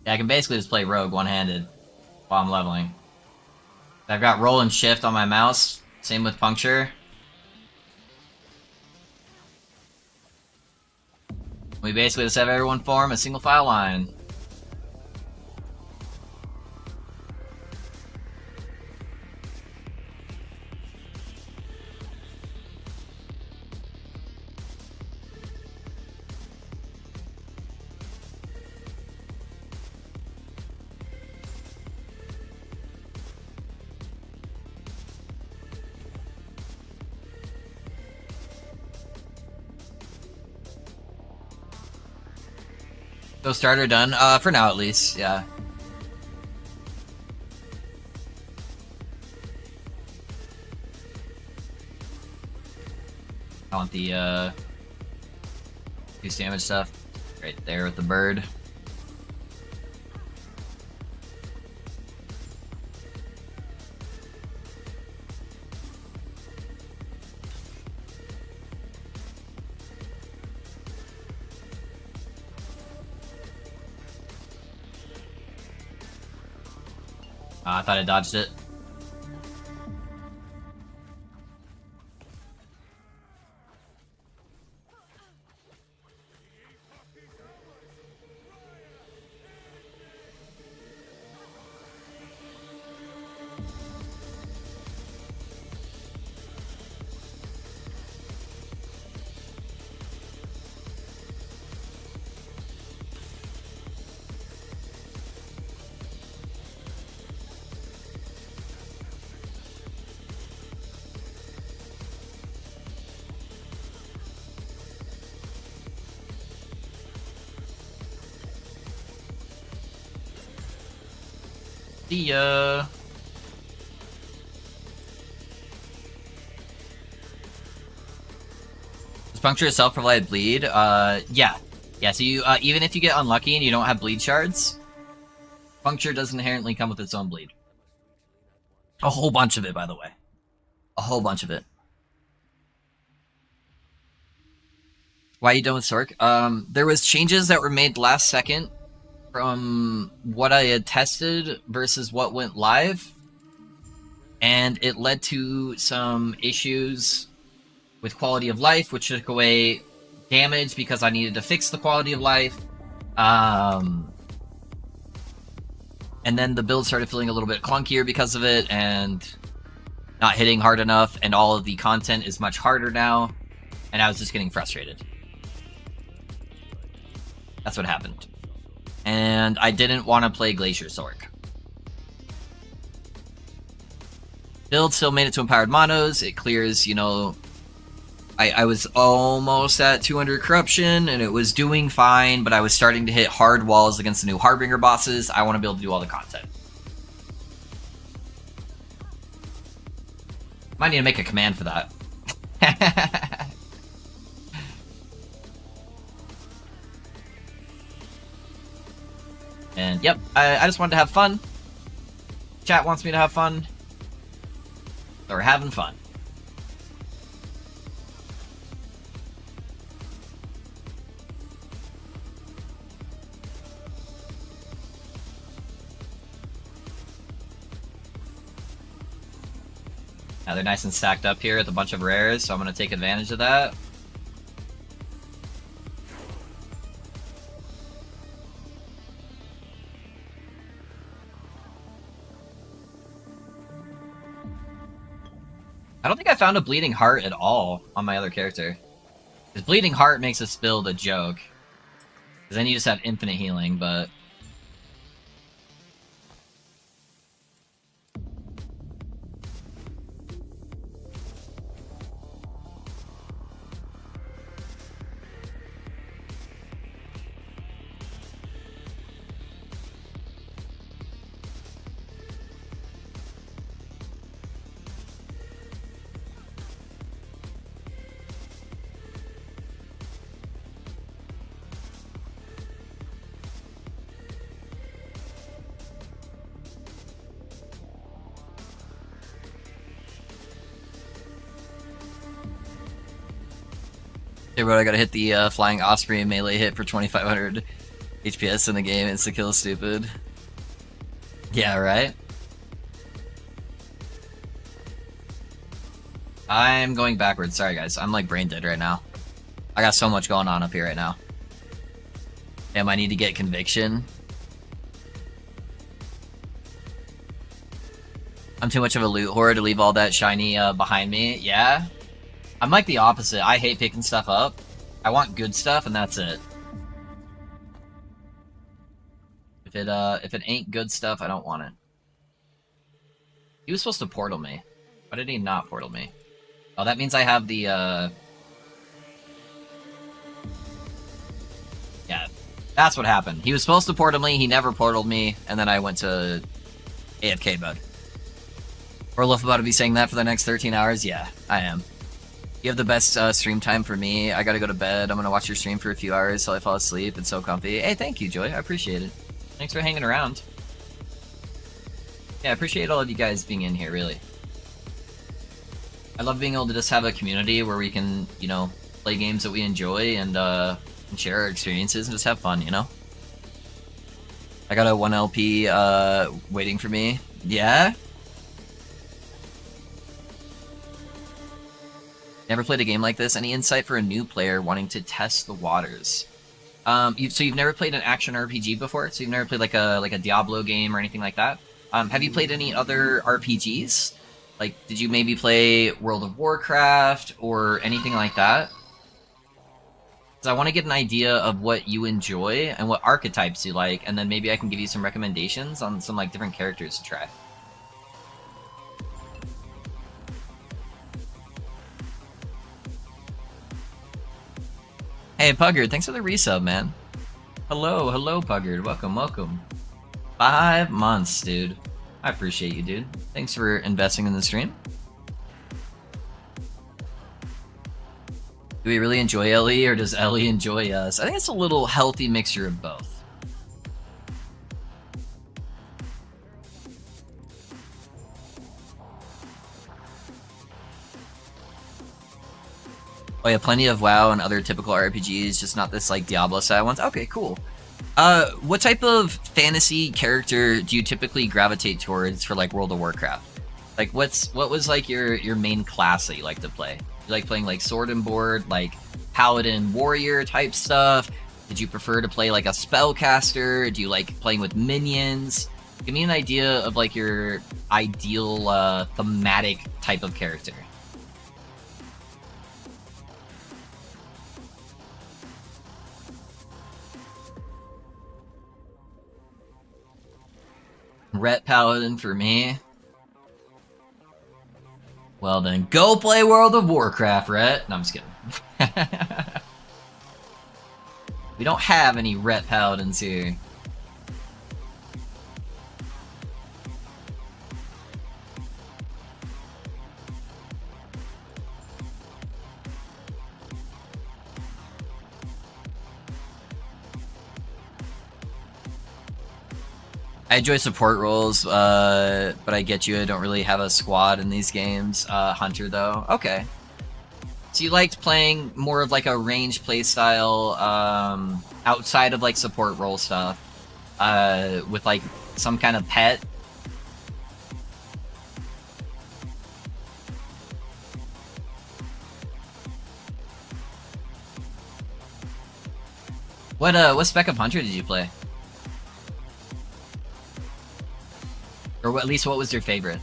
Yeah, I can basically just play rogue one-handed while I'm leveling. I've got roll and shift on my mouse. Same with puncture. We basically just have everyone form a single file line. So starter done, for now at least, yeah. I want the, use damage stuff. Right there with the bird. I thought I dodged it. See ya. Does puncture itself provide bleed? Yeah. Yeah, so you, even if you get unlucky and you don't have bleed shards, puncture does inherently come with its own bleed. A whole bunch of it, by the way. A whole bunch of it. Why are you done with Sork? There was changes that were made last second from what I had tested versus what went live, and it led to some issues with quality of life, which took away damage because I needed to fix the quality of life. And then the build started feeling a little bit clunkier because of it, and not hitting hard enough, and all of the content is much harder now, and I was just getting frustrated. That's what happened. And I didn't want to play Glacier Sork. Build still made it to Empowered Monos. It clears, you know... I was almost at 200 Corruption, and it was doing fine, but I was starting to hit hard walls against the new Harbinger bosses. I want to be able to do all the content. Might need to make a command for that. And yep, I just wanted to have fun. Chat wants me to have fun. So we're having fun. Now they're nice and stacked up here with a bunch of rares, so I'm going to take advantage of that. I don't think I found a Bleeding Heart at all on my other character. Because Bleeding Heart makes this build a joke. Because then you just have infinite healing, but... Hey bro, I gotta hit the Flying Osprey melee hit for 2500. HPS in the game, insta-kill is stupid. Yeah, right? I'm going backwards. Sorry, guys. I'm like brain dead right now. I got so much going on up here right now. Damn, I need to get conviction. I'm too much of a loot whore to leave all that shiny behind me. Yeah? I'm like the opposite. I hate picking stuff up. I want good stuff, and that's it. If it ain't good stuff, I don't want it. He was supposed to portal me. Why did he not portal me? Oh, that means I have the, yeah, that's what happened. He was supposed to portal me, he never portaled me, and then I went to AFK mode. Orloff about to be saying that for the next 13 hours? Yeah, I am. You have the best stream time for me. I gotta go to bed. I'm gonna watch your stream for a few hours till I fall asleep. It's so comfy. Hey, thank you, Joy. I appreciate it. Thanks for hanging around. Yeah, I appreciate all of you guys being in here, really. I love being able to just have a community where we can, you know, play games that we enjoy and share our experiences and just have fun, you know? I got a 1 LP waiting for me. Yeah? Never played a game like this. Any insight for a new player wanting to test the waters? So you've never played an action RPG before? So you've never played like a Diablo game or anything like that? Have you played any other RPGs? Like, did you maybe play World of Warcraft or anything like that? Because I want to get an idea of what you enjoy and what archetypes you like, and then maybe I can give you some recommendations on some like different characters to try. Hey, Puggard, thanks for the resub, man. Hello, Puggard. Welcome. 5 months, dude. I appreciate you, dude. Thanks for investing in the stream. Do we really enjoy Ellie, or does Ellie enjoy us? I think it's a little healthy mixture of both. Oh yeah, plenty of WoW and other typical RPGs, just not this like Diablo-style ones. Okay, cool. What type of fantasy character do you typically gravitate towards for like World of Warcraft? Like, what was like your main class that you like to play? You like playing like sword and board, like paladin warrior type stuff? Did you prefer to play like a spellcaster? Do you like playing with minions? Give me an idea of like your ideal thematic type of character. Ret Paladin for me. Well then, go play World of Warcraft, Ret. No, I'm just kidding. We don't have any Ret Paladins here. I enjoy support roles, but I get you. I don't really have a squad in these games. Hunter, though. Okay. So you liked playing more of like a range playstyle outside of like support role stuff with like some kind of pet. What spec of Hunter did you play? Or at least what was your favorite?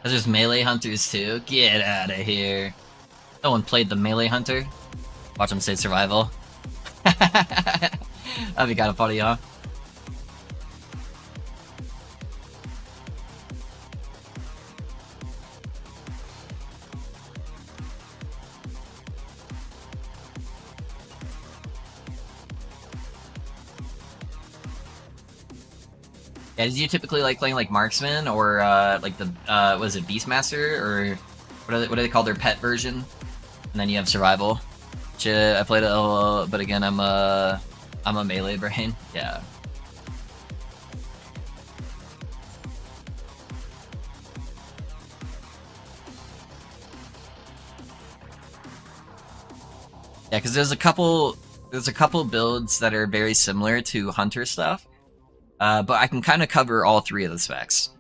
There's just melee hunters too? Get out of here. No one played the melee hunter? Watch them say survival. That'd be kind of funny, huh? Yeah, did you typically like playing like marksman or like the was it Beastmaster or what do they call their pet version? And then you have survival. Shit, I played it a little, but again, I'm a melee brain. Yeah. Yeah, because there's a couple builds that are very similar to Hunter stuff, but I can kind of cover all three of the specs,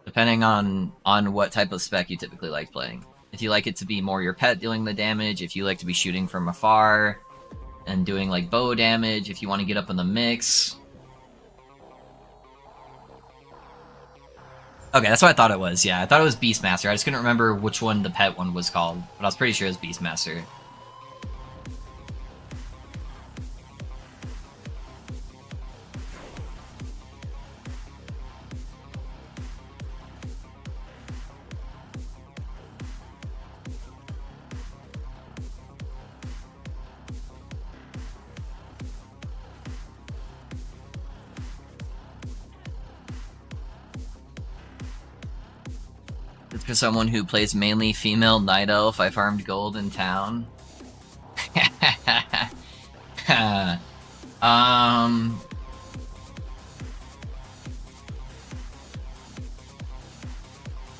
depending on what type of spec you typically like playing. If you like it to be more your pet dealing the damage, if you like to be shooting from afar and doing like bow damage, if you want to get up in the mix. Okay, that's what I thought it was. Yeah, I thought it was Beastmaster. I just couldn't remember which one the pet one was called, but I was pretty sure it was Beastmaster. For someone who plays mainly female night elf, I farmed gold in town.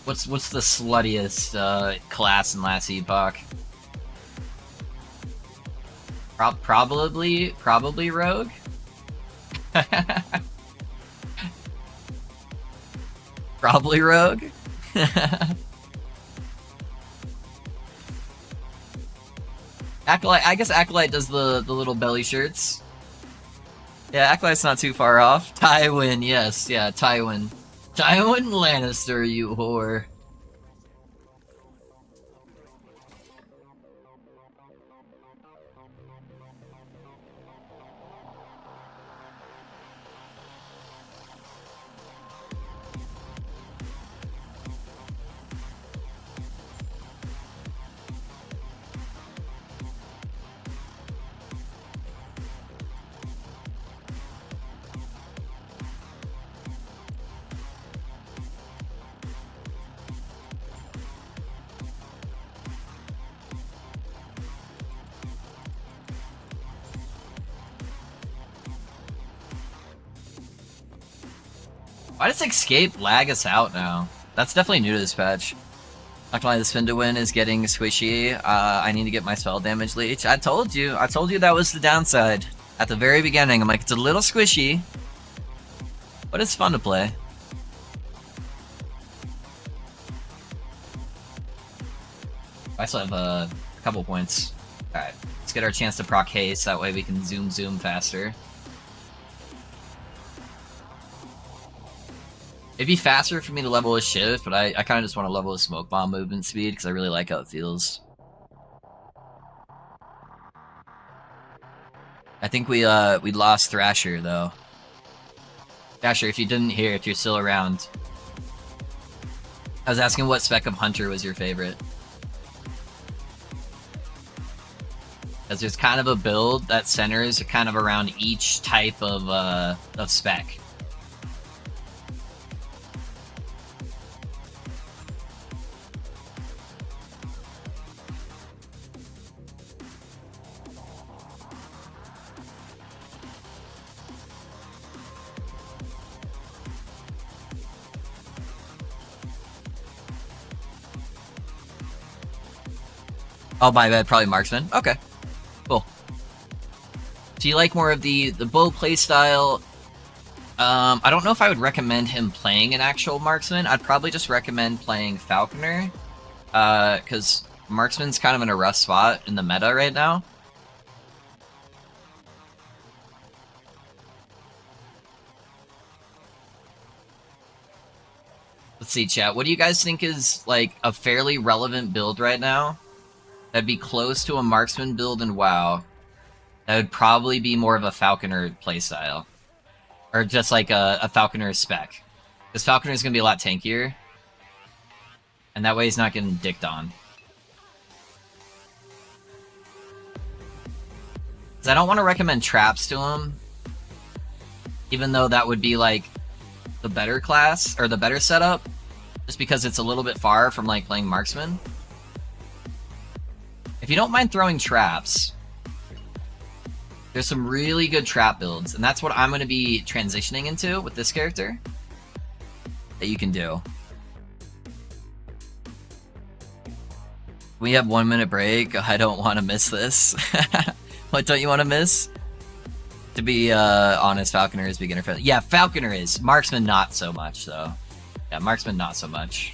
What's the sluttiest class in last epoch? Probably rogue. Probably rogue. Acolyte, I guess Acolyte does the little belly shirts. Yeah, Acolyte's not too far off. Tywin, yes, yeah, Tywin. Tywin Lannister, you whore. Why does escape lag us out now? That's definitely new to this patch. Not gonna lie, the spin to win is getting squishy. I need to get my spell damage leech. I told you that was the downside. At the very beginning, I'm like, it's a little squishy, but it's fun to play. I still have a couple points. Alright, let's get our chance to proc haste, that way we can zoom faster. It'd be faster for me to level with shift, but I kind of just want to level with smoke bomb movement speed because I really like how it feels. I think we lost Thrasher though. Thrasher, if you didn't hear, if you're still around, I was asking what spec of Hunter was your favorite. Because there's kind of a build that centers kind of around each type of spec. Oh, my bad, probably marksman. Okay, cool. Do you like more of the bow playstyle? I don't know if I would recommend him playing an actual marksman. I'd probably just recommend playing Falconer, because marksman's kind of in a rough spot in the meta right now. Let's see, chat. What do you guys think is like a fairly relevant build right now? That'd be close to a marksman build in WoW. That would probably be more of a Falconer playstyle. Or just like a Falconer spec. Because Falconer's gonna be a lot tankier. And that way he's not getting dicked on. Because I don't want to recommend traps to him. Even though that would be like the better class, or the better setup. Just because it's a little bit far from like playing marksman. If you don't mind throwing traps, There's some really good trap builds, and that's what I'm going to be transitioning into with this character that you can do. We have 1 minute break. I don't want to miss this. What don't you want to miss? To be honest, Falconer is beginner friendly. Yeah, Falconer is. Marksman not so much, though. Yeah, Marksman not so much.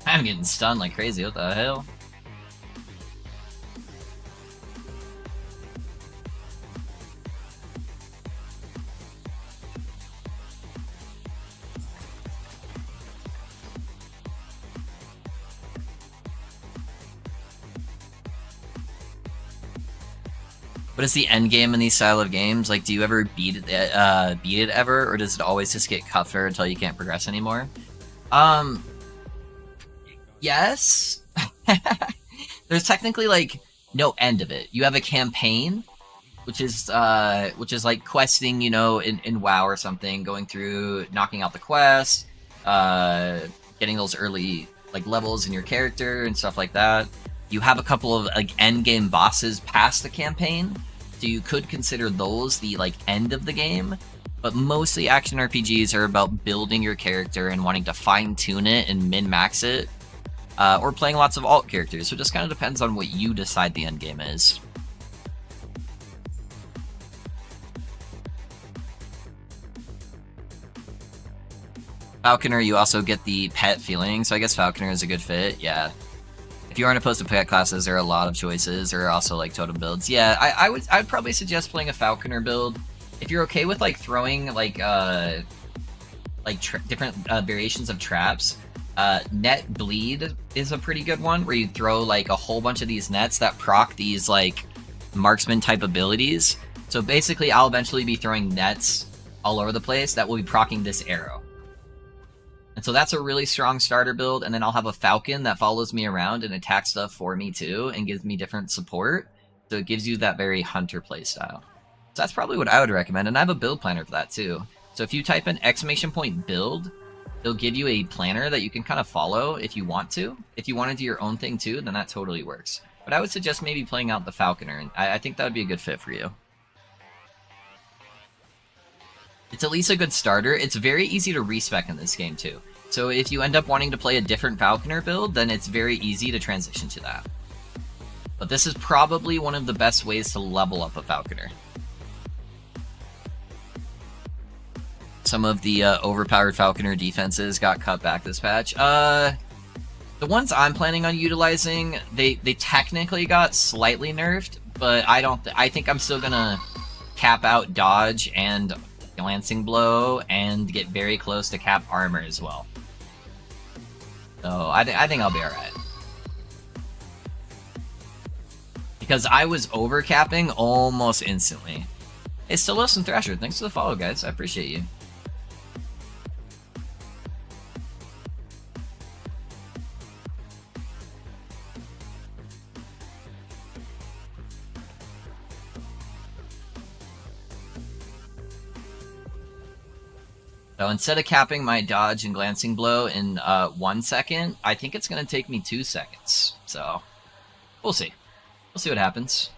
I'm getting stunned like crazy. What the hell? What is the end game in these style of games? Like, do you ever beat it ever, or does it always just get tougher until you can't progress anymore? Yes. There's technically like no end of it. You have a campaign, which is like questing, you know, in WoW or something, going through, knocking out the quest, getting those early like levels in your character and stuff like that. You have a couple of like end game bosses past the campaign, so you could consider those the like end of the game. But mostly action RPGs are about building your character and wanting to fine tune it and min max it, or playing lots of alt characters. So it just kind of depends on what you decide the end game is. Falconer, you also get the pet feeling, so I guess Falconer is a good fit. Yeah. If you aren't opposed to pet classes, there are a lot of choices. There are also like totem builds. Yeah, I'd probably suggest playing a Falconer build if you're okay with like throwing like different variations of traps. Net bleed is a pretty good one, where you throw like a whole bunch of these nets that proc these like marksman type abilities. So basically, I'll eventually be throwing nets all over the place that will be proccing this arrow. And so that's a really strong starter build, and then I'll have a Falcon that follows me around and attacks stuff for me too, and gives me different support. So it gives you that very hunter playstyle. So that's probably what I would recommend, and I have a build planner for that too. So if you type in !build, it'll give you a planner that you can kind of follow if you want to. If you want to do your own thing too, then that totally works. But I would suggest maybe playing out the Falconer. I think that would be a good fit for you. It's at least a good starter. It's very easy to respec in this game too. So if you end up wanting to play a different Falconer build, then it's very easy to transition to that. But this is probably one of the best ways to level up a Falconer. Some of the overpowered Falconer defenses got cut back this patch. The ones I'm planning on utilizing, they technically got slightly nerfed, but I think I'm still gonna cap out dodge and glancing blow and get very close to cap armor as well. So I think I'll be alright. Because I was overcapping almost instantly. Hey, Stilos and Thrasher, thanks for the follow, guys. I appreciate you. So instead of capping my dodge and glancing blow in 1 second, I think it's going to take me 2 seconds. So we'll see. We'll see what happens.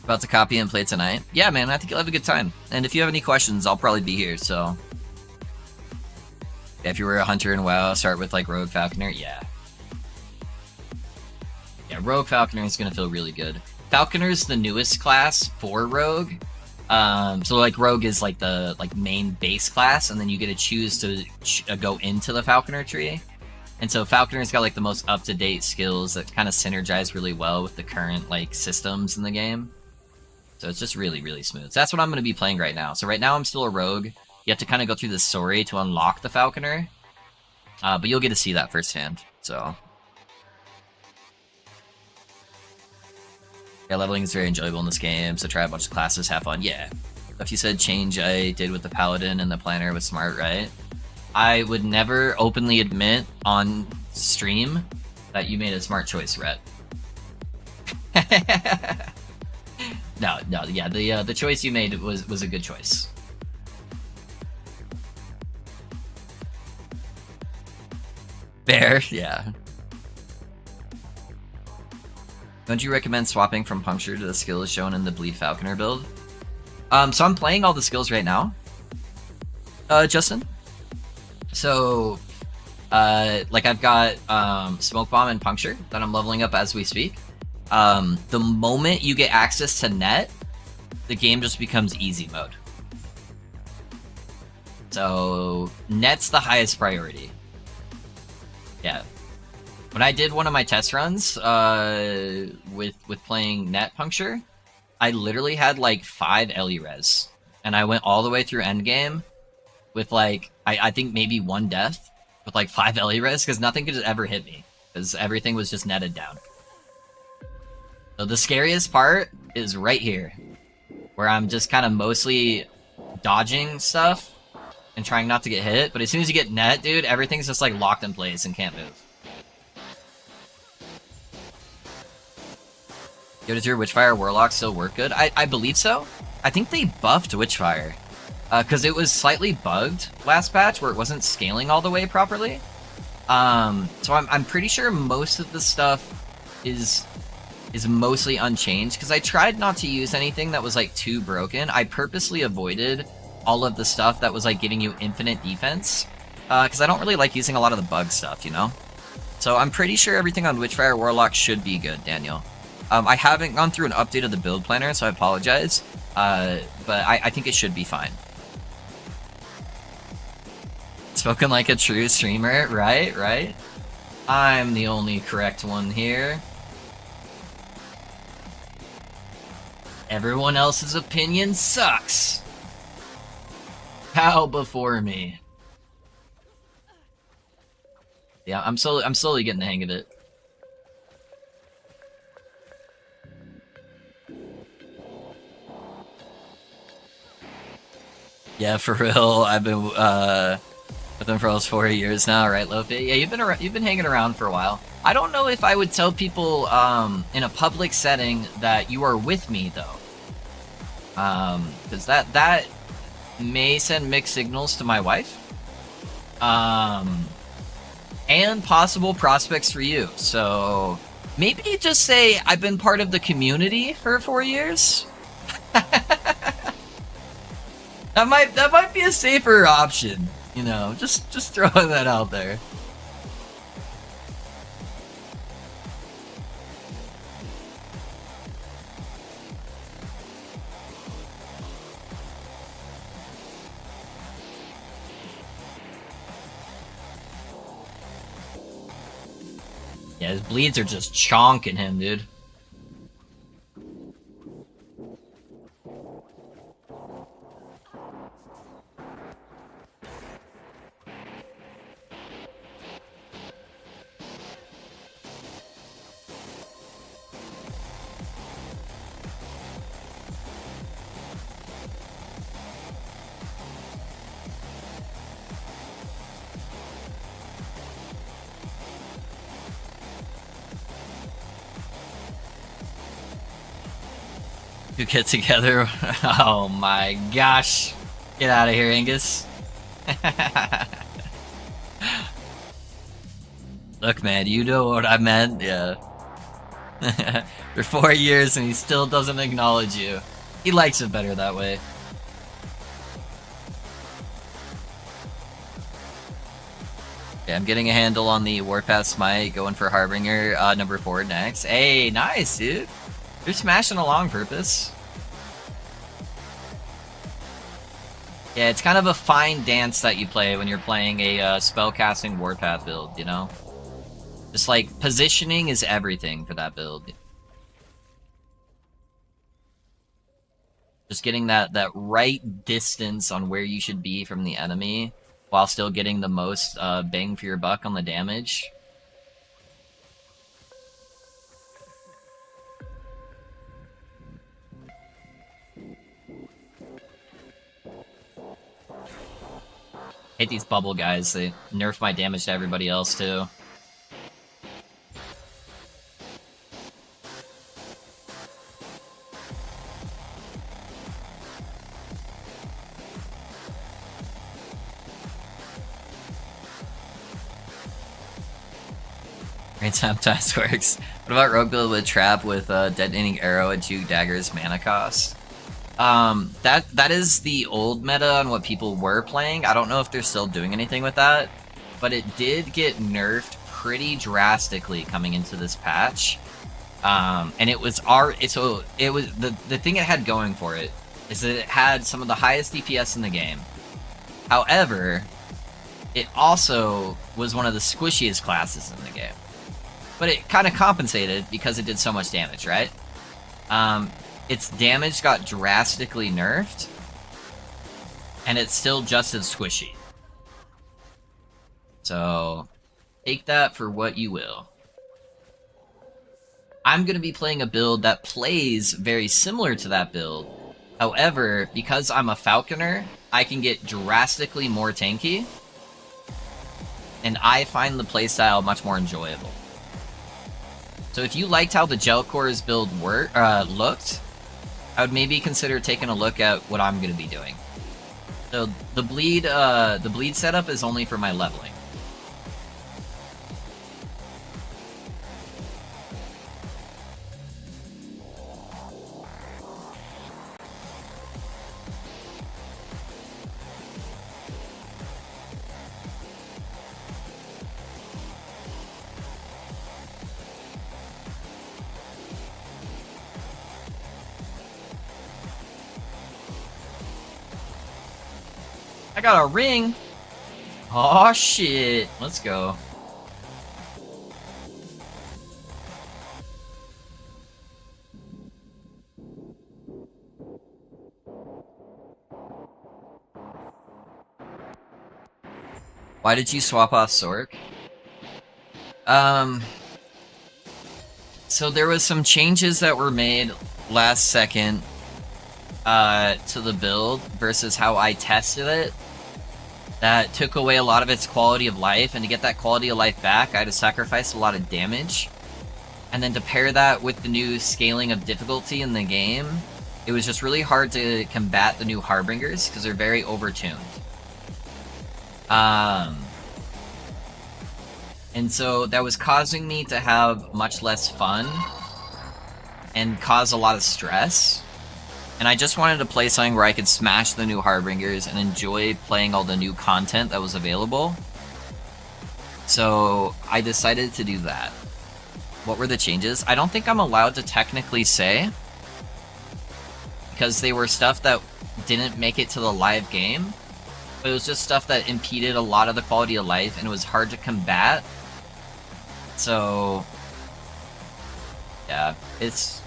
About to copy and play tonight. Yeah, man, I think you'll have a good time. And if you have any questions, I'll probably be here, so... Yeah, if you were a hunter in WoW, start with, like, Rogue Falconer. Yeah. Yeah, Rogue Falconer is going to feel really good. Falconer's the newest class for Rogue. So, like, Rogue is, like, the main base class, and then you get to choose to go into the Falconer tree. And so Falconer's got, like, the most up-to-date skills that kind of synergize really well with the current, like, systems in the game. So it's just really, really smooth. So that's what I'm going to be playing right now. So right now I'm still a rogue. You have to kind of go through the story to unlock the Falconer. But you'll get to see that firsthand. So yeah, leveling is very enjoyable in this game. So try a bunch of classes, have fun. Yeah. If you said change I did with the Paladin and the Planner was smart, right? I would never openly admit on stream that you made a smart choice, Rhett. No, yeah, the choice you made was a good choice. Fair, yeah. Don't you recommend swapping from Puncture to the skills shown in the Bleed Falconer build? So I'm playing all the skills right now, Justin. So, like I've got Smoke Bomb and Puncture that I'm leveling up as we speak. The moment you get access to net, the game just becomes easy mode. So net's the highest priority. Yeah. When I did one of my test runs with playing net Puncture, I literally had like 5 Ellie res, and I went all the way through Endgame with like I think maybe 1 death with like 5 Ellie res because nothing could ever hit me because everything was just netted down. So the scariest part is right here, where I'm just kind of mostly dodging stuff and trying not to get hit, but as soon as you get net, dude, everything's just like locked in place and can't move. Yo, does your Witchfire Warlock still work good? I believe so. I think they buffed Witchfire, because it was slightly bugged last patch where it wasn't scaling all the way properly. So I'm pretty sure most of the stuff is mostly unchanged, because I tried not to use anything that was like too broken. I purposely avoided all of the stuff that was like giving you infinite defense, because I don't really like using a lot of the bug stuff, you know? So I'm pretty sure everything on Witchfire Warlock should be good, Daniel. I haven't gone through an update of the build planner, so I apologize, but I think it should be fine. Spoken like a true streamer, right? I'm the only correct one here. Everyone else's opinion sucks. Bow before me. Yeah, I'm slowly getting the hang of it. Yeah, for real. I've been with them for almost 4 years now, right, Lofi? Yeah, you've been hanging around for a while. I don't know if I would tell people in a public setting that you are with me though, because that may send mixed signals to my wife, and possible prospects for you. So maybe just say I've been part of the community for 4 years. That might be a safer option, you know. Just throwing that out there. Yeah, his bleeds are just chonking him, dude. To get together. Oh my gosh. Get out of here, Angus. Look, man, you know what I meant. Yeah. For 4 years and he still doesn't acknowledge you. He likes it better that way. Okay, I'm getting a handle on the Warpath Smite, going for Harbinger, number 4 next. Hey, nice, dude. You're smashing along, Purpose. Yeah, it's kind of a fine dance that you play when you're playing a spellcasting Warpath build, you know? Just like, positioning is everything for that build. Just getting that right distance on where you should be from the enemy, while still getting the most bang for your buck on the damage. Hate these bubble guys, they nerf my damage to everybody else too. Great time task works. What about rogue build with trap with detonating arrow at 2 daggers mana cost? That is the old meta on what people were playing. I don't know if they're still doing anything with that, but it did get nerfed pretty drastically coming into this patch. And it was the thing it had going for it is that it had some of the highest DPS in the game. However, it also was one of the squishiest classes in the game. But it kind of compensated because it did so much damage, right? Its damage got drastically nerfed, and it's still just as squishy. So, take that for what you will. I'm going to be playing a build that plays very similar to that build. However, because I'm a Falconer, I can get drastically more tanky, and I find the playstyle much more enjoyable. So if you liked how the Gel Core's build looked, I would maybe consider taking a look at what I'm going to be doing. So the bleed setup is only for my leveling. I got a ring! Oh shit! Let's go. Why did you swap off Sork? So there was some changes that were made last second to the build versus how I tested it. That took away a lot of its quality of life, and to get that quality of life back, I had to sacrifice a lot of damage. And then to pair that with the new scaling of difficulty in the game, it was just really hard to combat the new Harbingers, because they're very overtuned. And so that was causing me to have much less fun, and cause a lot of stress. And I just wanted to play something where I could smash the new Harbingers and enjoy playing all the new content that was available. So I decided to do that. What were the changes? I don't think I'm allowed to technically say, because they were stuff that didn't make it to the live game. But it was just stuff that impeded a lot of the quality of life, and it was hard to combat. So yeah, it's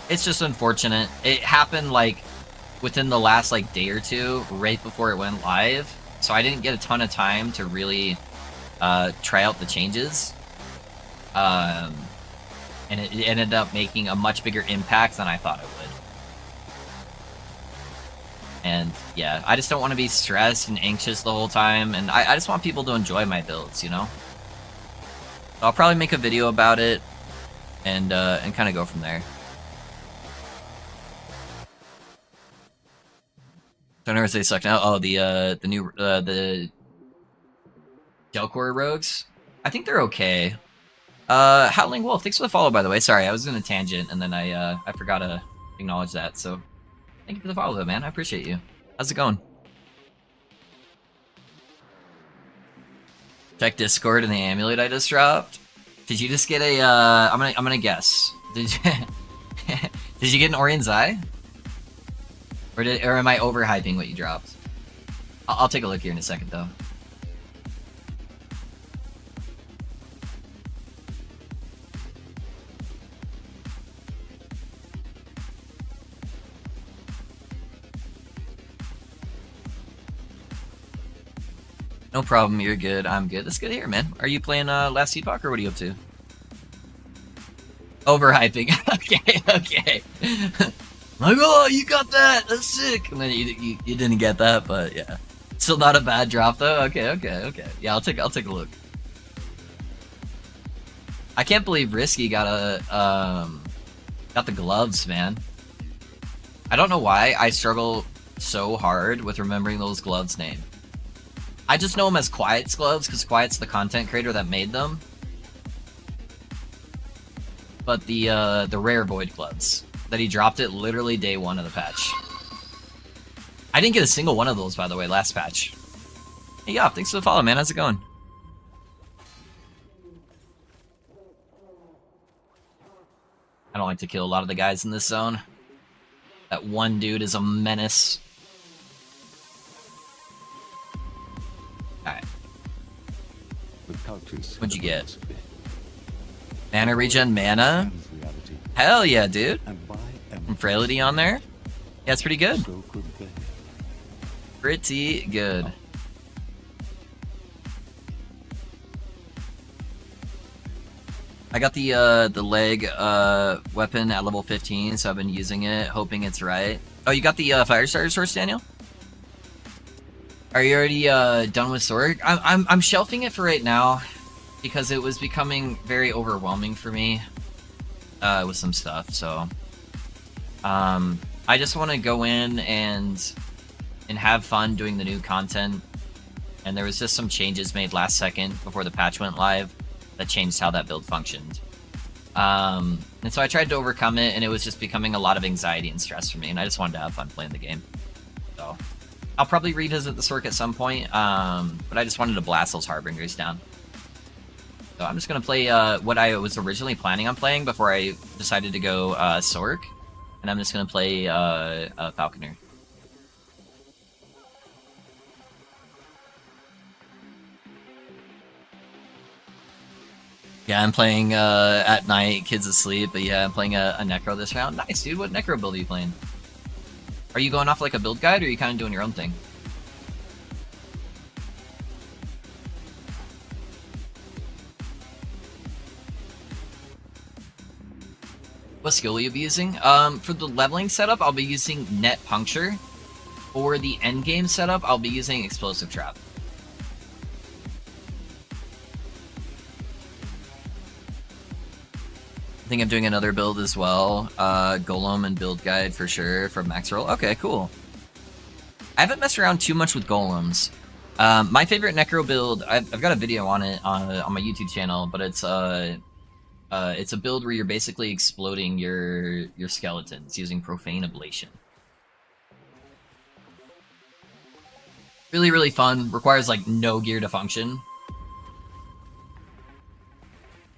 just unfortunate. It happened like within the last like day or two, right before it went live. So I didn't get a ton of time to really try out the changes. And it ended up making a much bigger impact than I thought it would. And yeah, I just don't want to be stressed and anxious the whole time. And I just want people to enjoy my builds, you know? So I'll probably make a video about it and kind of go from there. Don't know if they suck now. Oh, the new the Delcor rogues. I think they're okay. Howling Wolf, thanks for the follow, by the way. Sorry, I was in a tangent, and then I forgot to acknowledge that, so thank you for the follow, though, man. I appreciate you. How's it going? Check Discord and the amulet I just dropped. Did you just get a, I'm gonna guess. Did you, did you get an Orion's Eye? Or am I overhyping what you dropped? I'll take a look here in a second, though. No problem, you're good, I'm good. That's good to hear, man. Are you playing Last Epoch, or what are you up to? Overhyping. okay. Like, oh, you got that, that's sick. And then you didn't get that, but yeah. Still not a bad drop, though? Okay. Yeah, I'll take a look. I can't believe Risky got the gloves, man. I don't know why I struggle so hard with remembering those gloves' name. I just know them as Quiet's gloves, because Quiet's the content creator that made them. But the rare Void gloves, that he dropped it literally day 1 of the patch. I didn't get a single one of those, by the way, last patch. Hey, Yop, thanks for the follow, man. How's it going? I don't like to kill a lot of the guys in this zone. That one dude is a menace. Alright. What'd you get? Mana regen mana? Hell yeah, dude. Some frailty on there? Yeah, it's pretty good. Pretty good. I got the leg weapon at level 15, so I've been using it, hoping it's right. Oh, you got the fire starter source, Daniel? Are you already done with Sorg? I'm shelving it for right now because it was becoming very overwhelming for me with some stuff. So I just want to go in and have fun doing the new content. And there was just some changes made last second before the patch went live that changed how that build functioned. And so I tried to overcome it, and it was just becoming a lot of anxiety and stress for me, and I just wanted to have fun playing the game. So I'll probably revisit the Sork at some point, but I just wanted to blast those Harbingers down. So I'm just going to play what I was originally planning on playing before I decided to go Sork, and I'm just going to play Falconer. Yeah, I'm playing at night, kids asleep, but yeah, I'm playing a Necro this round. Nice, dude. What Necro build are you playing? Are you going off like a build guide, or are you kind of doing your own thing? What skill will you be using? For the leveling setup, I'll be using Net Puncture. For the endgame setup, I'll be using Explosive Trap. I think I'm doing another build as well. Golem and build guide for sure from Max Roll. Okay, cool. I haven't messed around too much with golems. My favorite Necro build, I've got a video on it on my YouTube channel, but it's a build where you're basically exploding your skeletons using Profane Ablation. Really, really fun. Requires like no gear to function.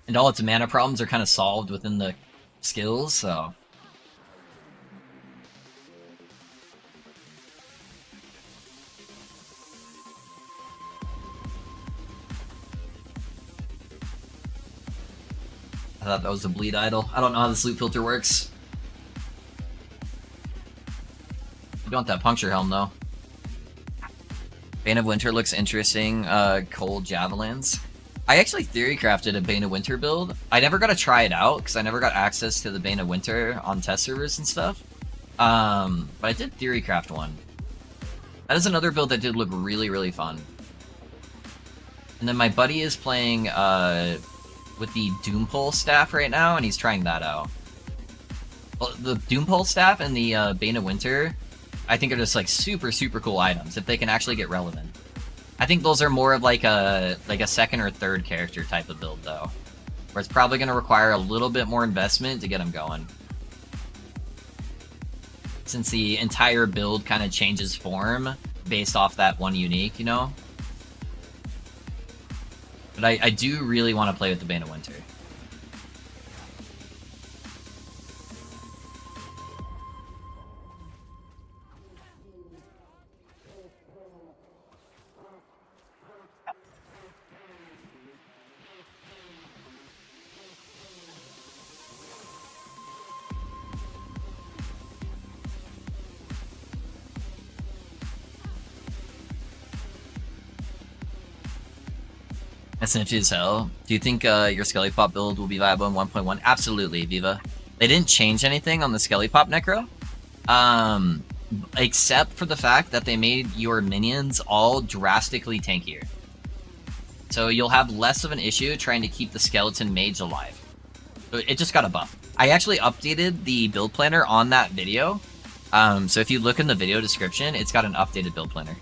And all its mana problems are kind of solved within the skills, so... I thought that was a bleed idol. I don't know how this loot filter works. You want that puncture helm, though. Bane of Winter looks interesting. Cold Javelins. I actually theory crafted a Bane of Winter build. I never got to try it out because I never got access to the Bane of Winter on test servers and stuff. But I did theory craft one. That is another build that did look really, really fun. And then my buddy is playing with the Doompole staff right now, and he's trying that out. Well, the Doompole staff and the Bane of Winter, I think are just like super, super cool items if they can actually get relevant. I think those are more of like a second or third character type of build, though. where it's probably going to require a little bit more investment to get them going. Since the entire build kind of changes form based off that one unique, you know? But I do really want to play with the Bane of Winter. That's nifty as hell. Do you think your Skelly Pop build will be viable in 1.1? Absolutely, Viva. They didn't change anything on the Skelly Pop Necro, except for the fact that they made your minions all drastically tankier. So you'll have less of an issue trying to keep the Skeleton Mage alive. So it just got a buff. I actually updated the build planner on that video. So if you look in the video description, it's got an updated build planner.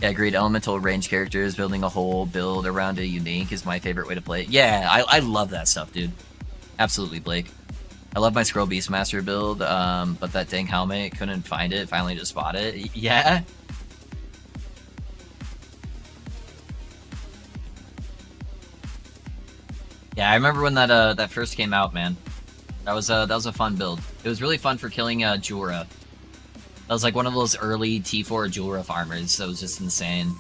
Yeah, agreed. Elemental range characters, building a whole build around a unique is my favorite way to play it. Yeah, I love that stuff, dude. Absolutely, Blake. I love my Scroll Beastmaster build, but that dang helmet, couldn't find it, finally just bought it. Yeah? Yeah, I remember when that first came out, man. That was a fun build. It was really fun for killing Jura. That was like one of those early T4 Jura farmers that was just insane.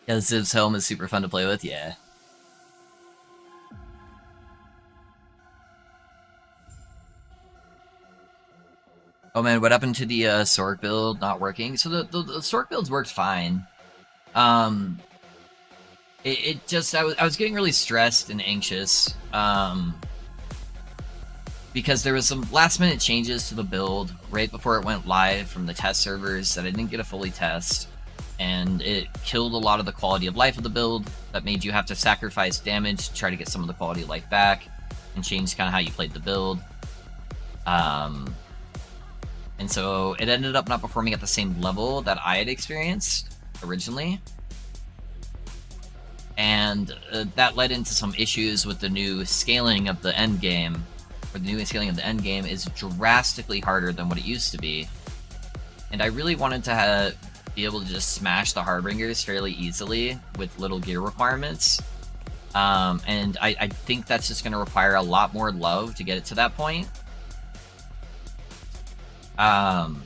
Yeah, Ziv's helm is super fun to play with, yeah. Oh man, what happened to the Sork build not working? So the Sork builds worked fine. It just, I was getting really stressed and anxious. Because there was some last minute changes to the build right before it went live from the test servers that I didn't get a fully test. And it killed a lot of the quality of life of the build. That made you have to sacrifice damage to try to get some of the quality of life back, and change kind of how you played the build. And so it ended up not performing at the same level that I had experienced originally. And that led into some issues with the new scaling of the endgame. Or the new scaling of the endgame is drastically harder than what it used to be. And I really wanted to be able to just smash the Harbingers fairly easily with little gear requirements. And I think that's just going to require a lot more love to get it to that point. And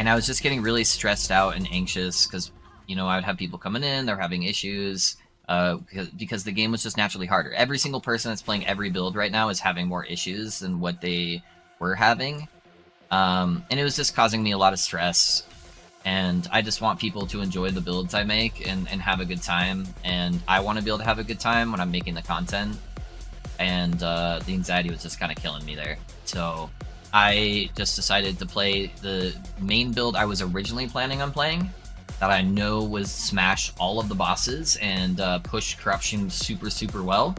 I was just getting really stressed out and anxious because, you know, I would have people coming in, they're having issues, because the game was just naturally harder. Every single person that's playing every build right now is having more issues than what they were having. And it was just causing me a lot of stress. And I just want people to enjoy the builds I make and have a good time. And I want to be able to have a good time when I'm making the content. And the anxiety was just kind of killing me there. So I just decided to play the main build I was originally planning on playing, that I know was smash all of the bosses and push corruption super well.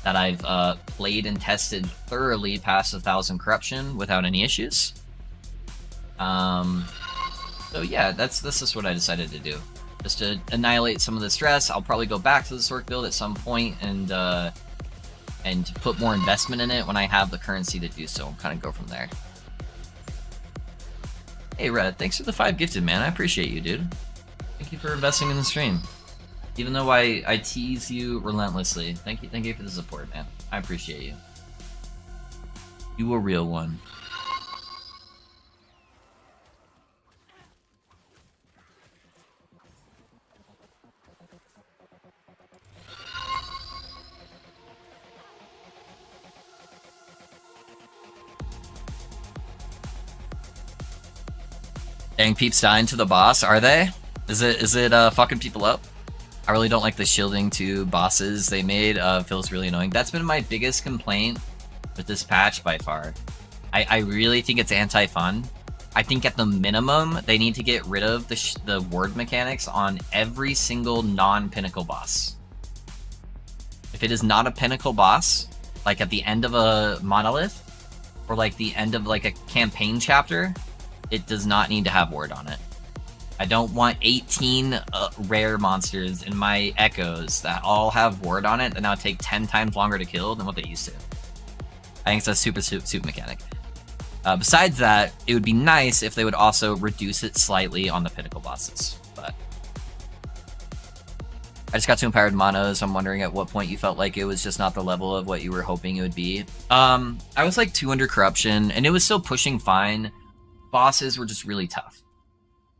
That I've played and tested thoroughly past 1,000 corruption without any issues. So yeah, this is what I decided to do. Just to annihilate some of the stress. I'll probably go back to the Sork build at some point and put more investment in it when I have the currency to do so, and kind of go from there. Hey, Red, thanks for the 5 gifted, man. I appreciate you, dude. Thank you for investing in the stream. Even though I tease you relentlessly. Thank you for the support, man. I appreciate you. You a real one. Dang, peeps dying to the boss, are they? Is it fucking people up? I really don't like the shielding to bosses they made. Feels really annoying. That's been my biggest complaint with this patch by far. I really think it's anti-fun. I think at the minimum, they need to get rid of the ward mechanics on every single non-pinnacle boss. If it is not a pinnacle boss, like at the end of a monolith, or like the end of like a campaign chapter, it does not need to have ward on it. I don't want 18 rare monsters in my echoes that all have ward on it that now take 10 times longer to kill than what they used to. I think it's a super soup mechanic. Besides that, it would be nice if they would also reduce it slightly on the pinnacle bosses. But I just got 2 empowered monos. I'm wondering at what point you felt like it was just not the level of what you were hoping it would be. I was like 2 under corruption, and it was still pushing fine. Bosses were just really tough,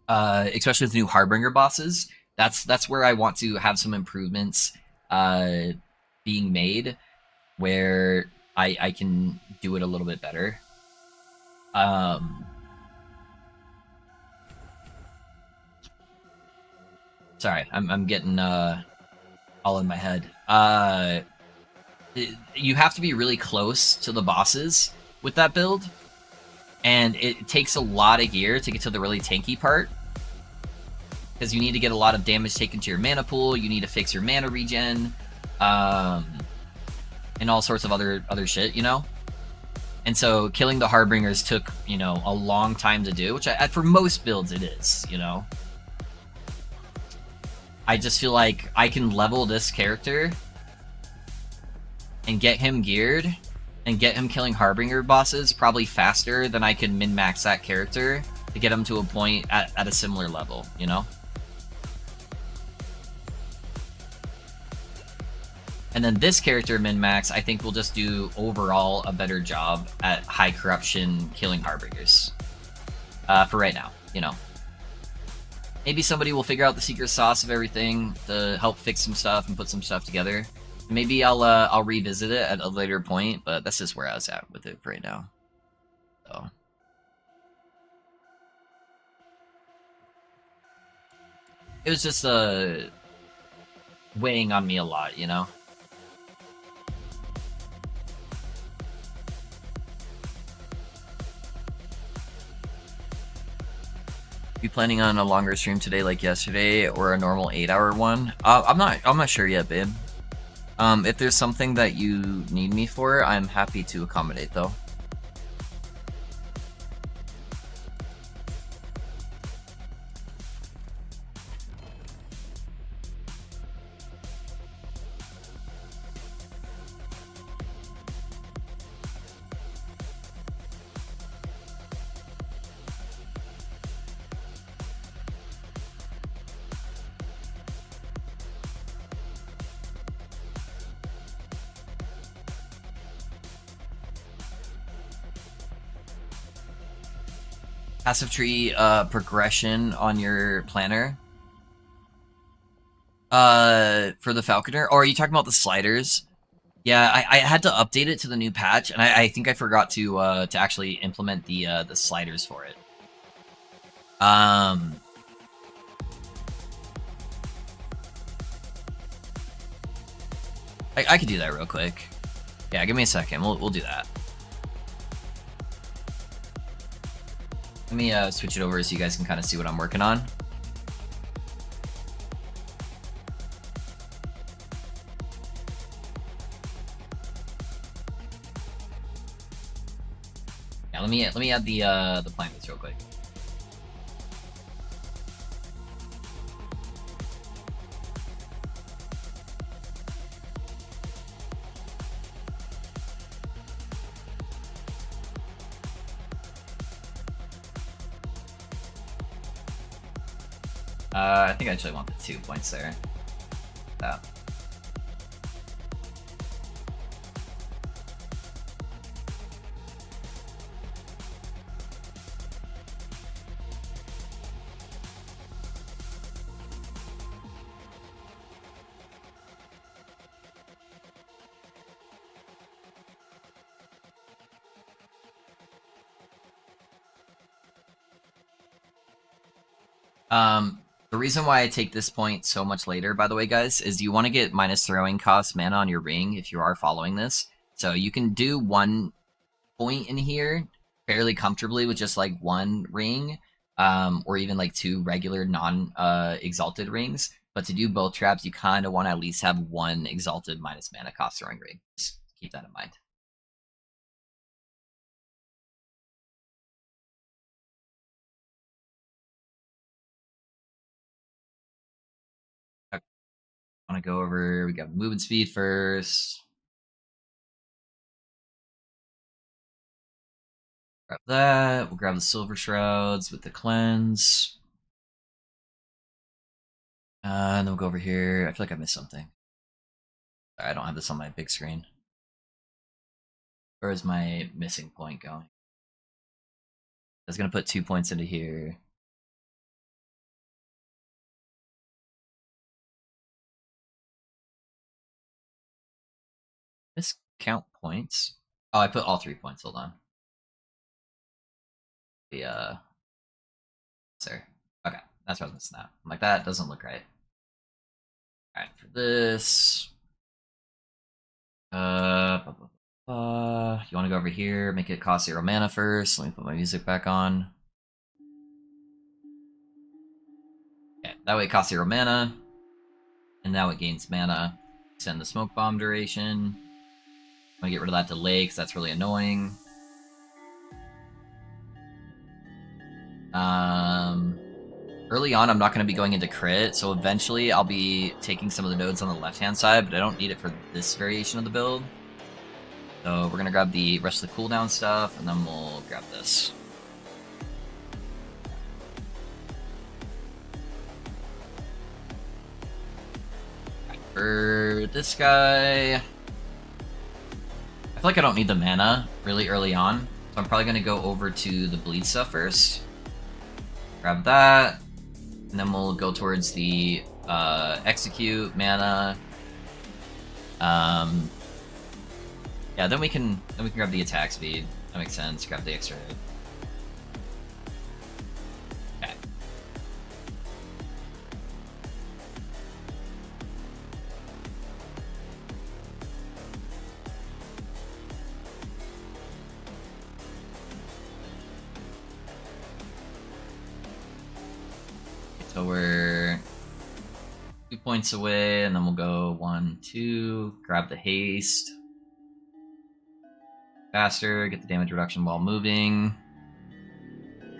especially with new Harbinger bosses. That's where I want to have some improvements being made, where I can do it a little bit better. Sorry, I'm getting all in my head. You have to be really close to the bosses with that build. And it takes a lot of gear to get to the really tanky part. Because you need to get a lot of damage taken to your mana pool, you need to fix your mana regen, and all sorts of other shit, you know? And so killing the Harbingers took, you know, a long time to do, which for most builds it is, you know? I just feel like I can level this character and get him geared and get him killing Harbinger bosses probably faster than I can min-max that character to get him to a point at a similar level, you know? And then this character min-max, I think will just do overall a better job at high corruption killing Harbingers. For right now, you know. Maybe somebody will figure out the secret sauce of everything to help fix some stuff and put some stuff together. Maybe I'll revisit it at a later point, but that's just where I was at with it for right now. So it was just weighing on me a lot, you know. You planning on a longer stream today, like yesterday, or a normal 8-hour one? I'm not sure yet, babe. If there's something that you need me for, I'm happy to accommodate, though. Passive tree progression on your planner for the Falconer? Or are you talking about the sliders? Yeah, I had to update it to the new patch, and I think I forgot to actually implement the sliders for it. I could do that real quick. Yeah, give me a second. We'll do that. Let me switch it over so you guys can kind of see what I'm working on. Yeah, let me add the planets real quick. I think I actually want the 2 points there. That. The reason why I take this point so much later, by the way, guys, is you want to get minus throwing cost mana on your ring if you are following this. So you can do 1 point in here fairly comfortably with just like 1 ring, or even like 2 regular non-exalted rings. But to do both traps, you kind of want to at least have 1 exalted minus mana cost throwing ring. Just keep that in mind. I want to go over, we got movement speed first. Grab that. We'll grab the silver shrouds with the cleanse. And then we'll go over here. I feel like I missed something. I don't have this on my big screen. Where is my missing point going? I was going to put 2 points into here. Miscount points. Oh, I put all 3 points. Hold on. Sir. Okay, that's what I was missing out. I'm like, that doesn't look right. Alright, for this. You want to go over here, make it cost 0 mana first. Let me put my music back on. Okay, that way it costs 0 mana. And now it gains mana. Extend the smoke bomb duration. I'm gonna get rid of that delay because that's really annoying. Early on, I'm not going to be going into crit, so eventually I'll be taking some of the nodes on the left-hand side, but I don't need it for this variation of the build. So we're going to grab the rest of the cooldown stuff, and then we'll grab this. Right, for this guy, I feel like I don't need the mana really early on, so I'm probably going to go over to the bleed stuff first. Grab that. And then we'll go towards the execute mana. Yeah, then we can grab the attack speed. That makes sense. Grab the extra hit. Okay. So we're 2 points away, and then we'll go 1, 2, grab the haste. Faster, get the damage reduction while moving.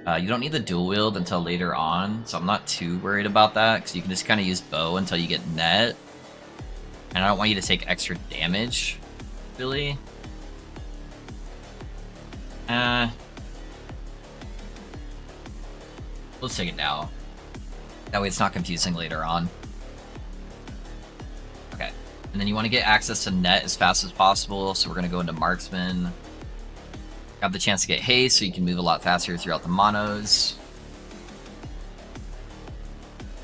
You don't need the dual wield until later on, so I'm not too worried about that, because you can just kind of use bow until you get net. And I don't want you to take extra damage, really. Let's take it now. That way it's not confusing later on. Okay. And then you want to get access to net as fast as possible, so we're going to go into marksman. Have the chance to get haste, so you can move a lot faster throughout the monos.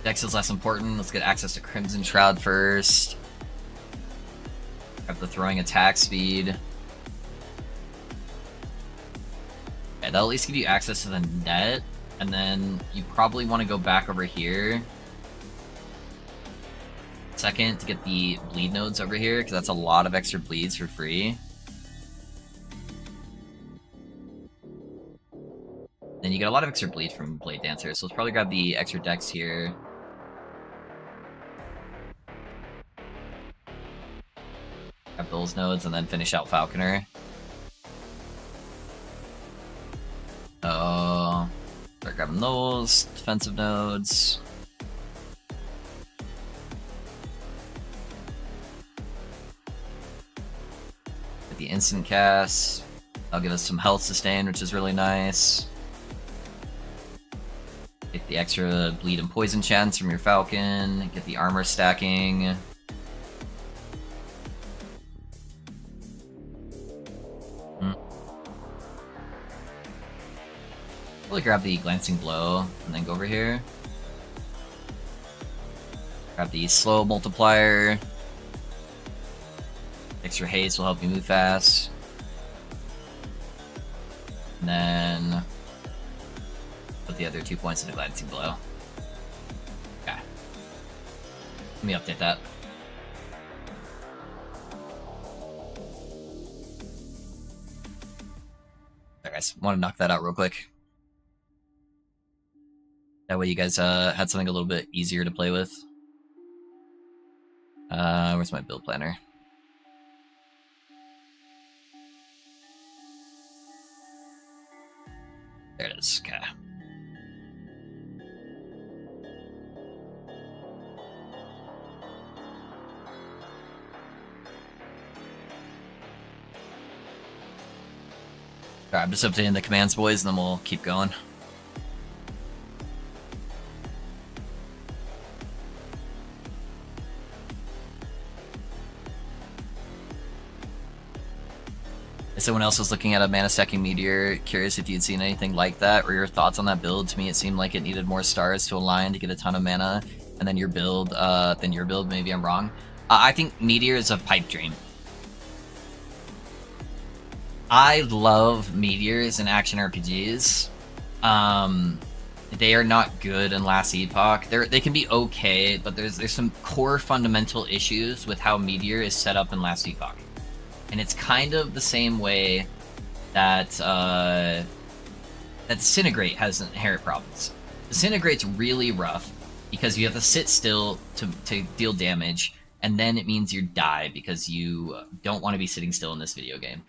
Dex is less important. Let's get access to Crimson Shroud first. Have the throwing attack speed. Okay, that'll at least give you access to the net. And then you probably want to go back over here. Second, to get the bleed nodes over here, because that's a lot of extra bleeds for free. Then you get a lot of extra bleed from Blade Dancer, so let's probably grab the extra dex here. Grab those nodes, and then finish out Falconer. Start grabbing those defensive nodes. Get the instant cast. That'll give us some health sustain, which is really nice. Get the extra bleed and poison chance from your Falcon. Get the armor stacking. Probably grab the glancing blow and then go over here. Grab the slow multiplier. Extra haste will help you move fast. And then put the other 2 points into glancing blow. Okay. Let me update that. Alright guys, want to knock that out real quick. That way you guys had something a little bit easier to play with. Where's my build planner? There it is, okay. Alright, I'm just updating the commands, boys, and then we'll keep going. If someone else was looking at a mana stacking meteor, curious if you'd seen anything like that, or your thoughts on that build. To me, it seemed like it needed more stars to align to get a ton of mana, and then your build, maybe I'm wrong. I think meteor is a pipe dream. I love meteors in action RPGs. They are not good in Last Epoch. They can be okay, but there's some core fundamental issues with how meteor is set up in Last Epoch. And it's kind of the same way that that Disintegrate has inherent problems. Disintegrate's really rough because you have to sit still to deal damage, and then it means you die because you don't want to be sitting still in this video game.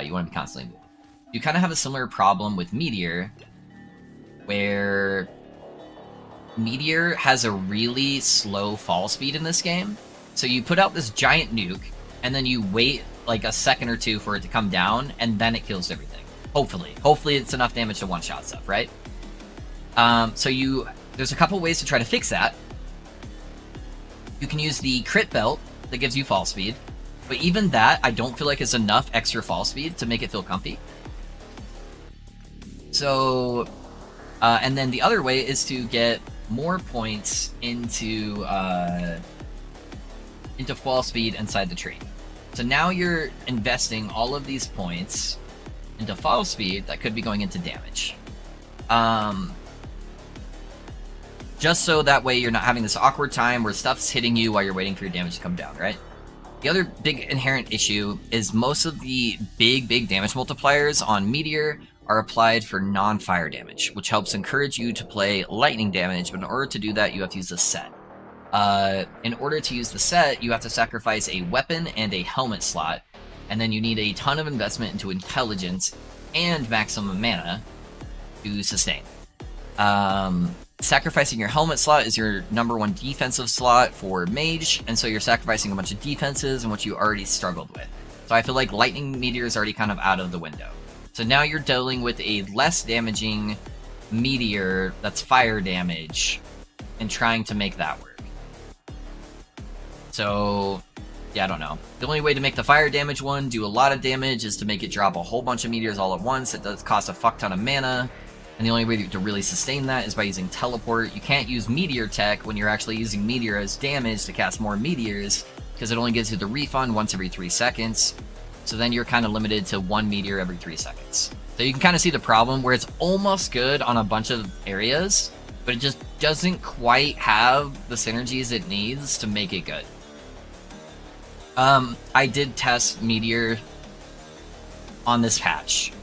You want to be constantly moving. You kind of have a similar problem with Meteor, where Meteor has a really slow fall speed in this game. So you put out this giant nuke, and then you wait like a second or two for it to come down, and then it kills everything. Hopefully it's enough damage to one-shot stuff, right? There's a couple ways to try to fix that. You can use the crit belt that gives you fall speed, but even that I don't feel like is enough extra fall speed to make it feel comfy. So, and then the other way is to get more points into fall speed inside the tree. So now you're investing all of these points into fall speed that could be going into damage. Just so that way you're not having this awkward time where stuff's hitting you while you're waiting for your damage to come down, right? The other big inherent issue is most of the big damage multipliers on Meteor are applied for non-fire damage, which helps encourage you to play lightning damage, but in order to do that, you have to use the set. In order to use the set, you have to sacrifice a weapon and a helmet slot, and then you need a ton of investment into intelligence and maximum mana to sustain. Sacrificing your helmet slot is your #1 defensive slot for mage, and so you're sacrificing a bunch of defenses and what you already struggled with. So I feel like Lightning Meteor is already kind of out of the window. So now you're dealing with a less damaging meteor that's fire damage and trying to make that work. So, yeah, I don't know. The only way to make the fire damage one do a lot of damage is to make it drop a whole bunch of meteors all at once. It does cost a fuck ton of mana. And the only way to really sustain that is by using teleport. You can't use meteor tech when you're actually using meteor as damage to cast more meteors, because it only gives you the refund once every 3 seconds. So then you're kind of limited to 1 meteor every 3 seconds. So you can kind of see the problem where it's almost good on a bunch of areas, but it just doesn't quite have the synergies it needs to make it good. I did test meteor on this patch.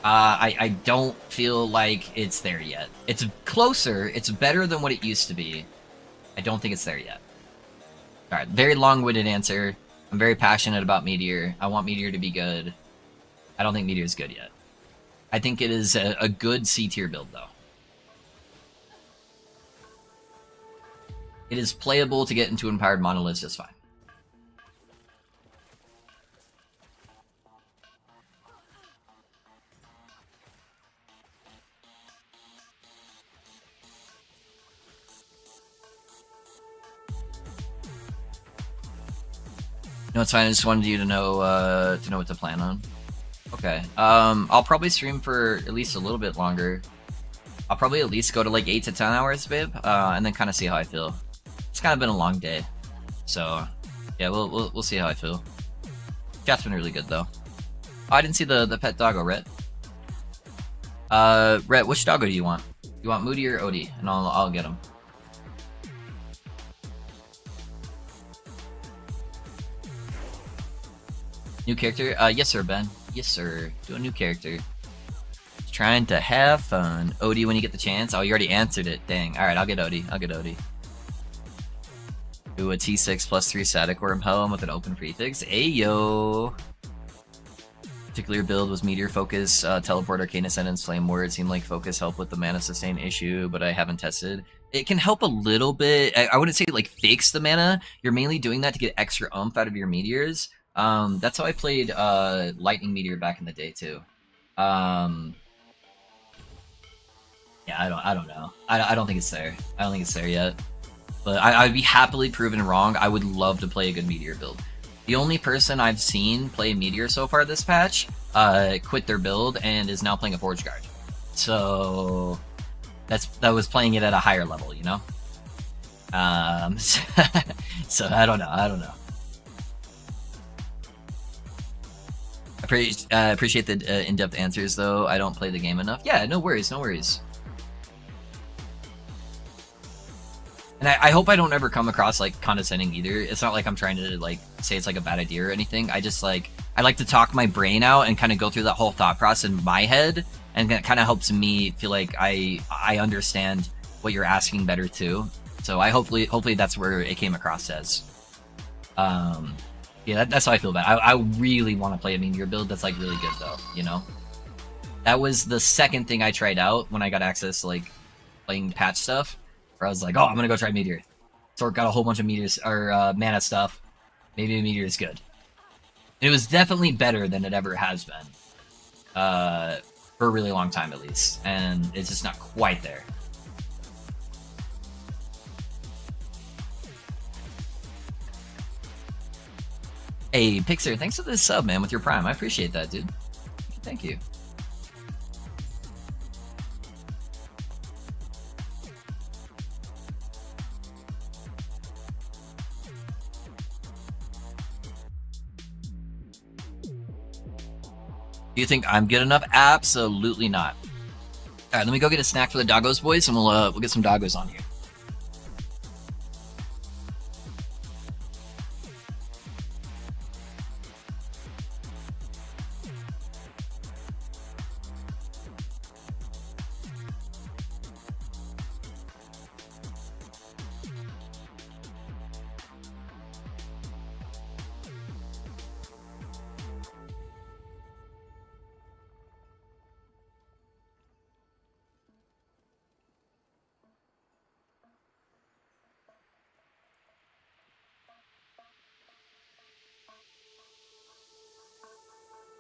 I don't feel like it's there yet. It's closer. It's better than what it used to be. I don't think it's there yet. Alright, very long-winded answer. I'm very passionate about Meteor. I want Meteor to be good. I don't think Meteor is good yet. I think it is a good C-tier build, though. It is playable to get into Empowered Monoliths just fine. No, it's fine. I just wanted you to know what to plan on. Okay. I'll probably stream for at least a little bit longer. I'll probably at least go to like 8 to 10 hours, babe, and then kind of see how I feel. It's kind of been a long day, so yeah, we'll see how I feel. Chat's been really good though. Oh, I didn't see the pet doggo, Rhett. Rhett, which doggo do you want? You want Moody or Odie? And I'll get him. New character? Yes sir, Ben. Yes sir. Do a new character. Just trying to have fun. Odie when you get the chance. Oh, you already answered it. Dang. Alright, I'll get Odie. I'll get Odie. Do a T6 plus 3 static worm helm with an open prefix. Ayo! Particular build was Meteor Focus, Teleport, Arcane Ascendance, Flame Word. Seemed like Focus helped with the mana sustain issue, but I haven't tested. It can help a little bit. I wouldn't say it like fakes the mana. You're mainly doing that to get extra oomph out of your meteors. That's how I played Lightning Meteor back in the day too. Yeah, I don't know. I don't think it's there. I don't think it's there yet. But I'd be happily proven wrong. I would love to play a good Meteor build. The only person I've seen play Meteor so far this patch quit their build and is now playing a Forge Guard. So that was playing it at a higher level, you know. So I don't know. I appreciate the in-depth answers though. I don't play the game enough. Yeah, no worries, no worries. And I hope I don't ever come across like condescending either. It's not like I'm trying to like say it's like a bad idea or anything. I just like I like to talk my brain out and kind of go through that whole thought process in my head, and that kind of helps me feel like I understand what you're asking better too. So I hopefully that's where it came across as. Yeah, that's how I feel about it. I really want to play a Meteor build that's like really good though. You know, that was the second thing I tried out when I got access to like playing patch stuff. Where I was like, oh, I'm gonna go try Meteor. So I got a whole bunch of Meteors or mana stuff. Maybe a Meteor is good. And it was definitely better than it ever has been. For a really long time at least. And it's just not quite there. Hey, Pixar, thanks for this sub, man, with your Prime. I appreciate that, dude. Thank you. Do you think I'm good enough? Absolutely not. All right, let me go get a snack for the doggos, boys, and we'll get some doggos on here.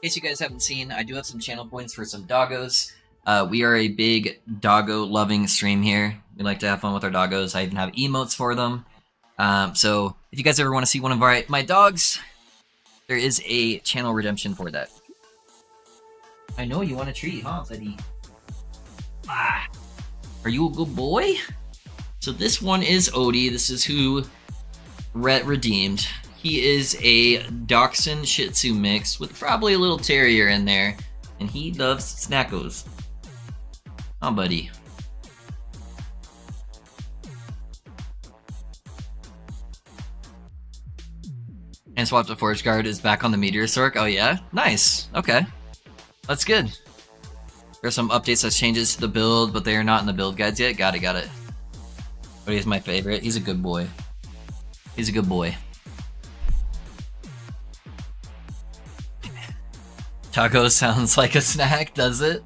In case you guys haven't seen, I do have some channel points for some doggos. We are a big doggo loving stream here. We like to have fun with our doggos. I even have emotes for them. So if you guys ever want to see one of my dogs, there is a channel redemption for that. I know you want a treat, huh, buddy? Ah, are you a good boy? So this one is Odie. This is who Rhett redeemed. He is a Dachshund Shih Tzu mix with probably a little terrier in there, and he loves snackos. Oh, buddy. And Swap to Forge Guard is back on the Meteor Sork. Oh yeah? Nice. Okay. That's good. There's some updates that changes to the build, but they are not in the build guides yet. Got it. But he's my favorite. He's a good boy. He's a good boy. Taco sounds like a snack, does it?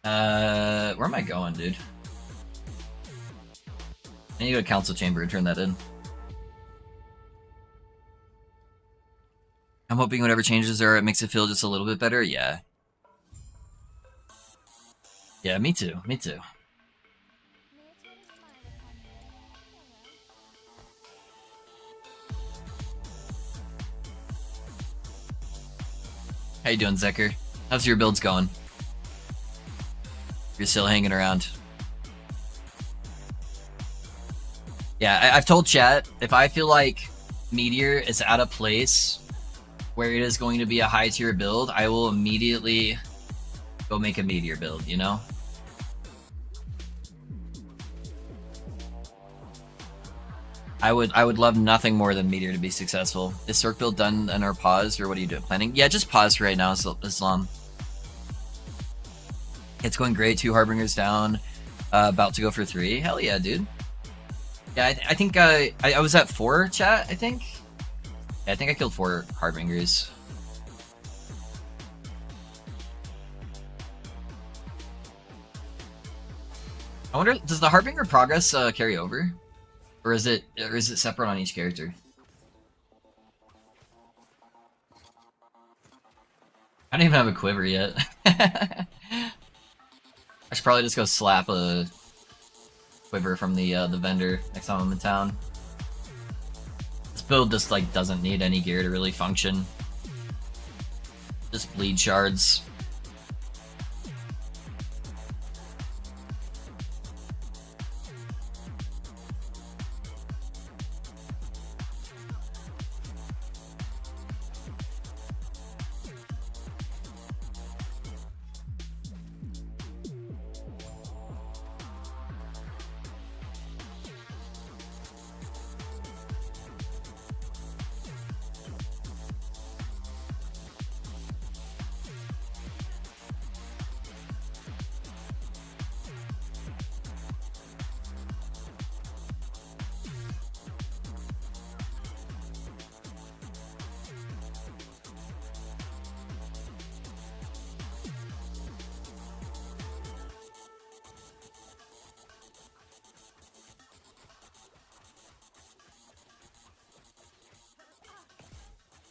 Where am I going, dude? I need to go to Council Chamber and turn that in. I'm hoping whatever changes there, it makes it feel just a little bit better. Yeah. Yeah, me too. How you doing, Zecker? How's your builds going? You're still hanging around. Yeah, I've told chat, if I feel like Meteor is out of place where it is going to be a high tier build, I will immediately go make a Meteor build, you know? I would love nothing more than Meteor to be successful. Is Sorc build done and or paused, or what are you doing? Planning? Yeah, just pause right now, Islam. It's going great. 2 Harbingers down. About to go for 3. Hell yeah, dude. Yeah, I think I was at 4, chat, I think? Yeah, I think I killed 4 Harbingers. I wonder, does the Harbinger progress carry over? Or is it separate on each character? I don't even have a quiver yet. I should probably just go slap a quiver from the vendor next time I'm in town. This build just like doesn't need any gear to really function. Just bleed shards.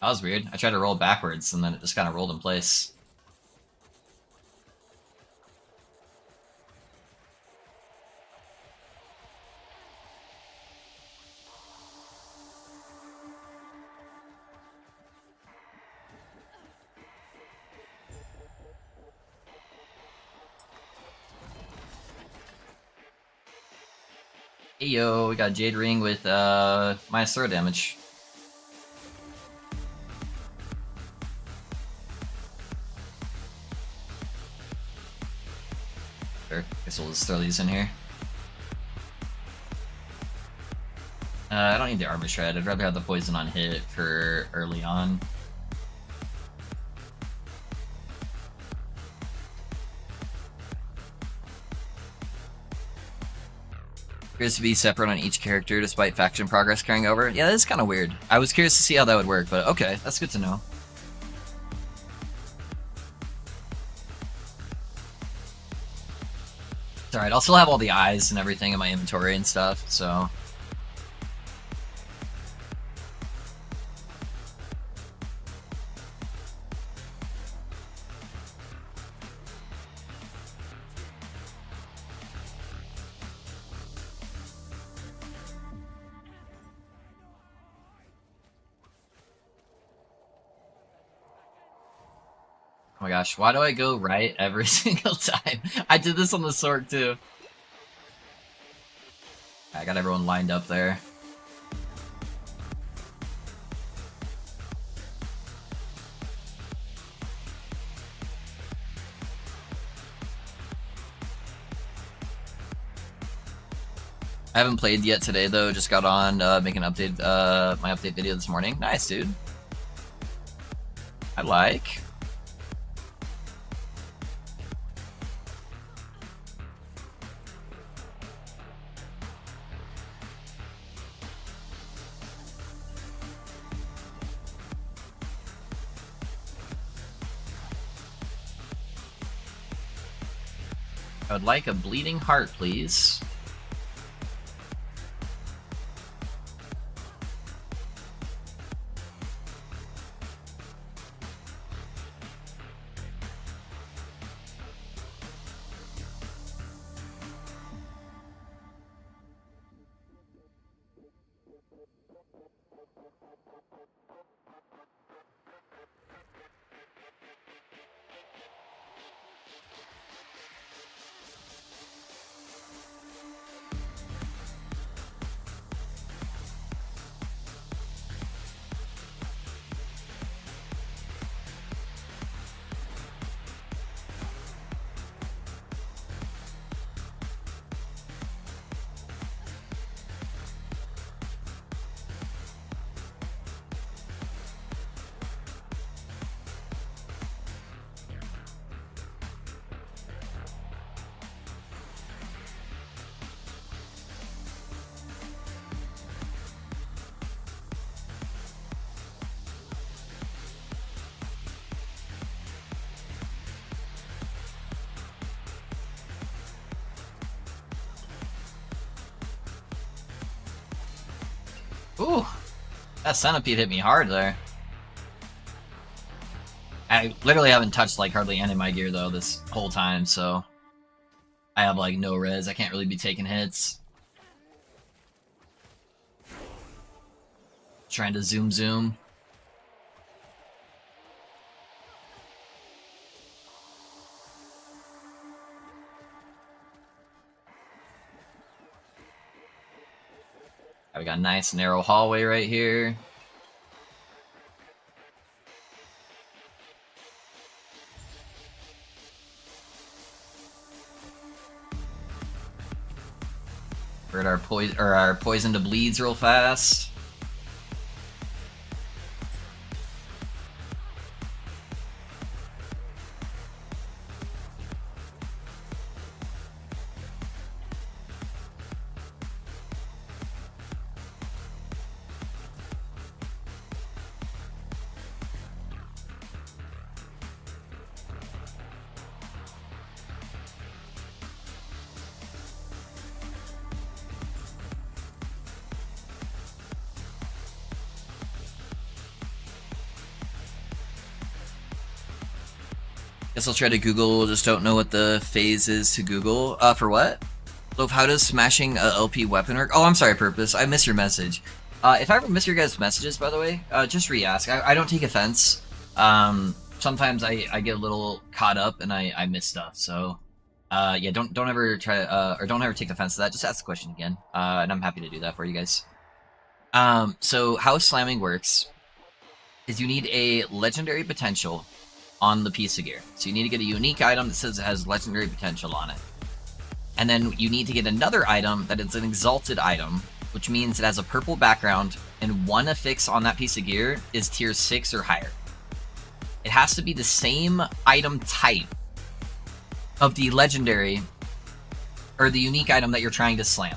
That was weird. I tried to roll backwards and then it just kind of rolled in place. Hey yo, we got Jade Ring with minus 3 damage. Sure, guess we'll just throw these in here. I don't need the armor shred. I'd rather have the poison on hit for early on. Appears to be separate on each character despite faction progress carrying over. Yeah, that is kind of weird. I was curious to see how that would work, but okay, that's good to know. It's alright, I'll still have all the eyes and everything in my inventory and stuff, so... Oh my gosh, why do I go right every single time? I did this on the Sorc too. I got everyone lined up there. I haven't played yet today though, just got on making an update, my update video this morning. Nice, dude. I like. I would like a bleeding heart, please. Ooh, that centipede hit me hard there. I literally haven't touched like hardly any of my gear though this whole time, so I have like no res. I can't really be taking hits. Trying to zoom. We got a nice narrow hallway right here. We're at our poison to bleeds real fast. Guess I'll try to Google, just don't know what the phase is to Google. For what? Love, how does smashing a LP weapon work? Oh, I'm sorry, Purpose. I missed your message. If I ever miss your guys' messages, by the way, just re-ask. I don't take offense. Sometimes I get a little caught up and I miss stuff. So, yeah, don't ever try or don't ever take offense to that. Just ask the question again, and I'm happy to do that for you guys. So how slamming works is you need a legendary potential on the piece of gear. So you need to get a unique item that says it has legendary potential on it. And then you need to get another item that is an exalted item, which means it has a purple background and one affix on that piece of gear is tier 6 or higher. It has to be the same item type of the legendary or the unique item that you're trying to slam.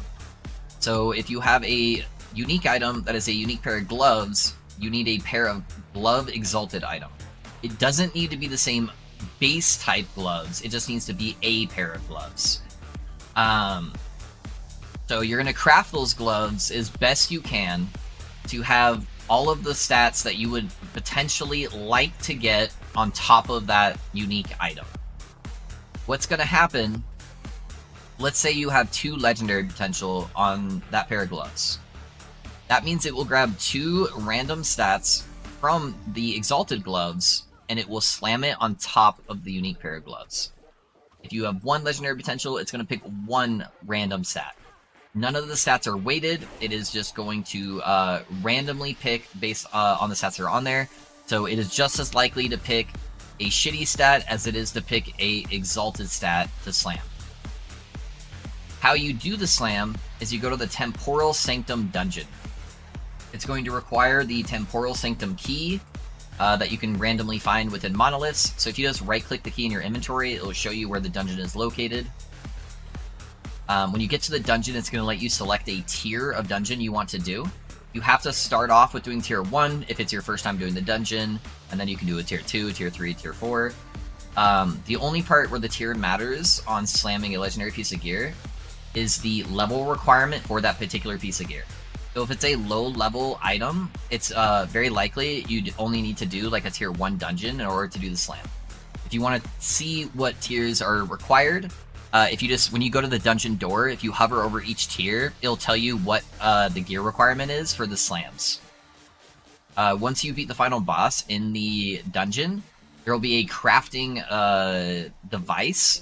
So if you have a unique item that is a unique pair of gloves, you need a pair of glove exalted item. It doesn't need to be the same base type gloves, it just needs to be a pair of gloves. So you're going to craft those gloves as best you can to have all of the stats that you would potentially like to get on top of that unique item. What's going to happen, let's say you have 2 legendary potential on that pair of gloves. That means it will grab 2 random stats from the exalted gloves and it will slam it on top of the unique pair of gloves. If you have 1 legendary potential, it's going to pick 1 random stat. None of the stats are weighted. It is just going to randomly pick based on the stats that are on there. So it is just as likely to pick a shitty stat as it is to pick a exalted stat to slam. How you do the slam is you go to the Temporal Sanctum dungeon. It's going to require the Temporal Sanctum key that you can randomly find within monoliths. So if you just right-click the key in your inventory, it will show you where the dungeon is located. When you get to the dungeon, it's going to let you select a tier of dungeon you want to do. You have to start off with doing tier 1 if it's your first time doing the dungeon, and then you can do a tier 2, tier 3, tier 4. The only part where the tier matters on slamming a legendary piece of gear is the level requirement for that particular piece of gear. So if it's a low level item, it's very likely you'd only need to do like a tier 1 dungeon in order to do the slam. If you want to see what tiers are required, if you just, when you go to the dungeon door, if you hover over each tier, it'll tell you what the gear requirement is for the slams. Once you beat the final boss in the dungeon, there will be a crafting device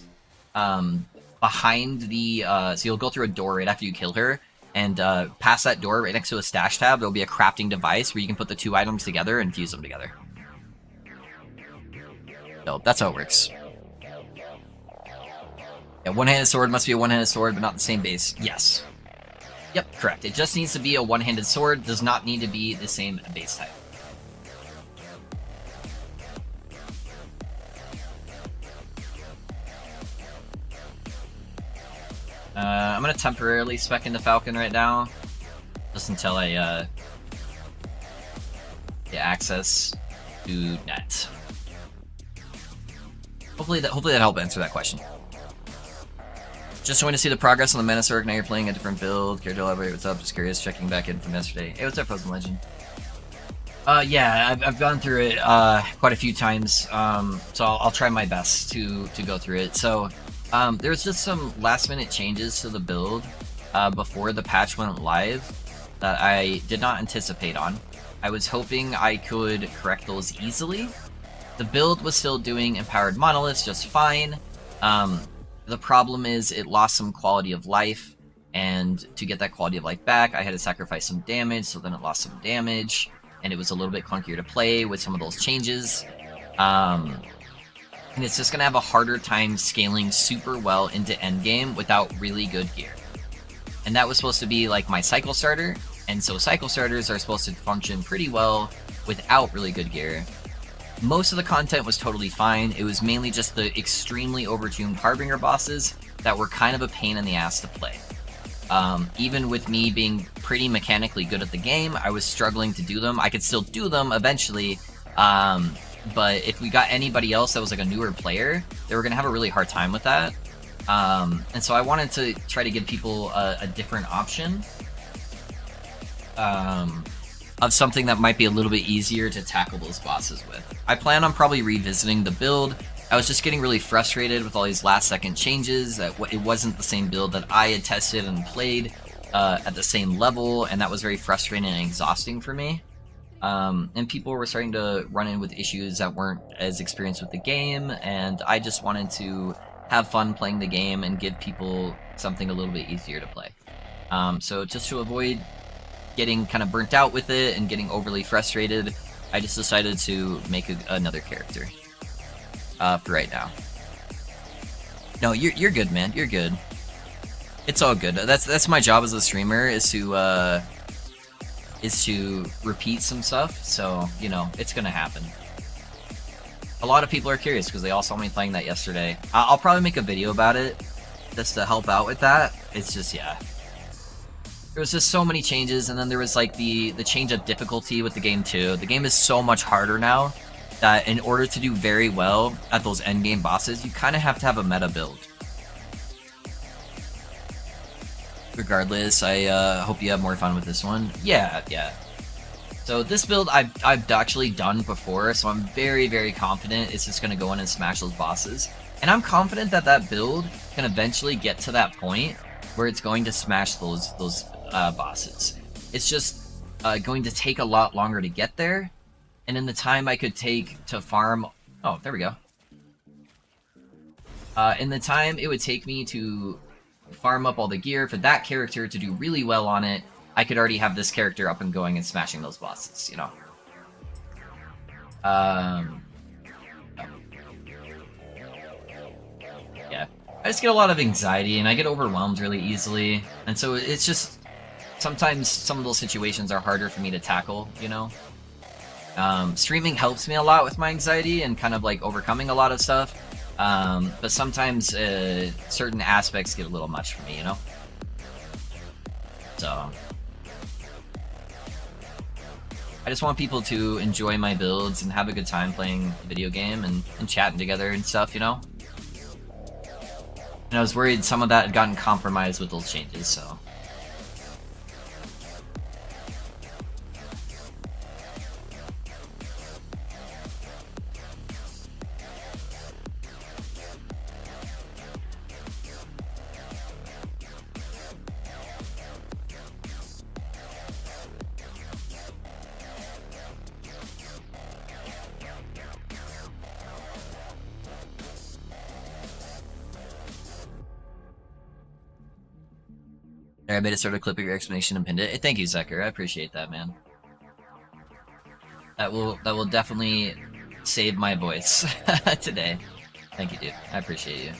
behind the, so you'll go through a door right after you kill her, and past that door, right next to a stash tab, there'll be a crafting device where you can put the 2 items together and fuse them together. So that's how it works. Yeah, one-handed sword must be a one-handed sword, but not the same base. Yes. Yep, correct. It just needs to be a one-handed sword, does not need to be the same base type. I'm gonna temporarily spec into Falcon right now, just until I get access to net. Hopefully that helped answer that question. Just want to see the progress on the Menace org. Now you're playing a different build. Care to elaborate? What's up? Just curious. Checking back in from yesterday. Hey, what's up, Frozen Legend? Yeah, I've gone through it quite a few times, so I'll try my best to go through it. So there's just some last-minute changes to the build before the patch went live that I did not anticipate on. I was hoping I could correct those easily. The build was still doing empowered monoliths just fine. The problem is it lost some quality of life, and to get that quality of life back, I had to sacrifice some damage, so then it lost some damage, and it was a little bit clunkier to play with some of those changes. And it's just going to have a harder time scaling super well into endgame without really good gear. And that was supposed to be like my cycle starter, and so cycle starters are supposed to function pretty well without really good gear. Most of the content was totally fine. It was mainly just the extremely overtuned Harbinger bosses that were kind of a pain in the ass to play. Even with me being pretty mechanically good at the game, I was struggling to do them. I could still do them eventually, but if we got anybody else that was like a newer player, they were going to have a really hard time with that. And so I wanted to try to give people a different option of something that might be a little bit easier to tackle those bosses with. I plan on probably revisiting the build. I was just getting really frustrated with all these last second changes. That it wasn't the same build that I had tested and played at the same level, and that was very frustrating and exhausting for me. And people were starting to run in with issues that weren't as experienced with the game, and I just wanted to have fun playing the game and give people something a little bit easier to play. So just to avoid getting kind of burnt out with it and getting overly frustrated, I just decided to make another character for right now. No, you're good, man. You're good. It's all good. That's my job as a streamer, is to repeat some stuff. So you know, it's gonna happen. A lot of people are curious because they all saw me playing that yesterday. I'll probably make a video about it just to help out with that. It's just, yeah. There was just so many changes, and then there was like the change of difficulty with the game too. The game is so much harder now that in order to do very well at those endgame bosses, you kind of have to have a meta build. Regardless, I hope you have more fun with this one. Yeah. So this build I've actually done before, so I'm very, very confident it's just going to go in and smash those bosses. And I'm confident that that build can eventually get to that point where it's going to smash those bosses. It's just going to take a lot longer to get there, and in the time I could take to farm... Oh, there we go. In the time it would take me to farm up all the gear for that character to do really well on it, I could already have this character up and going and smashing those bosses, you know? Yeah. I just get a lot of anxiety, and I get overwhelmed really easily, and so it's just... Sometimes some of those situations are harder for me to tackle, you know? Streaming helps me a lot with my anxiety and kind of like overcoming a lot of stuff, but sometimes certain aspects get a little much for me, you know? So... I just want people to enjoy my builds and have a good time playing the video game and chatting together and stuff, you know? And I was worried some of that had gotten compromised with those changes, so... I made a sort of clip of your explanation and pinned it. Hey, thank you, Zeker. I appreciate that, man. That will definitely save my voice today. Thank you, dude. I appreciate you.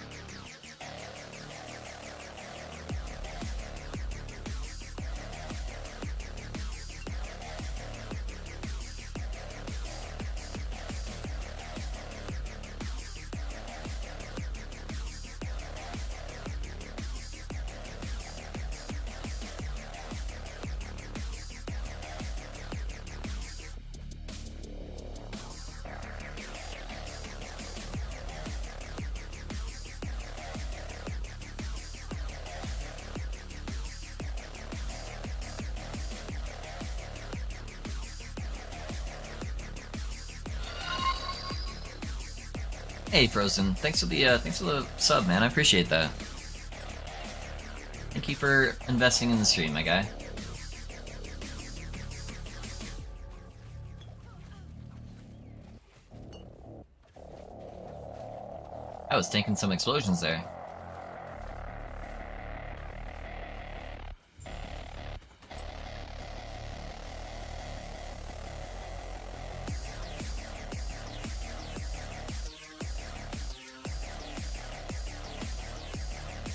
Hey, Frozen. Thanks for the sub, man. I appreciate that. Thank you for investing in the stream, my guy. I was taking some explosions there.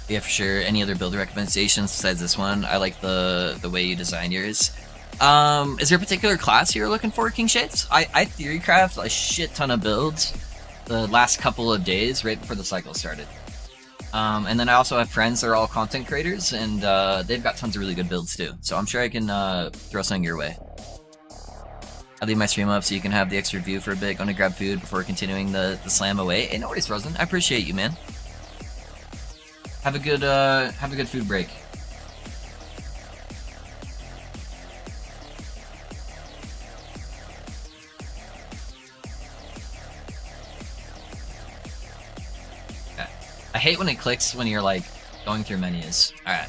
Yeah, for sure. Any other build recommendations besides this one? I like the way you design yours. Is there a particular class you're looking for, King Shades? I theorycraft a shit ton of builds the last couple of days right before the cycle started. And then I also have friends that are all content creators, and they've got tons of really good builds too. So I'm sure I can throw something your way. I'll leave my stream up so you can have the extra view for a bit. Gonna grab food before continuing the slam away. Hey, no worries, Frozen. I appreciate you, man. Have a good food break. Okay. I hate when it clicks when you're like going through menus. Alright.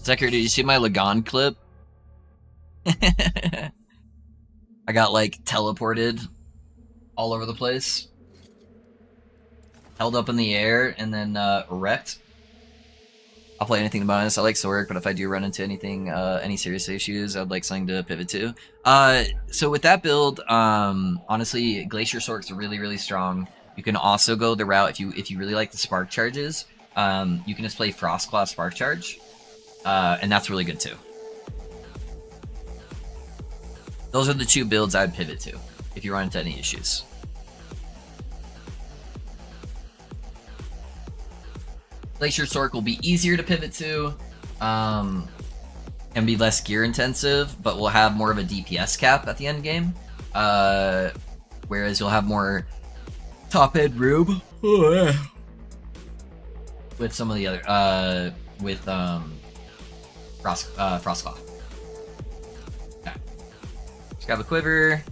Zeker, did you see my Lagan clip? I got like teleported all over the place. Held up in the air and then wrecked. I'll play anything to bonus. I like Sorc, but if I do run into anything, any serious issues, I'd like something to pivot to. So with that build, honestly, Glacier Sorc's really, really strong. You can also go the route if you really like the spark charges. You can just play Frostclaw Spark Charge, and that's really good too. Those are the two builds I'd pivot to if you run into any issues. Glacier Sorc will be easier to pivot to, and be less gear intensive, but will have more of a DPS cap at the end game. Whereas you'll have more top end room with some of the other Frostclaw. Okay. Just grab a quiver.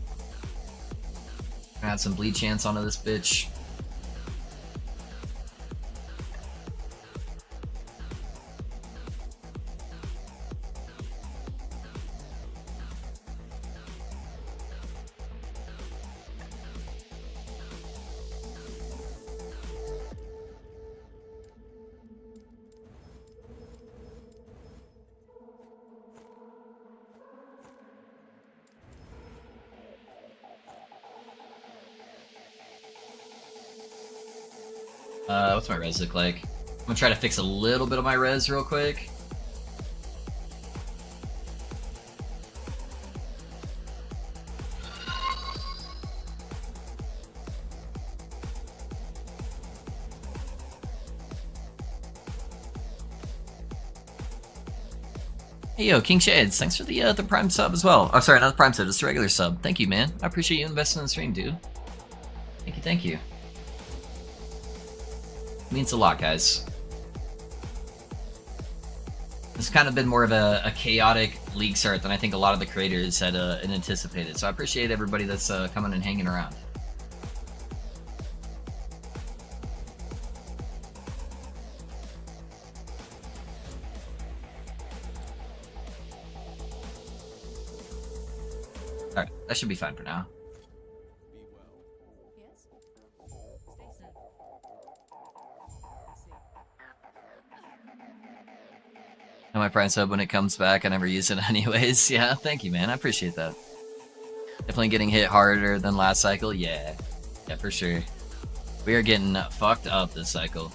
Add some bleed chance onto this bitch. What's my res look like? I'm gonna try to fix a little bit of my res real quick. Hey yo, King Shades, thanks for the Prime sub as well. Oh, sorry, not the Prime sub, just the regular sub. Thank you, man. I appreciate you investing in the stream, dude. Thank you, thank you. Means a lot, guys. It's kind of been more of a chaotic league start than I think a lot of the creators had anticipated. So I appreciate everybody that's coming and hanging around. Alright, that should be fine for now. And my Prime sub when it comes back, I never use it anyways. Yeah, thank you, man. I appreciate that. Definitely getting hit harder than last cycle. Yeah, for sure. We are getting fucked up this cycle.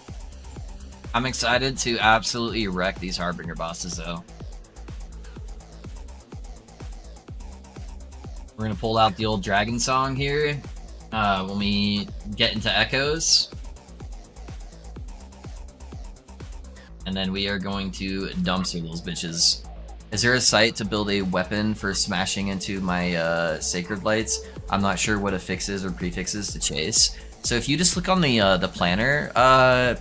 I'm excited to absolutely wreck these Harbinger bosses, though. We're gonna pull out the old dragon song here when we get into Echoes. And then we are going to dumpster those bitches. Is there a site to build a weapon for smashing into my sacred lights? I'm not sure what affixes or prefixes to chase. So if you just click on the planner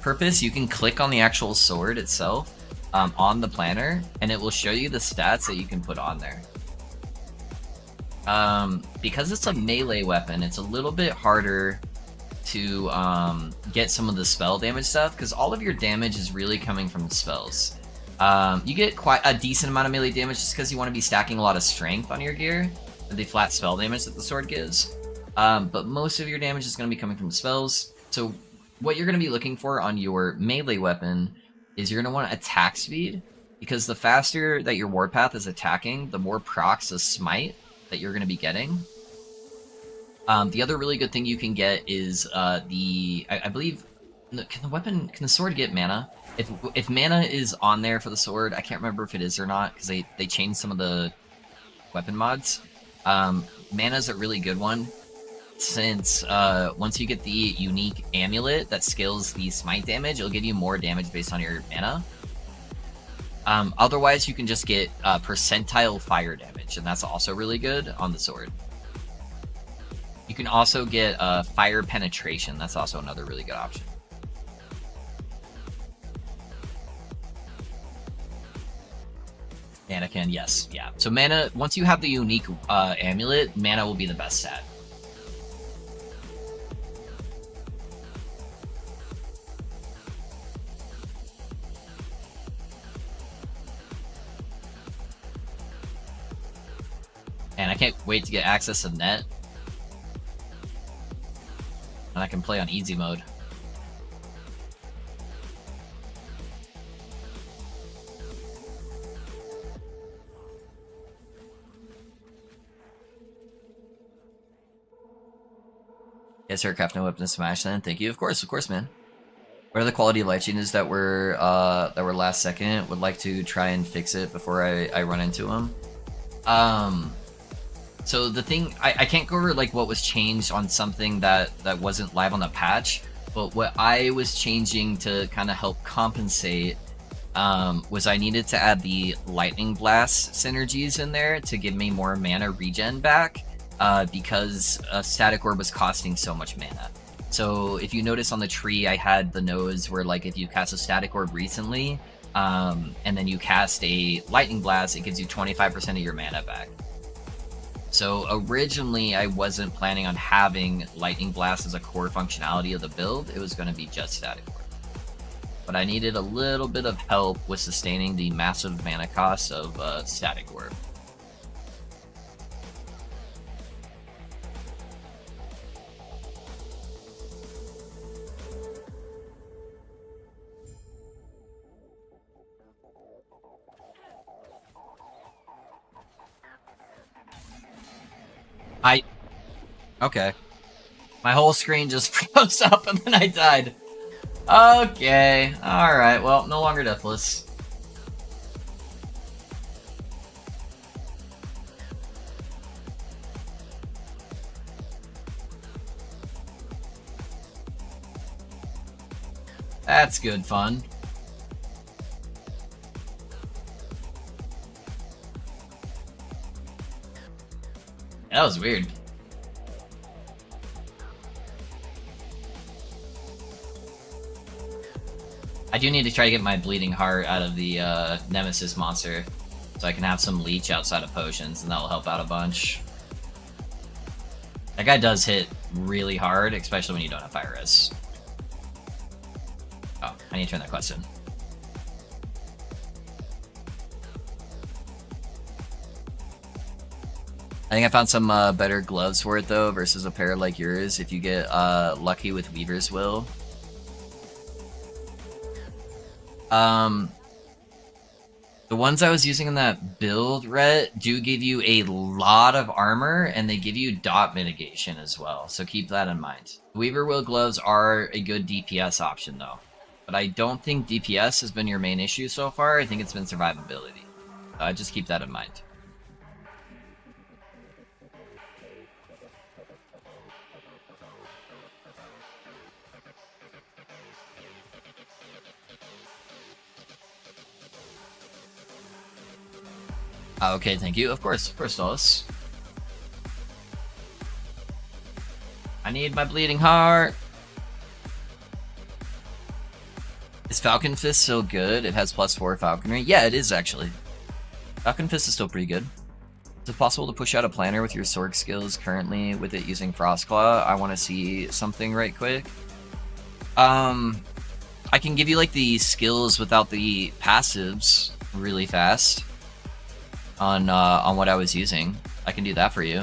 purpose, you can click on the actual sword itself on the planner, and it will show you the stats that you can put on there. Because it's a melee weapon, it's a little bit harder to get some of the spell damage stuff, because all of your damage is really coming from the spells. You get quite a decent amount of melee damage just because you want to be stacking a lot of strength on your gear, the flat spell damage that the sword gives. But most of your damage is going to be coming from the spells. So what you're going to be looking for on your melee weapon is you're going to want attack speed, because the faster that your warpath is attacking, the more procs of smite that you're going to be getting. The other really good thing you can get is I believe, can the sword get mana? If mana is on there for the sword, I can't remember if it is or not, because they changed some of the weapon mods. Mana is a really good one, since once you get the unique amulet that scales the smite damage, it'll give you more damage based on your mana. Otherwise, you can just get percentile fire damage, and that's also really good on the sword. You can also get fire penetration. That's also another really good option. Mana can, yes, yeah. So mana, once you have the unique amulet, mana will be the best stat. And I can't wait to get access to net. And I can play on easy mode. Yes, sir, craft no weapon to smash then. Thank you. Of course, man. What are the quality of life changes that were last second? Would like to try and fix it before I run into them. So the thing, I can't go over like what was changed on something that wasn't live on the patch, but what I was changing to kind of help compensate was I needed to add the lightning blast synergies in there to give me more mana regen back, because a static orb was costing so much mana. So if you notice on the tree, I had the nose where like if you cast a static orb recently, and then you cast a lightning blast, it gives you 25% of your mana back. So originally I wasn't planning on having lightning blast as a core functionality of the build. It was going to be just static orb. But I needed a little bit of help with sustaining the massive mana cost of static orb. Okay. My whole screen just froze up and then I died. Okay. Alright, well, no longer deathless. That's good fun. That was weird. I do need to try to get my bleeding heart out of the Nemesis monster, so I can have some leech outside of potions, and that will help out a bunch. That guy does hit really hard, especially when you don't have fire res. Oh, I need to turn that quest in. I think I found some better gloves for it though, versus a pair like yours, if you get lucky with Weaver's Will. The ones I was using in that build, Rhett, do give you a lot of armor, and they give you dot mitigation as well, so keep that in mind. Weaver Will gloves are a good DPS option though, but I don't think DPS has been your main issue so far. I think it's been survivability. Just keep that in mind. Okay, thank you. Of course, Dallas. I need my bleeding heart. Is Falcon Fist still good? It has +4 falconry. Yeah, it is actually. Falcon Fist is still pretty good. Is it possible to push out a planner with your Sorg skills currently with it using Frostclaw? I want to see something right quick. I can give you like the skills without the passives really fast on what I was using. I can do that for you.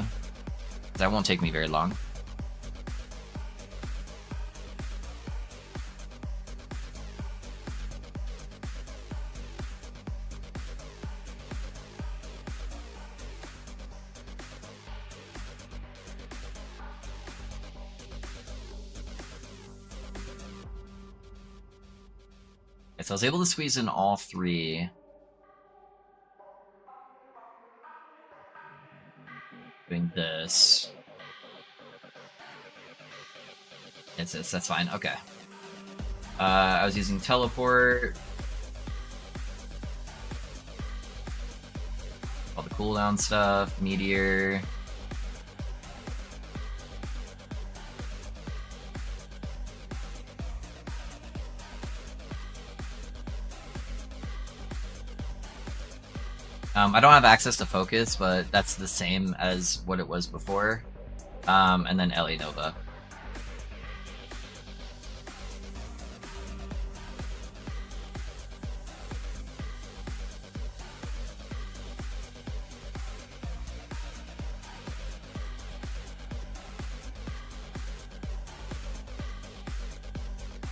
That won't take me very long. So I was able to squeeze in all 3. Doing this. It's this, that's fine, okay. I was using teleport. All the cooldown stuff, meteor. I don't have access to focus, but that's the same as what it was before. And then LA Nova.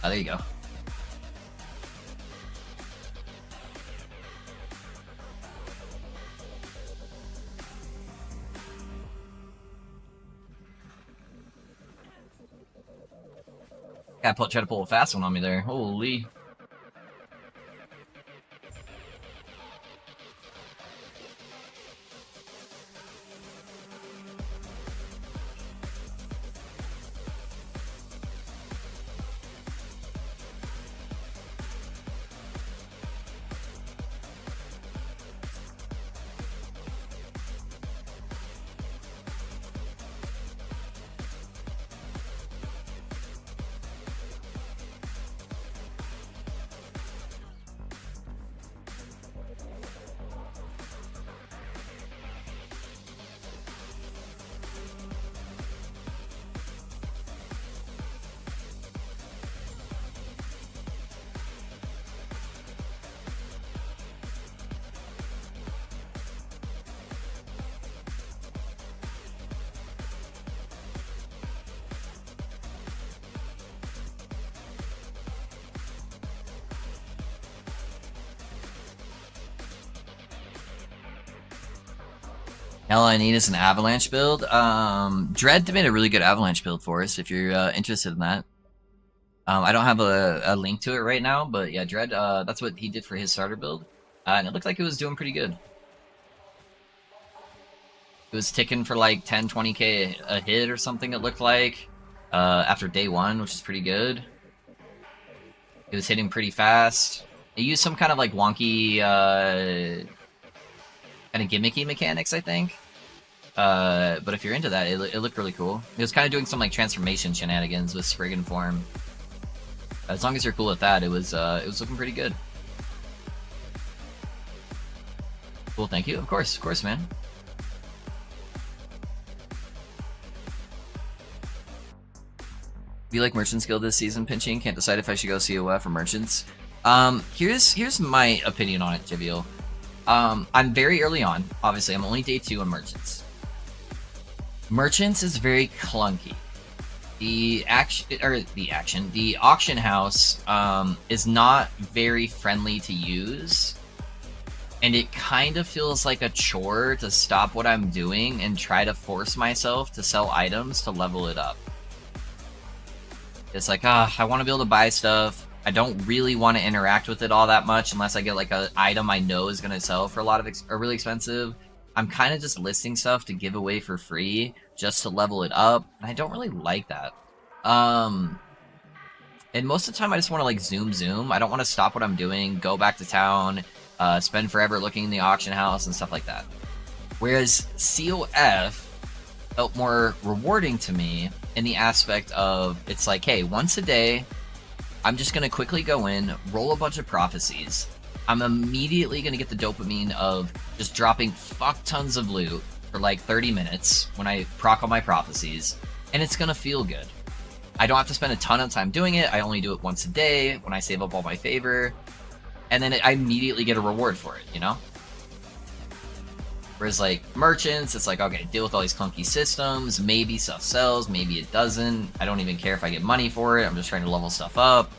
Oh, there you go. Try to pull a fast one on me there. Holy. All I need is an avalanche build. Dread made a really good avalanche build for us if you're interested in that. I don't have a link to it right now, but yeah, Dread, that's what he did for his starter build. And it looked like it was doing pretty good. It was ticking for like 10, 20k a hit or something, it looked like, after day 1, which is pretty good. It was hitting pretty fast. It used some kind of like wonky, kind of gimmicky mechanics, I think. But if you're into that, it looked really cool. It was kind of doing some like transformation shenanigans with Spriggan form. As long as you're cool with that, it was looking pretty good. Cool, thank you. Of course, man. Be like Merchant's Guild this season, pinching. Can't decide if I should go COF or Merchants. Here's my opinion on it, Jivial. I'm very early on. Obviously, I'm only day 2 on Merchants. Merchants is very clunky. The auction house is not very friendly to use, and it kind of feels like a chore to stop what I'm doing and try to force myself to sell items to level it up. It's like, I want to be able to buy stuff. I don't really want to interact with it all that much unless I get like an item I know is going to sell for a lot of or really expensive. I'm kind of just listing stuff to give away for free just to level it up, and I don't really like that. And most of the time I just want to like zoom. I don't want to stop what I'm doing, go back to town, spend forever looking in the auction house and stuff like that. Whereas COF felt more rewarding to me in the aspect of, it's like, hey, once a day, I'm just going to quickly go in, roll a bunch of prophecies. I'm immediately going to get the dopamine of just dropping fuck tons of loot, for like 30 minutes when I proc all my prophecies, and it's gonna feel good. I don't have to spend a ton of time doing it. I only do it once a day when I save up all my favor, and then I immediately get a reward for it, you know? Whereas like merchants, it's like, okay, deal with all these clunky systems, maybe stuff sells, maybe it doesn't. I don't even care if I get money for it. I'm just trying to level stuff up.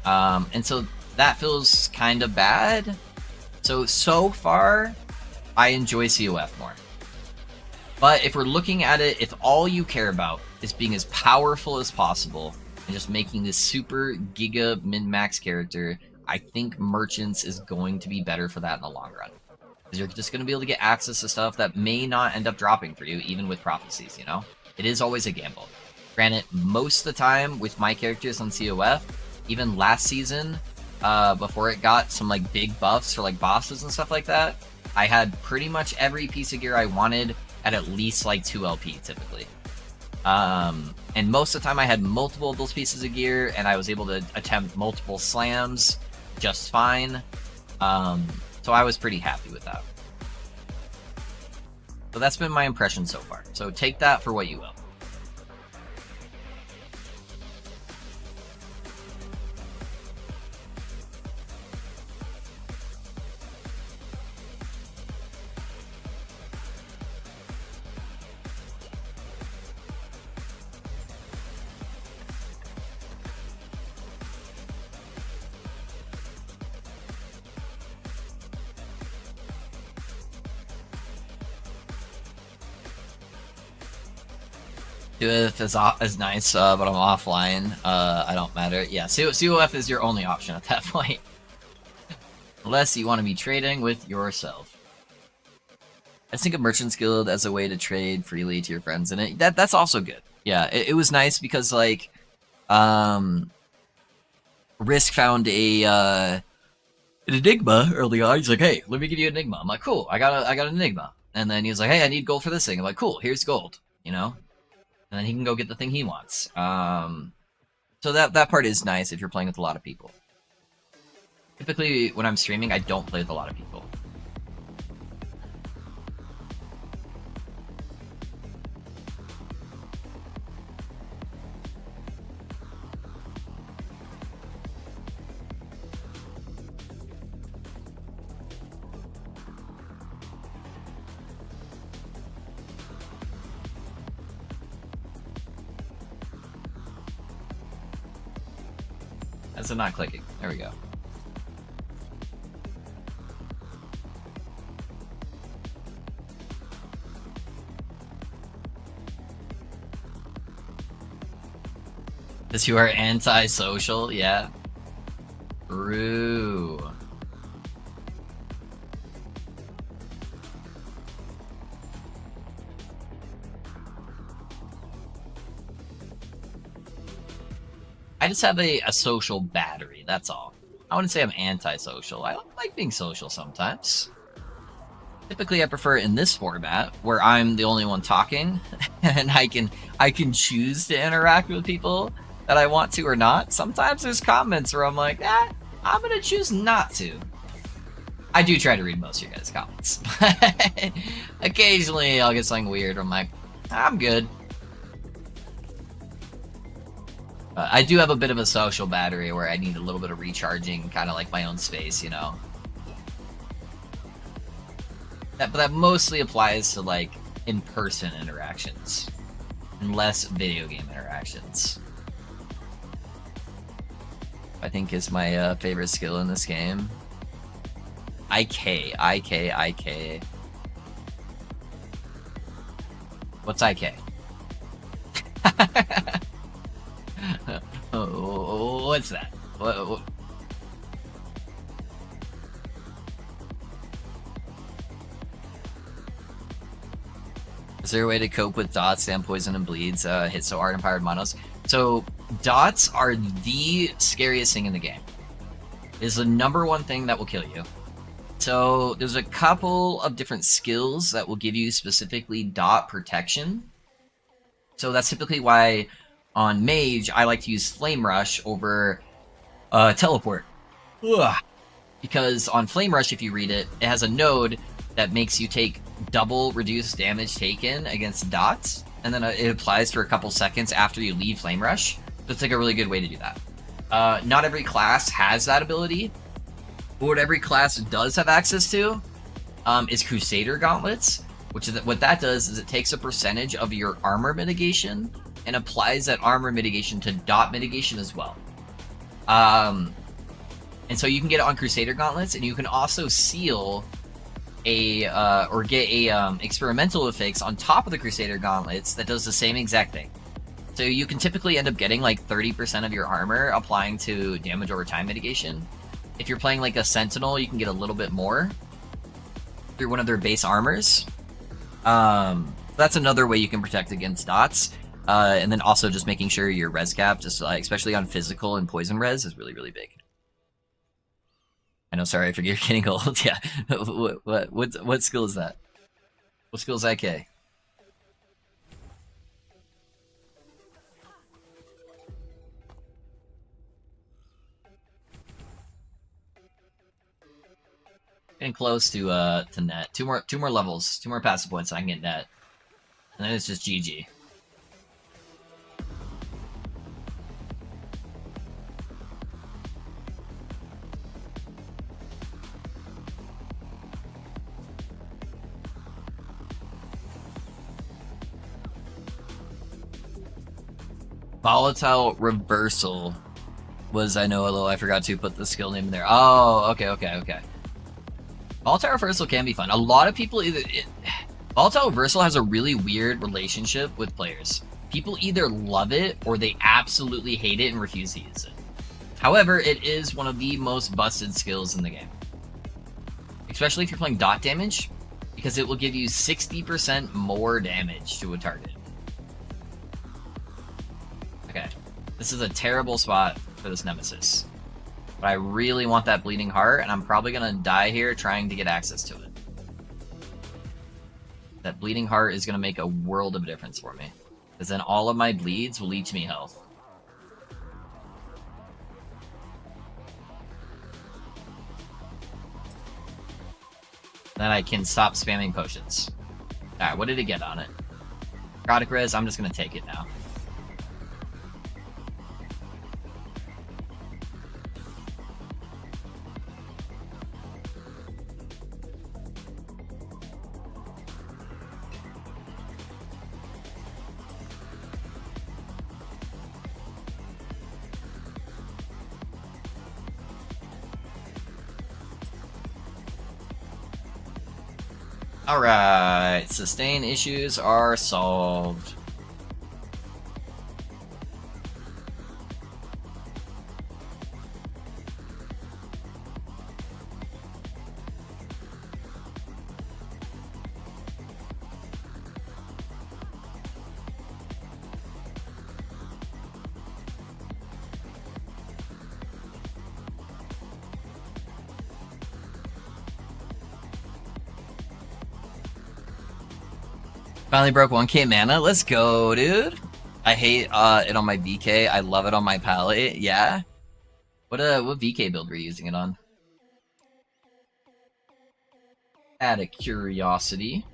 And so that feels kind of bad. So far, I enjoy COF more. But if we're looking at it, if all you care about is being as powerful as possible and just making this super giga min-max character, I think Merchants is going to be better for that in the long run. Because you're just going to be able to get access to stuff that may not end up dropping for you, even with prophecies, you know? It is always a gamble. Granted, most of the time with my characters on COF, even last season, before it got some like big buffs for like bosses and stuff like that, I had pretty much every piece of gear I wanted at least like 2 LP typically. And most of the time I had multiple of those pieces of gear, and I was able to attempt multiple slams just fine. So I was pretty happy with that. So that's been my impression so far. So take that for what you will. COF is nice, but I'm offline. I don't matter. Yeah, COF is your only option at that point. Unless you want to be trading with yourself. I just think of Merchant's Guild as a way to trade freely to your friends, and that's also good. Yeah, it was nice because, like, Risk found an Enigma early on. He's like, hey, let me give you an Enigma. I'm like, cool, I got an Enigma. And then he was like, hey, I need gold for this thing. I'm like, cool, here's gold, you know? And then he can go get the thing he wants. So that part is nice if you're playing with a lot of people. Typically, when I'm streaming, I don't play with a lot of people. That's not clicking. There we go. Because you are anti-social? Yeah. True. I just have a social battery, that's all. I wouldn't say I'm anti-social. I like being social sometimes. Typically, I prefer it in this format, where I'm the only one talking, and I can choose to interact with people that I want to or not. Sometimes there's comments where I'm like, I'm gonna choose not to. I do try to read most of your guys' comments. Occasionally, I'll get something weird where I'm like, I'm good. I do have a bit of a social battery where I need a little bit of recharging, kind of like my own space, you know? But that mostly applies to, like, in-person interactions. And less video game interactions. I think is my favorite skill in this game. IK. What's IK? What's that? What? Is there a way to cope with dots, stand poison, and bleeds? Hit so hard and powered monos. So dots are the scariest thing in the game. It is the #1 thing that will kill you. So there's a couple of different skills that will give you specifically dot protection. So that's typically why on Mage, I like to use Flame Rush over Teleport. Ugh. Because on Flame Rush, if you read it, it has a node that makes you take double reduced damage taken against dots, and then it applies for a couple seconds after you leave Flame Rush. So it's like a really good way to do that. Not every class has that ability, but what every class does have access to is Crusader Gauntlets, which is what that does is it takes a percentage of your armor mitigation and applies that armor mitigation to dot mitigation as well. And so you can get it on Crusader Gauntlets, and you can also seal or get a experimental affix on top of the Crusader Gauntlets that does the same exact thing. So you can typically end up getting like 30% of your armor applying to damage over time mitigation. If you're playing like a Sentinel, you can get a little bit more through one of their base armors. That's another way you can protect against dots. And then also just making sure your res cap, just like, especially on physical and poison res, is really, really big. I know, sorry, I forget you're getting old. Yeah. What skill is that? What skill is IK? Getting close to net. Two more levels, 2 more passive points so I can get net. And then it's just GG. Volatile Reversal was, I know, although I forgot to put the skill name in there. Oh, okay. Volatile Reversal can be fun. A lot of people Volatile Reversal has a really weird relationship with players. People either love it or they absolutely hate it and refuse to use it. However, it is one of the most busted skills in the game. Especially if you're playing dot damage, because it will give you 60% more damage to a target. Okay, this is a terrible spot for this Nemesis. But I really want that Bleeding Heart, and I'm probably going to die here trying to get access to it. That Bleeding Heart is going to make a world of a difference for me. Because then all of my bleeds will leech me health. Then I can stop spamming potions. Alright, what did it get on it? Necrotic Res, I'm just going to take it now. Alright, sustain issues are solved. Finally broke 1k mana. Let's go, dude. I hate it on my VK. I love it on my palette. Yeah. What VK build were you using it on? Out of curiosity.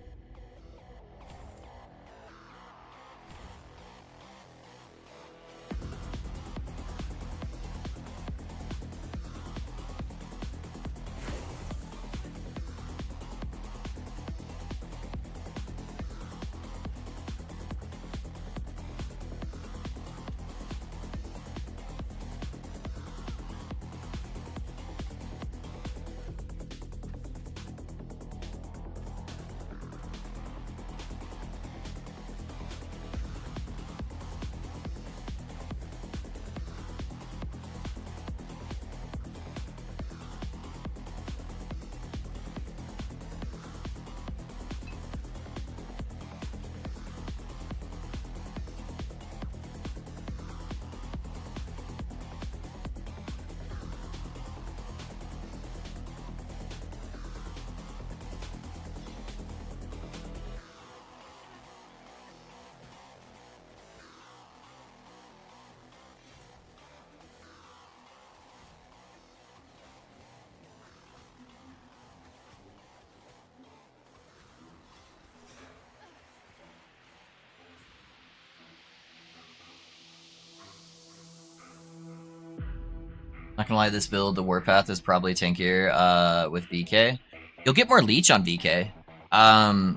Not gonna lie, this build, the Warpath, is probably tankier with VK. You'll get more leech on VK. Yeah,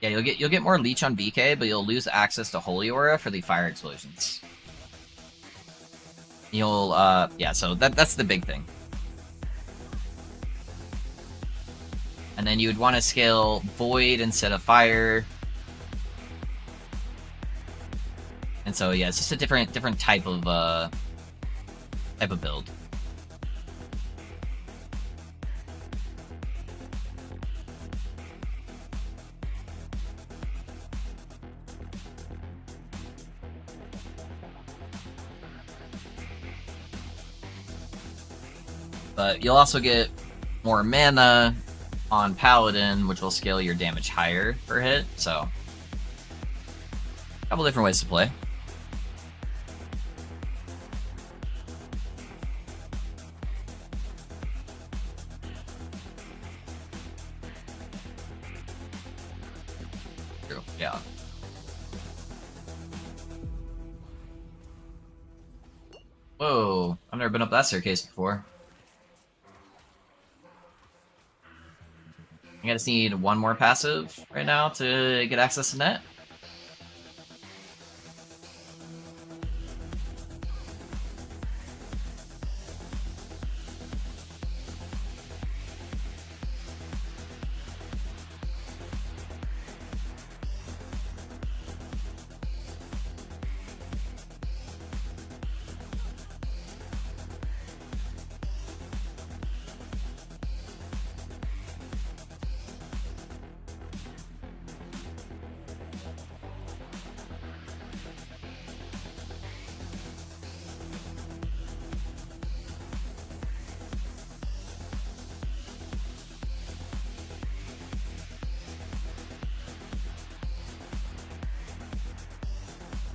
you'll get more leech on VK, but you'll lose access to Holy Aura for the fire explosions. You'll yeah, so that's the big thing. And then you would want to scale Void instead of Fire. And so yeah, it's just a different type of build. But you'll also get more mana on Paladin, which will scale your damage higher per hit, so a couple different ways to play. True, yeah. Whoa, I've never been up that staircase before. I just need one more passive right now to get access to net.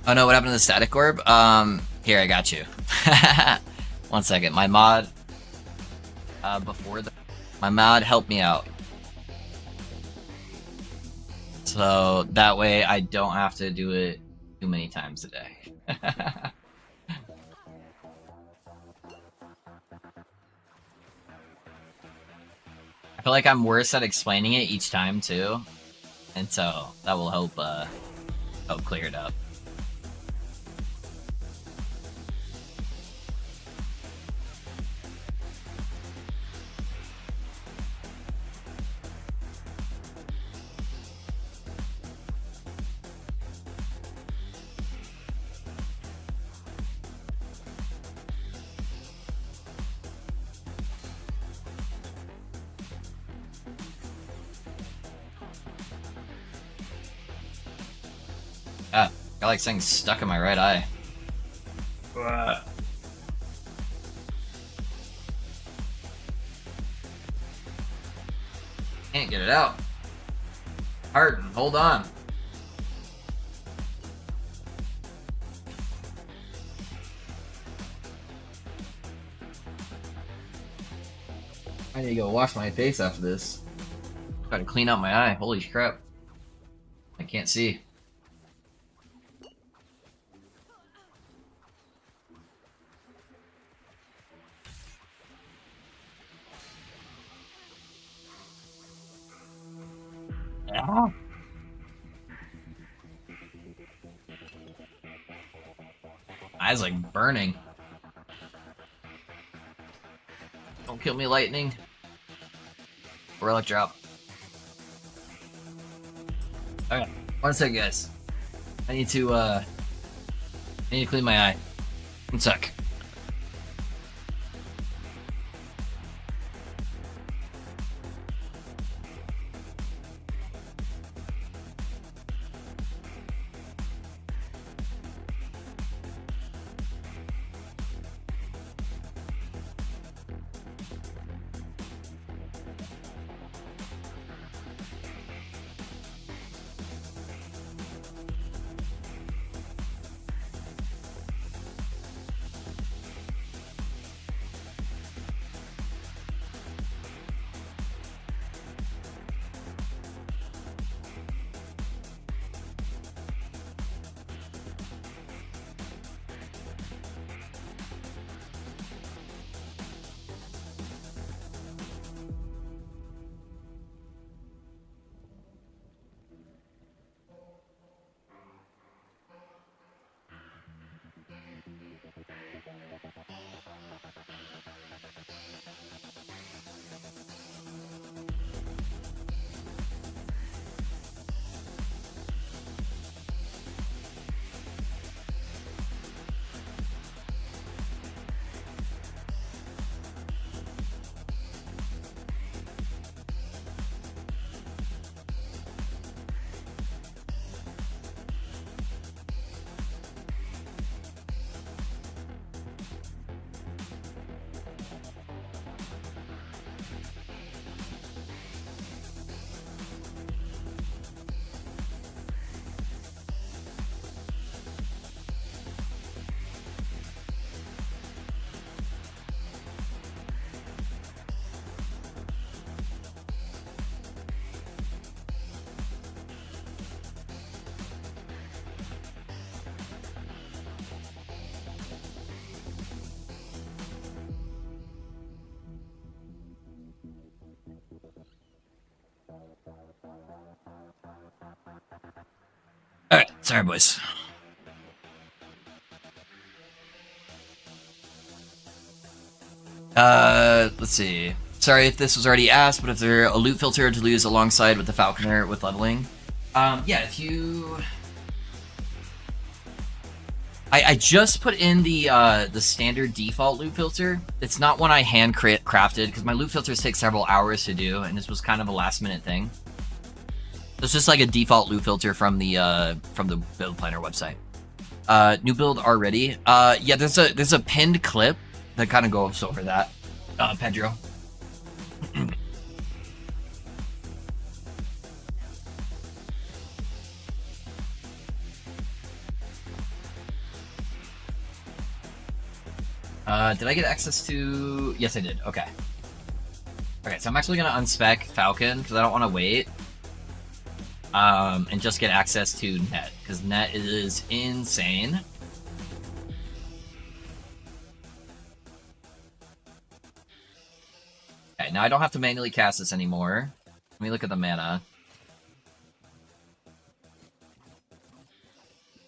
Oh no, what happened to the static orb? Here, I got you. 1 second. My mod, my mod helped me out. So that way I don't have to do it too many times a day. I feel like I'm worse at explaining it each time too. And so that will help clear it up. Ah, got like something stuck in my right eye. Can't get it out. Harden, hold on. I need to go wash my face after this. Gotta clean out my eye. Holy crap. I can't see. Ah. Eyes like burning. Don't kill me, lightning. Relic drop. Okay, 1 second, guys. I need to clean my eye. 1 sec. Sorry, boys. Let's see. Sorry if this was already asked, but if there a loot filter to lose alongside with the Falconer with leveling? Yeah, if you... I just put in the standard default loot filter. It's not one I hand crafted, because my loot filters take several hours to do, and this was kind of a last-minute thing. It's just like a default loot filter from the build planner website. New build already. Yeah, there's a pinned clip that kind of goes over that. Pedro. Did I get access to... Yes, I did. Okay. Okay, so I'm actually going to unspec Falcon, because I don't want to wait. And just get access to net, because net is insane. Okay, now I don't have to manually cast this anymore. Let me look at the mana.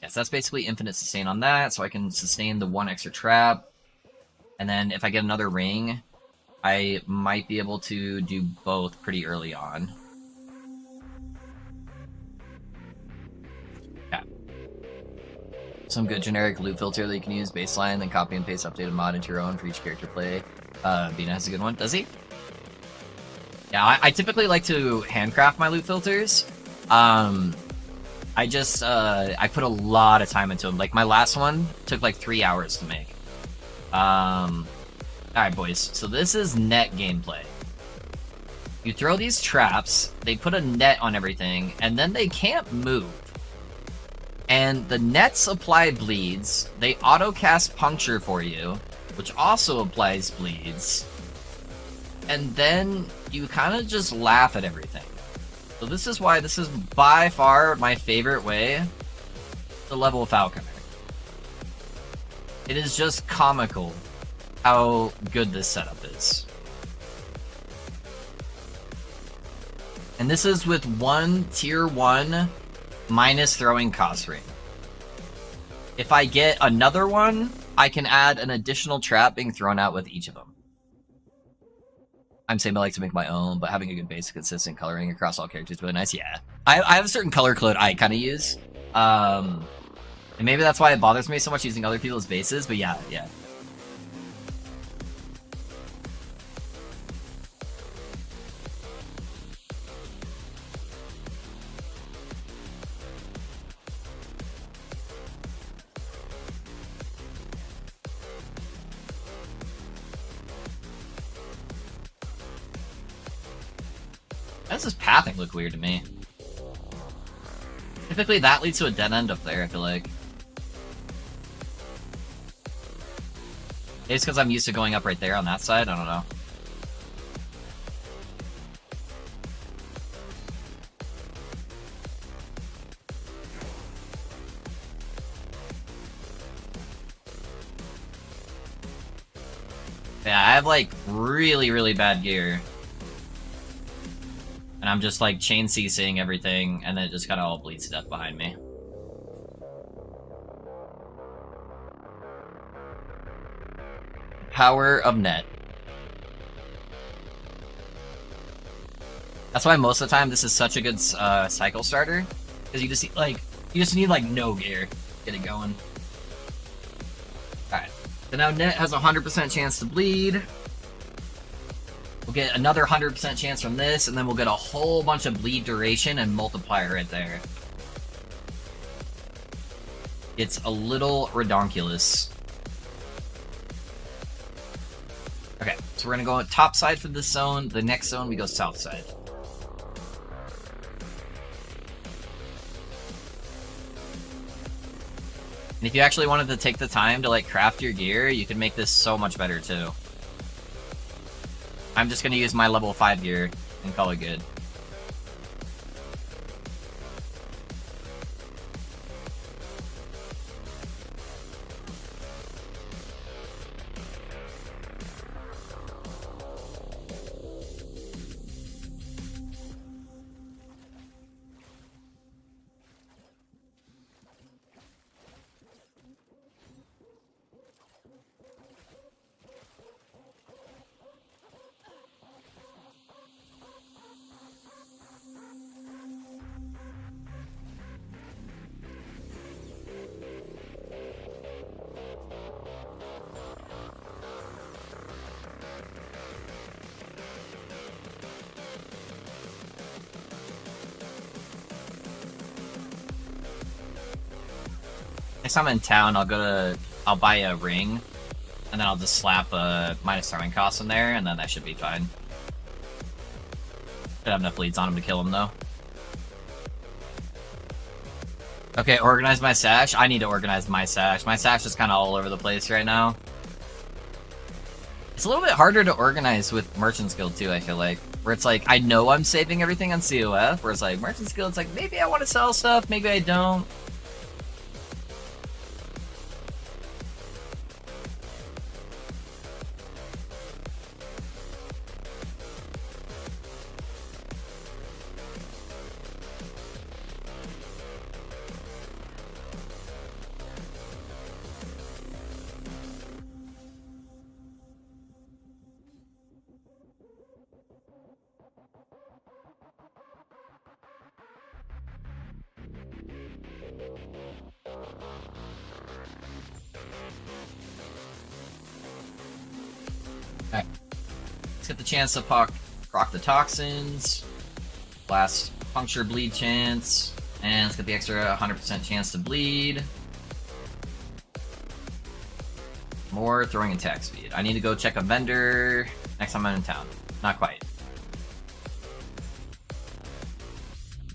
Yes, that's basically infinite sustain on that, so I can sustain the one extra trap. And then if I get another ring, I might be able to do both pretty early on. Yeah. Some good generic loot filter that you can use, baseline, then copy and paste updated mod into your own for each character play. Bina has a good one. Does he? Yeah, I typically like to handcraft my loot filters. I put a lot of time into them. Like, my last one took like 3 hours to make. Alright, boys. So this is net gameplay. You throw these traps, they put a net on everything, and then they can't move. And the nets apply bleeds. They auto-cast puncture for you, which also applies bleeds. And then you kind of just laugh at everything. So this is why this is by far my favorite way to level Falconer. It is just comical how good this setup is. And this is with one tier 1 minus throwing cost ring. If I get another one, I can add an additional trap being thrown out with each of them. I'm saying I like to make my own, but having a good base, consistent coloring across all characters is really nice. Yeah, I have a certain color code I kind of use. And maybe that's why it bothers me so much using other people's bases, but yeah. How does this pathing look weird to me? Typically that leads to a dead end up there, I feel like. Maybe it's because I'm used to going up right there on that side, I don't know. Yeah, I have like really, really bad gear. And I'm just like chain CCing everything, and then it just kind of all bleeds to death behind me. Power of net. That's why most of the time this is such a good cycle starter, because you just need like no gear to get it going. All right, so now net has a 100% chance to bleed. We'll get another 100% chance from this, and then we'll get a whole bunch of bleed duration and multiplier right there. It's a little redonkulous. Okay, so we're gonna go top side for this zone. The next zone, we go south side. And if you actually wanted to take the time to like craft your gear, you can make this so much better too. I'm just gonna use my level 5 gear and call it good. Next time I'm in town, I'll buy a ring, and then I'll just slap a minus throwing cost in there, and then that should be fine. Should have enough leads on him to kill him, though. Okay, organize my sash. I need to organize my sash. My sash is kind of all over the place right now. It's a little bit harder to organize with Merchant's Guild, too, I feel like. Where it's like, I know I'm saving everything on COF, where it's like, Merchant's Guild, it's like, maybe I want to sell stuff, maybe I don't. Alright. Let's get the chance to proc the toxins. Last puncture bleed chance. And let's get the extra 100% chance to bleed. More throwing attack speed. I need to go check a vendor next time I'm in town. Not quite.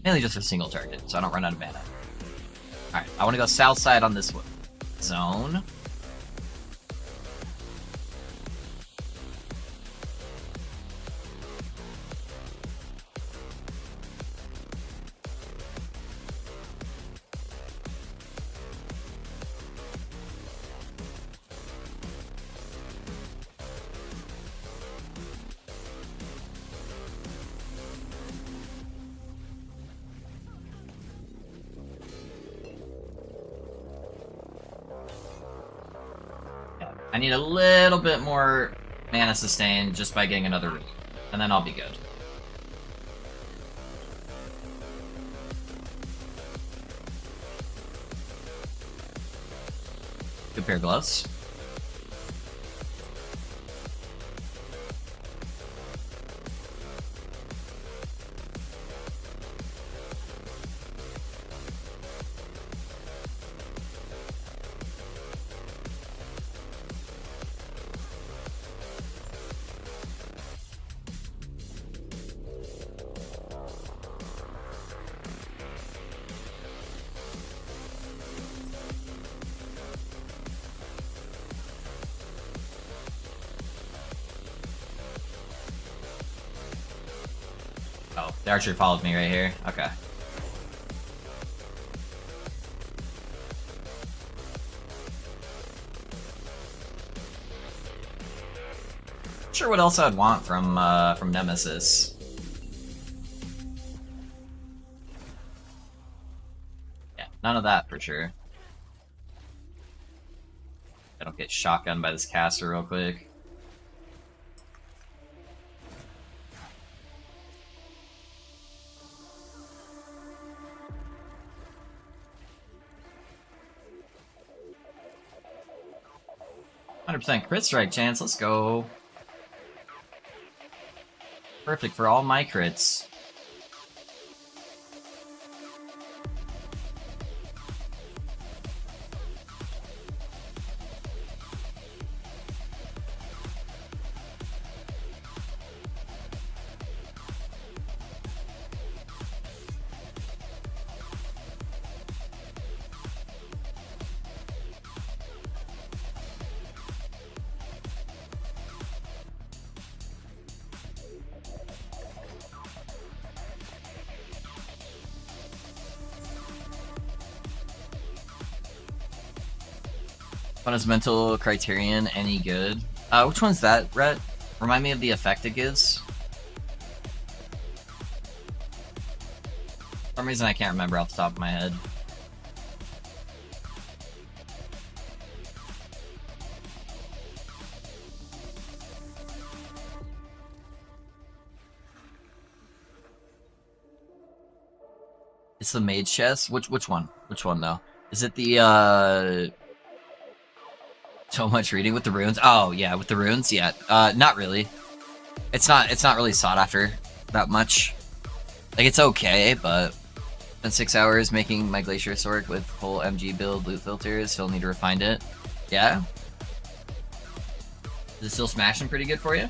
Mainly just a single target, so I don't run out of mana. Alright, I want to go south side on this zone. I need a little bit more mana sustain just by getting another root, and then I'll be good. Good pair of gloves. Oh, the archer followed me right here. Okay. Not sure what else I'd want from Nemesis. Yeah, none of that for sure. I don't get shotgunned by this caster real quick. %, crit strike chance, let's go. Perfect for all my crits. Fun is mental criterion any good? Which one's that, Rhett? Remind me of the effect it gives. For some reason I can't remember off the top of my head. It's the mage chest? Which one? Which one though? Is it the so much reading with the runes? Oh yeah, with the runes, yeah. Not really. It's not really sought after that much. Like it's okay, but Spent 6 hours making my glacier sword with full MG build loot filters. Still need to refine it. Yeah. Is it still smashing pretty good for you?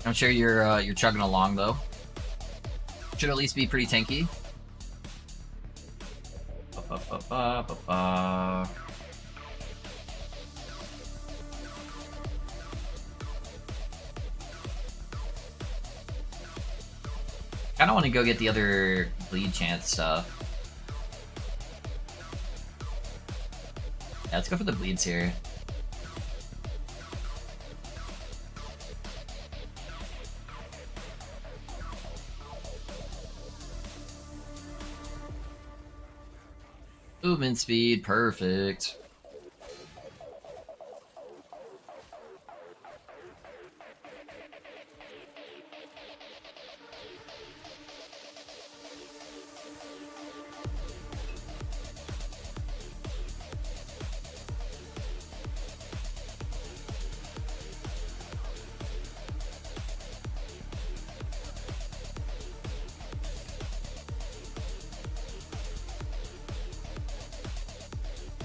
I'm sure you're chugging along though. Should at least be pretty tanky. Kinda wanna go get the other bleed chance stuff. Yeah, let's go for the bleeds here. Movement speed, perfect.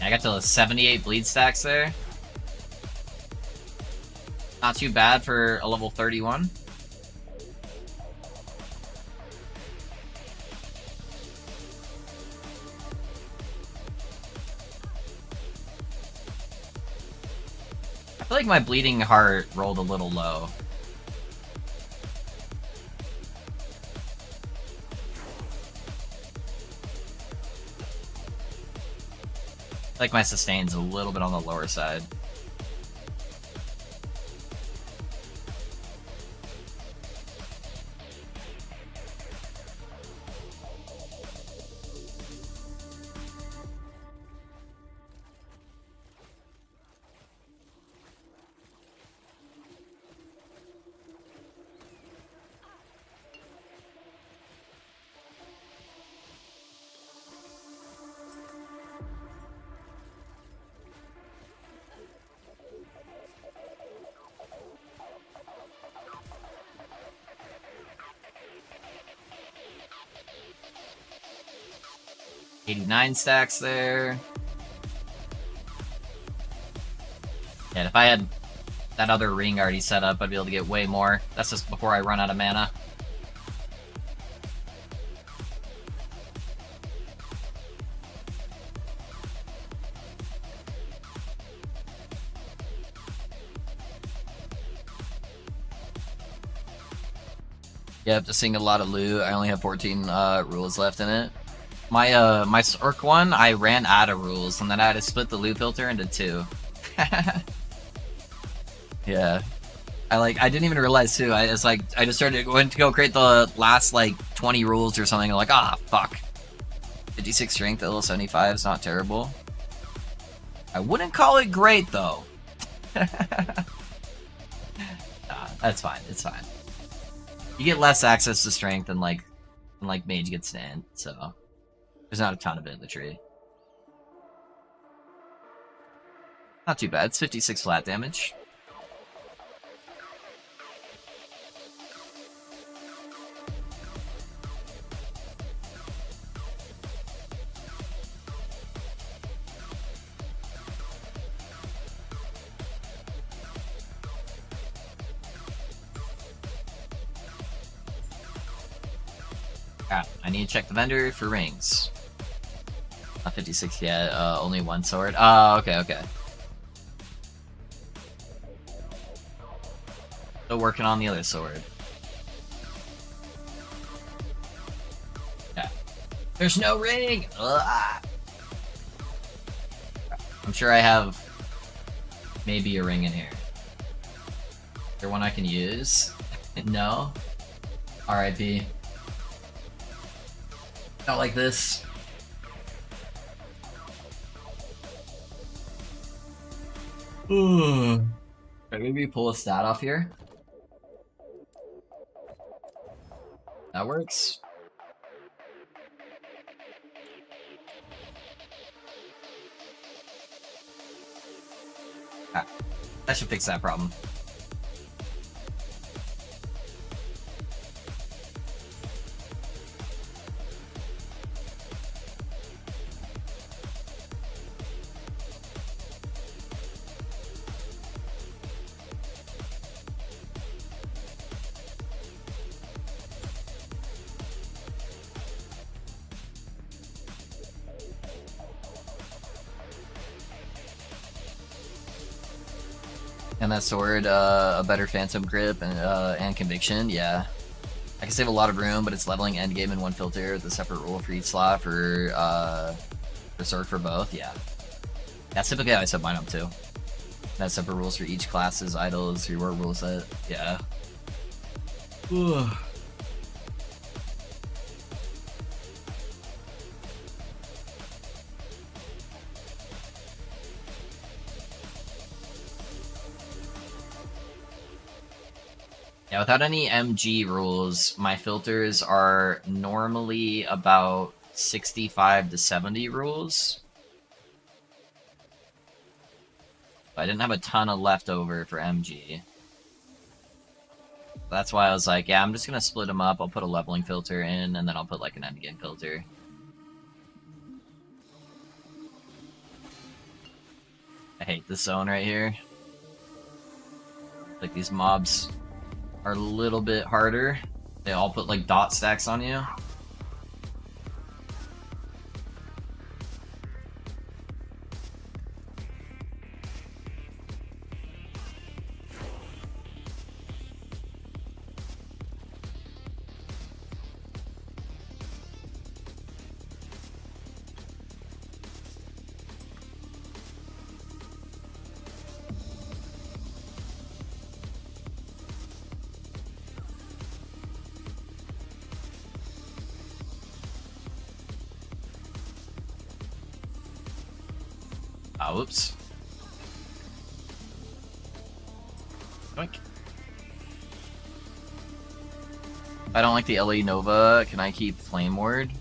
I got to 78 bleed stacks there. Not too bad for a level 31. I feel like my bleeding heart rolled a little low. Like my sustain's a little bit on the lower side. $89 stacks there. And if I had that other ring already set up, I'd be able to get way more. That's just before I run out of mana. Yep, just seeing a lot of loot. I only have 14 rules left in it. My my Sork one, I ran out of rules, and then I had to split the loot filter into 2. Yeah, I didn't even realize too. I just started going to go create the last like 20 rules or something. I'm like, ah, fuck. 56 strength, level 75 is not terrible. I wouldn't call it great though. Nah, that's fine. It's fine. You get less access to strength than like mage gets stand, so there's not a ton of it in the tree. Not too bad. It's 56 flat damage. Ah, I need to check the vendor for rings. Not 56 yet, only one sword. Oh, okay. Still working on the other sword. Yeah. There's no ring! Ugh. I'm sure I have maybe a ring in here. Is there one I can use? No? RIP. Not like this. Ooh. Right, maybe pull a stat off here. That works. Ah, that should fix that problem. And that sword, a better phantom grip and conviction, yeah. I can save a lot of room, but it's leveling endgame in one filter with a separate rule for each slot for sword for both, yeah. That's typically how I set mine up too. That's separate rules for each class's idols, reward rule set, yeah. Yeah, without any MG rules, my filters are normally about 65 to 70 rules. I didn't have a ton of leftover for MG. That's why I was like, yeah, I'm just gonna split them up. I'll put a leveling filter in, and then I'll put like an endgame filter. I hate this zone right here. Like, these mobs are a little bit harder. They all put like dot stacks on you. Ah, whoops. Yoink. I don't like the LA Nova. Can I keep Flame Ward?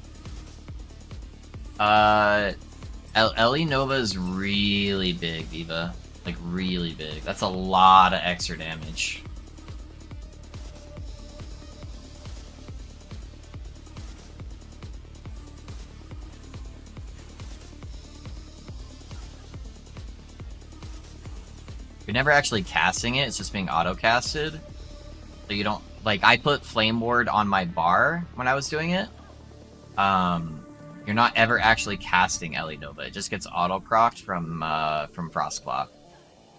LA Nova is really big, Viva. Like, really big. That's a lot of extra damage. You're never actually casting it, it's just being auto-casted. So you don't... Like, I put Flame Ward on my bar when I was doing it. You're not ever actually casting Ellie Nova. It just gets auto-procced from Frostclaw.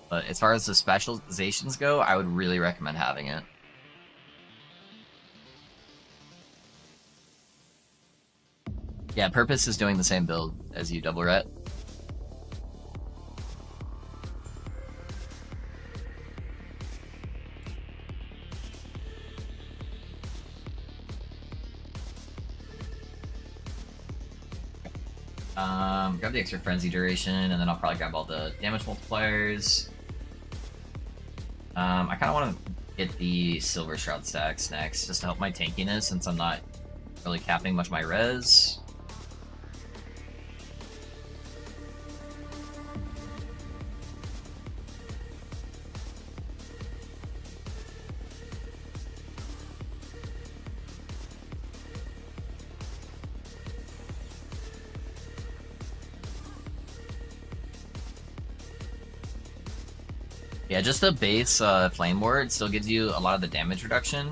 But as far as the specializations go, I would really recommend having it. Yeah, Purpose is doing the same build as you, Double Ret. Grab the extra frenzy duration, and then I'll probably grab all the damage multipliers. I kind of want to get the Silver Shroud stacks next, just to help my tankiness, since I'm not really capping much of my res. Yeah, just the base Flame Ward still gives you a lot of the damage reduction.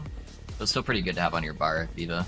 So it's still pretty good to have on your bar, Viva.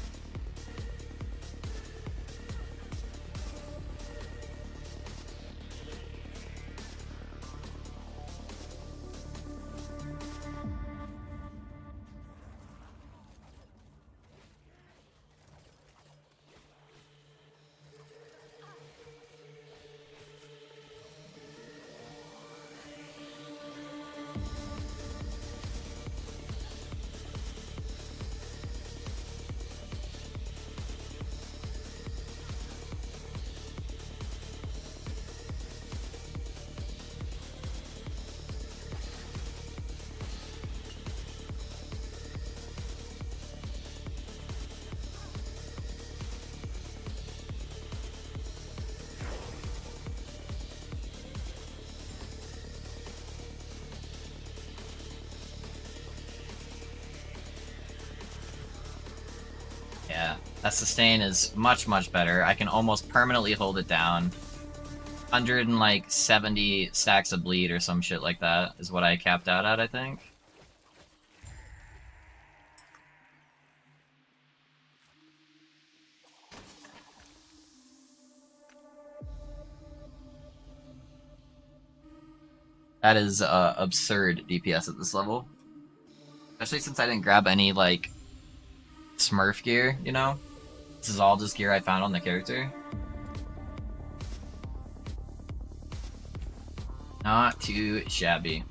Yeah, that sustain is much, much better. I can almost permanently hold it down. 170 stacks of bleed or some shit like that is what I capped out at, I think. That is absurd DPS at this level. Especially since I didn't grab any, like, Smurf gear, you know? This is all just gear I found on the character. Not too shabby.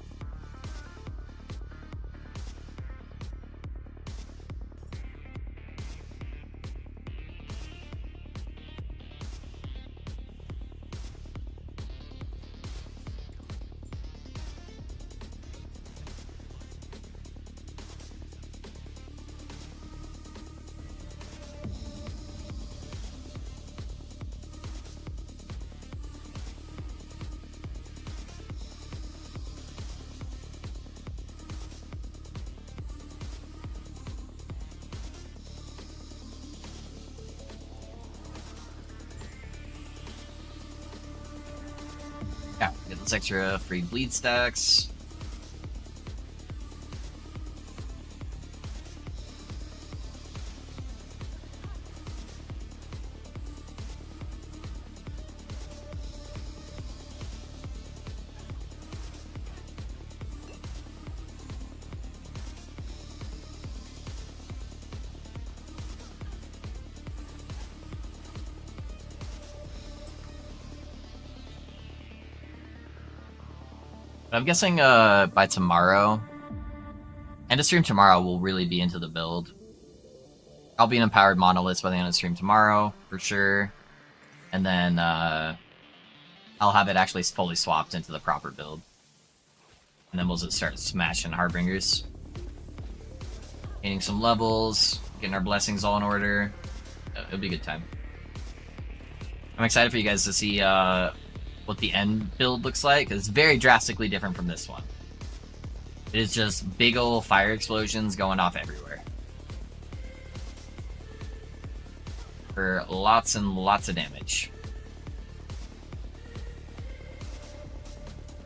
Yeah, get this extra free bleed stacks. But I'm guessing by tomorrow, end of stream tomorrow, we'll really be into the build. I'll be an empowered monolith by the end of stream tomorrow, for sure. And then I'll have it actually fully swapped into the proper build. And then we'll just start smashing Harbingers. Gaining some levels, getting our blessings all in order. It'll be a good time. I'm excited for you guys to see what the end build looks like, 'cause it's very drastically different from this one. It is just big ol' fire explosions going off everywhere. For lots and lots of damage.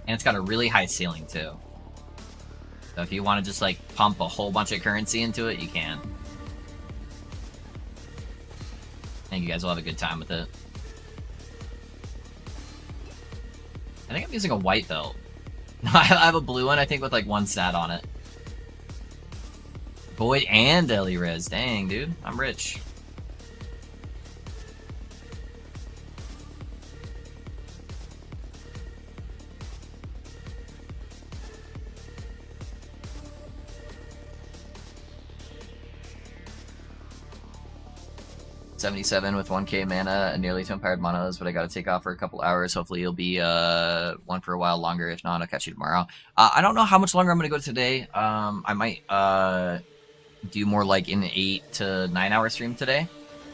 And it's got a really high ceiling too. So if you want to just like pump a whole bunch of currency into it, you can. I think you guys will have a good time with it. I think I'm using a white belt. I have a blue one, I think, with like one stat on it. Void and Deli Res. Dang, dude. I'm rich. $77 with 1k mana and nearly 2 empowered manas, but I gotta take off for a couple hours. Hopefully you'll be one for a while longer. If not, I'll catch you tomorrow. I don't know how much longer I'm gonna go today. I might do more like an 8 to 9 hour stream today.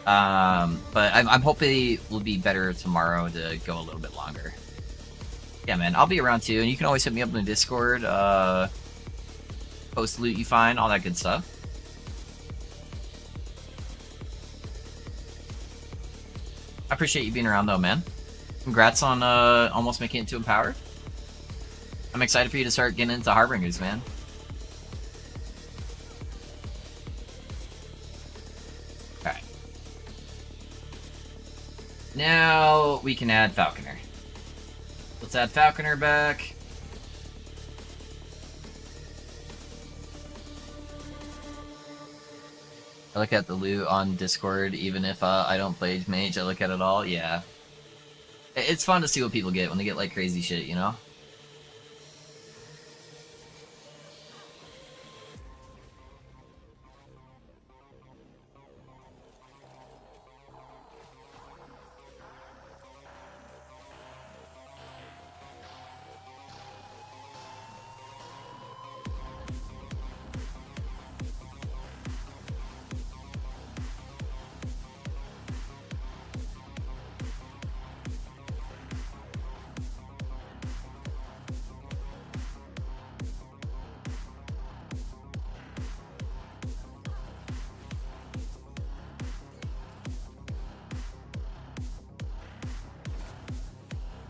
But I'm hoping it will be better tomorrow to go a little bit longer. Yeah, man, I'll be around too, and you can always hit me up in the Discord. Post loot you find, all that good stuff. I appreciate you being around though, man. Congrats on almost making it to Empowered. I'm excited for you to start getting into Harbingers, man. Alright. Now we can add Falconer. Let's add Falconer back. I look at the loot on Discord, even if I don't play Mage, I look at it all, yeah. It's fun to see what people get when they get, like, crazy shit, you know?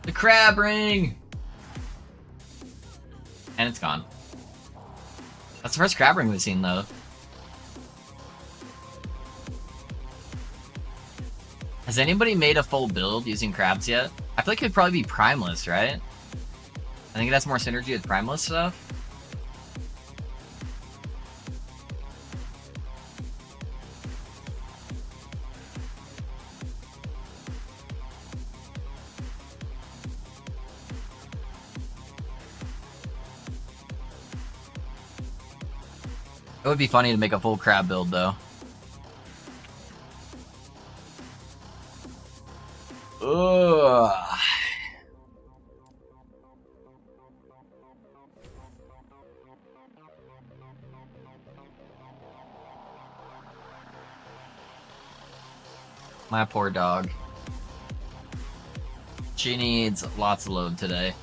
The crab ring! And it's gone. That's the first crab ring we've seen, though. Has anybody made a full build using crabs yet? I feel like it'd probably be primeless, right? I think it has more synergy with Primalist stuff. It would be funny to make a full crab build, though. Ugh. My poor dog. She needs lots of load today.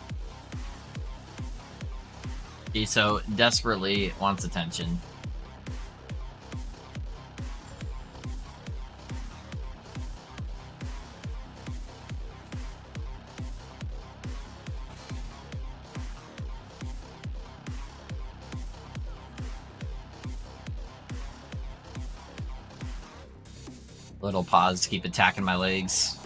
She so desperately wants attention. Little paws to keep attacking my legs.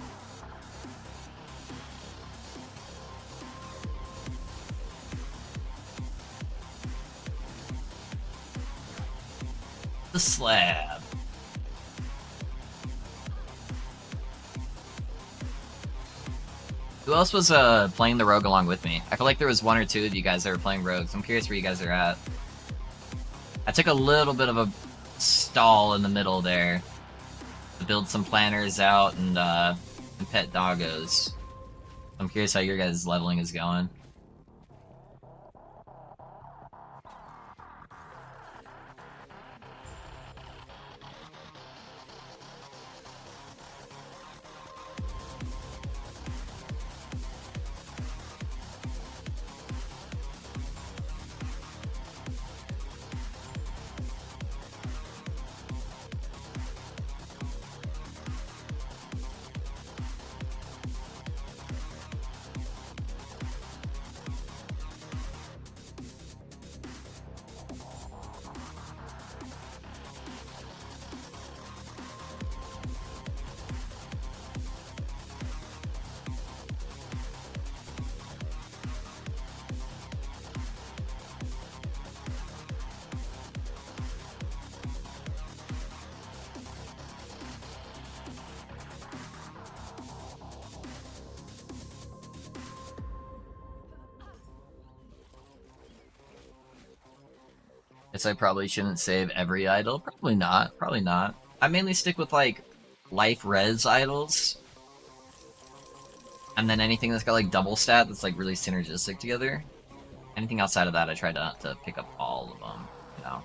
The slab. Who else was playing the rogue along with me? I feel like there was one or two of you guys that were playing rogues. I'm curious where you guys are at. I took a little bit of a stall in the middle there to build some planners out and pet doggos. I'm curious how your guys' leveling is going. Guess I probably shouldn't save every idol. Probably not. Probably not. I mainly stick with, like, life res idols. And then anything that's got, like, double stat that's, like, really synergistic together. Anything outside of that, I try to pick up all of them, you know?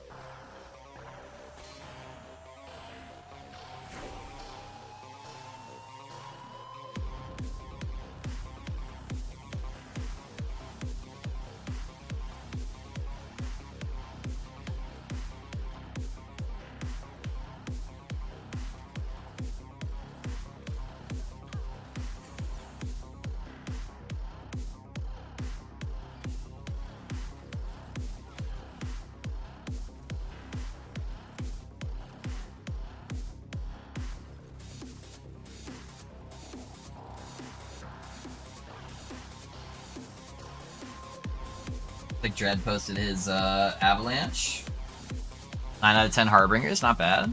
Like Dread posted his Avalanche. 9 out of 10 Harbingers, not bad.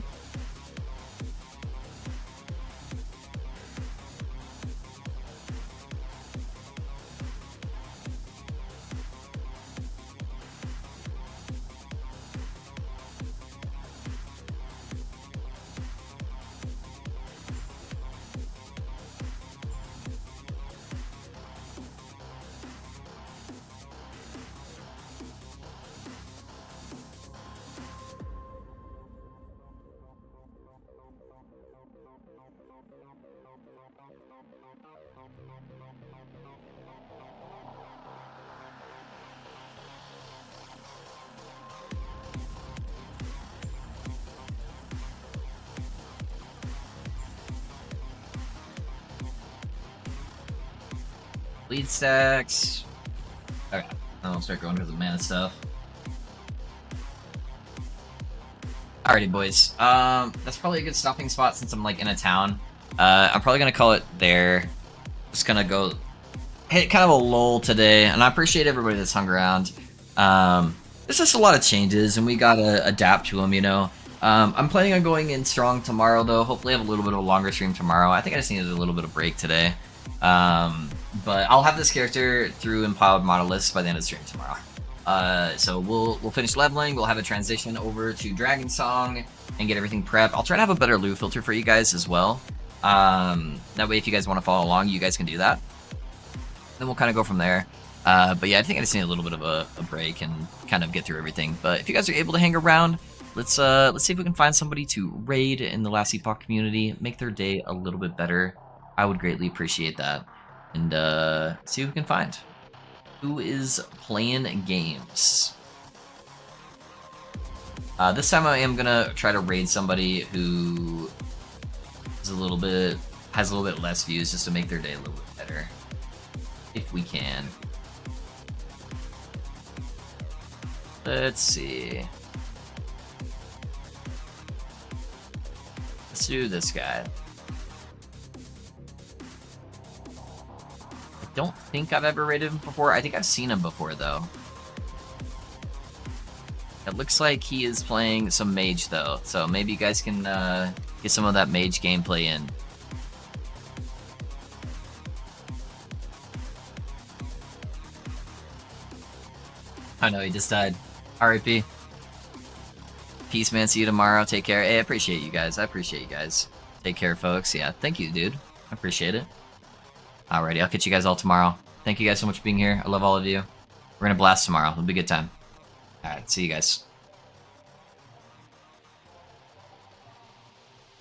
Lead stacks. Okay, I'll start going because of mana stuff. Alrighty, boys. That's probably a good stopping spot since I'm like in a town. I'm probably gonna call it there. Just gonna go hit kind of a lull today, and I appreciate everybody that's hung around. There's just a lot of changes, and we gotta adapt to them, you know. I'm planning on going in strong tomorrow, though. Hopefully, I have a little bit of a longer stream tomorrow. I think I just needed a little bit of break today. But I'll have this character through Empowered Monoliths by the end of the stream tomorrow. So we'll finish leveling. We'll have a transition over to Dragon Song and get everything prepped. I'll try to have a better loot filter for you guys as well. That way, if you guys want to follow along, you guys can do that. Then we'll kind of go from there. But yeah, I think I just need a little bit of a break and kind of get through everything. But if you guys are able to hang around, let's see if we can find somebody to raid in the Last Epoch community, make their day a little bit better. I would greatly appreciate that. And see who we can find. Who is playing games? This time I am gonna try to raid somebody who is has a little bit less views, just to make their day a little bit better, if we can. Let's see. Let's do this guy. I don't think I've ever rated him before. I think I've seen him before, though. It looks like he is playing some mage, though, so maybe you guys can get some of that mage gameplay in. I know, he just died. RIP. Peace, man. See you tomorrow. Take care. Hey, I appreciate you guys. I appreciate you guys. Take care, folks. Yeah, thank you, dude. I appreciate it. Alrighty, I'll catch you guys all tomorrow. Thank you guys so much for being here. I love all of you. We're gonna blast tomorrow. It'll be a good time. Alright, see you guys.